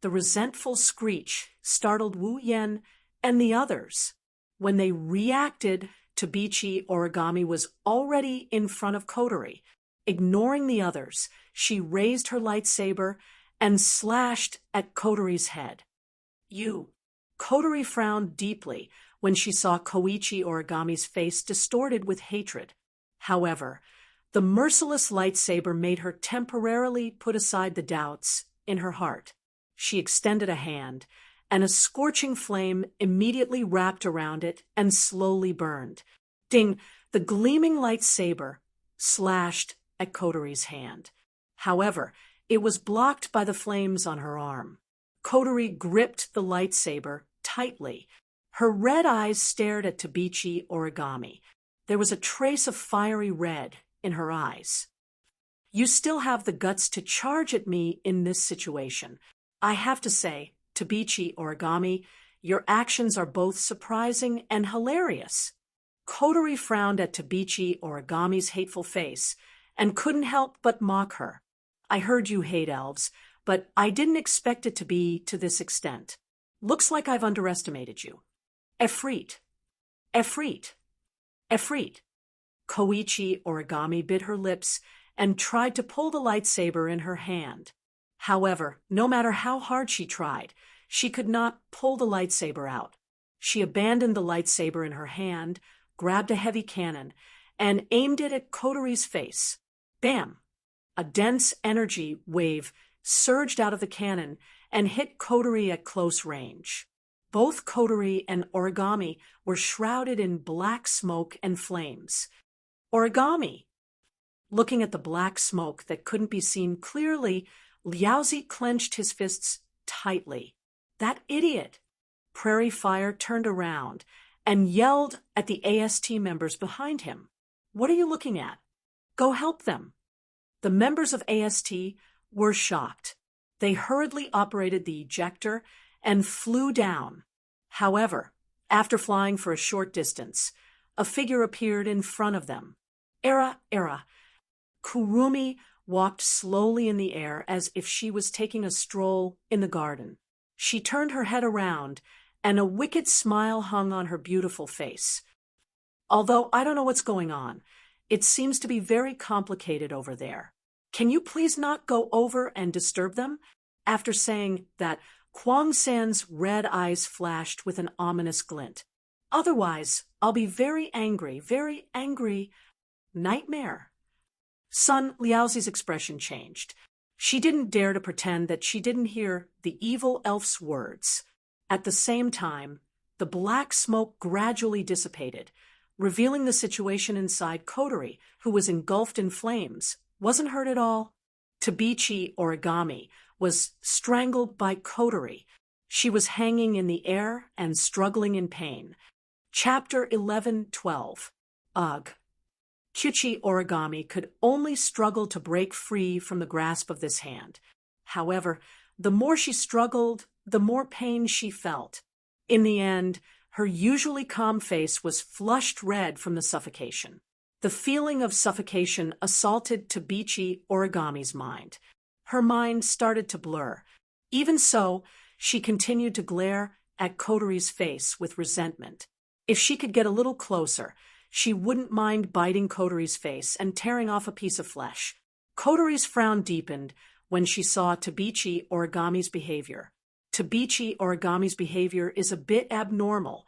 The resentful screech startled Wu Yen and the others. When they reacted, Tabichi Origami was already in front of Kotori. Ignoring the others, she raised her lightsaber and slashed at Kotori's head. Kotori frowned deeply when she saw Koichi Origami's face distorted with hatred. However, the merciless lightsaber made her temporarily put aside the doubts in her heart. She extended a hand, and a scorching flame immediately wrapped around it and slowly burned. Ding! The gleaming lightsaber slashed at Kotori's hand. However, it was blocked by the flames on her arm. Kotori gripped the lightsaber tightly. Her red eyes stared at Tabichi Origami. There was a trace of fiery red in her eyes. You still have the guts to charge at me in this situation. I have to say, Tabichi Origami, your actions are both surprising and hilarious. Kotori frowned at Tabichi Origami's hateful face and couldn't help but mock her. I heard you hate elves, but I didn't expect it to be to this extent. Looks like I've underestimated you. Efreet, Efreet, Efreet. Koichi Origami bit her lips and tried to pull the lightsaber in her hand. However, no matter how hard she tried, she could not pull the lightsaber out. She abandoned the lightsaber in her hand, grabbed a heavy cannon, and aimed it at Kotori's face. Bam! A dense energy wave surged out of the cannon and hit Kotori at close range. Both Kotori and Origami were shrouded in black smoke and flames. Origami! Looking at the black smoke that couldn't be seen clearly, Liaozi clenched his fists tightly. That idiot! Prairie Fire turned around and yelled at the AST members behind him. What are you looking at? Go help them. The members of AST were shocked. They hurriedly operated the ejector and flew down. However, after flying for a short distance, a figure appeared in front of them. Era. Kurumi walked slowly in the air as if she was taking a stroll in the garden. She turned her head around, and a wicked smile hung on her beautiful face. Although I don't know what's going on, it seems to be very complicated over there. Can you please not go over and disturb them? After saying that, Kwang San's red eyes flashed with an ominous glint. Otherwise, I'll be very angry. Nightmare. Son Liaozi's expression changed. She didn't dare to pretend that she didn't hear the evil elf's words. At the same time, the black smoke gradually dissipated, revealing the situation inside Kotori, who was engulfed in flames, wasn't hurt at all. Tabichi Origami was strangled by Kotori. She was hanging in the air and struggling in pain. Chapter 11-12. Ugh. Kyuchi Origami could only struggle to break free from the grasp of this hand. However, the more she struggled, the more pain she felt. In the end, her usually calm face was flushed red from the suffocation. The feeling of suffocation assaulted Tabichi Origami's mind. Her mind started to blur. Even so, she continued to glare at Kotori's face with resentment. If she could get a little closer, she wouldn't mind biting Kotori's face and tearing off a piece of flesh. Kotori's frown deepened when she saw Tabichi Origami's behavior. Tabichi Origami's behavior is a bit abnormal.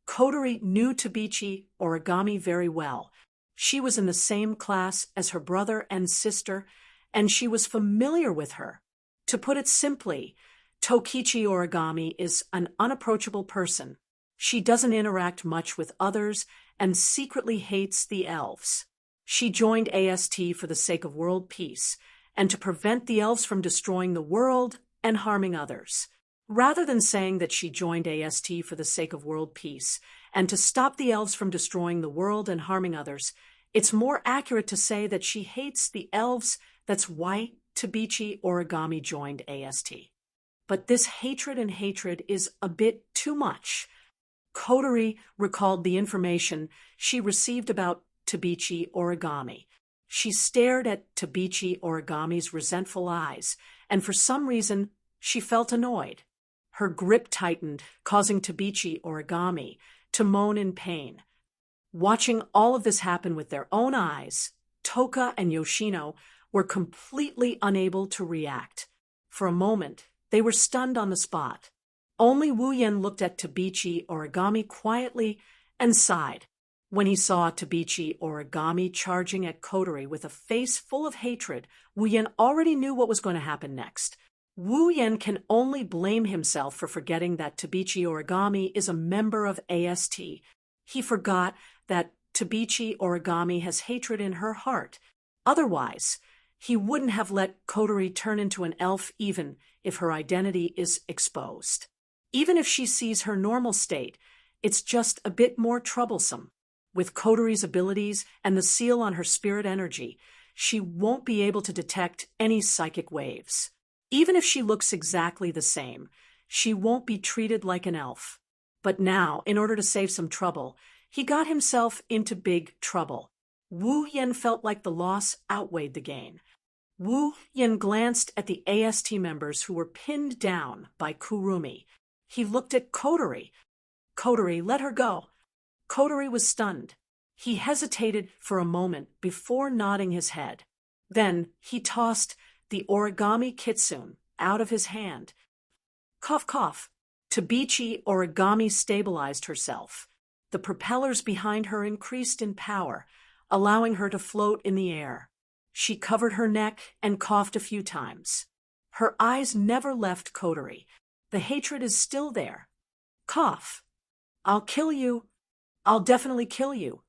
Kotori knew Tabichi Origami very well. She was in the same class as her brother and sister, and she was familiar with her. To put it simply, Tokichi Origami is an unapproachable person. She doesn't interact much with others and secretly hates the elves. She joined AST for the sake of world peace and to prevent the elves from destroying the world and harming others. Rather than saying that she joined AST for the sake of world peace and to stop the elves from destroying the world and harming others, it's more accurate to say that she hates the elves. That's why Tabichi Origami joined AST. But this hatred is a bit too much. Kotori recalled the information she received about Tabichi Origami. She stared at Tabichi Origami's resentful eyes, and for some reason, she felt annoyed. Her grip tightened, causing Tabichi Origami to moan in pain. Watching all of this happen with their own eyes, Toka and Yoshino were completely unable to react. For a moment, they were stunned on the spot. Only Wu Yen looked at Tabichi Origami quietly and sighed. When he saw Tabichi Origami charging at Kotori with a face full of hatred, Wu Yen already knew what was going to happen next. Wu Yen can only blame himself for forgetting that Tabichi Origami is a member of AST. He forgot that Tabichi Origami has hatred in her heart. Otherwise, he wouldn't have let Kotori turn into an elf even if her identity is exposed. Even if she sees her normal state, it's just a bit more troublesome. With Kotori's abilities and the seal on her spirit energy, she won't be able to detect any psychic waves. Even if she looks exactly the same, she won't be treated like an elf. But now, in order to save some trouble, he got himself into big trouble. Wu Yen felt like the loss outweighed the gain. Wu Yen glanced at the AST members who were pinned down by Kurumi. He looked at Kotori. Kotori, let her go. Kotori was stunned. He hesitated for a moment before nodding his head. Then he tossed the origami kitsune out of his hand. Cough, cough. Tabichi Origami stabilized herself. The propellers behind her increased in power, allowing her to float in the air. She covered her neck and coughed a few times. Her eyes never left Kotori. The hatred is still there. Cough. I'll kill you. I'll definitely kill you.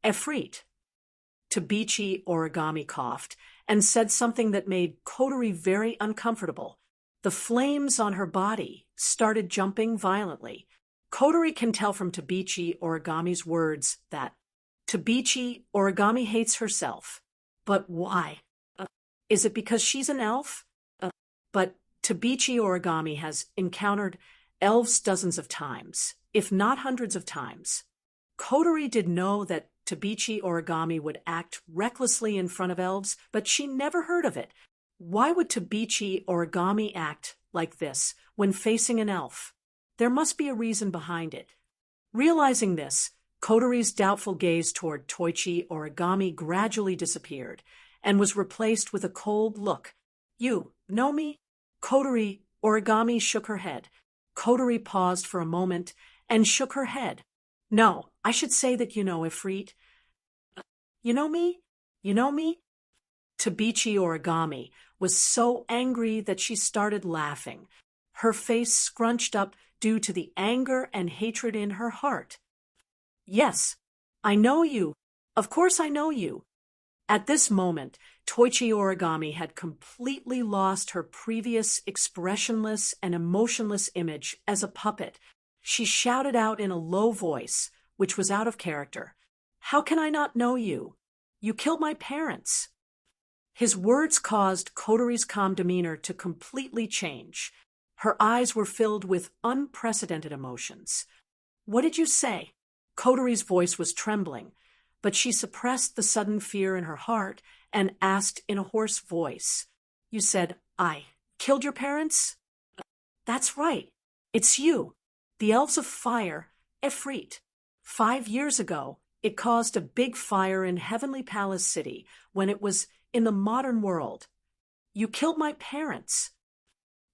Efreet. Tabichi Origami coughed and said something that made Kotori very uncomfortable. The flames on her body started jumping violently. Kotori can tell from Tabichi Origami's words that Tabichi Origami hates herself. But why? Is it because she's an elf? But Tabichi Origami has encountered elves dozens of times, if not hundreds of times. Kotori did know that Tabichi Origami would act recklessly in front of elves, but she never heard of it. Why would Tabichi Origami act like this when facing an elf? There must be a reason behind it. Realizing this, Kotori's doubtful gaze toward Toichi Origami gradually disappeared and was replaced with a cold look. You know me? Kotori Origami shook her head. Kotori paused for a moment and shook her head. No, I should say that you know, Ifrit. You know me? You know me? Tabichi Origami was so angry that she started laughing. Her face scrunched up due to the anger and hatred in her heart. Yes, I know you. Of course I know you. At this moment, Toichi Origami had completely lost her previous expressionless and emotionless image as a puppet. She shouted out in a low voice, which was out of character, "How can I not know you? You killed my parents." His words caused Kotori's calm demeanor to completely change. Her eyes were filled with unprecedented emotions. What did you say? Kotori's voice was trembling, but she suppressed the sudden fear in her heart and asked in a hoarse voice. You said, I killed your parents? That's right. It's you, the elves of fire, Efreet. 5 years ago, it caused a big fire in Heavenly Palace City when it was in the modern world. You killed my parents.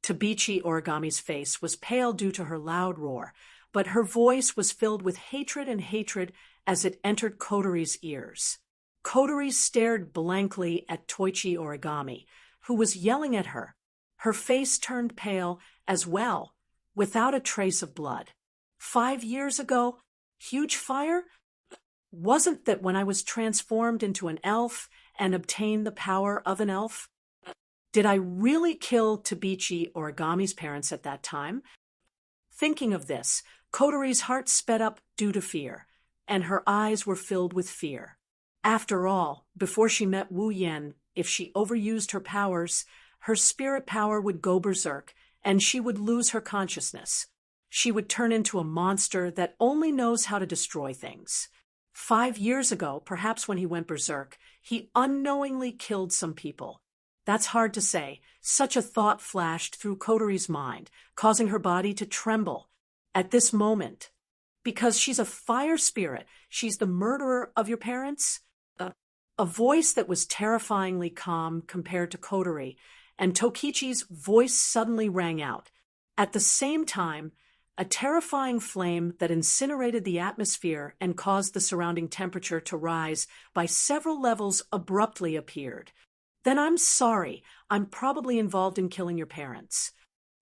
Tabichi Origami's face was pale due to her loud roar, but her voice was filled with hatred and hatred as it entered Kotori's ears. Kotori stared blankly at Toichi Origami, who was yelling at her. Her face turned pale as well, without a trace of blood. 5 years ago, huge fire? Wasn't that when I was transformed into an elf and obtained the power of an elf? Did I really kill Tabichi Origami's parents at that time? Thinking of this, Kotori's heart sped up due to fear, and her eyes were filled with fear. After all, before she met Wu Yan, if she overused her powers, her spirit power would go berserk, and she would lose her consciousness. She would turn into a monster that only knows how to destroy things. 5 years ago, perhaps when he went berserk, he unknowingly killed some people. That's hard to say. Such a thought flashed through Kotori's mind, causing her body to tremble. At this moment, because she's a fire spirit, she's the murderer of your parents? A voice that was terrifyingly calm compared to Kotori, and Tokichi's voice suddenly rang out. At the same time, a terrifying flame that incinerated the atmosphere and caused the surrounding temperature to rise by several levels abruptly appeared. Then I'm sorry, I'm probably involved in killing your parents.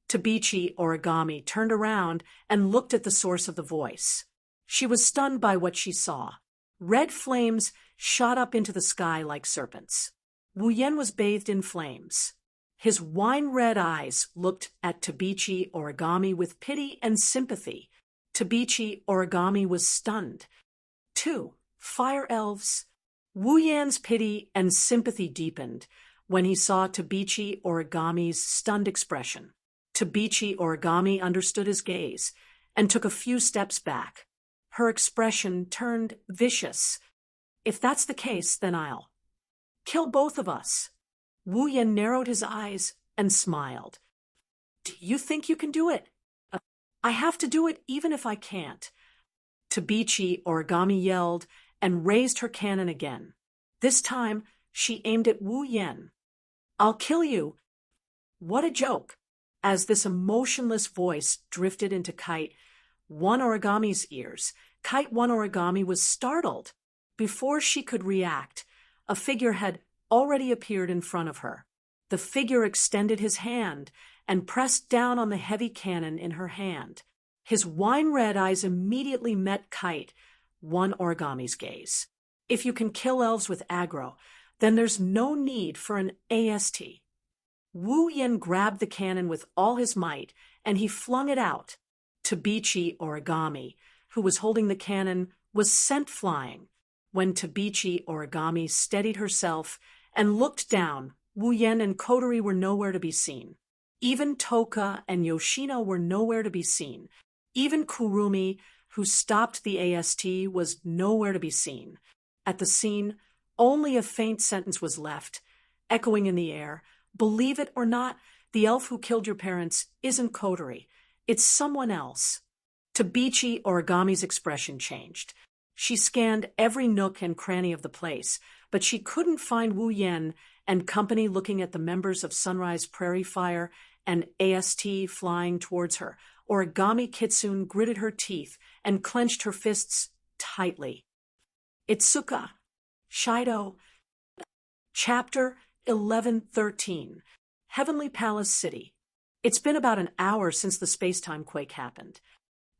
Tabichi Origami turned around and looked at the source of the voice. She was stunned by what she saw. Red flames shot up into the sky like serpents. Wu Yan was bathed in flames. His wine-red eyes looked at Tabichi Origami with pity and sympathy. Tabichi Origami was stunned. 2 fire elves. Wu Yan's pity and sympathy deepened when he saw Tabichi Origami's stunned expression. Tabichi Origami understood his gaze and took a few steps back. Her expression turned vicious. If that's the case, then I'll kill both of us. Wu Yan narrowed his eyes and smiled. Do you think you can do it? I have to do it even if I can't. Tabichi Origami yelled and raised her cannon again. This time, she aimed at Wu Yen. I'll kill you. What a joke! As this emotionless voice drifted into Kite One Origami's ears, Kite One Origami was startled. Before she could react, a figure had already appeared in front of her. The figure extended his hand and pressed down on the heavy cannon in her hand. His wine-red eyes immediately met Kite One Origami's gaze. If you can kill elves with aggro, then there's no need for an AST. Wu Yen grabbed the cannon with all his might, and he flung it out. Tabichi Origami, who was holding the cannon, was sent flying. When Tabichi Origami steadied herself and looked down, Wu Yen and Kotori were nowhere to be seen. Even Toka and Yoshino were nowhere to be seen. Even Kurumi, who stopped the AST, was nowhere to be seen. At the scene, only a faint sentence was left, echoing in the air. Believe it or not, the elf who killed your parents isn't Kotori. It's someone else. Tabichi Origami's expression changed. She scanned every nook and cranny of the place, but she couldn't find Wu Yen and company looking at the members of Sunrise Prairie Fire and AST flying towards her. Origami Kitsune gritted her teeth and clenched her fists tightly. Itsuka. Shoujo. Chapter 1113. Heavenly Palace City. It's been about an hour since the space-time quake happened.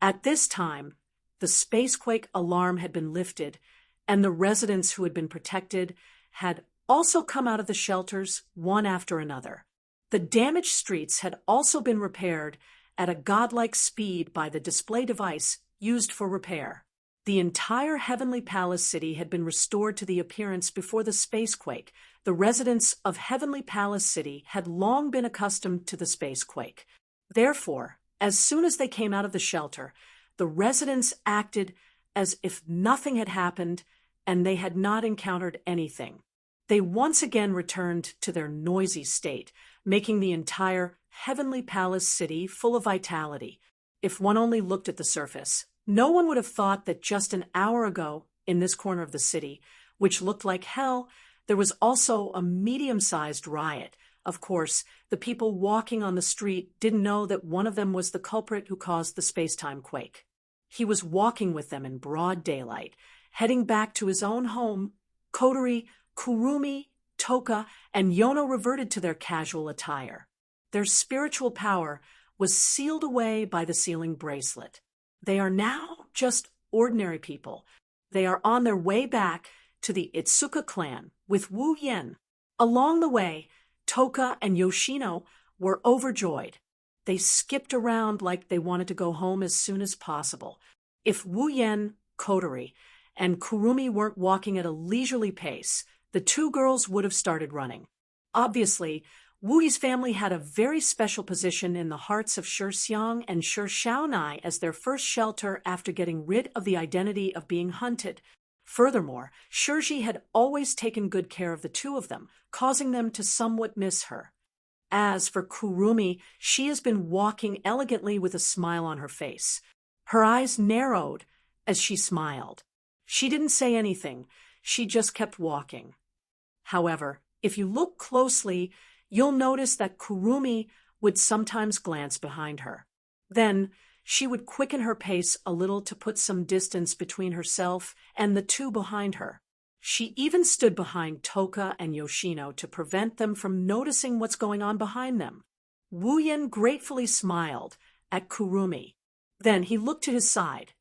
At this time, the spacequake alarm had been lifted, and the residents who had been protected had also come out of the shelters one after another. The damaged streets had also been repaired at a godlike speed by the display device used for repair. The entire Heavenly Palace City had been restored to the appearance before the spacequake. The residents of Heavenly Palace City had long been accustomed to the spacequake. Therefore, as soon as they came out of the shelter, the residents acted as if nothing had happened and they had not encountered anything. They once again returned to their noisy state, making the entire Heavenly Palace City full of vitality. If one only looked at the surface, no one would have thought that just an hour ago, in this corner of the city, which looked like hell, there was also a medium-sized riot. Of course, the people walking on the street didn't know that one of them was the culprit who caused the space-time quake. He was walking with them in broad daylight, heading back to his own home. Kotori, Kurumi, Toka, and Yono reverted to their casual attire. Their spiritual power was sealed away by the sealing bracelet. They are now just ordinary people. They are on their way back to the Itsuka clan with Wu Yen. Along the way, Toka and Yoshino were overjoyed. They skipped around like they wanted to go home as soon as possible. If Wu Yen, Kotori, and Kurumi weren't walking at a leisurely pace, the two girls would have started running. Obviously, Wu's family had a very special position in the hearts of Shixiang and Shixiaonai as their first shelter after getting rid of the identity of being hunted. Furthermore, Shirji had always taken good care of the two of them, causing them to somewhat miss her. As for Kurumi, she has been walking elegantly with a smile on her face. Her eyes narrowed as she smiled. She didn't say anything, she just kept walking. However, if you look closely, you'll notice that Kurumi would sometimes glance behind her. Then, she would quicken her pace a little to put some distance between herself and the two behind her. She even stood behind Toka and Yoshino to prevent them from noticing what's going on behind them. Wu Yen gratefully smiled at Kurumi. Then he looked to his side.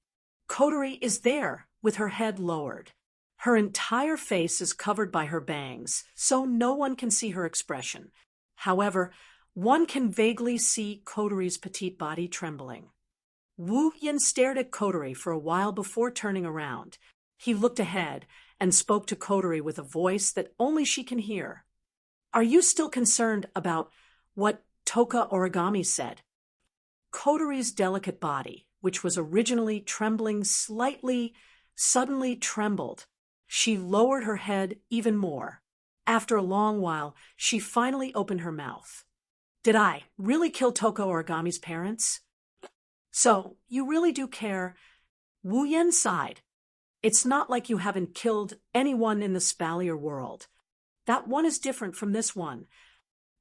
Kotori is there, with her head lowered. Her entire face is covered by her bangs, so no one can see her expression. However, one can vaguely see Kotori's petite body trembling. Wu Yen stared at Kotori for a while before turning around. He looked ahead and spoke to Kotori with a voice that only she can hear. Are you still concerned about what Toka Origami said? Kotori's delicate body, which was originally trembling suddenly trembled. She lowered her head even more. After a long while, she finally opened her mouth. Did I really kill Toka Origami's parents? So, you really do care. Wu Yen sighed. It's not like you haven't killed anyone in the Spalier world. That one is different from this one.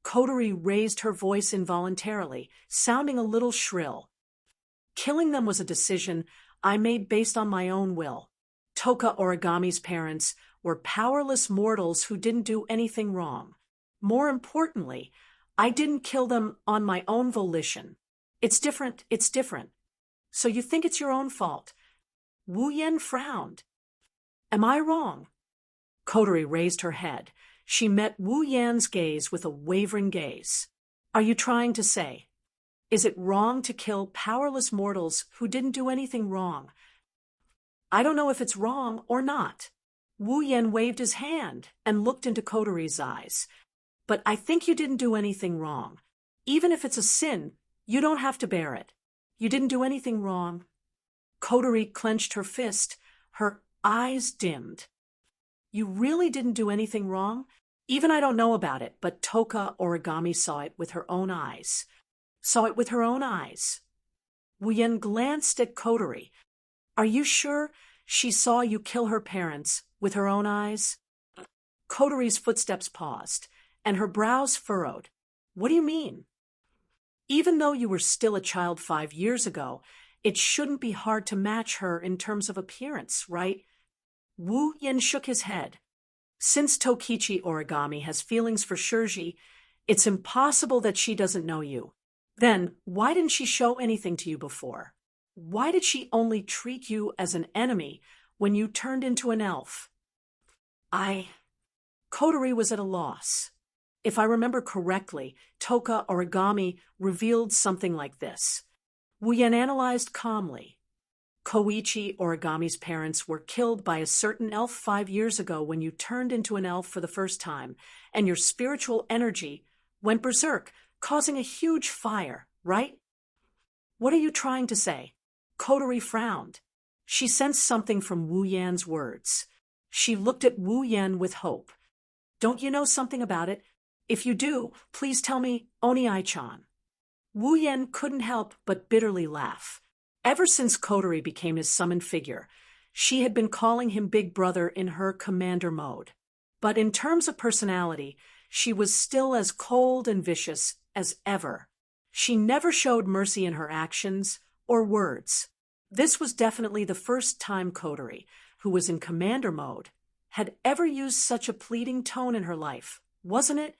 Kotori raised her voice involuntarily, sounding a little shrill. Killing them was a decision I made based on my own will. Toka Origami's parents were powerless mortals who didn't do anything wrong. More importantly, I didn't kill them on my own volition. It's different. So you think it's your own fault. Wu Yen frowned. Am I wrong? Kotori raised her head. She met Wu Yan's gaze with a wavering gaze. Are you trying to say? Is it wrong to kill powerless mortals who didn't do anything wrong? I don't know if it's wrong or not. Wu Yen waved his hand and looked into Kotori's eyes. But I think you didn't do anything wrong. Even if it's a sin, you don't have to bear it. You didn't do anything wrong. Kotori clenched her fist. Her eyes dimmed. You really didn't do anything wrong? Even I don't know about it, but Toka Origami saw it with her own eyes. Wu Yen glanced at Kotori. Are you sure she saw you kill her parents with her own eyes? Kotori's footsteps paused, and her brows furrowed. What do you mean? Even though you were still a child 5 years ago, it shouldn't be hard to match her in terms of appearance, right? Wu Yen shook his head. Since Tokichi Origami has feelings for Shoujo, it's impossible that she doesn't know you. Then, why didn't she show anything to you before? Why did she only treat you as an enemy when you turned into an elf? Kotori was at a loss. If I remember correctly, Toka Origami revealed something like this. Wu Yen analyzed calmly. Koichi Origami's parents were killed by a certain elf 5 years ago when you turned into an elf for the first time, and your spiritual energy went berserk, causing a huge fire, right? What are you trying to say? Kotori frowned. She sensed something from Wu Yan's words. She looked at Wu Yan with hope. Don't you know something about it? If you do, please tell me, Oni-chan. Wu Yan couldn't help but bitterly laugh. Ever since Kotori became his summoned figure, she had been calling him Big Brother in her commander mode. But in terms of personality, she was still as cold and vicious as ever. She never showed mercy in her actions or words. This was definitely the first time Kotori, who was in commander mode, had ever used such a pleading tone in her life, wasn't it?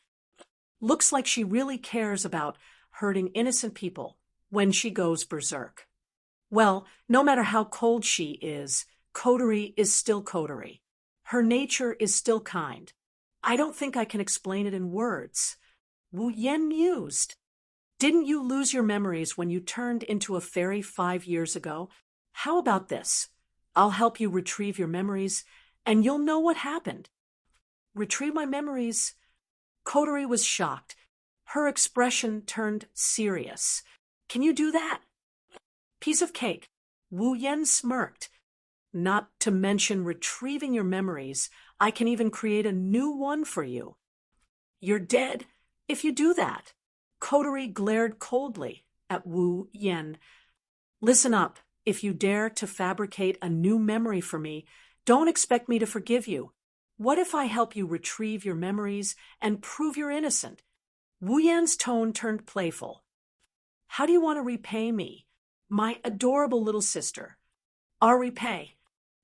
Looks like she really cares about hurting innocent people when she goes berserk. Well, no matter how cold she is, Kotori is still Kotori. Her nature is still kind. I don't think I can explain it in words. Wu Yen mused. Didn't you lose your memories when you turned into a fairy 5 years ago? How about this? I'll help you retrieve your memories, and you'll know what happened. Retrieve my memories? Kotori was shocked. Her expression turned serious. Can you do that? Piece of cake. Wu Yen smirked. Not to mention retrieving your memories, I can even create a new one for you. You're dead if you do that. Kotori glared coldly at Wu Yen. Listen up. If you dare to fabricate a new memory for me, don't expect me to forgive you. What if I help you retrieve your memories and prove you're innocent? Wu Yan's tone turned playful. How do you want to repay me? My adorable little sister. I'll repay.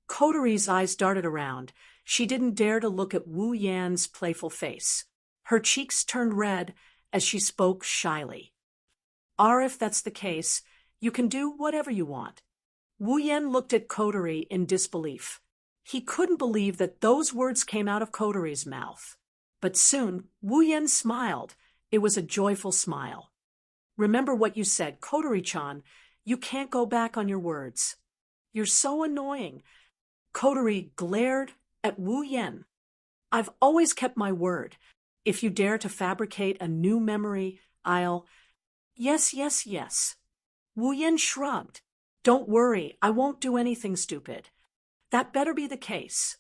Kotori's eyes darted around. She didn't dare to look at Wu Yan's playful face. Her cheeks turned red as she spoke shyly. If that's the case, you can do whatever you want. Wu Yan looked at Kotori in disbelief. He couldn't believe that those words came out of Kotori's mouth. But soon, Wu Yan smiled. It was a joyful smile. Remember what you said, Kotori-chan. You can't go back on your words. You're so annoying. Kotori glared at Wu Yan. I've always kept my word. If you dare to fabricate a new memory, I'll... Yes. Wu Yan shrugged. Don't worry, I won't do anything stupid. That better be the case.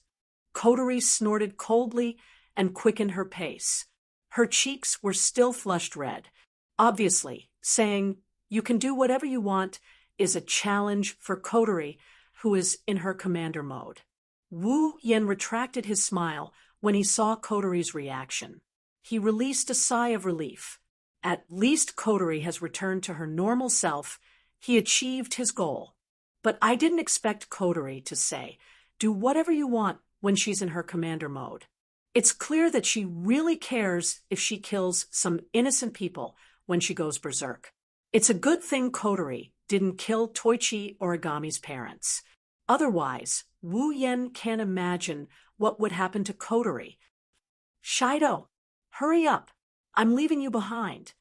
Kotori snorted coldly and quickened her pace. Her cheeks were still flushed red, obviously saying, you can do whatever you want, is a challenge for Kotori, who is in her commander mode. Wu Yen retracted his smile when he saw Kotori's reaction. He released a sigh of relief. At least Kotori has returned to her normal self. He achieved his goal. But I didn't expect Kotori to say, "Do whatever you want," when she's in her commander mode. It's clear that she really cares if she kills some innocent people when she goes berserk. It's a good thing Kotori didn't kill Toichi Origami's parents. Otherwise, Wu Yen can't imagine what would happen to Kotori. "Shoujo, hurry up. I'm leaving you behind."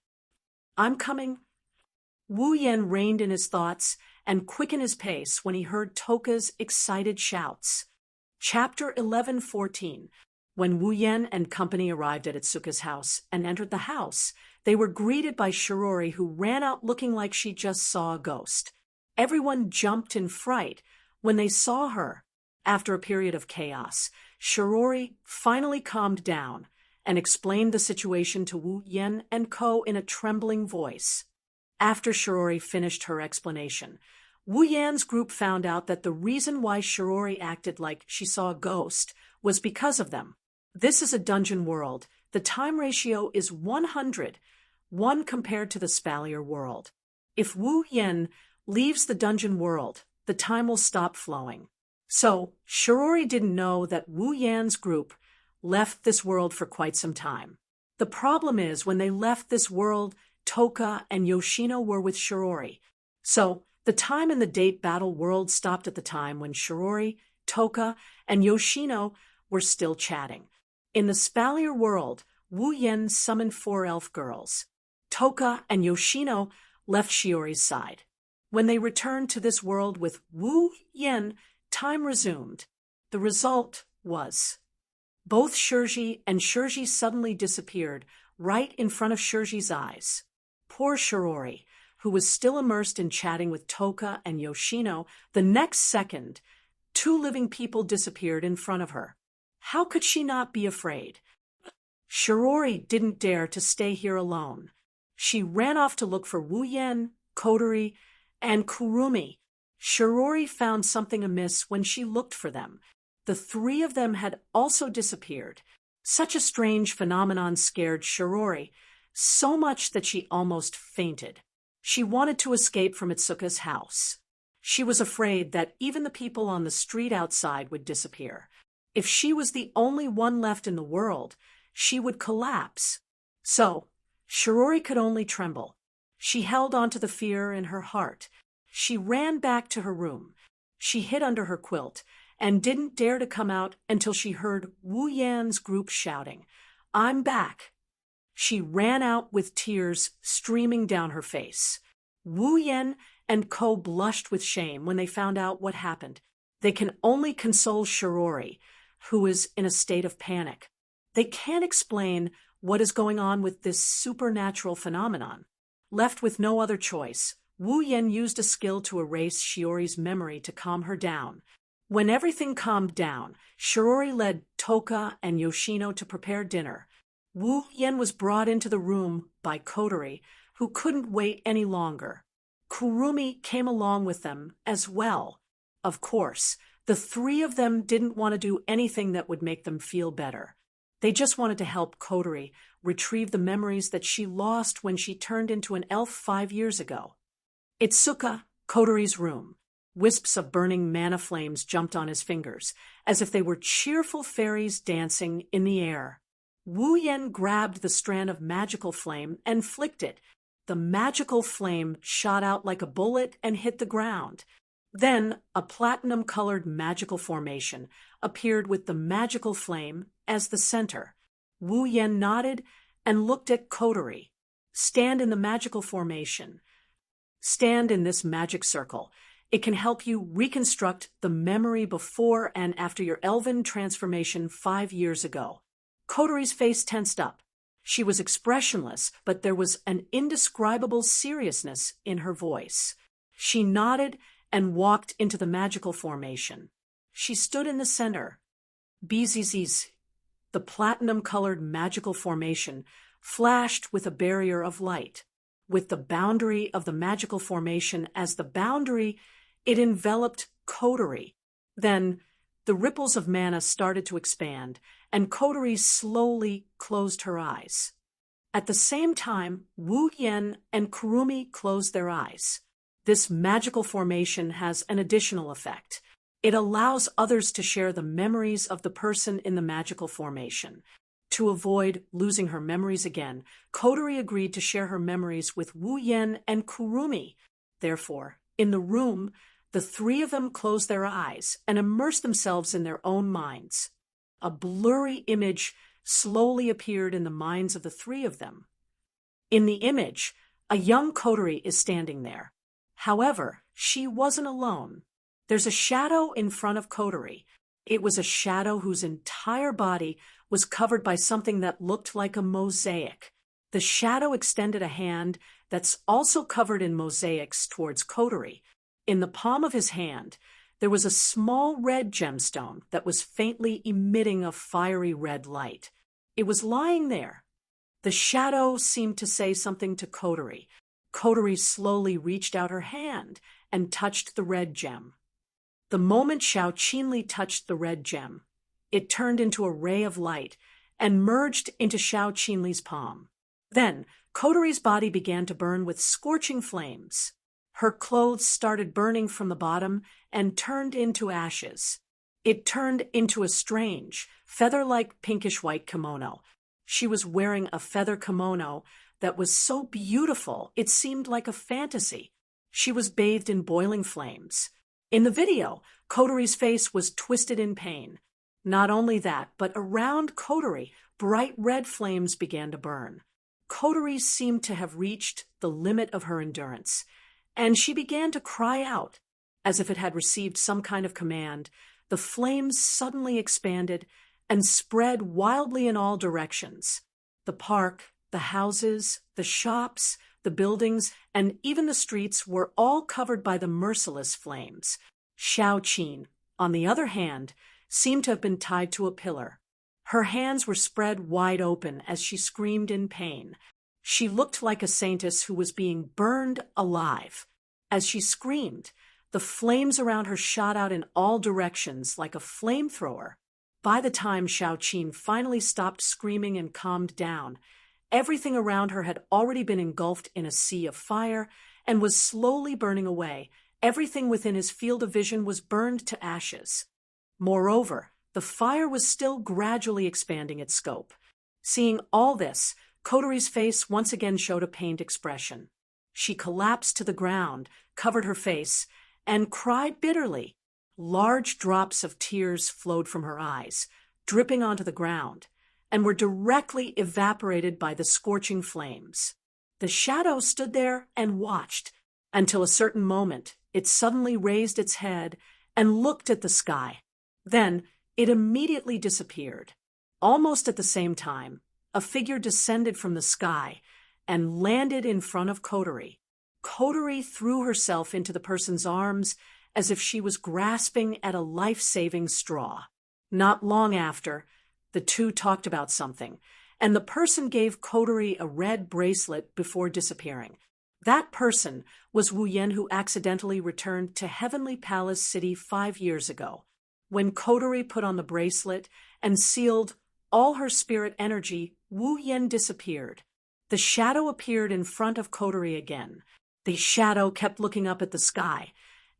"I'm coming." Wu Yen reined in his thoughts and quickened his pace when he heard Toka's excited shouts. Chapter 11:14. When Wu Yen and company arrived at Itsuka's house and entered the house, they were greeted by Shirori, who ran out looking like she just saw a ghost. Everyone jumped in fright when they saw her. After a period of chaos, Shirori finally calmed down and explained the situation to Wu Yen and Ko in a trembling voice. After Shirori finished her explanation, Wu Yan's group found out that the reason why Shirori acted like she saw a ghost was because of them. This is a dungeon world. The time ratio is 100, 1 compared to the Spalier world. If Wu Yen leaves the dungeon world, the time will stop flowing. So, Shirori didn't know that Wu Yan's group left this world for quite some time. The problem is, when they left this world, Toka and Yoshino were with Shirori. So, the time in the date battle world stopped at the time when Shirori, Toka, and Yoshino were still chatting. In the Spalier world, Wu Yen summoned 4 elf girls. Toka and Yoshino left Shiori's side. When they returned to this world with Wu Yen, time resumed. The result was both Shirji and Shirji suddenly disappeared right in front of Shirji's eyes. Poor Shirori, who was still immersed in chatting with Toka and Yoshino, the next second, 2 living people disappeared in front of her. How could she not be afraid? Shirori didn't dare to stay here alone. She ran off to look for Wu Yen, Kotori, and Kurumi. Shirori found something amiss when she looked for them. The 3 of them had also disappeared. Such a strange phenomenon scared Shirori, so much that she almost fainted. She wanted to escape from Itsuka's house. She was afraid that even the people on the street outside would disappear. If she was the only one left in the world, she would collapse. So, Shirori could only tremble. She held on to the fear in her heart. She ran back to her room. She hid under her quilt and didn't dare to come out until she heard Wu Yan's group shouting, "I'm back." She ran out with tears streaming down her face. Wu Yen and Ko blushed with shame when they found out what happened. They can only console Shirori, who is in a state of panic. They can't explain what is going on with this supernatural phenomenon. Left with no other choice, Wu Yen used a skill to erase Shiori's memory to calm her down. When everything calmed down, Shirori led Toka and Yoshino to prepare dinner. Wu Yen was brought into the room by Kotori, who couldn't wait any longer. Kurumi came along with them as well. Of course, the 3 of them didn't want to do anything that would make them feel better. They just wanted to help Kotori retrieve the memories that she lost when she turned into an elf 5 years ago. Itsuka, Kotori's room. Wisps of burning mana flames jumped on his fingers, as if they were cheerful fairies dancing in the air. Wu Yen grabbed the strand of magical flame and flicked it. The magical flame shot out like a bullet and hit the ground. Then a platinum-colored magical formation appeared with the magical flame as the center. Wu Yen nodded and looked at Kotori. "Stand in the magical formation. Stand in this magic circle. It can help you reconstruct the memory before and after your elven transformation 5 years ago." Kotori's face tensed up. She was expressionless, but there was an indescribable seriousness in her voice. She nodded and walked into the magical formation. She stood in the center. BZZ's, the platinum-colored magical formation, flashed with a barrier of light. with the boundary of the magical formation as the boundary, it enveloped Kotori. Then, the ripples of mana started to expand, and Kotori slowly closed her eyes. At the same time, Wu Yen and Kurumi closed their eyes. This magical formation has an additional effect. It allows others to share the memories of the person in the magical formation. To avoid losing her memories again, Kotori agreed to share her memories with Wu Yen and Kurumi. Therefore, in the room, the three of them closed their eyes and immersed themselves in their own minds. A blurry image slowly appeared in the minds of the three of them. In the image, a young Kotori is standing there. However, she wasn't alone. There's a shadow in front of Kotori. It was a shadow whose entire body was covered by something that looked like a mosaic. The shadow extended a hand that's also covered in mosaics towards Kotori. In the palm of his hand, there was a small red gemstone that was faintly emitting a fiery red light. It was lying there. The shadow seemed to say something to Kotori. Kotori slowly reached out her hand and touched the red gem. The moment Shoujo touched the red gem, it turned into a ray of light and merged into Shoujo's palm. Then, Kotori's body began to burn with scorching flames. Her clothes started burning from the bottom and turned into ashes. It turned into a strange, feather-like pinkish-white kimono. She was wearing a feather kimono that was so beautiful it seemed like a fantasy. She was bathed in boiling flames. In the video, Kotori's face was twisted in pain. Not only that, but around Kotori, bright red flames began to burn. Kotori seemed to have reached the limit of her endurance, and she began to cry out. As if it had received some kind of command, the flames suddenly expanded and spread wildly in all directions. The park, the houses, the shops, the buildings, and even the streets were all covered by the merciless flames. Shoujo, on the other hand, seemed to have been tied to a pillar. Her hands were spread wide open as she screamed in pain. She looked like a saintess who was being burned alive. As she screamed, the flames around her shot out in all directions like a flamethrower. By the time Shoujo finally stopped screaming and calmed down, everything around her had already been engulfed in a sea of fire and was slowly burning away. Everything within his field of vision was burned to ashes. Moreover, the fire was still gradually expanding its scope. Seeing all this, Kotori's face once again showed a pained expression. She collapsed to the ground, covered her face, and cried bitterly. Large drops of tears flowed from her eyes, dripping onto the ground, and were directly evaporated by the scorching flames. The shadow stood there and watched, until a certain moment it suddenly raised its head and looked at the sky. Then it immediately disappeared. Almost at the same time, a figure descended from the sky and landed in front of Kotori. Kotori threw herself into the person's arms as if she was grasping at a life-saving straw. Not long after, the two talked about something, and the person gave Kotori a red bracelet before disappearing. That person was Wu Yen, who accidentally returned to Heavenly Palace City 5 years ago. When Kotori put on the bracelet and sealed all her spirit energy, Wu Yen disappeared. The shadow appeared in front of Kotori again. The shadow kept looking up at the sky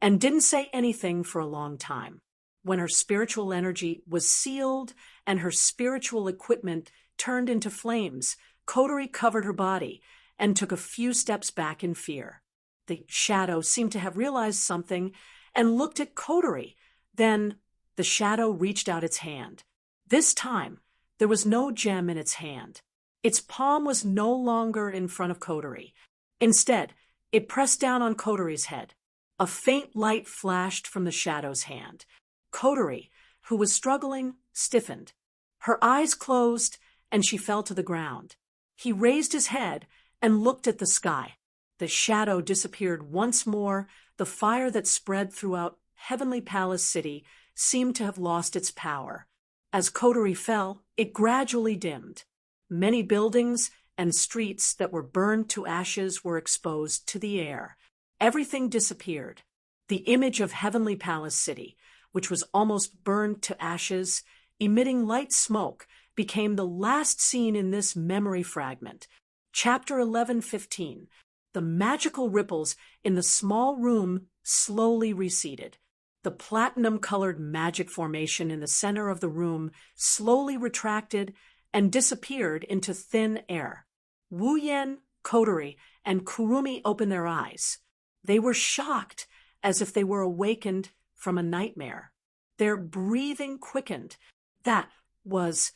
and didn't say anything for a long time. When her spiritual energy was sealed and her spiritual equipment turned into flames, Kotori covered her body and took a few steps back in fear. The shadow seemed to have realized something and looked at Kotori. Then the shadow reached out its hand. This time, there was no gem in its hand. Its palm was no longer in front of Kotori. Instead, it pressed down on Kotori's head. A faint light flashed from the shadow's hand. Kotori, who was struggling, stiffened. Her eyes closed, and she fell to the ground. He raised his head and looked at the sky. The shadow disappeared once more. The fire that spread throughout Heavenly Palace City seemed to have lost its power. As Kotori fell, it gradually dimmed. Many buildings and streets that were burned to ashes were exposed to the air. Everything disappeared. The image of Heavenly Palace City, which was almost burned to ashes, emitting light smoke, became the last scene in this memory fragment. Chapter 11:15. The magical ripples in the small room slowly receded. The platinum-colored magic formation in the center of the room slowly retracted and disappeared into thin air. Wu Yan, Kotori, and Kurumi opened their eyes. They were shocked, as if they were awakened from a nightmare. Their breathing quickened. That was...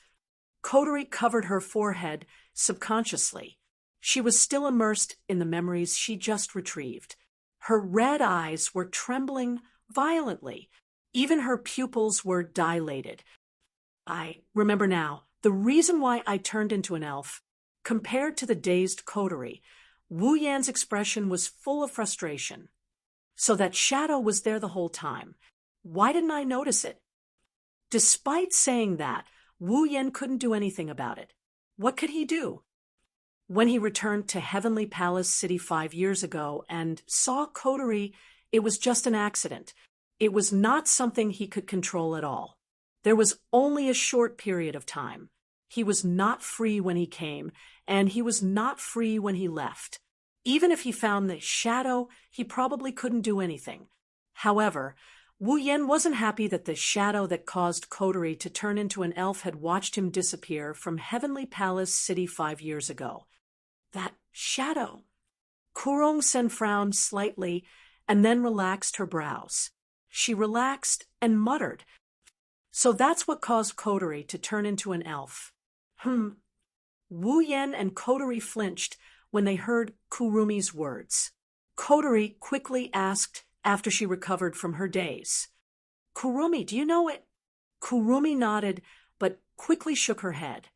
Kotori covered her forehead subconsciously. She was still immersed in the memories she just retrieved. Her red eyes were trembling violently. Even her pupils were dilated. I remember now the reason why I turned into an elf. Compared to the dazed Kotori, Wu Yan's expression was full of frustration. So that shadow was there the whole time. Why didn't I notice it? Despite saying that, Wu Yan couldn't do anything about it. What could he do? When he returned to Heavenly Palace City 5 years ago and saw Kotori, it was just an accident. It was not something he could control at all. There was only a short period of time. He was not free when he came, and he was not free when he left. Even if he found the shadow, he probably couldn't do anything. However, Wu Yan wasn't happy that the shadow that caused Kotori to turn into an elf had watched him disappear from Heavenly Palace City 5 years ago. That shadow. Kurong-sen frowned slightly and then relaxed her brows. She relaxed and muttered. So that's what caused Kotori to turn into an elf. Wu Yan and Kotori flinched when they heard Kurumi's words. Kotori quickly asked after she recovered from her daze. Kurumi, do you know it? Kurumi nodded, but quickly shook her head.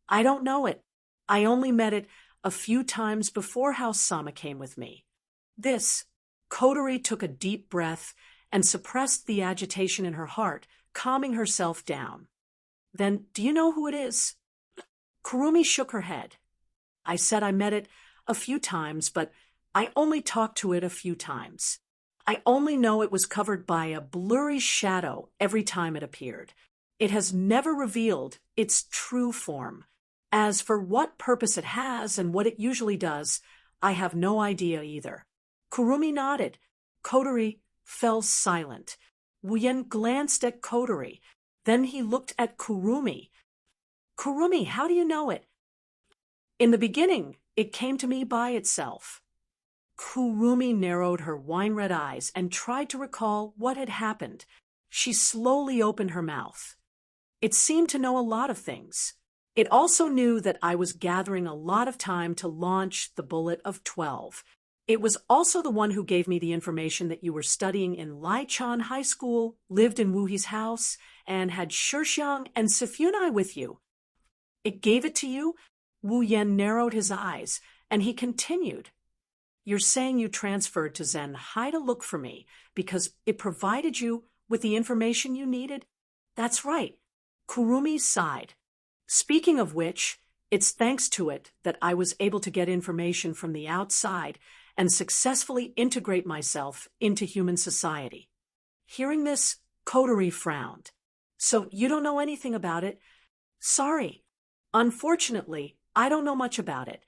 I don't know it. I only met it a few times before House Sama came with me. Kotori took a deep breath and suppressed the agitation in her heart, calming herself down. Then, do you know who it is? Kurumi shook her head. I said I met it a few times, but I only talked to it a few times. I only know it was covered by a blurry shadow every time it appeared. It has never revealed its true form. As for what purpose it has and what it usually does, I have no idea either. Kurumi nodded. Kotori fell silent. Wu Yan glanced at Kotori. Then he looked at Kurumi. Kurumi, how do you know it? In the beginning, it came to me by itself. Kurumi narrowed her wine-red eyes and tried to recall what had happened. She slowly opened her mouth. It seemed to know a lot of things. It also knew that I was gathering a lot of time to launch the Bullet of 12. It was also the one who gave me the information that you were studying in Laichon High School, lived in Wuhi's house, and had Shixiang and Sifyunai with you. It gave it to you? Wu Yan narrowed his eyes, and he continued. You're saying you transferred to Zen High to look for me because it provided you with the information you needed? That's right. Kurumi sighed. Speaking of which, it's thanks to it that I was able to get information from the outside and successfully integrate myself into human society. Hearing this, Kotori frowned. So you don't know anything about it? Sorry. Unfortunately, I don't know much about it.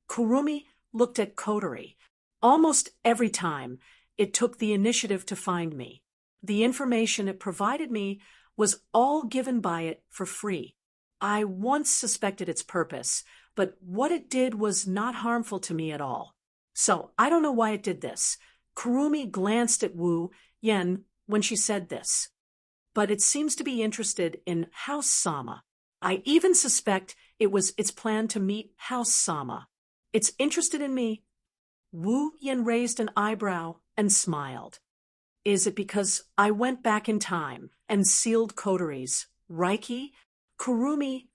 Kurumi looked at Kotori. Almost every time, it took the initiative to find me. The information it provided me was all given by it for free. I once suspected its purpose, but what it did was not harmful to me at all. So I don't know why it did this. Kurumi glanced at Wu Yan when she said this. But it seems to be interested in House Sama. I even suspect it was its plan to meet House Sama. It's interested in me. Wu Yan raised an eyebrow and smiled. Is it because I went back in time and sealed Kotori's Reiki? Kurumi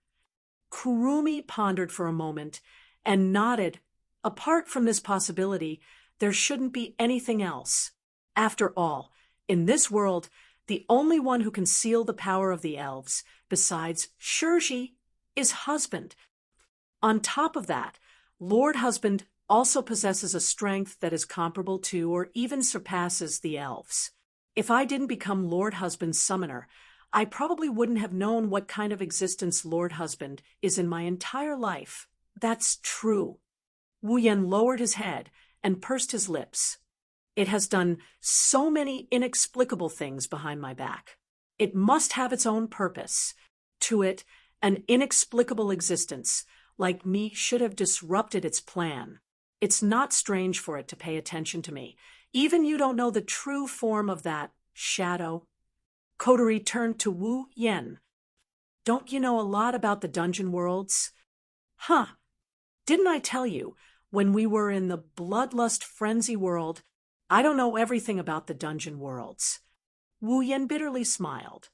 pondered for a moment and nodded. Apart from this possibility, there shouldn't be anything else. After all, in this world, the only one who can seal the power of the elves, besides Shoujo, is husband. On top of that, Lord Husband also possesses a strength that is comparable to or even surpasses the elves. If I didn't become Lord Husband's summoner, I probably wouldn't have known what kind of existence Lord Husband is in my entire life. That's true. Wu Yan lowered his head and pursed his lips. It has done so many inexplicable things behind my back. It must have its own purpose. To it, an inexplicable existence, like me, should have disrupted its plan. It's not strange for it to pay attention to me. Even you don't know the true form of that shadow. Coterie turned to Wu Yan. Don't you know a lot about the dungeon worlds? Huh. Didn't I tell you, when we were in the bloodlust frenzy world, I don't know everything about the dungeon worlds. Wu Yan bitterly smiled.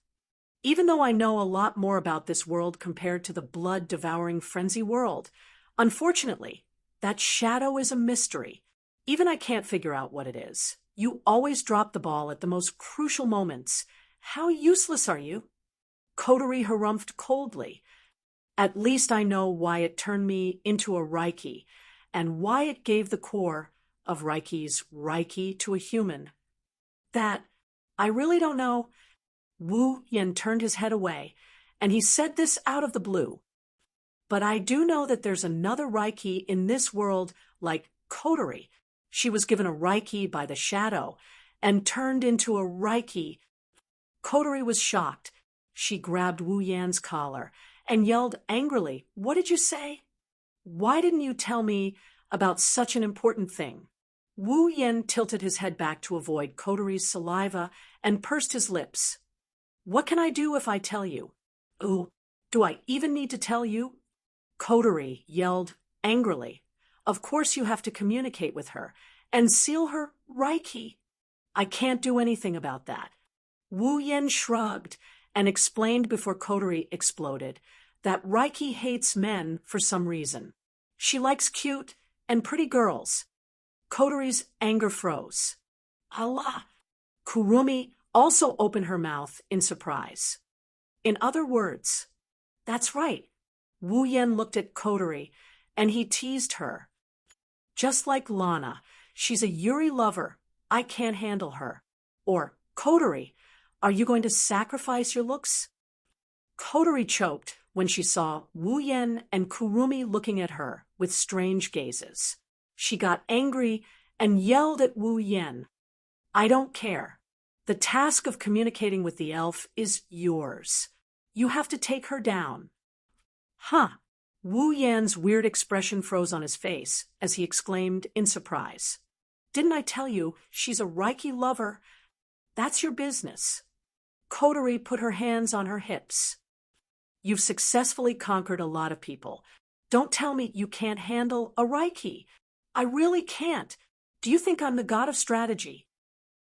Even though I know a lot more about this world compared to the blood-devouring frenzy world, unfortunately, that shadow is a mystery. Even I can't figure out what it is. You always drop the ball at the most crucial moments. How useless are you? Coterie harumphed coldly. At least I know why it turned me into a Reiki, and why it gave the core of Reiki's Reiki to a human. That, I really don't know. Wu Yan turned his head away, and he said this out of the blue. But I do know that there's another Reiki in this world like Coterie. She was given a Reiki by the shadow, and turned into a Reiki. Coterie was shocked. She grabbed Wu Yan's collar and yelled angrily, "What did you say? Why didn't you tell me about such an important thing?" Wu Yan tilted his head back to avoid Coterie's saliva and pursed his lips. "What can I do if I tell you?" "Ooh, do I even need to tell you?" Coterie yelled angrily. "Of course you have to communicate with her and seal her Reiki." "I can't do anything about that." Wu Yan shrugged and explained before Coterie exploded that Reiki hates men for some reason. She likes cute and pretty girls. Coterie's anger froze. Allah! Kurumi also opened her mouth in surprise. In other words, that's right. Wu Yan looked at Coterie, and he teased her. "Just like Lana, she's a Yuri lover. I can't handle her." Or, "Coterie, are you going to sacrifice your looks?" Coterie choked when she saw Wu Yan and Kurumi looking at her with strange gazes. She got angry and yelled at Wu Yan. "I don't care. The task of communicating with the elf is yours. You have to take her down." "Huh." Wu Yan's weird expression froze on his face as he exclaimed in surprise. "Didn't I tell you she's a Reiki lover? That's your business." Coterie put her hands on her hips. "You've successfully conquered a lot of people. Don't tell me you can't handle a Reiki. I really can't. Do you think I'm the god of strategy?"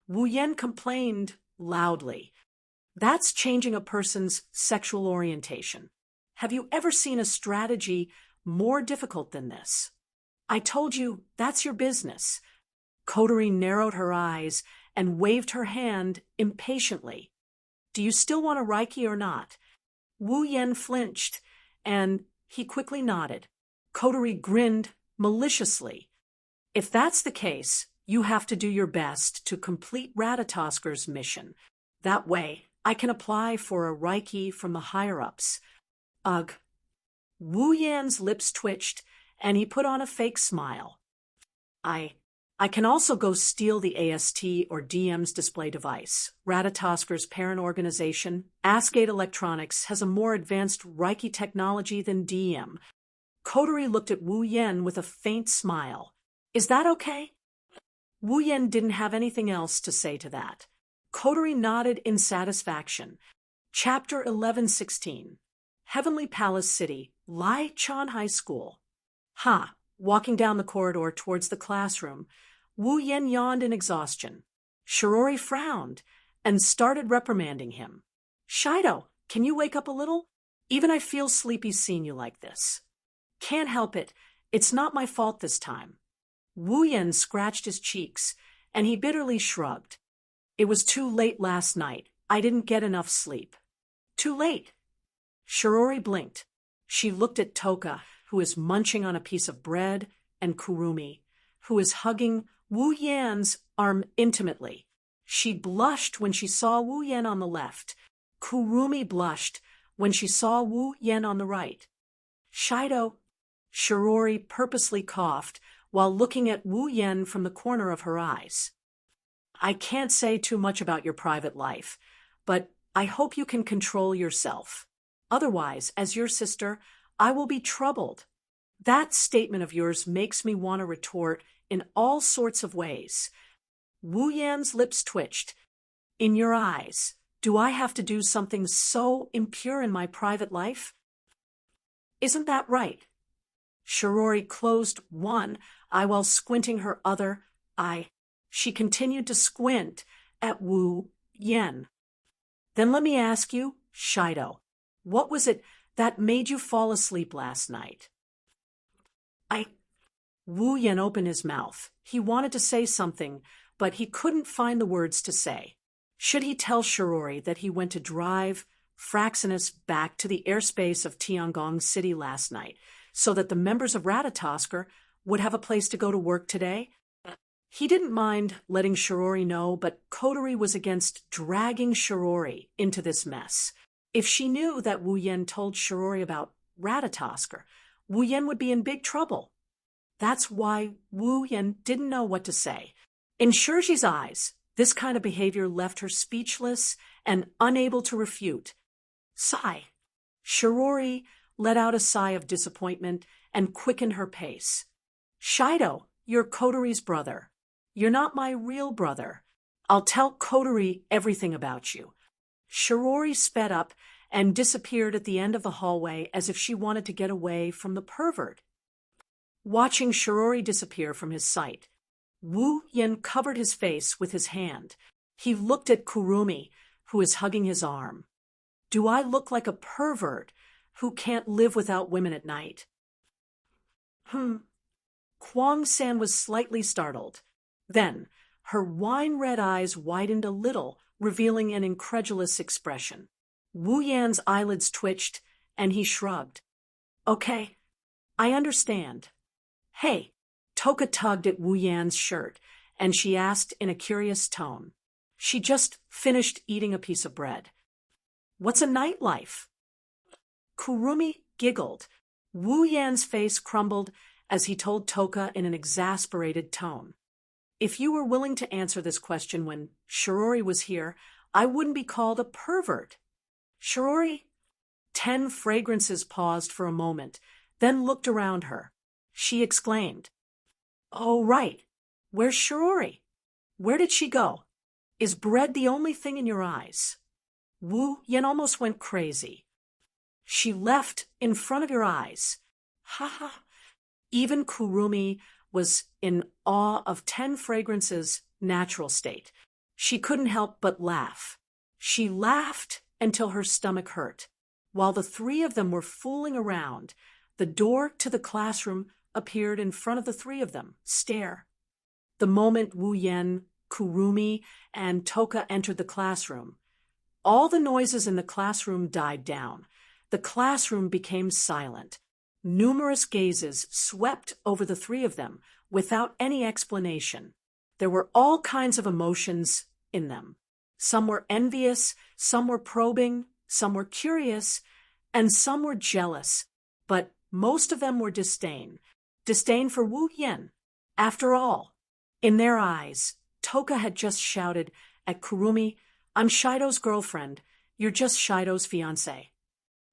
Wu Yan complained loudly. "That's changing a person's sexual orientation. Have you ever seen a strategy more difficult than this?" "I told you, that's your business." Coterie narrowed her eyes and waved her hand impatiently. "Do you still want a Reiki or not?" Wu Yan flinched, and he quickly nodded. Coterie grinned maliciously. "If that's the case, you have to do your best to complete Ratatosker's mission. That way, I can apply for a Reiki from the higher-ups." Ugh. Wu Yan's lips twitched, and he put on a fake smile. I can also go steal the AST or DM's display device. Ratatosker's parent organization, Ask8 Electronics, has a more advanced Reiki technology than DM. Coterie looked at Wu Yan with a faint smile. "Is that okay?" Wu Yan didn't have anything else to say to that. Coterie nodded in satisfaction. Chapter 1116. Heavenly Palace City, Lai Chan High School. Walking down the corridor towards the classroom, Wu Yan yawned in exhaustion. Shirori frowned and started reprimanding him. "Shoujo, can you wake up a little? Even I feel sleepy seeing you like this." "Can't help it. It's not my fault this time." Wu Yan scratched his cheeks, and he bitterly shrugged. "It was too late last night. I didn't get enough sleep." "Too late?" Shirori blinked. She looked at Toka, who is munching on a piece of bread, and Kurumi, who is hugging Wu Yan's arm intimately. She blushed when she saw Wu Yan on the left. Kurumi blushed when she saw Wu Yan on the right. Shirori purposely coughed while looking at Wu Yan from the corner of her eyes. I can't say too much about your private life, but I hope you can control yourself. Otherwise, as your sister, I will be troubled. That statement of yours makes me want to retort in all sorts of ways. Wu Yan's lips twitched. In your eyes, do I have to do something so impure in my private life? Isn't that right? Shirori closed one eye while squinting her other eye. She continued to squint at Wu Yan. Then let me ask you, Shoujo, what was it that made you fall asleep last night? Wu Yan opened his mouth. He wanted to say something, but he couldn't find the words to say. Should he tell Shirori that he went to drive Fraxinus back to the airspace of Tiangong City last night so that the members of Ratatosker would have a place to go to work today? He didn't mind letting Shirori know, but Kotori was against dragging Shirori into this mess. If she knew that Wu Yan told Shirori about Ratatosker, Wu Yan would be in big trouble. That's why Wu Yan didn't know what to say. In Shirji's eyes, this kind of behavior left her speechless and unable to refute. Sigh. Shirori let out a sigh of disappointment and quickened her pace. Shoujo, you're Kotori's brother. You're not my real brother. I'll tell Kotori everything about you. Shirori sped up and disappeared at the end of the hallway as if she wanted to get away from the pervert. Watching Shirori disappear from his sight, Wu Yan covered his face with his hand. He looked at Kurumi, who is hugging his arm. Do I look like a pervert who can't live without women at night? Kwang-san was slightly startled. Then, her wine-red eyes widened a little, revealing an incredulous expression. Wu Yan's eyelids twitched, and he shrugged. Okay, I understand. Hey, Toka tugged at Wu Yan's shirt, and she asked in a curious tone. She just finished eating a piece of bread. What's a nightlife? Kurumi giggled. Wu Yan's face crumbled as he told Toka in an exasperated tone. If you were willing to answer this question when Shirori was here, I wouldn't be called a pervert. Shirori? 10 Fragrances paused for a moment, then looked around her. She exclaimed, Oh, right. Where's Shirori? Where did she go? Is bread the only thing in your eyes? Wu Yan almost went crazy. She left in front of your eyes. Ha ha. Even Kurumi was in awe of 10 Fragrances' natural state. She couldn't help but laugh. She laughed until her stomach hurt. While the three of them were fooling around, the door to the classroom appeared in front of the three of them, stare. The moment Wu Yan, Kurumi, and Toka entered the classroom, all the noises in the classroom died down. The classroom became silent. Numerous gazes swept over the three of them without any explanation. There were all kinds of emotions in them. Some were envious, some were probing, some were curious, and some were jealous. But most of them were disdain. Disdain for Wu Yan. After all, in their eyes, Toka had just shouted at Kurumi, I'm Shoujo's girlfriend. You're just Shoujo's fiancé.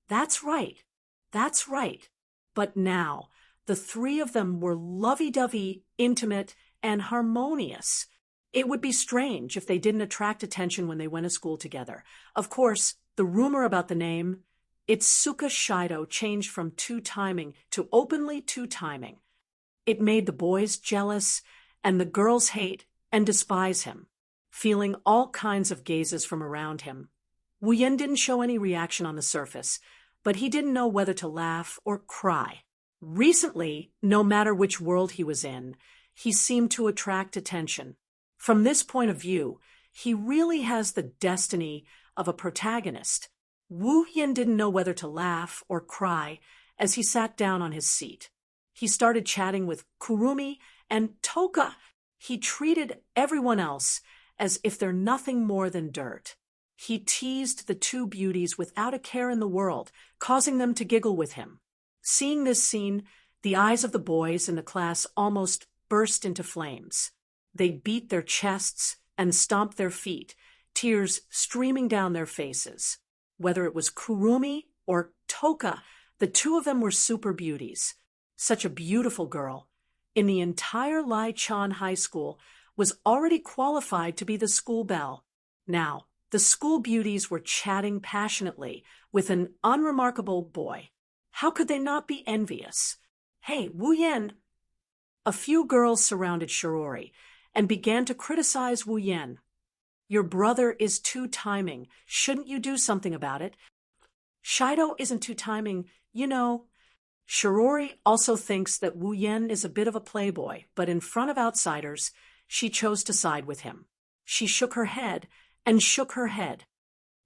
That's right. That's right. But now, the three of them were lovey-dovey, intimate, and harmonious. It would be strange if they didn't attract attention when they went to school together. Of course, the rumor about the name, Itsuka Shoujo, changed from two-timing to openly two-timing. It made the boys jealous, and the girls hate and despise him, feeling all kinds of gazes from around him. Wu Yan didn't show any reaction on the surface, but he didn't know whether to laugh or cry. Recently, no matter which world he was in, he seemed to attract attention. From this point of view, he really has the destiny of a protagonist. Wu Yan didn't know whether to laugh or cry, as he sat down on his seat. He started chatting with Kurumi and Toka. He treated everyone else as if they're nothing more than dirt. He teased the two beauties without a care in the world, causing them to giggle with him. Seeing this scene, the eyes of the boys in the class almost burst into flames. They beat their chests and stomped their feet, tears streaming down their faces. Whether it was Kurumi or Toka, the two of them were super beauties. Such a beautiful girl, in the entire Lai-chan High School, was already qualified to be the school belle. Now, the school beauties were chatting passionately with an unremarkable boy. How could they not be envious? Hey, Wu Yan! A few girls surrounded Shirori and began to criticize Wu Yan. Your brother is two-timing. Shouldn't you do something about it? Shoujo isn't two-timing, you know. Shirori also thinks that Wu Yan is a bit of a playboy, but in front of outsiders, she chose to side with him. She shook her head and shook her head.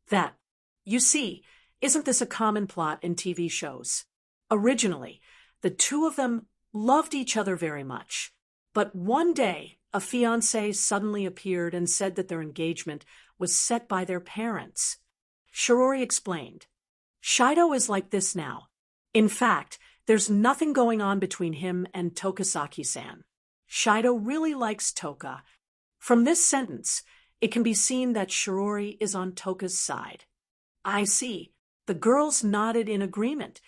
That, you see, isn't this a common plot in TV shows? Originally, the two of them loved each other very much. But one day, a fiancé suddenly appeared and said that their engagement was set by their parents. Shirori explained. Shoujo is like this now. In fact, there's nothing going on between him and Tokasaki-san. Shoujo really likes Toka. From this sentence, it can be seen that Shirori is on Toka's side. I see. The girls nodded in agreement.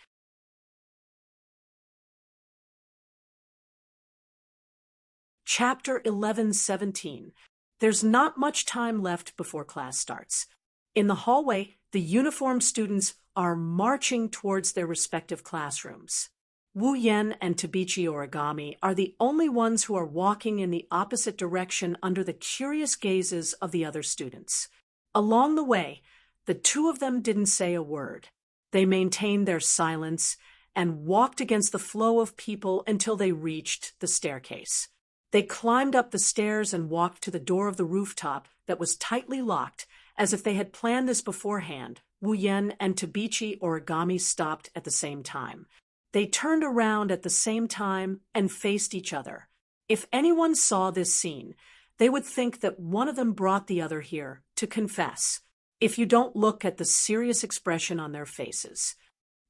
Chapter 11:17. There's not much time left before class starts. In the hallway, the uniformed students are marching towards their respective classrooms. Wu Yan and Tabichi Origami are the only ones who are walking in the opposite direction under the curious gazes of the other students. Along the way, the two of them didn't say a word. They maintained their silence and walked against the flow of people until they reached the staircase. They climbed up the stairs and walked to the door of the rooftop that was tightly locked, as if they had planned this beforehand. Wu Yan and Tabichi Origami stopped at the same time. They turned around at the same time and faced each other. If anyone saw this scene, they would think that one of them brought the other here to confess, if you don't look at the serious expression on their faces.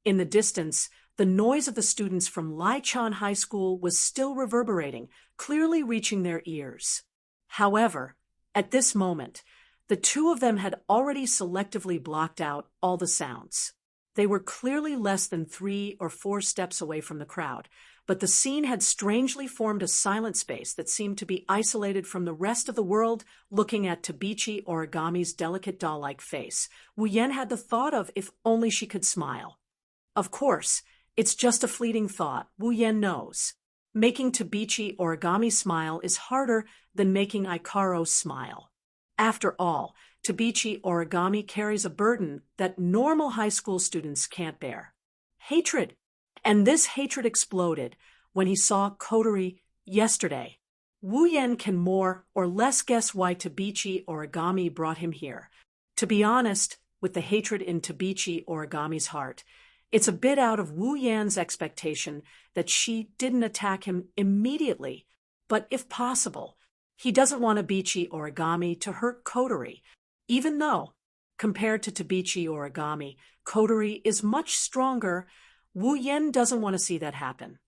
In the distance, the noise of the students from Lai-chan High School was still reverberating, clearly reaching their ears. However, at this moment, the two of them had already selectively blocked out all the sounds. They were clearly less than 3 or 4 steps away from the crowd, but the scene had strangely formed a silent space that seemed to be isolated from the rest of the world. Looking at Tabichi Origami's delicate doll-like face, Wu Yan had the thought of if only she could smile. Of course, it's just a fleeting thought, Wu Yan knows. Making Tabichi Origami smile is harder than making Ikaro smile. After all, Tabichi Origami carries a burden that normal high school students can't bear. Hatred. And this hatred exploded when he saw Kotori yesterday. Wu Yan can more or less guess why Tabichi Origami brought him here. To be honest, with the hatred in Tabichi Origami's heart, it's a bit out of Wu Yan's expectation that she didn't attack him immediately, but if possible, he doesn't want Tabichi Origami to hurt Kotori, even though, compared to Tabichi Origami, Kotori is much stronger. Wu Yan doesn't want to see that happen.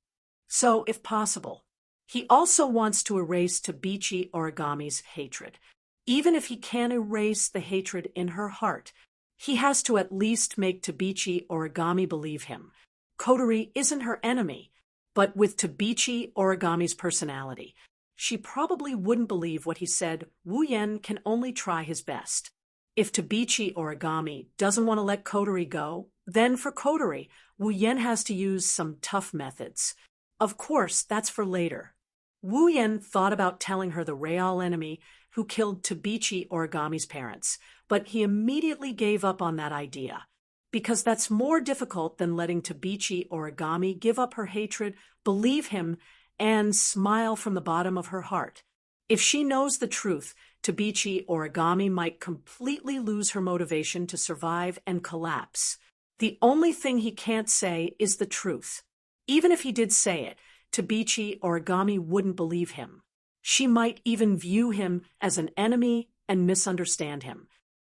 So, if possible, he also wants to erase Tabichi Origami's hatred. Even if he can't erase the hatred in her heart, he has to at least make Tabichi Origami believe him. Kotori isn't her enemy, but with Tabichi Origami's personality, she probably wouldn't believe what he said. Wu Yan can only try his best. If Tabichi Origami doesn't want to let Kotori go, then for Kotori, Wu Yan has to use some tough methods. Of course, that's for later. Wu Yan thought about telling her the real enemy who killed Tabichi Origami's parents, but he immediately gave up on that idea, because that's more difficult than letting Tabichi Origami give up her hatred, believe him, and smile from the bottom of her heart. If she knows the truth, Tabichi Origami might completely lose her motivation to survive and collapse. The only thing he can't say is the truth. Even if he did say it, Tabichi Origami wouldn't believe him. She might even view him as an enemy and misunderstand him.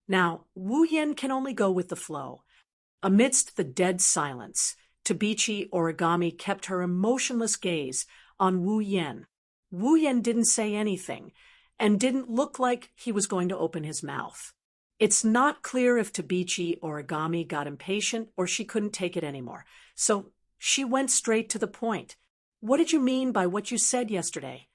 Now, Wu Yen can only go with the flow. Amidst the dead silence, Tabichi Origami kept her emotionless gaze on Wu Yen. Wu Yen didn't say anything, and didn't look like he was going to open his mouth. It's not clear if Tabichi Origami got impatient or she couldn't take it anymore, so she went straight to the point. What did you mean by what you said yesterday?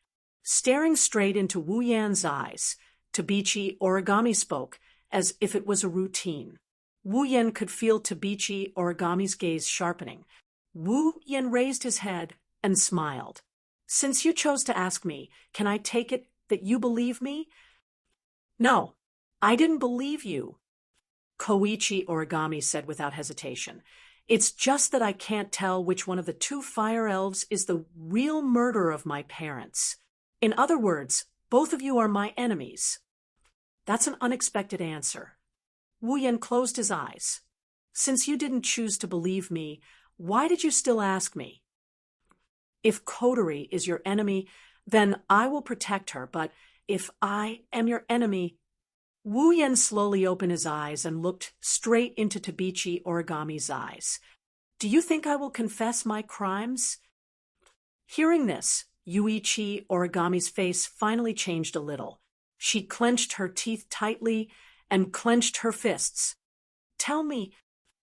Staring straight into Wu Yan's eyes, Tabichi Origami spoke, as if it was a routine. Wu Yan could feel Tabichi Origami's gaze sharpening. Wu Yan raised his head and smiled. Since you chose to ask me, can I take it that you believe me? No, I didn't believe you, Koichi Origami said without hesitation. It's just that I can't tell which one of the two fire elves is the real murderer of my parents. In other words, both of you are my enemies. That's an unexpected answer. Wu Yan closed his eyes. Since you didn't choose to believe me, why did you still ask me? If Kotori is your enemy, then I will protect her, but if I am your enemy... Wu Yan slowly opened his eyes and looked straight into Tabichi Origami's eyes. Do you think I will confess my crimes? Hearing this, Yuichi Origami's face finally changed a little. She clenched her teeth tightly and clenched her fists. Tell me.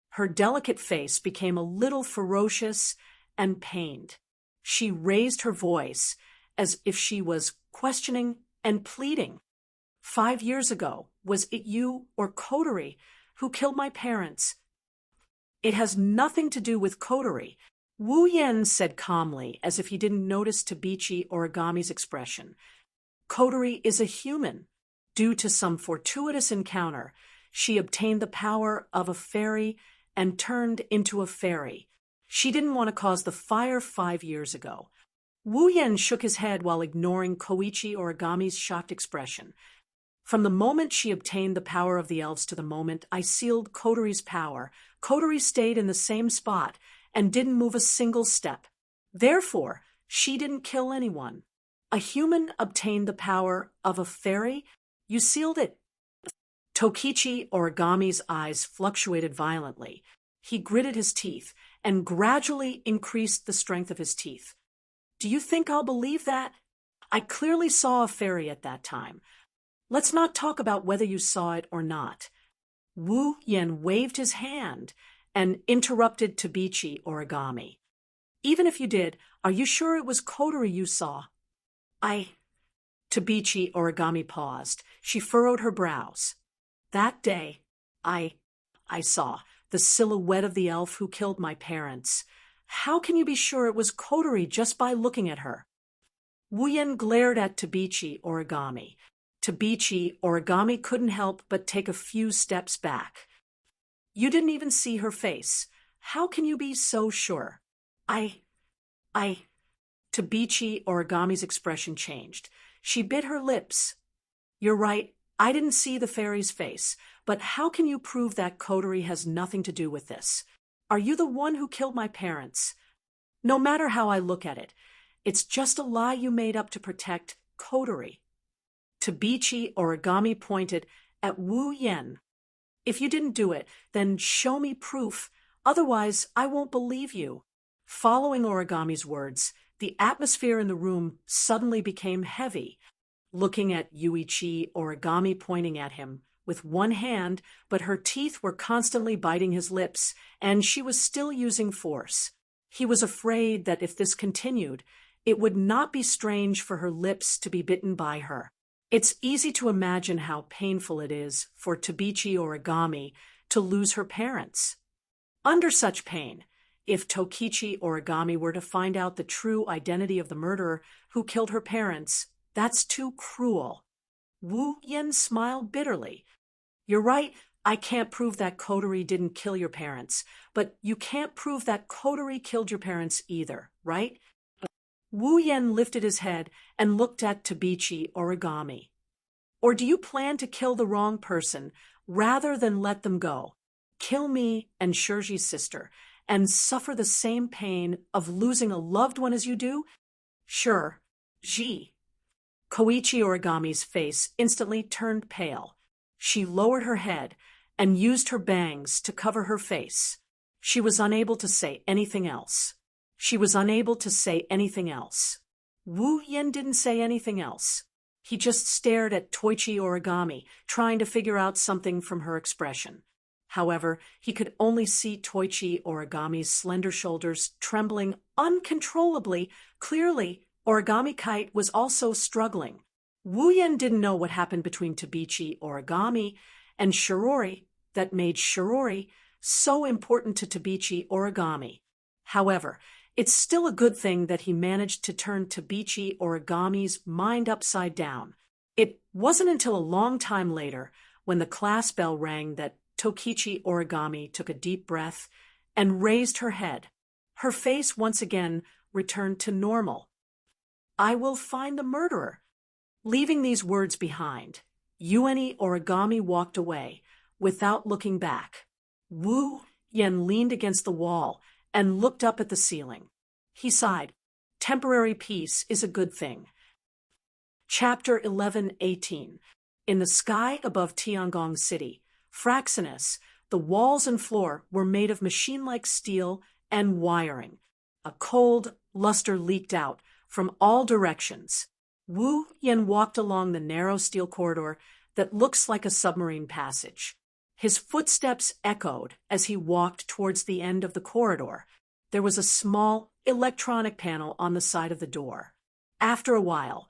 Her delicate face became a little ferocious and pained. She raised her voice as if she was questioning and pleading. 5 years ago, was it you or Kotori who killed my parents? It has nothing to do with Kotori, Wu Yan said calmly, as if he didn't notice Tabichi Origami's expression. Kotori is a human. Due to some fortuitous encounter, she obtained the power of a fairy and turned into a fairy. She didn't want to cause the fire 5 years ago. Wu Yan shook his head while ignoring Koichi Origami's shocked expression. From the moment she obtained the power of the elves to the moment I sealed Kotori's power, Kotori stayed in the same spot and didn't move a single step. Therefore, she didn't kill anyone. A human obtained the power of a fairy? You sealed it. Tokichi Origami's eyes fluctuated violently. He gritted his teeth and gradually increased the strength of his teeth. Do you think I'll believe that? I clearly saw a fairy at that time. Let's not talk about whether you saw it or not. Wu Yan waved his hand and interrupted Tabichi Origami. Even if you did, are you sure it was Kotori you saw? Tabichi Origami paused. She furrowed her brows. That day, I saw the silhouette of the elf who killed my parents. How can you be sure it was Kotori just by looking at her? Wu Yan glared at Tabichi Origami. Tabichi Origami couldn't help but take a few steps back. You didn't even see her face. How can you be so sure? Tabichi Origami's expression changed. She bit her lips. You're right, I didn't see the fairy's face, but how can you prove that Kotori has nothing to do with this? Are you the one who killed my parents? No matter how I look at it, it's just a lie you made up to protect Kotori. Tabichi Origami pointed at Wu Yan. If you didn't do it, then show me proof. Otherwise, I won't believe you. Following Origami's words, the atmosphere in the room suddenly became heavy. Looking at Yuichi Origami pointing at him with one hand, but her teeth were constantly biting his lips, and she was still using force. He was afraid that if this continued, it would not be strange for her lips to be bitten by her. It's easy to imagine how painful it is for Tabichi Origami to lose her parents. Under such pain, if Tokichi Origami were to find out the true identity of the murderer who killed her parents, that's too cruel. Wu Yan smiled bitterly. You're right, I can't prove that Kotori didn't kill your parents, but you can't prove that Kotori killed your parents either, right? Wu Yan lifted his head and looked at Tabichi Origami. Or do you plan to kill the wrong person rather than let them go? kill me and Shoujo's sister, and suffer the same pain of losing a loved one as you do? Sure, Ji. Koichi Origami's face instantly turned pale. She lowered her head and used her bangs to cover her face. She was unable to say anything else. She was unable to say anything else. Wu Yen didn't say anything else. He just stared at Toichi Origami, trying to figure out something from her expression. However, he could only see Toichi Origami's slender shoulders trembling uncontrollably. Clearly, Origami Kite was also struggling. Wu Yen didn't know what happened between Tabichi Origami and Shirori that made Shirori so important to Tabichi Origami. However, it's still a good thing that he managed to turn Tabichi Origami's mind upside down. It wasn't until a long time later, when the class bell rang, that Tokichi Origami took a deep breath and raised her head. Her face once again returned to normal. I will find the murderer. Leaving these words behind, Yueni Origami walked away, without looking back. Wu Yen leaned against the wall and looked up at the ceiling. He sighed. Temporary peace is a good thing. Chapter 11:18. In the sky above Tiangong City, Fraxinus, the walls and floor were made of machine-like steel and wiring. A cold luster leaked out from all directions. Wu Yen walked along the narrow steel corridor that looks like a submarine passage. His footsteps echoed as he walked towards the end of the corridor. There was a small electronic panel on the side of the door. After a while,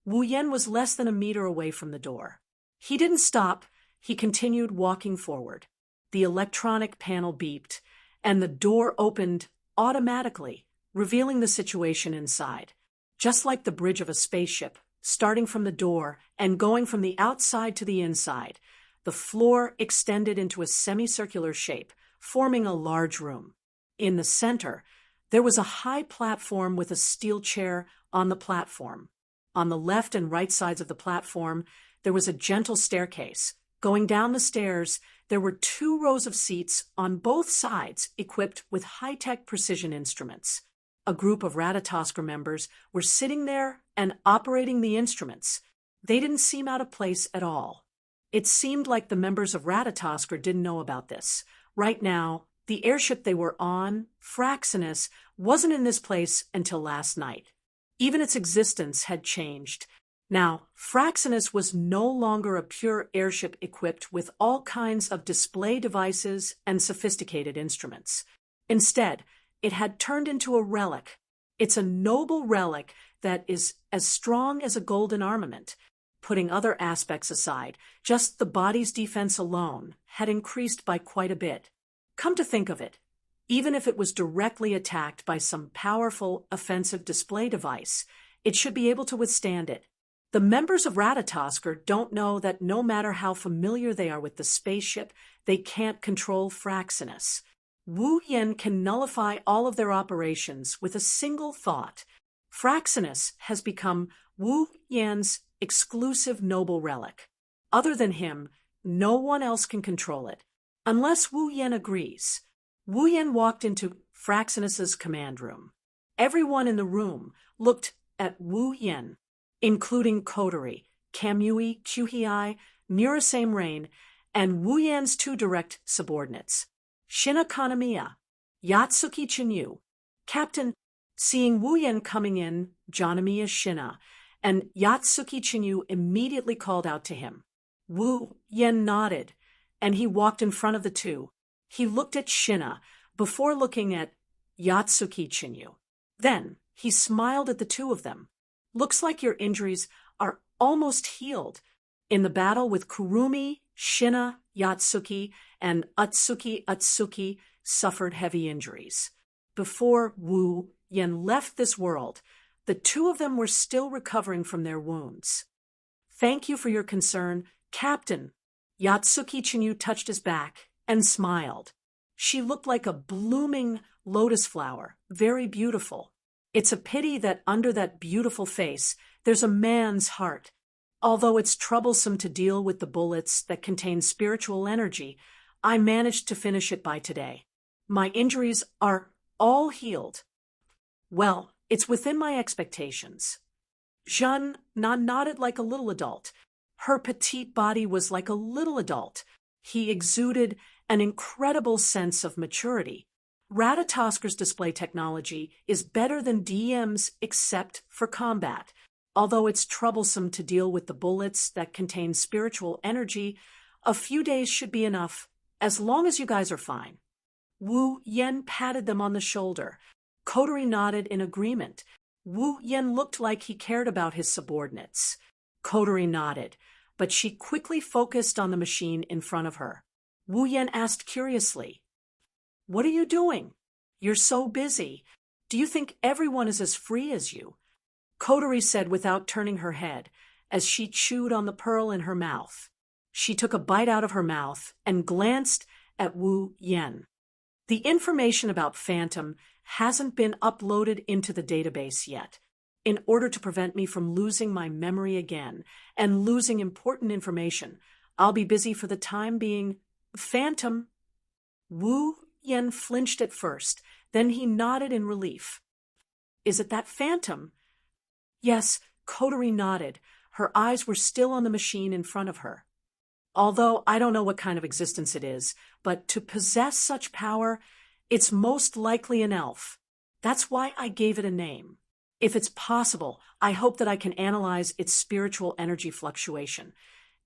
Wu Yen was less than a meter away from the door. He didn't stop. He continued walking forward. The electronic panel beeped, and the door opened automatically, revealing the situation inside. Just like the bridge of a spaceship, starting from the door and going from the outside to the inside, the floor extended into a semicircular shape, forming a large room. In the center, there was a high platform with a steel chair on the platform. On the left and right sides of the platform, there was a gentle staircase. Going down the stairs, there were 2 rows of seats on both sides equipped with high-tech precision instruments. A group of Ratatosker members were sitting there and operating the instruments. They didn't seem out of place at all. It seemed like the members of Ratatosker didn't know about this. Right now, the airship they were on, Fraxinus, wasn't in this place until last night. Even its existence had changed. Now, Fraxinus was no longer a pure airship equipped with all kinds of display devices and sophisticated instruments. Instead, it had turned into a relic. It's a noble relic that is as strong as a golden armament. Putting other aspects aside, just the body's defense alone had increased by quite a bit. Come to think of it, even if it was directly attacked by some powerful offensive display device, it should be able to withstand it. The members of Ratatosker don't know that no matter how familiar they are with the spaceship, they can't control Fraxinus. Wu Yen can nullify all of their operations with a single thought. Fraxinus has become Wu Yan's exclusive noble relic. Other than him, no one else can control it. Unless Wu Yen agrees. Wu Yen walked into Fraxinus's command room. Everyone in the room looked at Wu Yen, including Kotori, Kamui, Kyuhei, Murasame Rain, and Wu Yan's 2 direct subordinates, Shina Kanamiya, Yatsuki Chinyu. Captain, seeing Wu Yen coming in, Janamiya Shina, and Yatsuki Chinyu immediately called out to him. Wu Yen nodded, and he walked in front of the 2. He looked at Shina before looking at Yatsuki Chinyu. Then he smiled at the 2 of them. Looks like your injuries are almost healed. In the battle with Kurumi, Shina, Yatsuki, and Atsuki suffered heavy injuries. Before Wu Yen left this world, the 2 of them were still recovering from their wounds. Thank you for your concern, Captain. Yatsuki Chinyu touched his back and smiled. She looked like a blooming lotus flower, very beautiful. It's a pity that under that beautiful face, there's a man's heart. Although it's troublesome to deal with the bullets that contain spiritual energy, I managed to finish it by today. My injuries are all healed. Well, it's within my expectations. Jeanne nodded like a little adult. Her petite body was like a little adult. He exuded an incredible sense of maturity. Ratatosker's display technology is better than DM's except for combat. Although it's troublesome to deal with the bullets that contain spiritual energy, a few days should be enough, as long as you guys are fine. Wu Yen patted them on the shoulder. Kotori nodded in agreement. Wu Yen looked like he cared about his subordinates. Kotori nodded, but she quickly focused on the machine in front of her. Wu Yen asked curiously, "What are you doing? You're so busy. Do you think everyone is as free as you?" Kotori said without turning her head, as she chewed on the pearl in her mouth. She took a bite out of her mouth and glanced at Wu Yen. "The information about Phantom hasn't been uploaded into the database yet. In order to prevent me from losing my memory again and losing important information, I'll be busy for the time being. Phantom." Wu Yen flinched at first, then he nodded in relief. "Is it that Phantom?" Yes, Kotori nodded. Her eyes were still on the machine in front of her. "Although I don't know what kind of existence it is, but to possess such power, it's most likely an elf. That's why I gave it a name. If it's possible, I hope that I can analyze its spiritual energy fluctuation.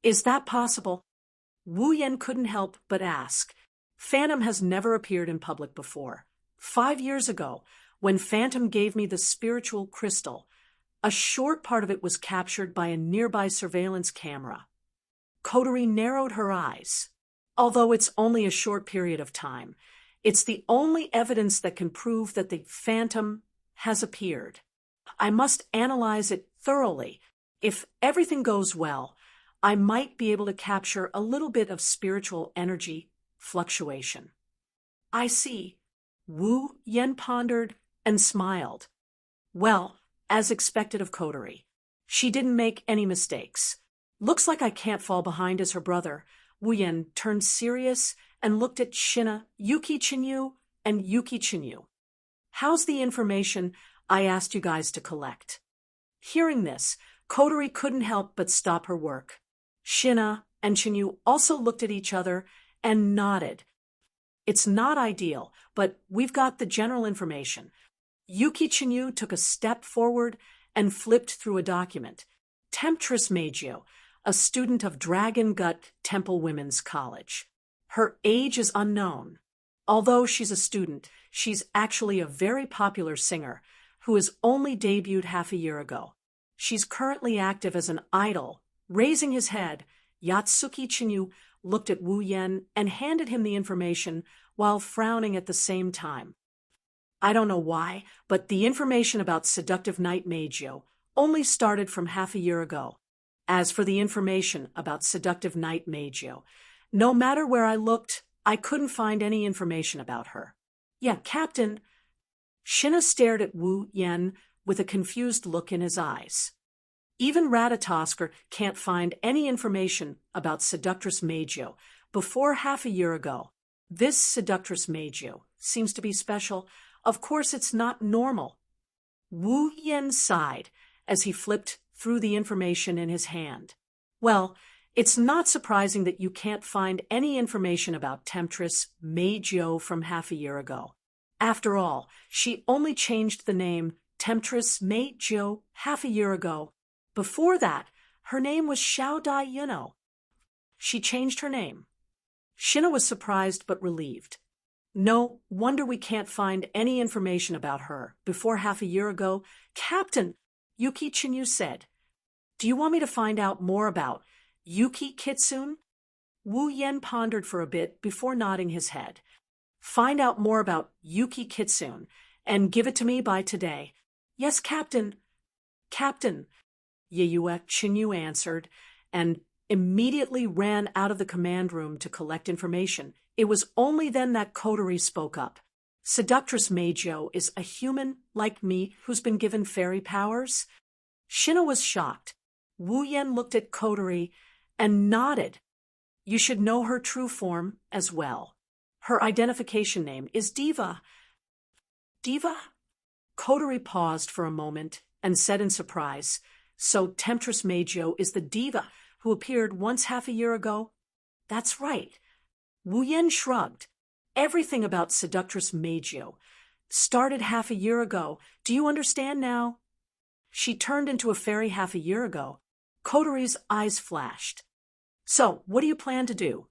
Is that possible?" Wu Yen couldn't help but ask. Phantom has never appeared in public before. 5 years ago, when Phantom gave me the spiritual crystal, a short part of it was captured by a nearby surveillance camera. Kotori narrowed her eyes. Although it's only a short period of time, it's the only evidence that can prove that the Phantom has appeared. I must analyze it thoroughly. If everything goes well, I might be able to capture a little bit of spiritual energy fluctuation. "I see." Wu Yen pondered and smiled. Well, as expected of Kotori, she didn't make any mistakes. "Looks like I can't fall behind as her brother." Wu Yen turned serious and looked at Yuki Chinyu, and Yuki Chinyu. "How's the information I asked you guys to collect?" Hearing this, Kotori couldn't help but stop her work. Shina and Chinyu also looked at each other and nodded. "It's not ideal, but we've got the general information." Yuki Chinyu took a step forward and flipped through a document. Temptress Meijio, a student of Dragon Gut Temple Women's College. Her age is unknown. Although she's a student, she's actually a very popular singer who has only debuted half a year ago. She's currently active as an idol. Raising his head, Yatsuki Chinyu looked at Wu Yen and handed him the information while frowning at the same time. "I don't know why, but the information about Seductive Night Meijio only started from half a year ago. As for the information about Seductive Night Meijio, no matter where I looked, I couldn't find any information about her." "Yeah, Captain." Shina stared at Wu Yen with a confused look in his eyes. "Even Ratatosker can't find any information about Seductress Meijio before half a year ago. This Seductress Meijio seems to be special. Of course it's not normal." Wu Yen sighed as he flipped through the information in his hand. "Well, it's not surprising that you can't find any information about Temptress Meijio from half a year ago. After all, she only changed the name Temptress Meijio half a year ago. Before that, her name was Shoujo Yuno. She changed her name." Shina was surprised but relieved. "No wonder we can't find any information about her before half a year ago." "Captain," Yuki Chinyu said, "do you want me to find out more about Yuki Kitsune?" Wu Yen pondered for a bit before nodding his head. "Find out more about Yuki Kitsune and give it to me by today." "Yes, Captain." "Captain," Yeyue Chinyu answered, and immediately ran out of the command room to collect information. It was only then that Kotori spoke up. "Seductress Meijio is a human like me who's been given fairy powers?" Shina was shocked. Wu Yen looked at Kotori and nodded. You should know her true form as well. Her identification name is Diva. Diva? Kotori paused for a moment and said in surprise, "So Temptress Meijyo is the diva who appeared once half a year ago?" "That's right." Wu Yen shrugged. "Everything about Seductress Meijyo started half a year ago. Do you understand now?" "She turned into a fairy half a year ago." Kotori's eyes flashed. "So, what do you plan to do?"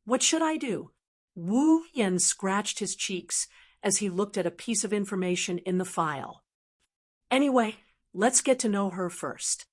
"What should I do?" Wu Yen scratched his cheeks as he looked at a piece of information in the file. "Anyway, let's get to know her first."